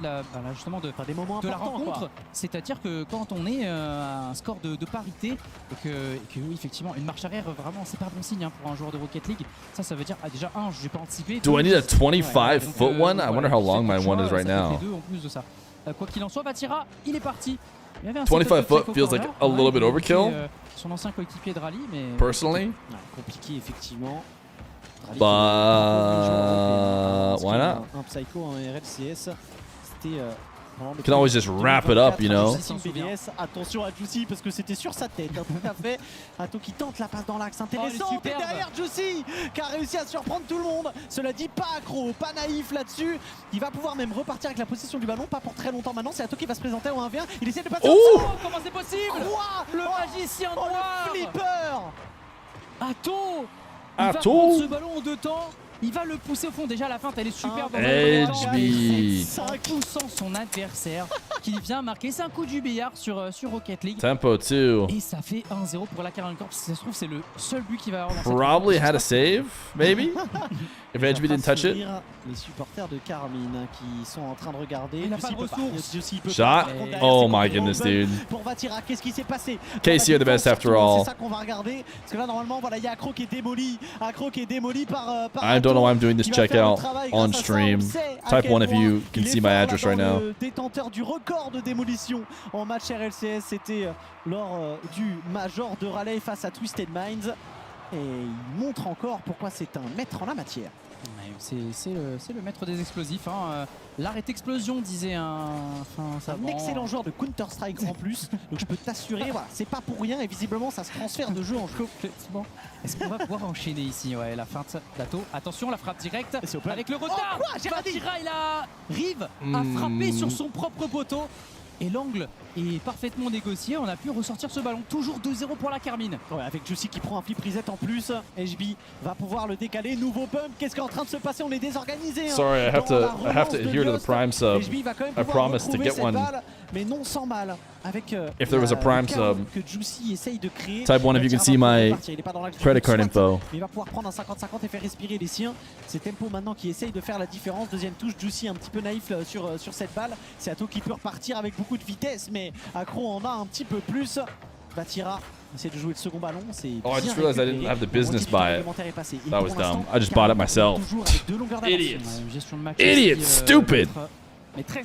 justement de des moments de la rencontre. C'est-à-dire que quand on est à un score de parité et que oui, effectivement, une marche arrière, vraiment, c'est pas bon signe pour un joueur de Rocket League. Ça veut dire, déjà, je vais pas anticiper. Do I need a 25-foot one? I wonder how long my one is right now. En plus de ça. Quoi qu'il en soit, Batira, il est parti. 25 foot feels like a little bit overkill. Son ancien coéquipier de rallye, mais personally, compliqué effectivement. But why not? Un psycho en RLCS, c'était You can always just wrap it up, you know. Attention à Juicy parce que c'était sur sa tête, hein, tout à fait. Athon qui tente la passe dans l'axe intéressant. Et derrière Juicy qui a réussi à surprendre tout le monde. Cela dit, pas accro, pas naïf là-dessus. Il va pouvoir même repartir avec la possession du ballon, pas pour très longtemps maintenant. C'est Athon qui va se présenter au 1v1. Il essaie de passer. Oh, comment c'est possible? Quoi? Le magicien noir. Le flipper. Athon, il va prendre ce ballon en 2 temps. Il va le pousser au fond. Déjà, la feinte, elle est superbe. HB. En poussant son adversaire qui vient marquer. C'est un coup du billard sur Rocket League. Tempo 2. Et ça fait 1-0 pour la Carmine Corp. Si ça se trouve, c'est le seul but qu'il va avoir dans cette Probably had a save, maybe? If HB didn't touch it. Les supporters de Carmine qui sont en train de regarder. Il n'a pas de ressources. Shot? Oh my goodness, dude. Pour Vatira, qu'est-ce qui s'est passé? KC are the best after all. C'est ça qu'on va regarder. Parce que là, normalement, voilà, il y a Accro qui est démoli. Accro qui est démoli par I don't know why I'm doing this checkout on stream. Type 1 if you can see my address right now. Le détenteur du record de démolition en match RLCS, c'était lors du Major de Raleigh face à Twisted Minds. Et il montre encore pourquoi c'est un maître en la matière. Ouais, c'est le maître des explosifs. Hein. L'art est explosion, disait un excellent joueur de Counter-Strike en plus. Donc je peux t'assurer, voilà, c'est pas pour rien et visiblement ça se transfère de jeu en jeu. Est-ce qu'on va pouvoir enchaîner ici? Ouais, la feinte d'Athon. Attention, la frappe directe avec le retard. Vatira, Rive a frappé sur son propre poteau. Et l'angle est parfaitement négocié. On a pu ressortir ce ballon. Toujours 2-0 pour la Carmine. Ouais, avec Juicy qui prend un flip reset en plus. HB va pouvoir le décaler. Nouveau pump. Qu'est-ce qui est en train de se passer? On est désorganisé. Sorry, I have to adhere to the prime sub. I promise to get one. Balle, mais non sans mal. Avec if there was a prime sub. Que Juicy essaye de créer. Type 1 if you can see my credit card info. Il va pouvoir prendre un 50-50 et faire respirer les siens. C'est Tempo maintenant qui essaye de faire la différence. Deuxième touche, Juicy un petit peu naïf sur cette balle. C'est Athon qui peut repartir avec beaucoup de vitesse, mais Accro en a un petit peu plus. Vatira essaie de jouer le second ballon. Oh, I just realized I didn't have the business buy it. That was dumb. I just bought it myself. Idiots. Idiots. Stupid. Mais très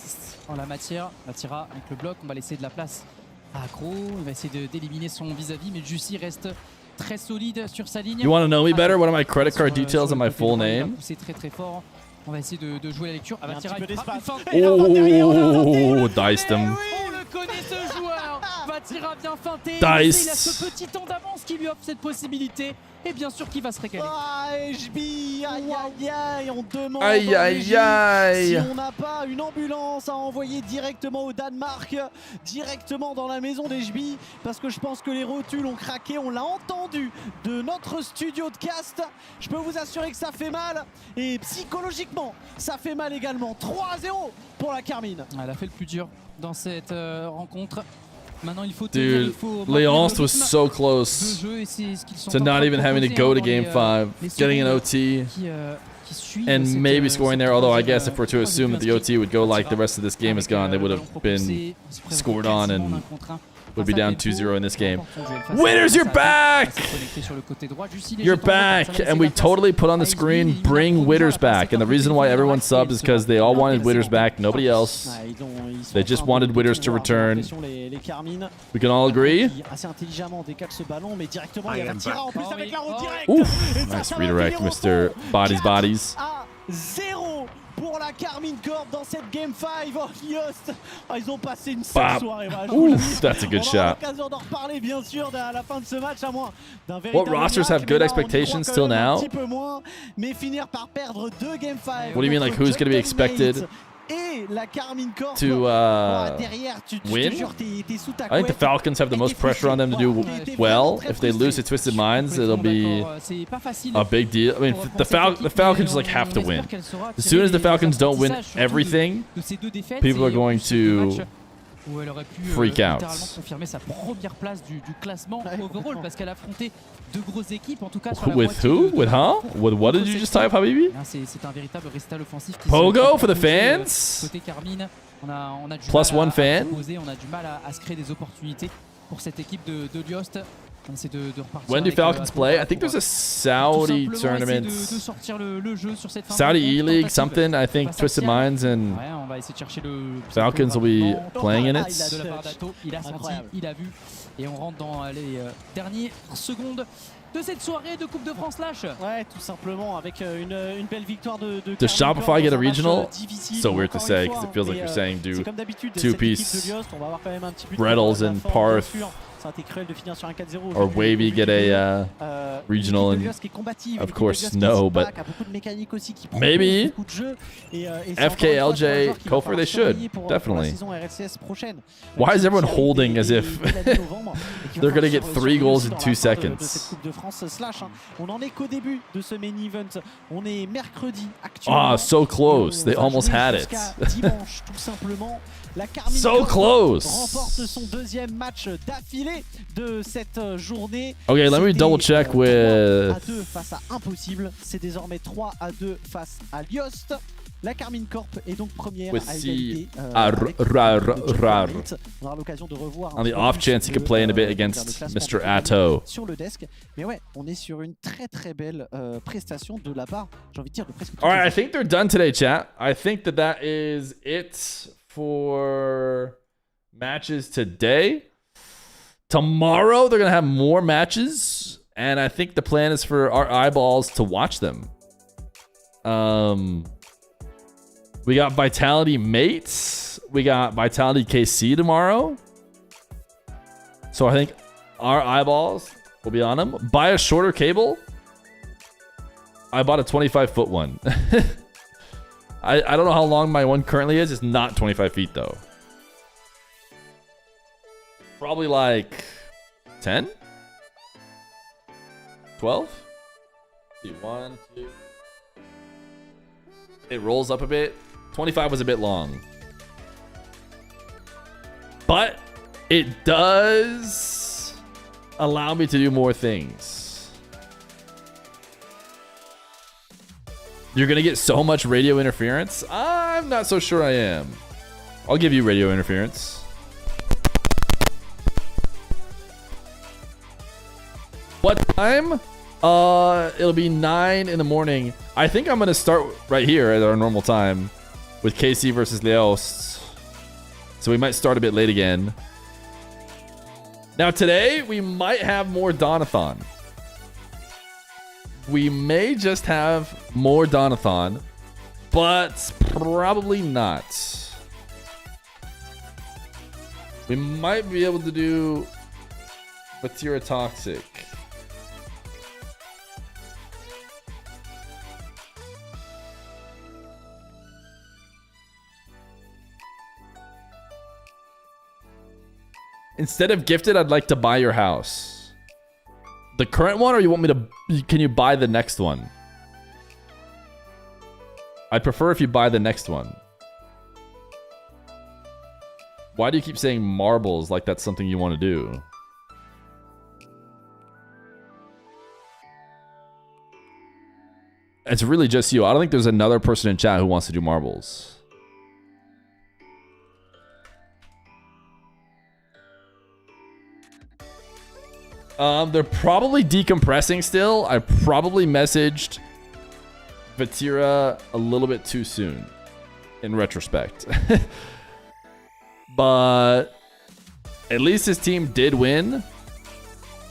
en la matière. Vatira avec le bloc. On va laisser de la place à Accro. Il va essayer d'éliminer son vis-à-vis, mais Juicy reste très solide sur sa ligne. You want to know me better? What are my credit card details and my full name? C'est très fort. On va essayer de jouer la lecture. Vatira, oh, diced him. On le connaît ce joueur. Vatira vient feinter. Diced. Il a ce petit temps d'avance qui lui offre cette possibilité. Et bien sûr qu'il va se régaler. Ah, HB, aïe, on demande aïe. si on n'a pas une ambulance à envoyer directement au Danemark, directement dans la maison d'HB, parce que je pense que les rotules ont craqué, on l'a entendu de notre studio de cast. Je peux vous assurer que ça fait mal, et psychologiquement, ça fait mal également. 3-0 pour la Carmine. Elle a fait le plus dur dans cette rencontre. Maintenant, il faut Dude, Leonce was so close to not even having to go to game 5, getting an OT, and maybe scoring there. Although I guess if we're to assume that the OT would go like the rest of this game is gone, they would have been scored on and would be down 2-0 in this game. Winners, you're back! You're back! And we totally put on the screen, bring Witters back. And the reason why everyone subbed is because they all wanted Witters back, nobody else. They just wanted Witters to return. We can all agree? Oof, nice redirect, Mr. Bodies. Pour la Carmine Corp dans cette Game 5. Oh, Yost, ils ont passé une sale soirée. Oof, that's a good shot. On aura l'occasion d'en reparler, bien sûr, à la fin de ce match, à moins d'un véritable. What rosters have good expectations till now? Un petit peu moins, mais finir par perdre 2 Game 5. What do you mean, like, who's going to be expected et la Carmine Corp to win? I think the Falcons have the most pressure on them to do well. If they lose to Twisted Minds, it'll be a big deal. I mean, the Falcons like have to win. As soon as the Falcons don't win everything, people are going to où elle aurait pu littéralement confirmer sa première place du classement overall parce qu'elle a affronté de grosses équipes, en tout cas sur la With who? With huh? With what did you just type, Habibi? C'est un véritable récital offensif qui Pogo for the fans? Côté Carmine, on a du Plus mal one fan? on a du mal à se créer des opportunités pour cette équipe de Lyost. On essaie de repartir. When do Falcons play? I think there's a Saudi tournament. De sortir le jeu sur cette fin Saudi E-League, something. I think Twisted Minds and on va essayer de chercher le Falcons will be playing in it. Il a senti, il a vu. Et on rentre dans les dernières secondes de cette soirée de Coupe de France Slash. Ouais, tout simplement, avec une belle victoire de Does Shopify get a regional? Difficile, So weird to encore say une because fois, it feels like mais, you're saying do c'est comme d'habitude, cette two-piece équipe de Lyost, on va avoir quand même un petit but de Retals la and forme, Parth. bien sûr. Ça a été cruel de finir sur un 4-0. Or Wavy get a regional, and of course no, but maybe FKLJ, Kofor, they should, definitely. Why is everyone holding as if they're going to get 3 goals in 2 seconds? On en est qu'au début de ce main event. On est mercredi Ah, actuellement. so close. They almost had it. Dimanche, tout simplement. La Carmine So close. remporte son 2e match d'affilée de cette journée. Okay, let me double check with 3-2 face à Impossible. C'est désormais 3-2 face à Lyost. La Carmine Corp est donc première with à C. égalité. Rar. On aura l'occasion de revoir On the off chance he could play in a bit against Mr. Athon. sur le desk. Mais ouais, on est sur une très belle prestation de la part, j'ai envie de dire, de presque. All right, I think they're done today, chat. I think that is it for matches today. Tomorrow, they're going to have more matches. And I think the plan is for our eyeballs to watch them. We got Vitality Mates. We got Vitality KC tomorrow. So I think our eyeballs will be on them. Buy a shorter cable. I bought a 25-foot one. I don't know how long my one currently is. It's not 25 feet though. Probably like 10? 12? 1, 2. It rolls up a bit. 25 was a bit long. But it does allow me to do more things. You're going to get so much radio interference? I'm not so sure I am. I'll give you radio interference. What time? It'll be 9 in the morning. I think I'm going to start right here at our normal time with KC versus Leost. So we might start a bit late again. Now today, we might have more Athon. We may just have more Athon, but probably not. We might be able to do Batira Toxic. Instead of gifted, I'd like to buy your house. The current one, or you want me to... Can you buy the next one? I'd prefer if you buy the next one. Why do you keep saying marbles like that's something you want to do? It's really just you. I don't think there's another person in chat who wants to do marbles. They're probably decompressing still. I probably messaged Vatira a little bit too soon in retrospect. But at least his team did win.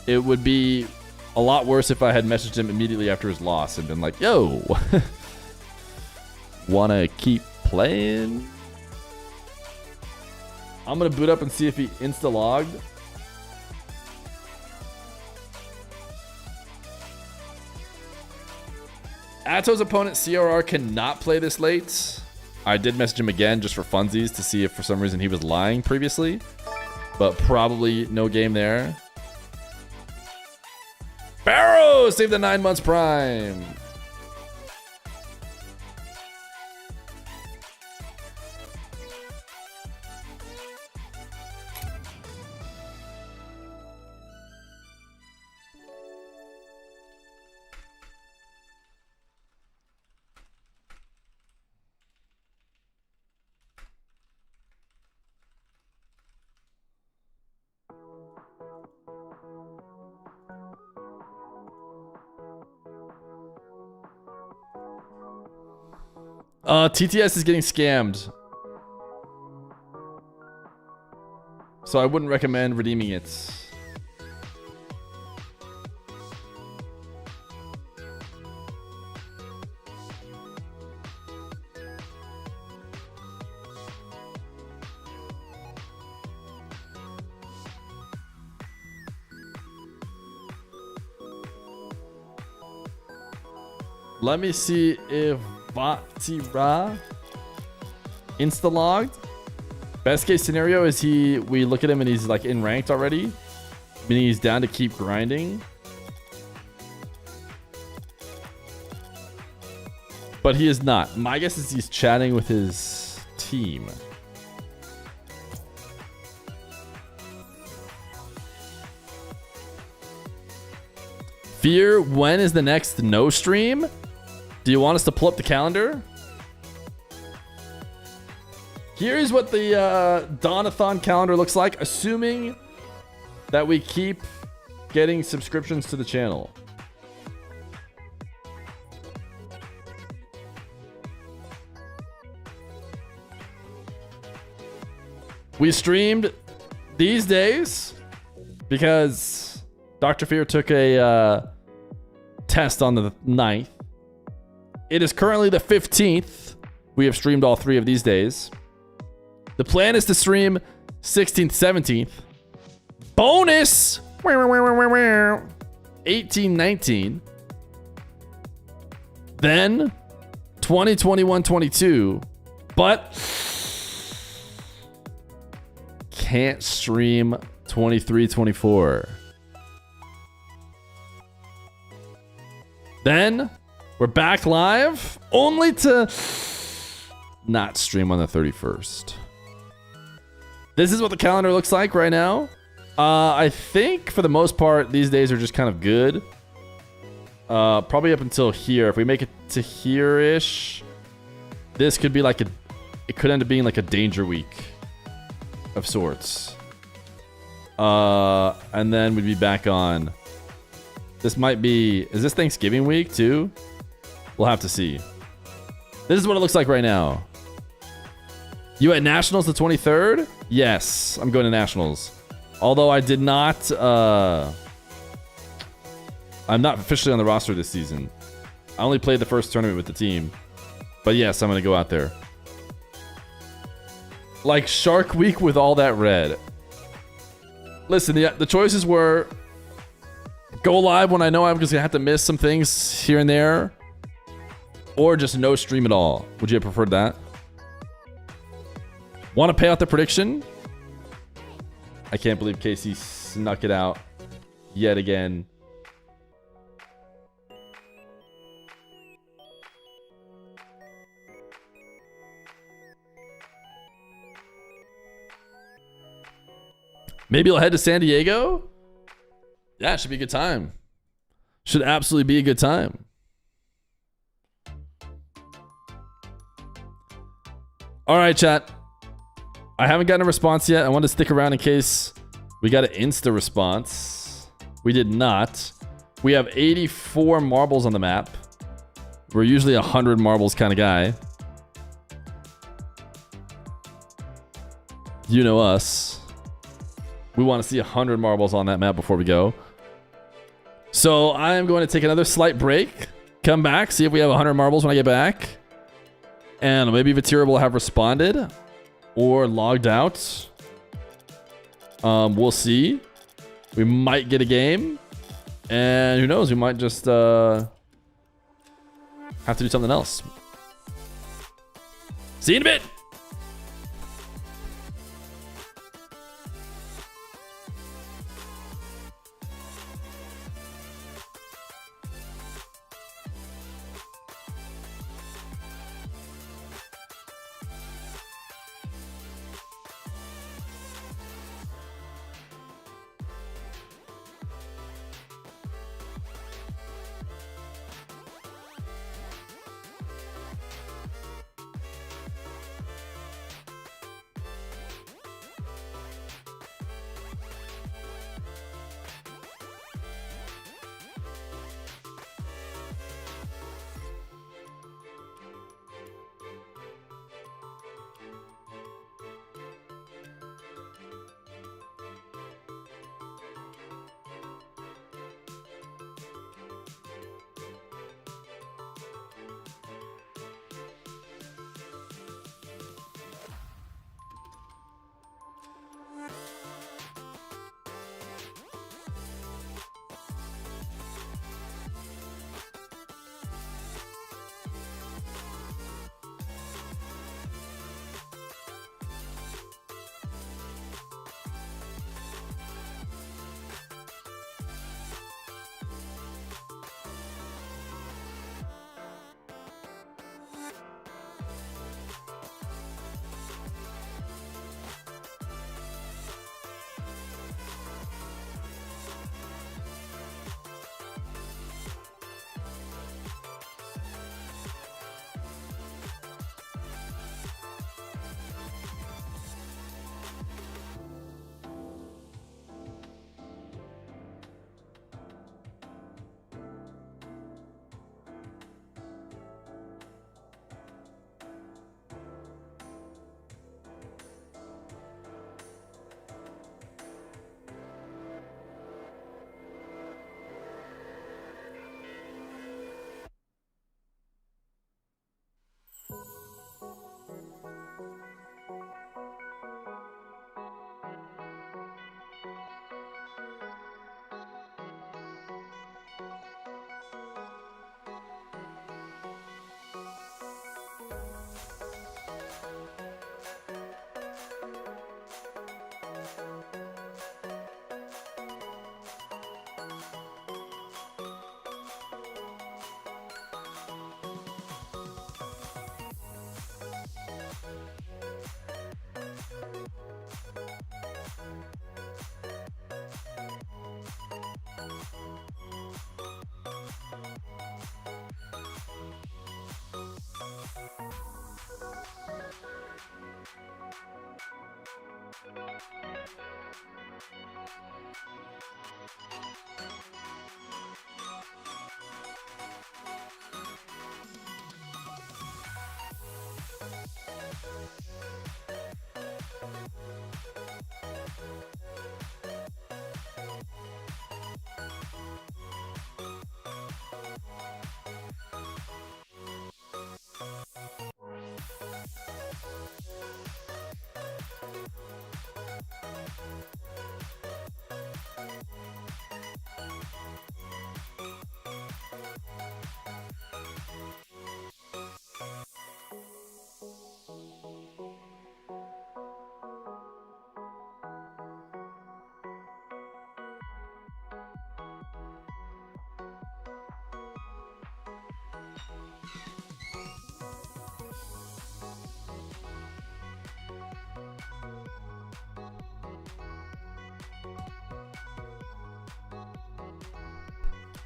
It would be a lot worse if I had messaged him immediately after his loss and been like, yo, wanna keep playing? I'm gonna boot up and see if he insta-logged. Ato's opponent, CRR, cannot play this late. I did message him again just for funsies to see if for some reason he was lying previously. But probably no game there. Barrow! Save the 9 months prime. TTS is getting scammed. So I wouldn't recommend redeeming it. Let me see if Vatira insta-logged. Best case scenario is we look at him and he's like in ranked already, meaning he's down to keep grinding. But he is not. My guess is he's chatting with his team. Feer, when is the next no stream? Do you want us to pull up the calendar? Here's what the D.O.N Athon calendar looks like, assuming that we keep getting subscriptions to the channel. We streamed these days because Dr. Feer took a test on the 9th. It is currently the 15th. We have streamed all 3 of these days. The plan is to stream 16th, 17th. Bonus! 18, 19. Then 20, 21, 22. But can't stream 23, 24. Then we're back live only to not stream on the 31st. This is what the calendar looks like right now. I think for the most part, these days are just kind of good. Probably up until here. If we make it to here-ish, this could be like it could end up being like a danger week of sorts. And then we'd be back on. This might be, is this Thanksgiving week too? We'll have to see. This is what it looks like right now. You at Nationals the 23rd? Yes, I'm going to Nationals. Although I did not, I'm not officially on the roster this season. I only played the first tournament with the team. But yes, I'm going to go out there. Like Shark Week with all that red. Listen, the choices were go live when I know I'm just going to have to miss some things here and there. Or just no stream at all. Would you have preferred that? Want to pay out the prediction? I can't believe Casey snuck it out yet again. Maybe I'll head to San Diego? Yeah, it should be a good time. Should absolutely be a good time. All right, chat. I haven't gotten a response yet. I want to stick around in case we got an insta response. We did not. We have 84 marbles on the map. We're usually a 100 marbles kind of guy. You know us. We want to see 100 marbles on that map before we go. So I am going to take another slight break. Come back, see if we have 100 marbles when I get back. And maybe Vatira will have responded or logged out. We'll see. We might get a game. And who knows, we might just have to do something else. See you in a bit.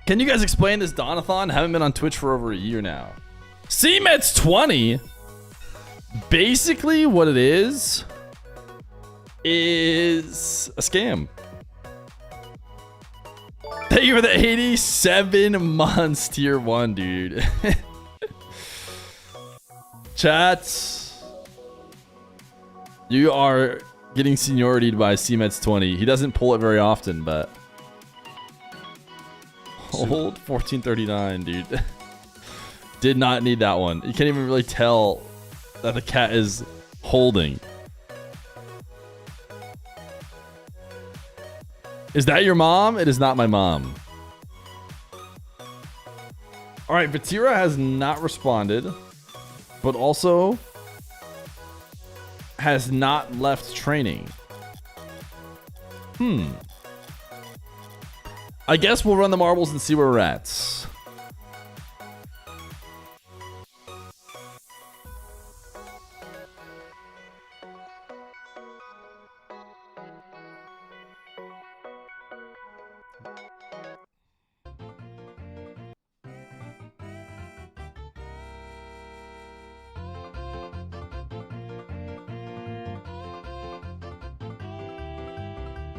Can you guys explain this Donathon? Haven't been on Twitch for over a year now. CMET's 20. Basically, what it is a scam. Thank you for the 87 months, tier 1, dude. Chat, you are getting seniority by CMET's 20. He doesn't pull it very often, but hold 1439, dude. Did not need that one. You can't even really tell that the cat is holding. Is that your mom? It is not my mom. All right, Vatira has not responded, but also has not left training. I guess we'll run the marbles and see where we're at.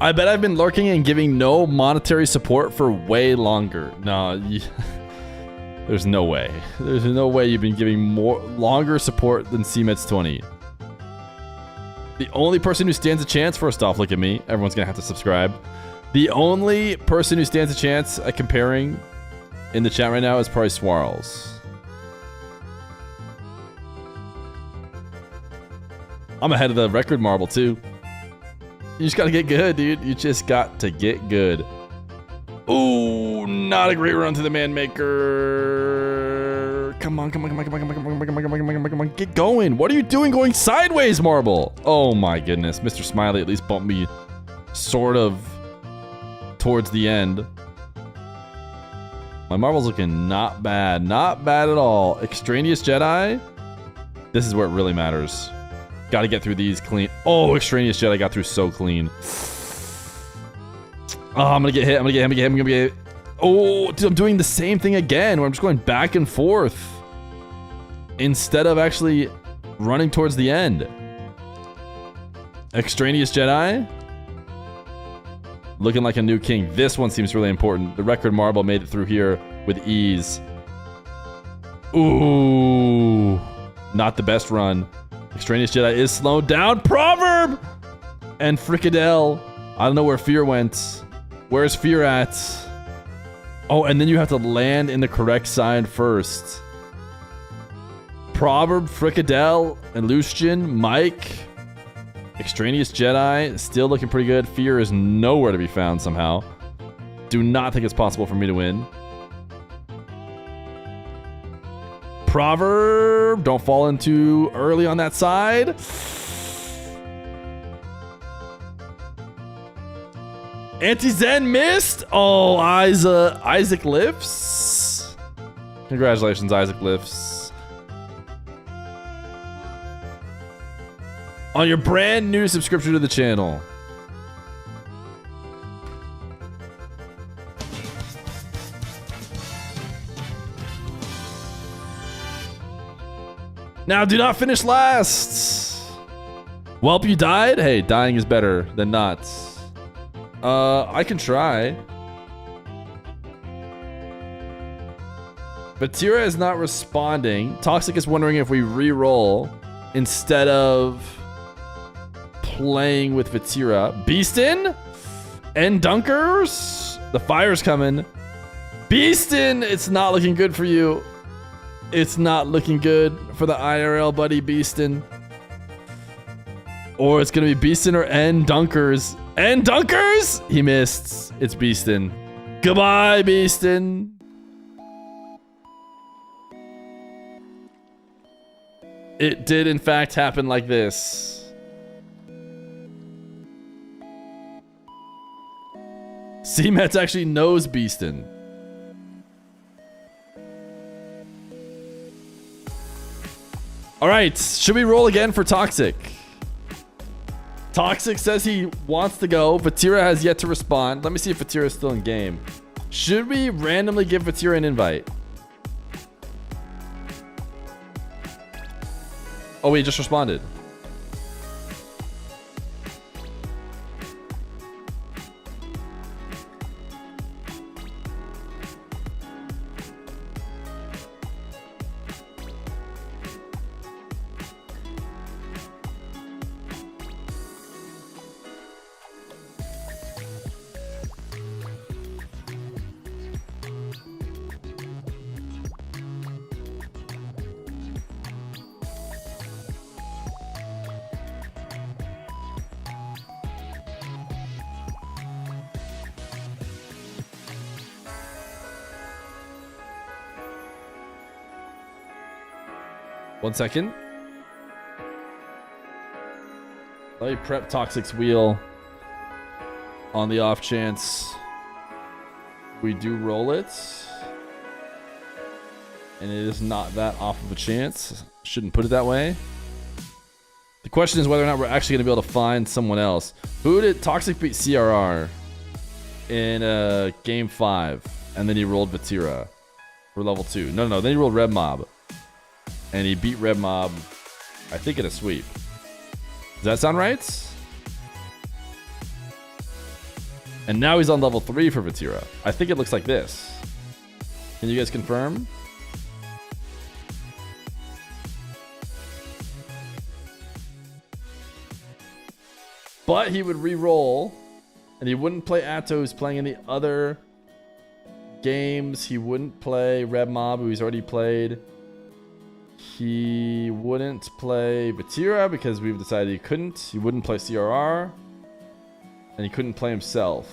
I bet I've been lurking and giving no monetary support for way longer. No, there's no way. There's no way you've been giving longer support than CMET's 20. The only person who stands a chance, first off, look at me. Everyone's gonna have to subscribe. The only person who stands a chance at comparing in the chat right now is probably Swarls. I'm ahead of the record marble too. You just gotta get good, dude. You just got to get good. Ooh, not a great run to the man maker. Come on, come on, come on, come on, come on, come on, come on, come on, come on, come on, come on. Get going. What are you doing going sideways, marble? Oh my goodness. Mr. Smiley at least bumped me sort of towards the end. My marble's looking not bad. Not bad at all. Extraneous Jedi. This is where it really matters. Got to get through these clean. Oh, Extraneous Jedi got through so clean. Oh, I'm going to get hit. I'm going to get hit. I'm going to get hit. Oh, dude, I'm doing the same thing again where I'm just going back and forth instead of actually running towards the end. Extraneous Jedi. Looking like a new king. This one seems really important. The record marble made it through here with ease. Ooh. Not the best run. Extraneous Jedi is slowed down. Proverb! And Fricadelle. I don't know where Feer went. Where's Feer at? Oh, and then you have to land in the correct side first. Proverb, Fricadelle, Illusion, Mike. Extraneous Jedi, still looking pretty good. Feer is nowhere to be found somehow. Do not think it's possible for me to win. Proverb, don't fall in too early on that side. Anti-Zen missed. Oh, Isaac lifts. Congratulations, Isaac lifts. On your brand new subscription to the channel. Now, do not finish last. Welp, you died? Hey, dying is better than not. I can try. Vatira is not responding. Toxic is wondering if we re-roll instead of playing with Vatira. Beastin? And Dunkers? The fire's coming. Beastin! It's not looking good for you. It's not looking good for the IRL buddy Beastin. Or it's gonna be Beastin or N Dunkers. N Dunkers! He missed. It's Beastin. Goodbye, Beastin. It did in fact happen like this. C-Mets actually knows Beastin. Alright, should we roll again for Toxic? Toxic says he wants to go. Vatira has yet to respond. Let me see if Vatira is still in game. Should we randomly give Vatira an invite? Oh, he just responded. One second. Let me prep Toxic's wheel on the off chance we do roll it. And it is not that off of a chance. Shouldn't put it that way. The question is whether or not we're actually going to be able to find someone else. Who did Toxic beat CRR in game 5? And then he rolled Vatira for level 2. No. Then he rolled Red Mob. And he beat Red Mob, I think, in a sweep. Does that sound right? And now he's on level 3 for Vatira. I think it looks like this. Can you guys confirm? But he would re-roll, and he wouldn't play Atto, who's playing in the other games. He wouldn't play Red Mob, who he's already played. He wouldn't play Vatira because we've decided he couldn't. He wouldn't play CRR. And he couldn't play himself.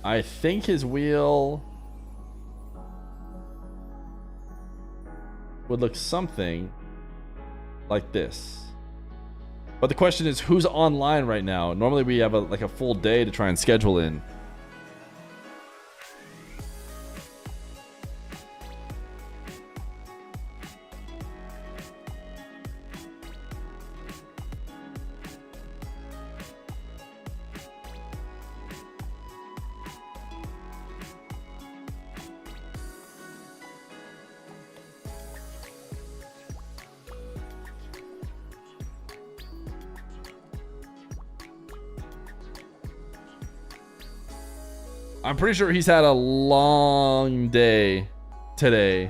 I think his wheel would look something like this. But the question is, who's online right now? Normally we have a full day to try and schedule in. I'm pretty sure he's had a long day today.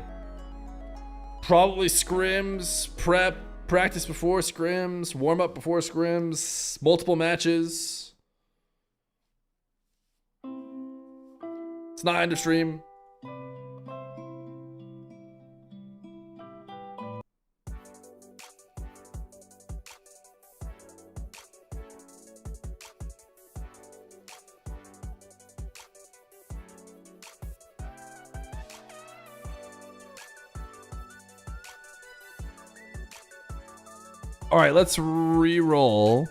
Probably scrims, prep, practice before scrims, warm up before scrims, multiple matches. It's not end of stream. All right, let's re-roll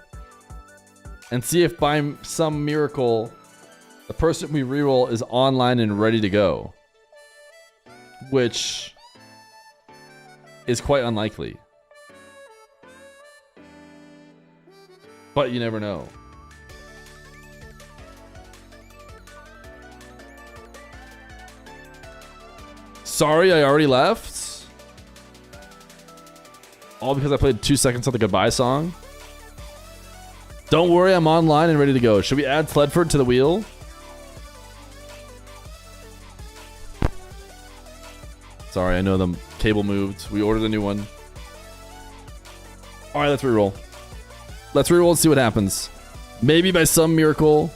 and see if by some miracle the person we re-roll is online and ready to go, which is quite unlikely. But you never know. Sorry, I already left. All because I played 2 seconds of the goodbye song. Don't worry, I'm online and ready to go. Should we add Sledford to the wheel? Sorry, I know the cable moved. We ordered a new one. All right, let's reroll. Let's reroll and see what happens. Maybe by some miracle,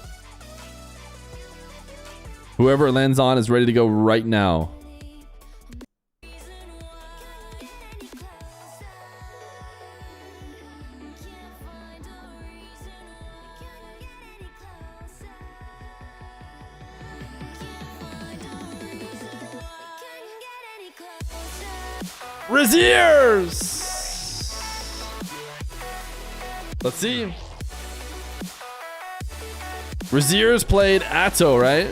whoever it lands on is ready to go right now. Raziers! Let's see. Raziers played Athon, right?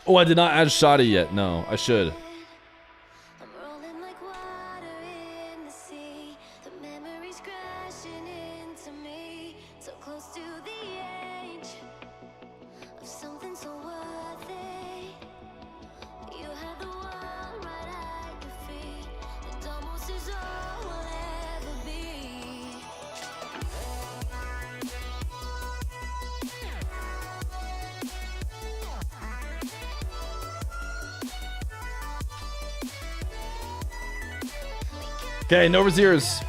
Oh, I did not add Shoddy yet. No, I should. Okay, no Raziers.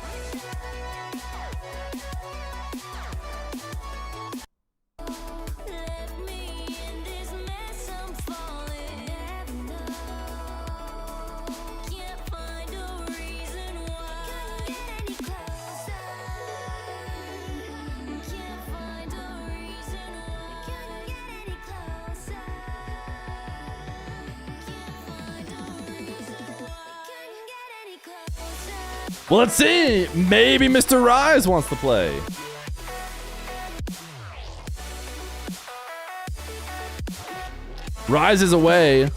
Well, let's see. Maybe Mr. Rise wants to play. Rise is away.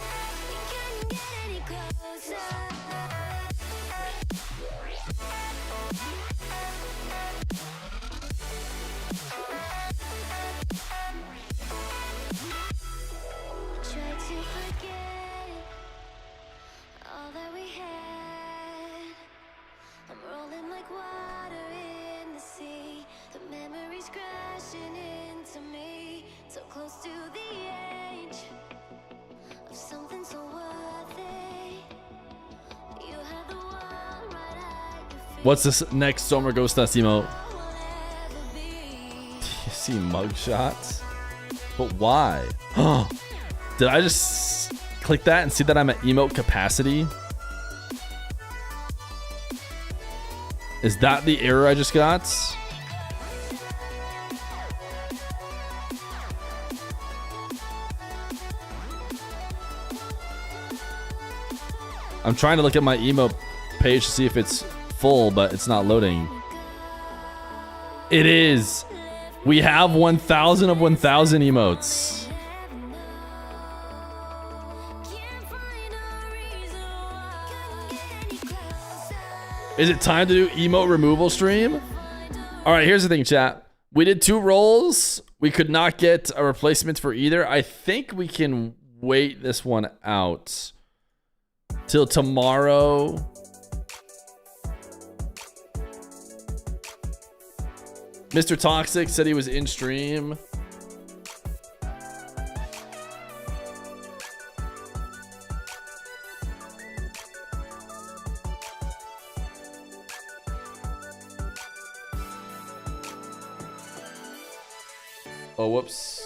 What's this next Somer Ghost Dust emote? TC mugshots? But why? Did I just click that and see that I'm at emote capacity? Is that the error I just got? I'm trying to look at my emote page to see if it's full, but it's not loading. It is. We have 1,000 of 1,000 emotes. Is it time to do emote removal stream? All right, here's the thing, chat. We did 2 rolls. We could not get a replacement for either. I think we can wait this one out till tomorrow. Mr. Toxic said he was in stream. Oh, whoops.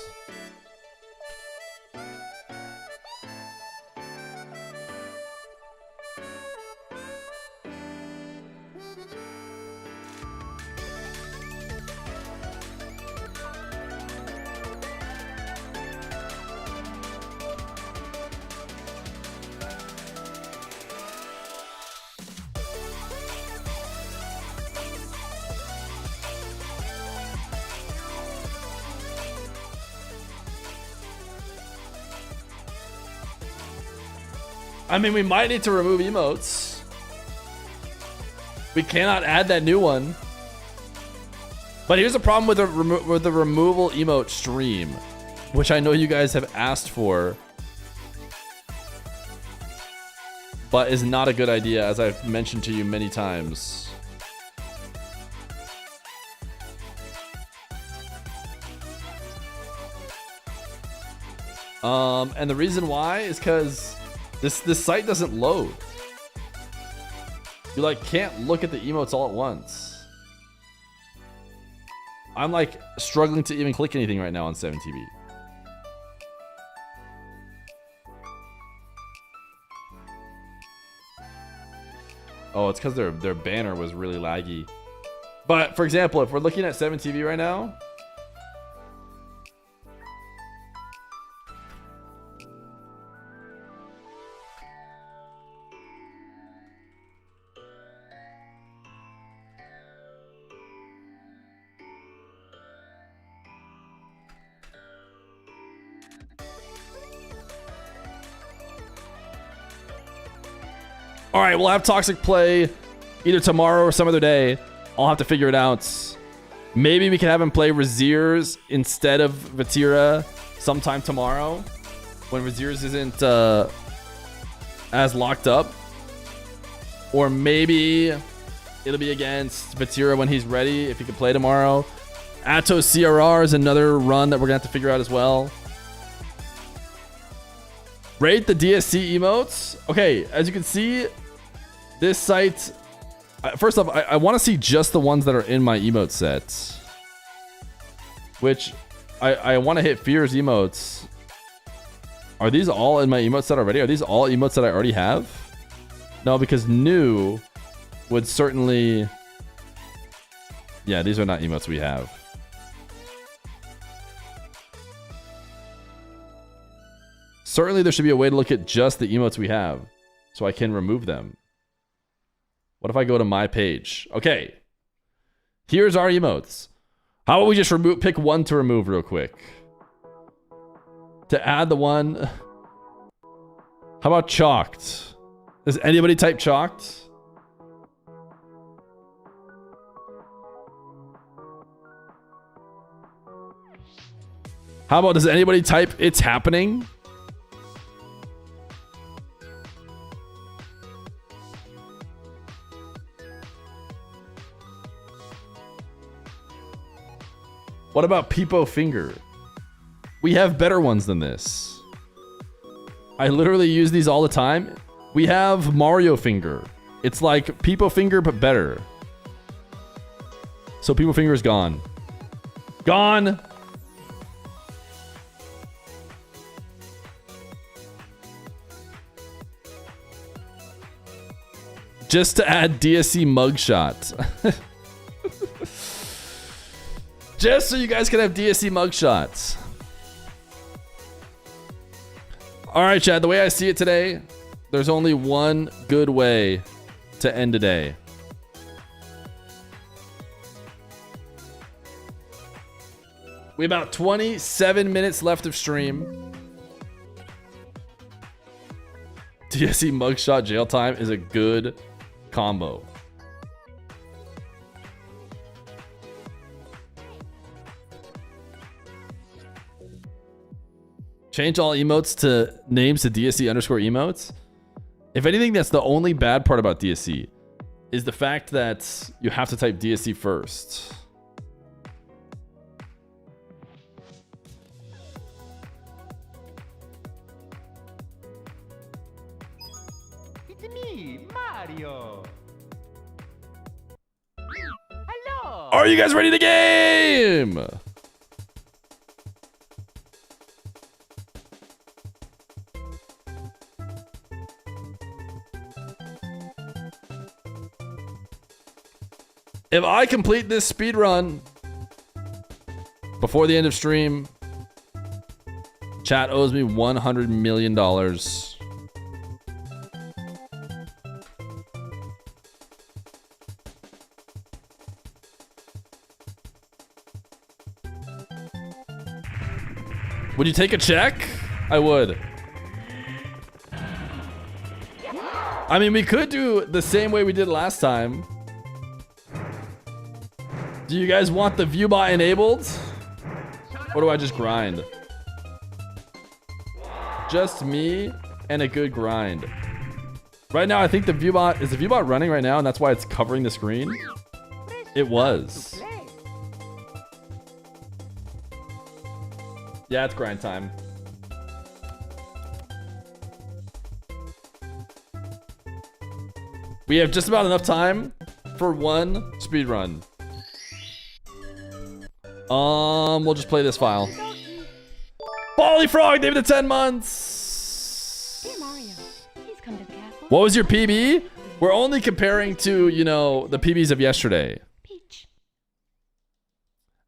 I mean, we might need to remove emotes. We cannot add that new one. But here's the problem with the removal emote stream, which I know you guys have asked for, but is not a good idea, as I've mentioned to you many times. And the reason why is because this site doesn't load. You like can't look at the emotes all at once. I'm like struggling to even click anything right now on 7TV. Oh, it's because their banner was really laggy. But for example, if we're looking at 7TV right now, all right, we'll have Toxic play either tomorrow or some other day. I'll have to figure it out. Maybe we can have him play Raziers instead of Vatira sometime tomorrow when Raziers isn't as locked up. Or maybe it'll be against Vatira when he's ready, if he can play tomorrow. Athon CRR is another run that we're going to have to figure out as well. Rate the DSC emotes. Okay, as you can see, this site, first off, I want to see just the ones that are in my emote set, which I want to hit Feer's emotes. Are these all in my emote set already? Are these all emotes that I already have? No, because new would certainly... Yeah, these are not emotes we have. Certainly there should be a way to look at just the emotes we have so I can remove them. What if I go to my page? Okay. Here's our emotes. How about we just pick one to remove real quick? To add the one. How about chalked? Does anybody type chalked? How about does anybody type it's happening? What about Peepo Finger? We have better ones than this. I literally use these all the time. We have Mario Finger. It's like Peepo Finger, but better. So Peepo Finger is gone. Gone! Just to add DSC mugshot. Just so you guys can have DSC mugshots. Alright, Chad, the way I see it today, there's only one good way to end today. We have about 27 minutes left of stream. DSC mugshot jail time is a good combo. Change all emotes to names to DSC underscore emotes. If anything, that's the only bad part about DSC is the fact that you have to type DSC first. It's me, Mario. Hello. Are you guys ready to game? If I complete this speed run before the end of stream, chat owes me $100 million. Would you take a check? I would. I mean, we could do the same way we did last time. Do you guys want the viewbot enabled? Or do I just grind? Just me and a good grind. Right now, I think the viewbot... Is the viewbot running right now and that's why it's covering the screen? It was. Yeah, it's grind time. We have just about enough time for one speedrun. We'll just play this file. Polyfrog, David the 10 months. Dear Mario, please come to the castle. What was your PB? We're only comparing to, you know, the PBs of yesterday. Peach.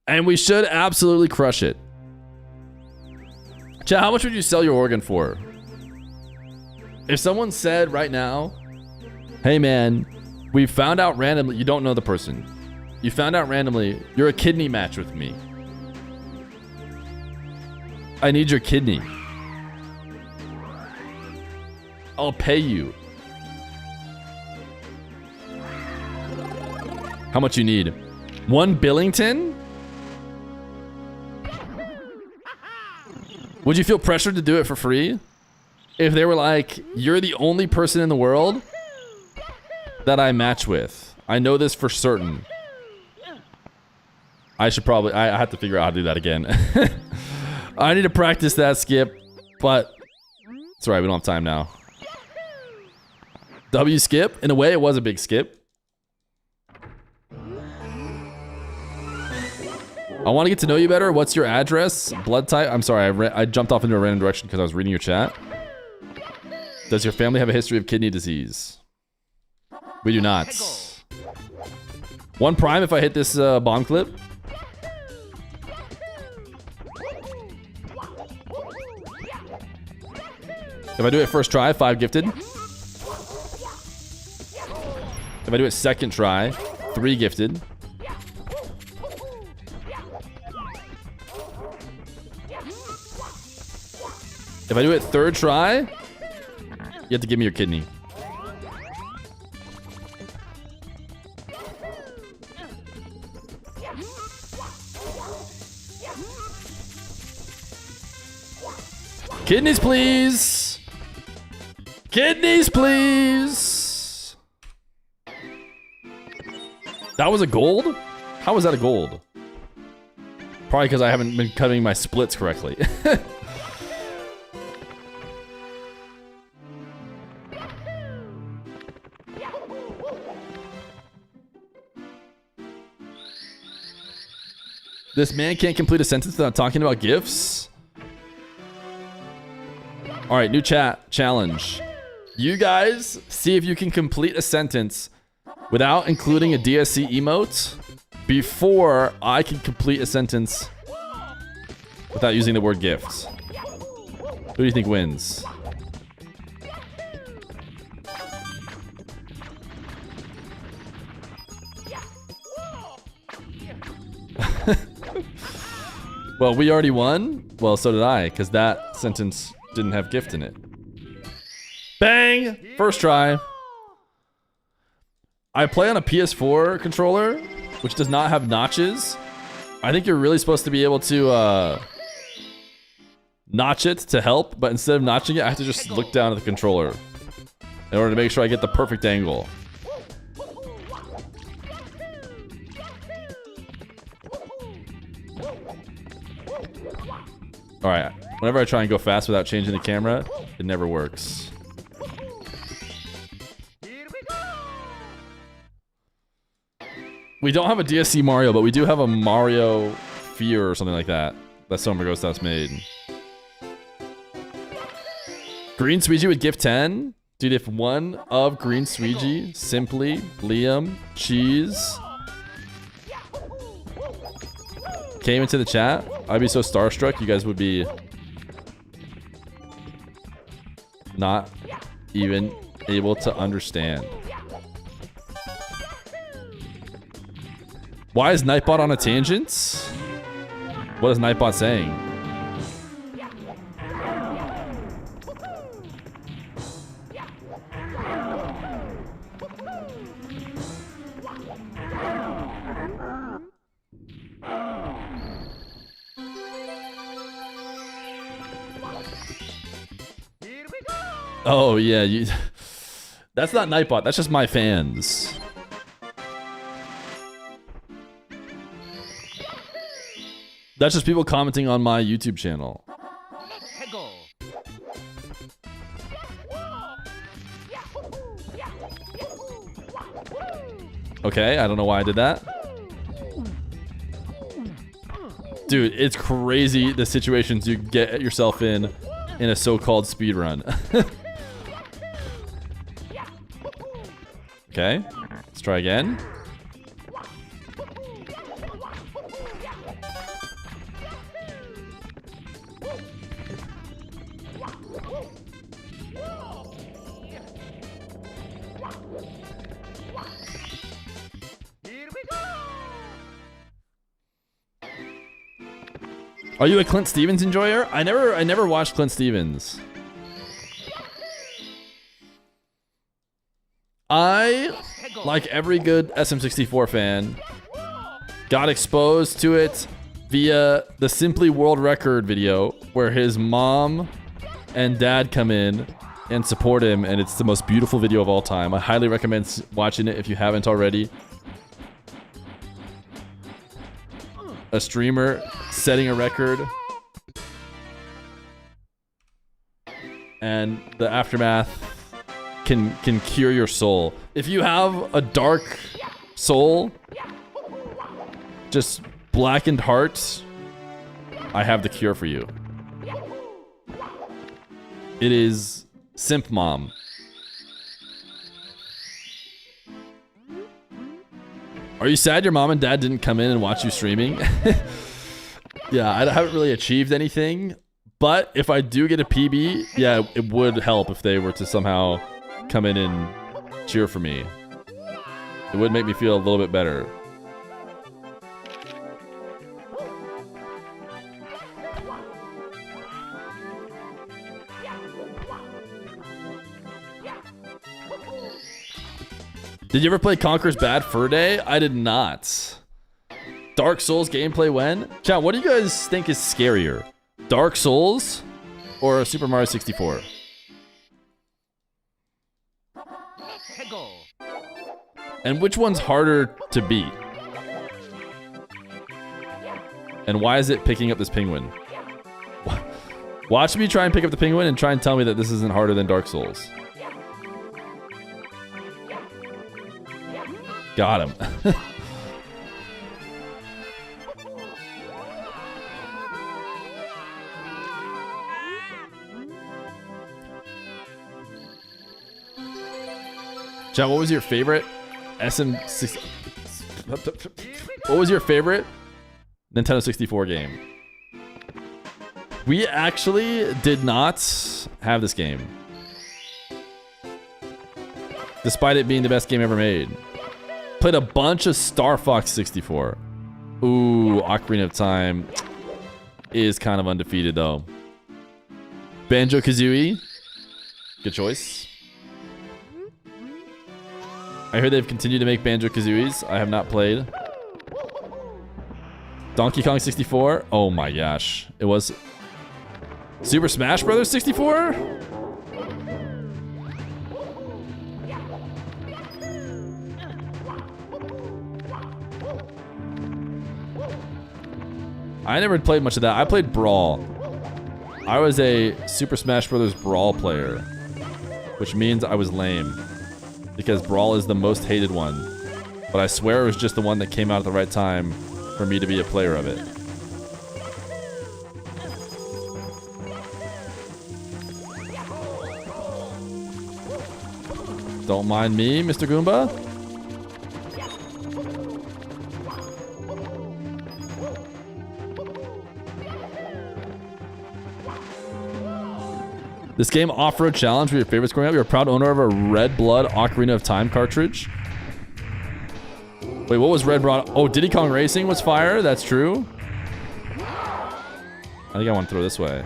And we should absolutely crush it. Chat, how much would you sell your organ for? If someone said right now, hey man, we found out randomly, you don't know the person. You found out randomly, you're a kidney match with me. I need your kidney. I'll pay you. How much you need? 1 Billington? Would you feel pressured to do it for free? If they were like, you're the only person in the world that I match with. I know this for certain. I should probably, I have to figure out how to do that again. I need to practice that skip, but it's alright, we don't have time now. W skip? In a way, it was a big skip. I want to get to know you better. What's your address? Blood type? I'm sorry, I jumped off into a random direction because I was reading your chat. Does your family have a history of kidney disease? We do not. 1 prime if I hit this bomb clip. If I do it first try, 5 gifted. If I do it second try, 3 gifted. If I do it third try, you have to give me your kidney. Kidneys, please. Kidneys, please. That was a gold? How was that a gold? Probably because I haven't been cutting my splits correctly. This man can't complete a sentence without talking about gifts? Alright, new chat challenge. You guys see if you can complete a sentence without including a DSC emote before I can complete a sentence without using the word gift. Who do you think wins? Well, we already won. Well, so did I, because that sentence didn't have gift in it. Bang! First try. I play on a PS4 controller, which does not have notches. I think you're really supposed to be able to notch it to help, but instead of notching it, I have to just look down at the controller in order to make sure I get the perfect angle. Alright, whenever I try and go fast without changing the camera, it never works. We don't have a DSC Mario, but we do have a Mario Feer or something like that. That's Summer Ghost House made. Green Sweegie with gift 10? Dude, if one of Green Sweegie, Simply, Liam, Cheese came into the chat, I'd be so starstruck, you guys would be not even able to understand. Why is Nightbot on a tangent? What is Nightbot saying? Oh yeah, you. That's not Nightbot. That's just my fans. That's just people commenting on my YouTube channel. Okay, I don't know why I did that. Dude, it's crazy the situations you get yourself in a so-called speedrun. Okay, let's try again. Are you a Clint Stevens enjoyer? I never watched Clint Stevens. I, like every good SM64 fan, got exposed to it via the Simply World Record video where his mom and dad come in and support him, and it's the most beautiful video of all time. I highly recommend watching it if you haven't already. A streamer setting a record and the aftermath can cure your soul. If you have a dark soul, just blackened heart, I have the cure for you. It is Simp Mom. Are you sad your mom and dad didn't come in and watch you streaming? Yeah, I haven't really achieved anything, but if I do get a PB, yeah, it would help if they were to somehow come in and cheer for me. It would make me feel a little bit better. Did you ever play Conker's Bad Fur Day? I did not. Dark Souls gameplay when? Chat, what do you guys think is scarier? Dark Souls or Super Mario 64? And which one's harder to beat? And why is it picking up this penguin? Watch me try and pick up the penguin and try and tell me that this isn't harder than Dark Souls. Got him. Chat, what was your favorite SM6? What was your favorite Nintendo 64 game? We actually did not have this game, despite it being the best game ever made. Played a bunch of Star Fox 64. Ooh, Ocarina of Time is kind of undefeated though. Banjo-Kazooie, good choice. I heard they've continued to make Banjo-Kazooies. I have not played. Donkey Kong 64. Oh my gosh, it was Super Smash Bros. 64. I never played much of that. I played Brawl. I was a Super Smash Bros. Brawl player, which means I was lame because Brawl is the most hated one. But I swear it was just the one that came out at the right time for me to be a player of it. Don't mind me, Mr. Goomba. This game, Off-Road Challenge, were your favorites growing up? You're a proud owner of a Red Blood Ocarina of Time cartridge. Wait, what was Red Blood? Oh, Diddy Kong Racing was fire. That's true. I think I want to throw this way.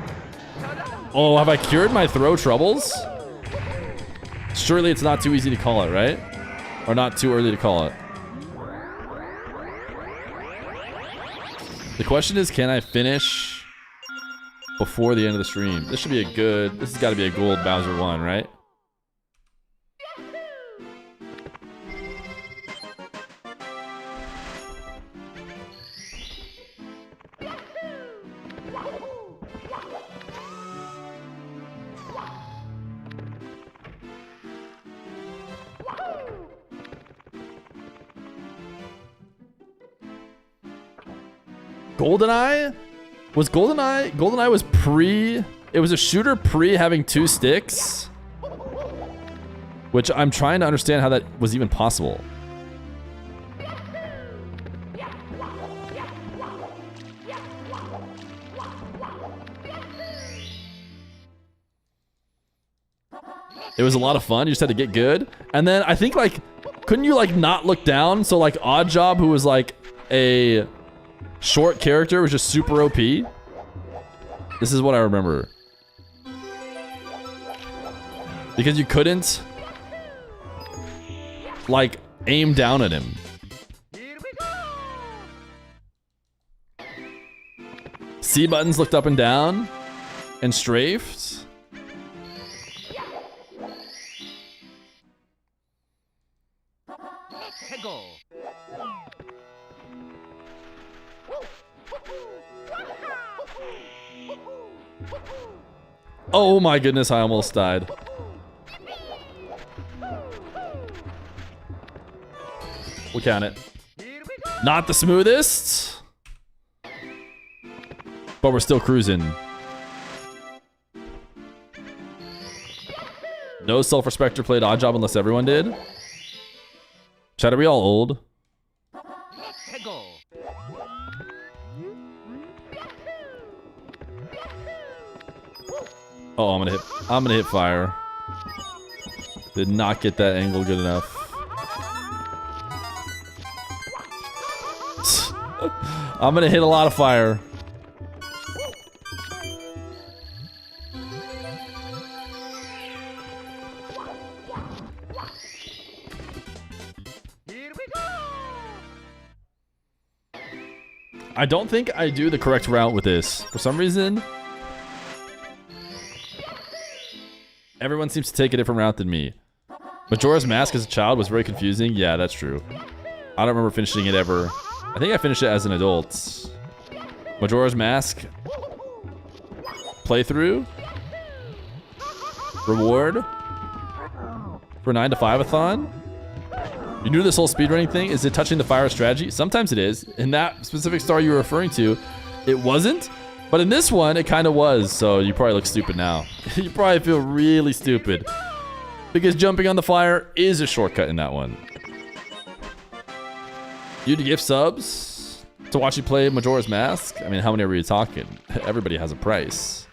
Oh, have I cured my throw troubles? Surely it's not too easy to call it, right? Or not too early to call it. The question is, can I finish before the end of the stream. This should be a good... This has got to be a gold Bowser 1, right? GoldenEye? Was GoldenEye? GoldenEye was pre... It was a shooter pre having 2 sticks? Which I'm trying to understand how that was even possible. It was a lot of fun. You just had to get good. And then I think, like, couldn't you, like, not look down? So, like, Oddjob, who was, like, a short character, was just super OP. This is what I remember. Because you couldn't, like, aim down at him. C buttons looked up and down and strafed. Oh my goodness, I almost died. We'll count it. Not the smoothest, but we're still cruising. No self-respecter played Oddjob unless everyone did. Chat, are we all old? Oh, I'm gonna hit fire. Did not get that angle good enough. I'm gonna hit a lot of fire. I don't think I do the correct route with this. For some reason, everyone seems to take a different route than me. Majora's Mask as a child was very confusing. Yeah, that's true. I don't remember finishing it ever. I think I finished it as an adult. Majora's Mask playthrough reward for 9 to 5-a-thon. You knew this whole speedrunning thing? Is it touching the fire strategy? Sometimes it is. In that specific star you were referring to, it wasn't. But in this one, it kind of was. So you probably look stupid now. You probably feel really stupid. Because jumping on the fire is a shortcut in that one. You'd gift subs to watch you play Majora's Mask? I mean, how many are we talking? Everybody has a price.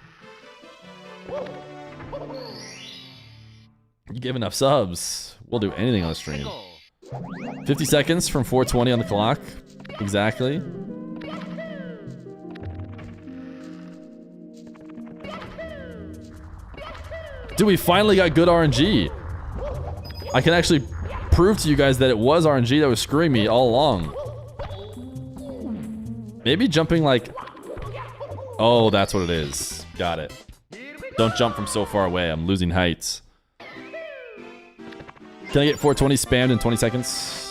You give enough subs, we'll do anything on the stream. 50 seconds from 4:20 on the clock. Exactly. Dude, we finally got good RNG. I can actually prove to you guys that it was RNG that was screwing me all along. Maybe jumping like... Oh, that's what it is. Got it. Don't jump from so far away. I'm losing height. Can I get 420 spammed in 20 seconds?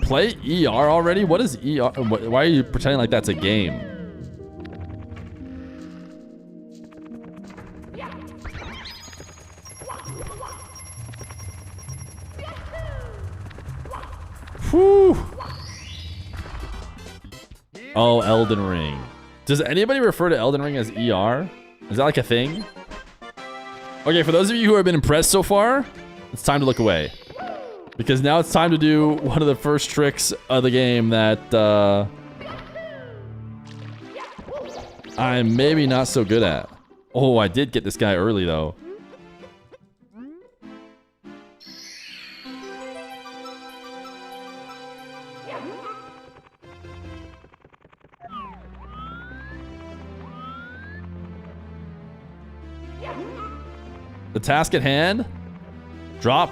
Play ER already? What is ER? Why are you pretending like that's a game? Whew. Oh, Elden Ring. Does anybody refer to Elden Ring as ER? Is that like a thing? Okay, for those of you who have been impressed so far, it's time to look away. Because now it's time to do one of the first tricks of the game that I'm maybe not so good at. Oh, I did get this guy early though. the task at hand. Drop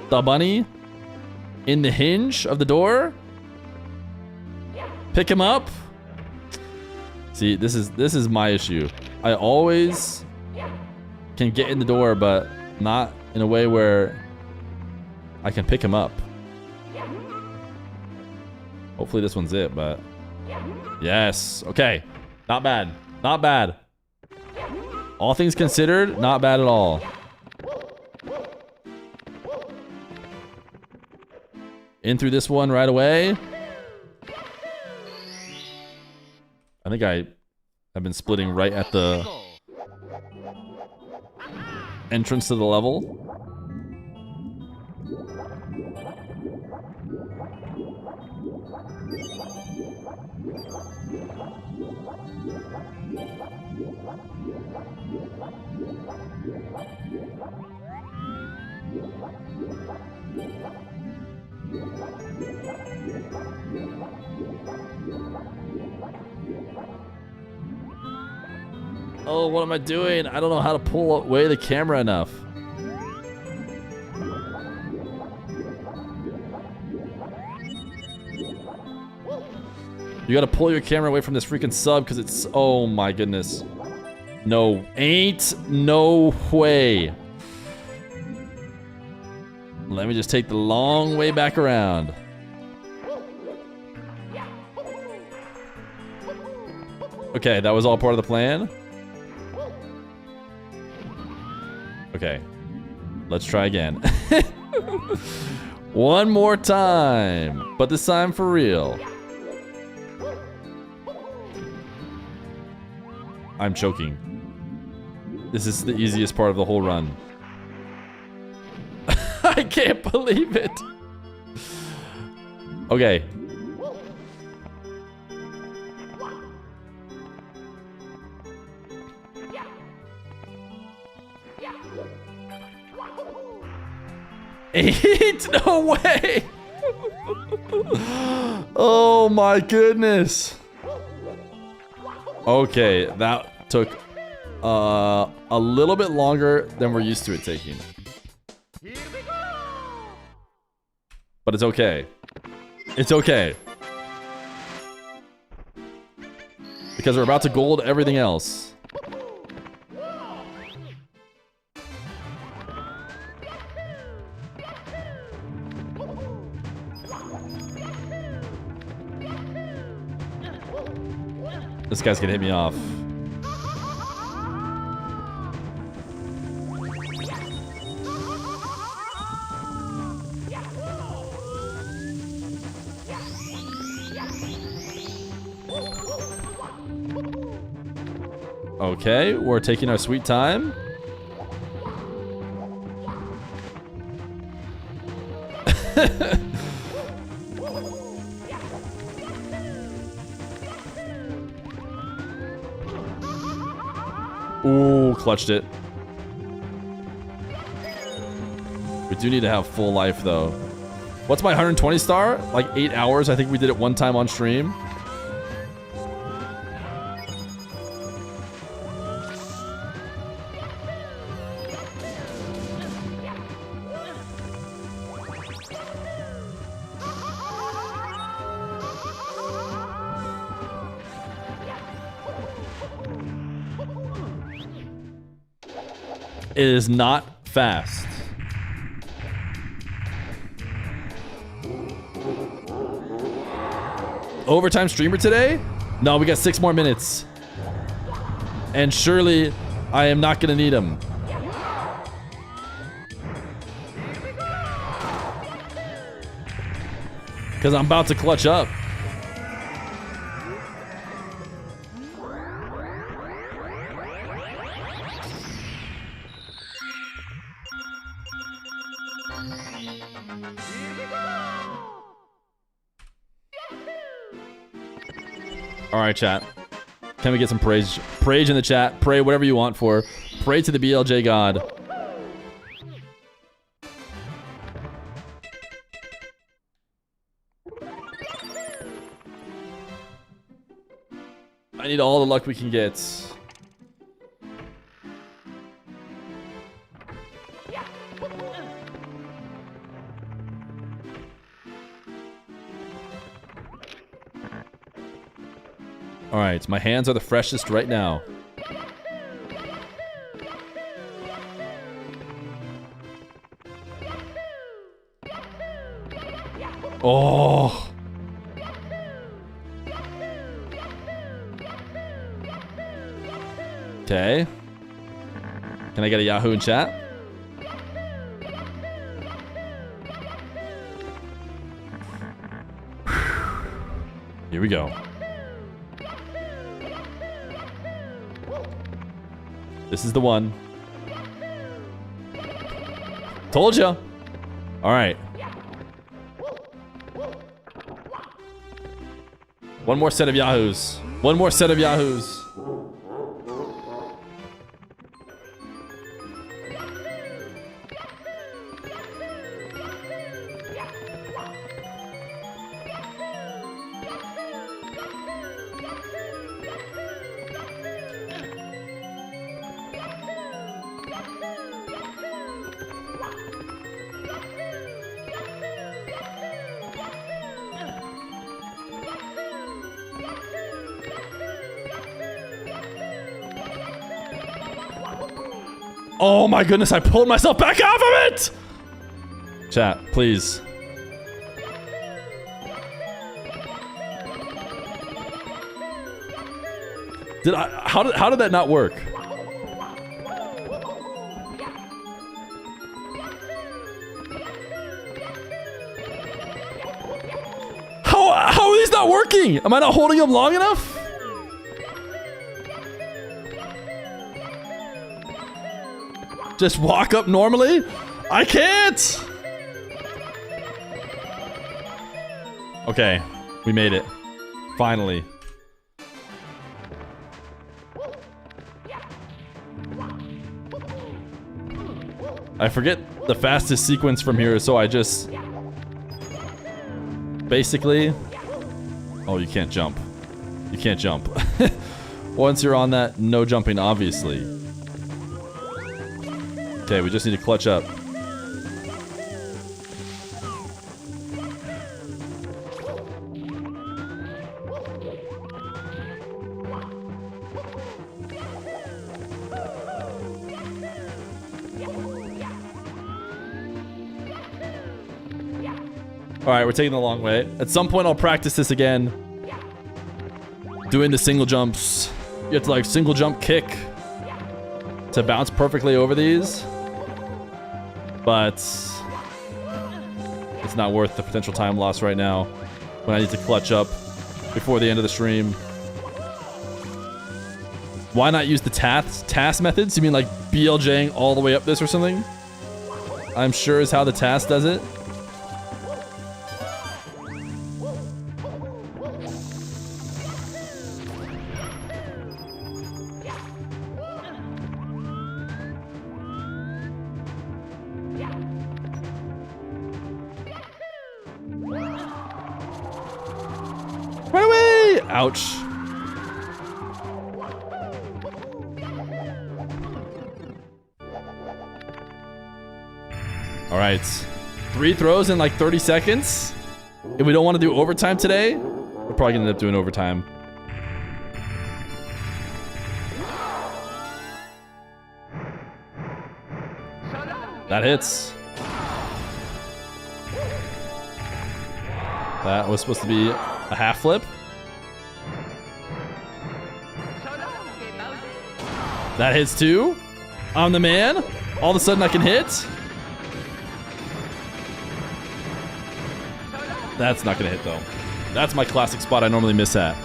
the bunny in the hinge of the door. Pick him up. See, this is my issue. I always can get in the door, but not in a way where I can pick him up. Hopefully this one's it, but yes. Okay. Not bad. Not bad. All things considered, not bad at all. In through this one right away. I think I have been splitting right at the entrance to the level. Oh, what am I doing? I don't know how to pull away the camera enough. You gotta pull your camera away from this freaking sub because it's... Oh my goodness. No. Ain't no way. Let me just take the long way back around. Okay, that was all part of the plan. Okay. Let's try again. One more time. But this time for real. I'm choking. This is the easiest part of the whole run. I can't believe it. Okay. Ain't no way. Oh my goodness. Okay, that took a little bit longer than we're used to it taking. But it's okay. It's okay. Because we're about to gold everything else. This guy's gonna hit me off. Okay, we're taking our sweet time. Ooh, clutched it. We do need to have full life though. What's my 120 star? Like 8 hours. I think we did it one time on stream. It is not fast. Overtime streamer today? No, we got 6 more minutes. And surely I am not gonna need him. Because I'm about to clutch up. Alright, chat. Can we get some praise? Praise in the chat. Pray whatever you want for. Pray to the BLJ God. I need all the luck we can get. Alright, my hands are the freshest right now. Oh! Okay. Can I get a Yahoo in chat? Here we go. This is the one. Told ya. All right. One more set of Yahoos. One more set of Yahoos. Oh my goodness, I pulled myself back off of it! Chat, please. How did that not work? How are these not working? Am I not holding them long enough? Just walk up normally? I can't! Okay, we made it. Finally. I forget the fastest sequence from here, so I just... Basically... Oh, you can't jump. You can't jump. Once you're on that, no jumping, obviously. Okay, we just need to clutch up. Alright, we're taking the long way. At some point, I'll practice this again. Doing the single jumps. You have to, like, single jump kick to bounce perfectly over these. But it's not worth the potential time loss right now when I need to clutch up before the end of the stream. Why not use the task methods? You mean like BLJing all the way up this or something? I'm sure is how the task does it. Ouch. All right. 3 throws in like 30 seconds. If we don't want to do overtime today, we're probably gonna end up doing overtime. That hits. That was supposed to be a half flip. That hits too. I'm the man. All of a sudden I can hit. That's not gonna hit though. That's my classic spot I normally miss at.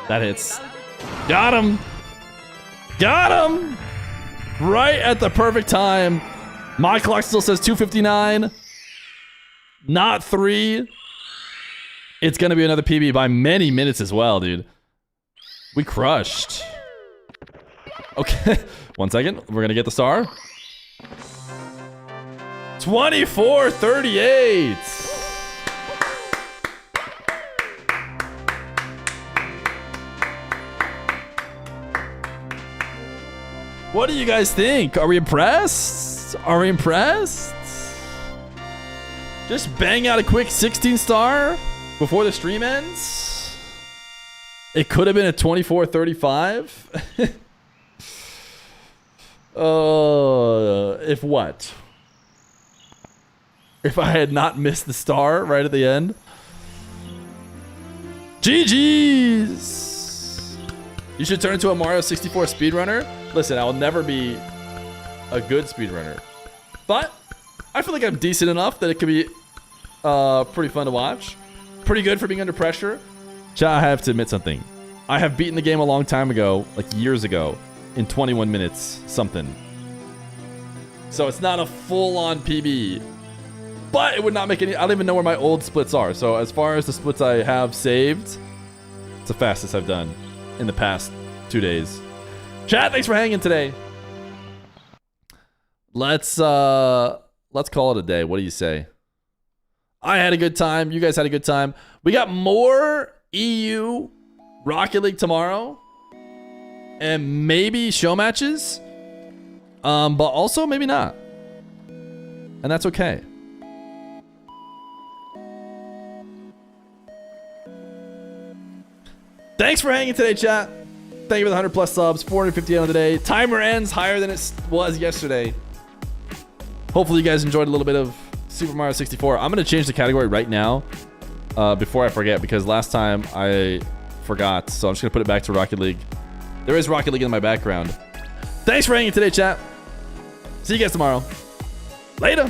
That hits. Got him. Got him. Right at the perfect time. My clock still says 2:59. Not 3. It's gonna be another PB by many minutes as well, dude. We crushed. Okay, 1 second. We're gonna get the star. 24:38. What do you guys think? Are we impressed? Are we impressed? Just bang out a quick 16-star before the stream ends. It could have been a 24-35. If what? If I had not missed the star right at the end. GG's. You should turn into a Mario 64 speedrunner. Listen, I will never be a good speedrunner, but I feel like I'm decent enough that it could be pretty fun to watch. Pretty good for being under pressure. Chat, I have to admit something. I have beaten the game a long time ago, like years ago, in 21 minutes something. So it's not a full-on PB. But it would not make any... I don't even know where my old splits are. So as far as the splits I have saved, it's the fastest I've done in the past 2 days. Chat, thanks for hanging today. Let's call it a day. What do you say? I had a good time. You guys had a good time. We got more EU Rocket League tomorrow. And maybe show matches. But also maybe not. And that's okay. Thanks for hanging today, chat. Thank you for the 100 plus subs. 458 on the day. Timer ends higher than it was yesterday. Hopefully you guys enjoyed a little bit of Super Mario 64. I'm going to change the category right now before I forget, because last time I forgot. So I'm just going to put it back to Rocket League. There is Rocket League in my background. Thanks for hanging today, chat. See you guys tomorrow. Later.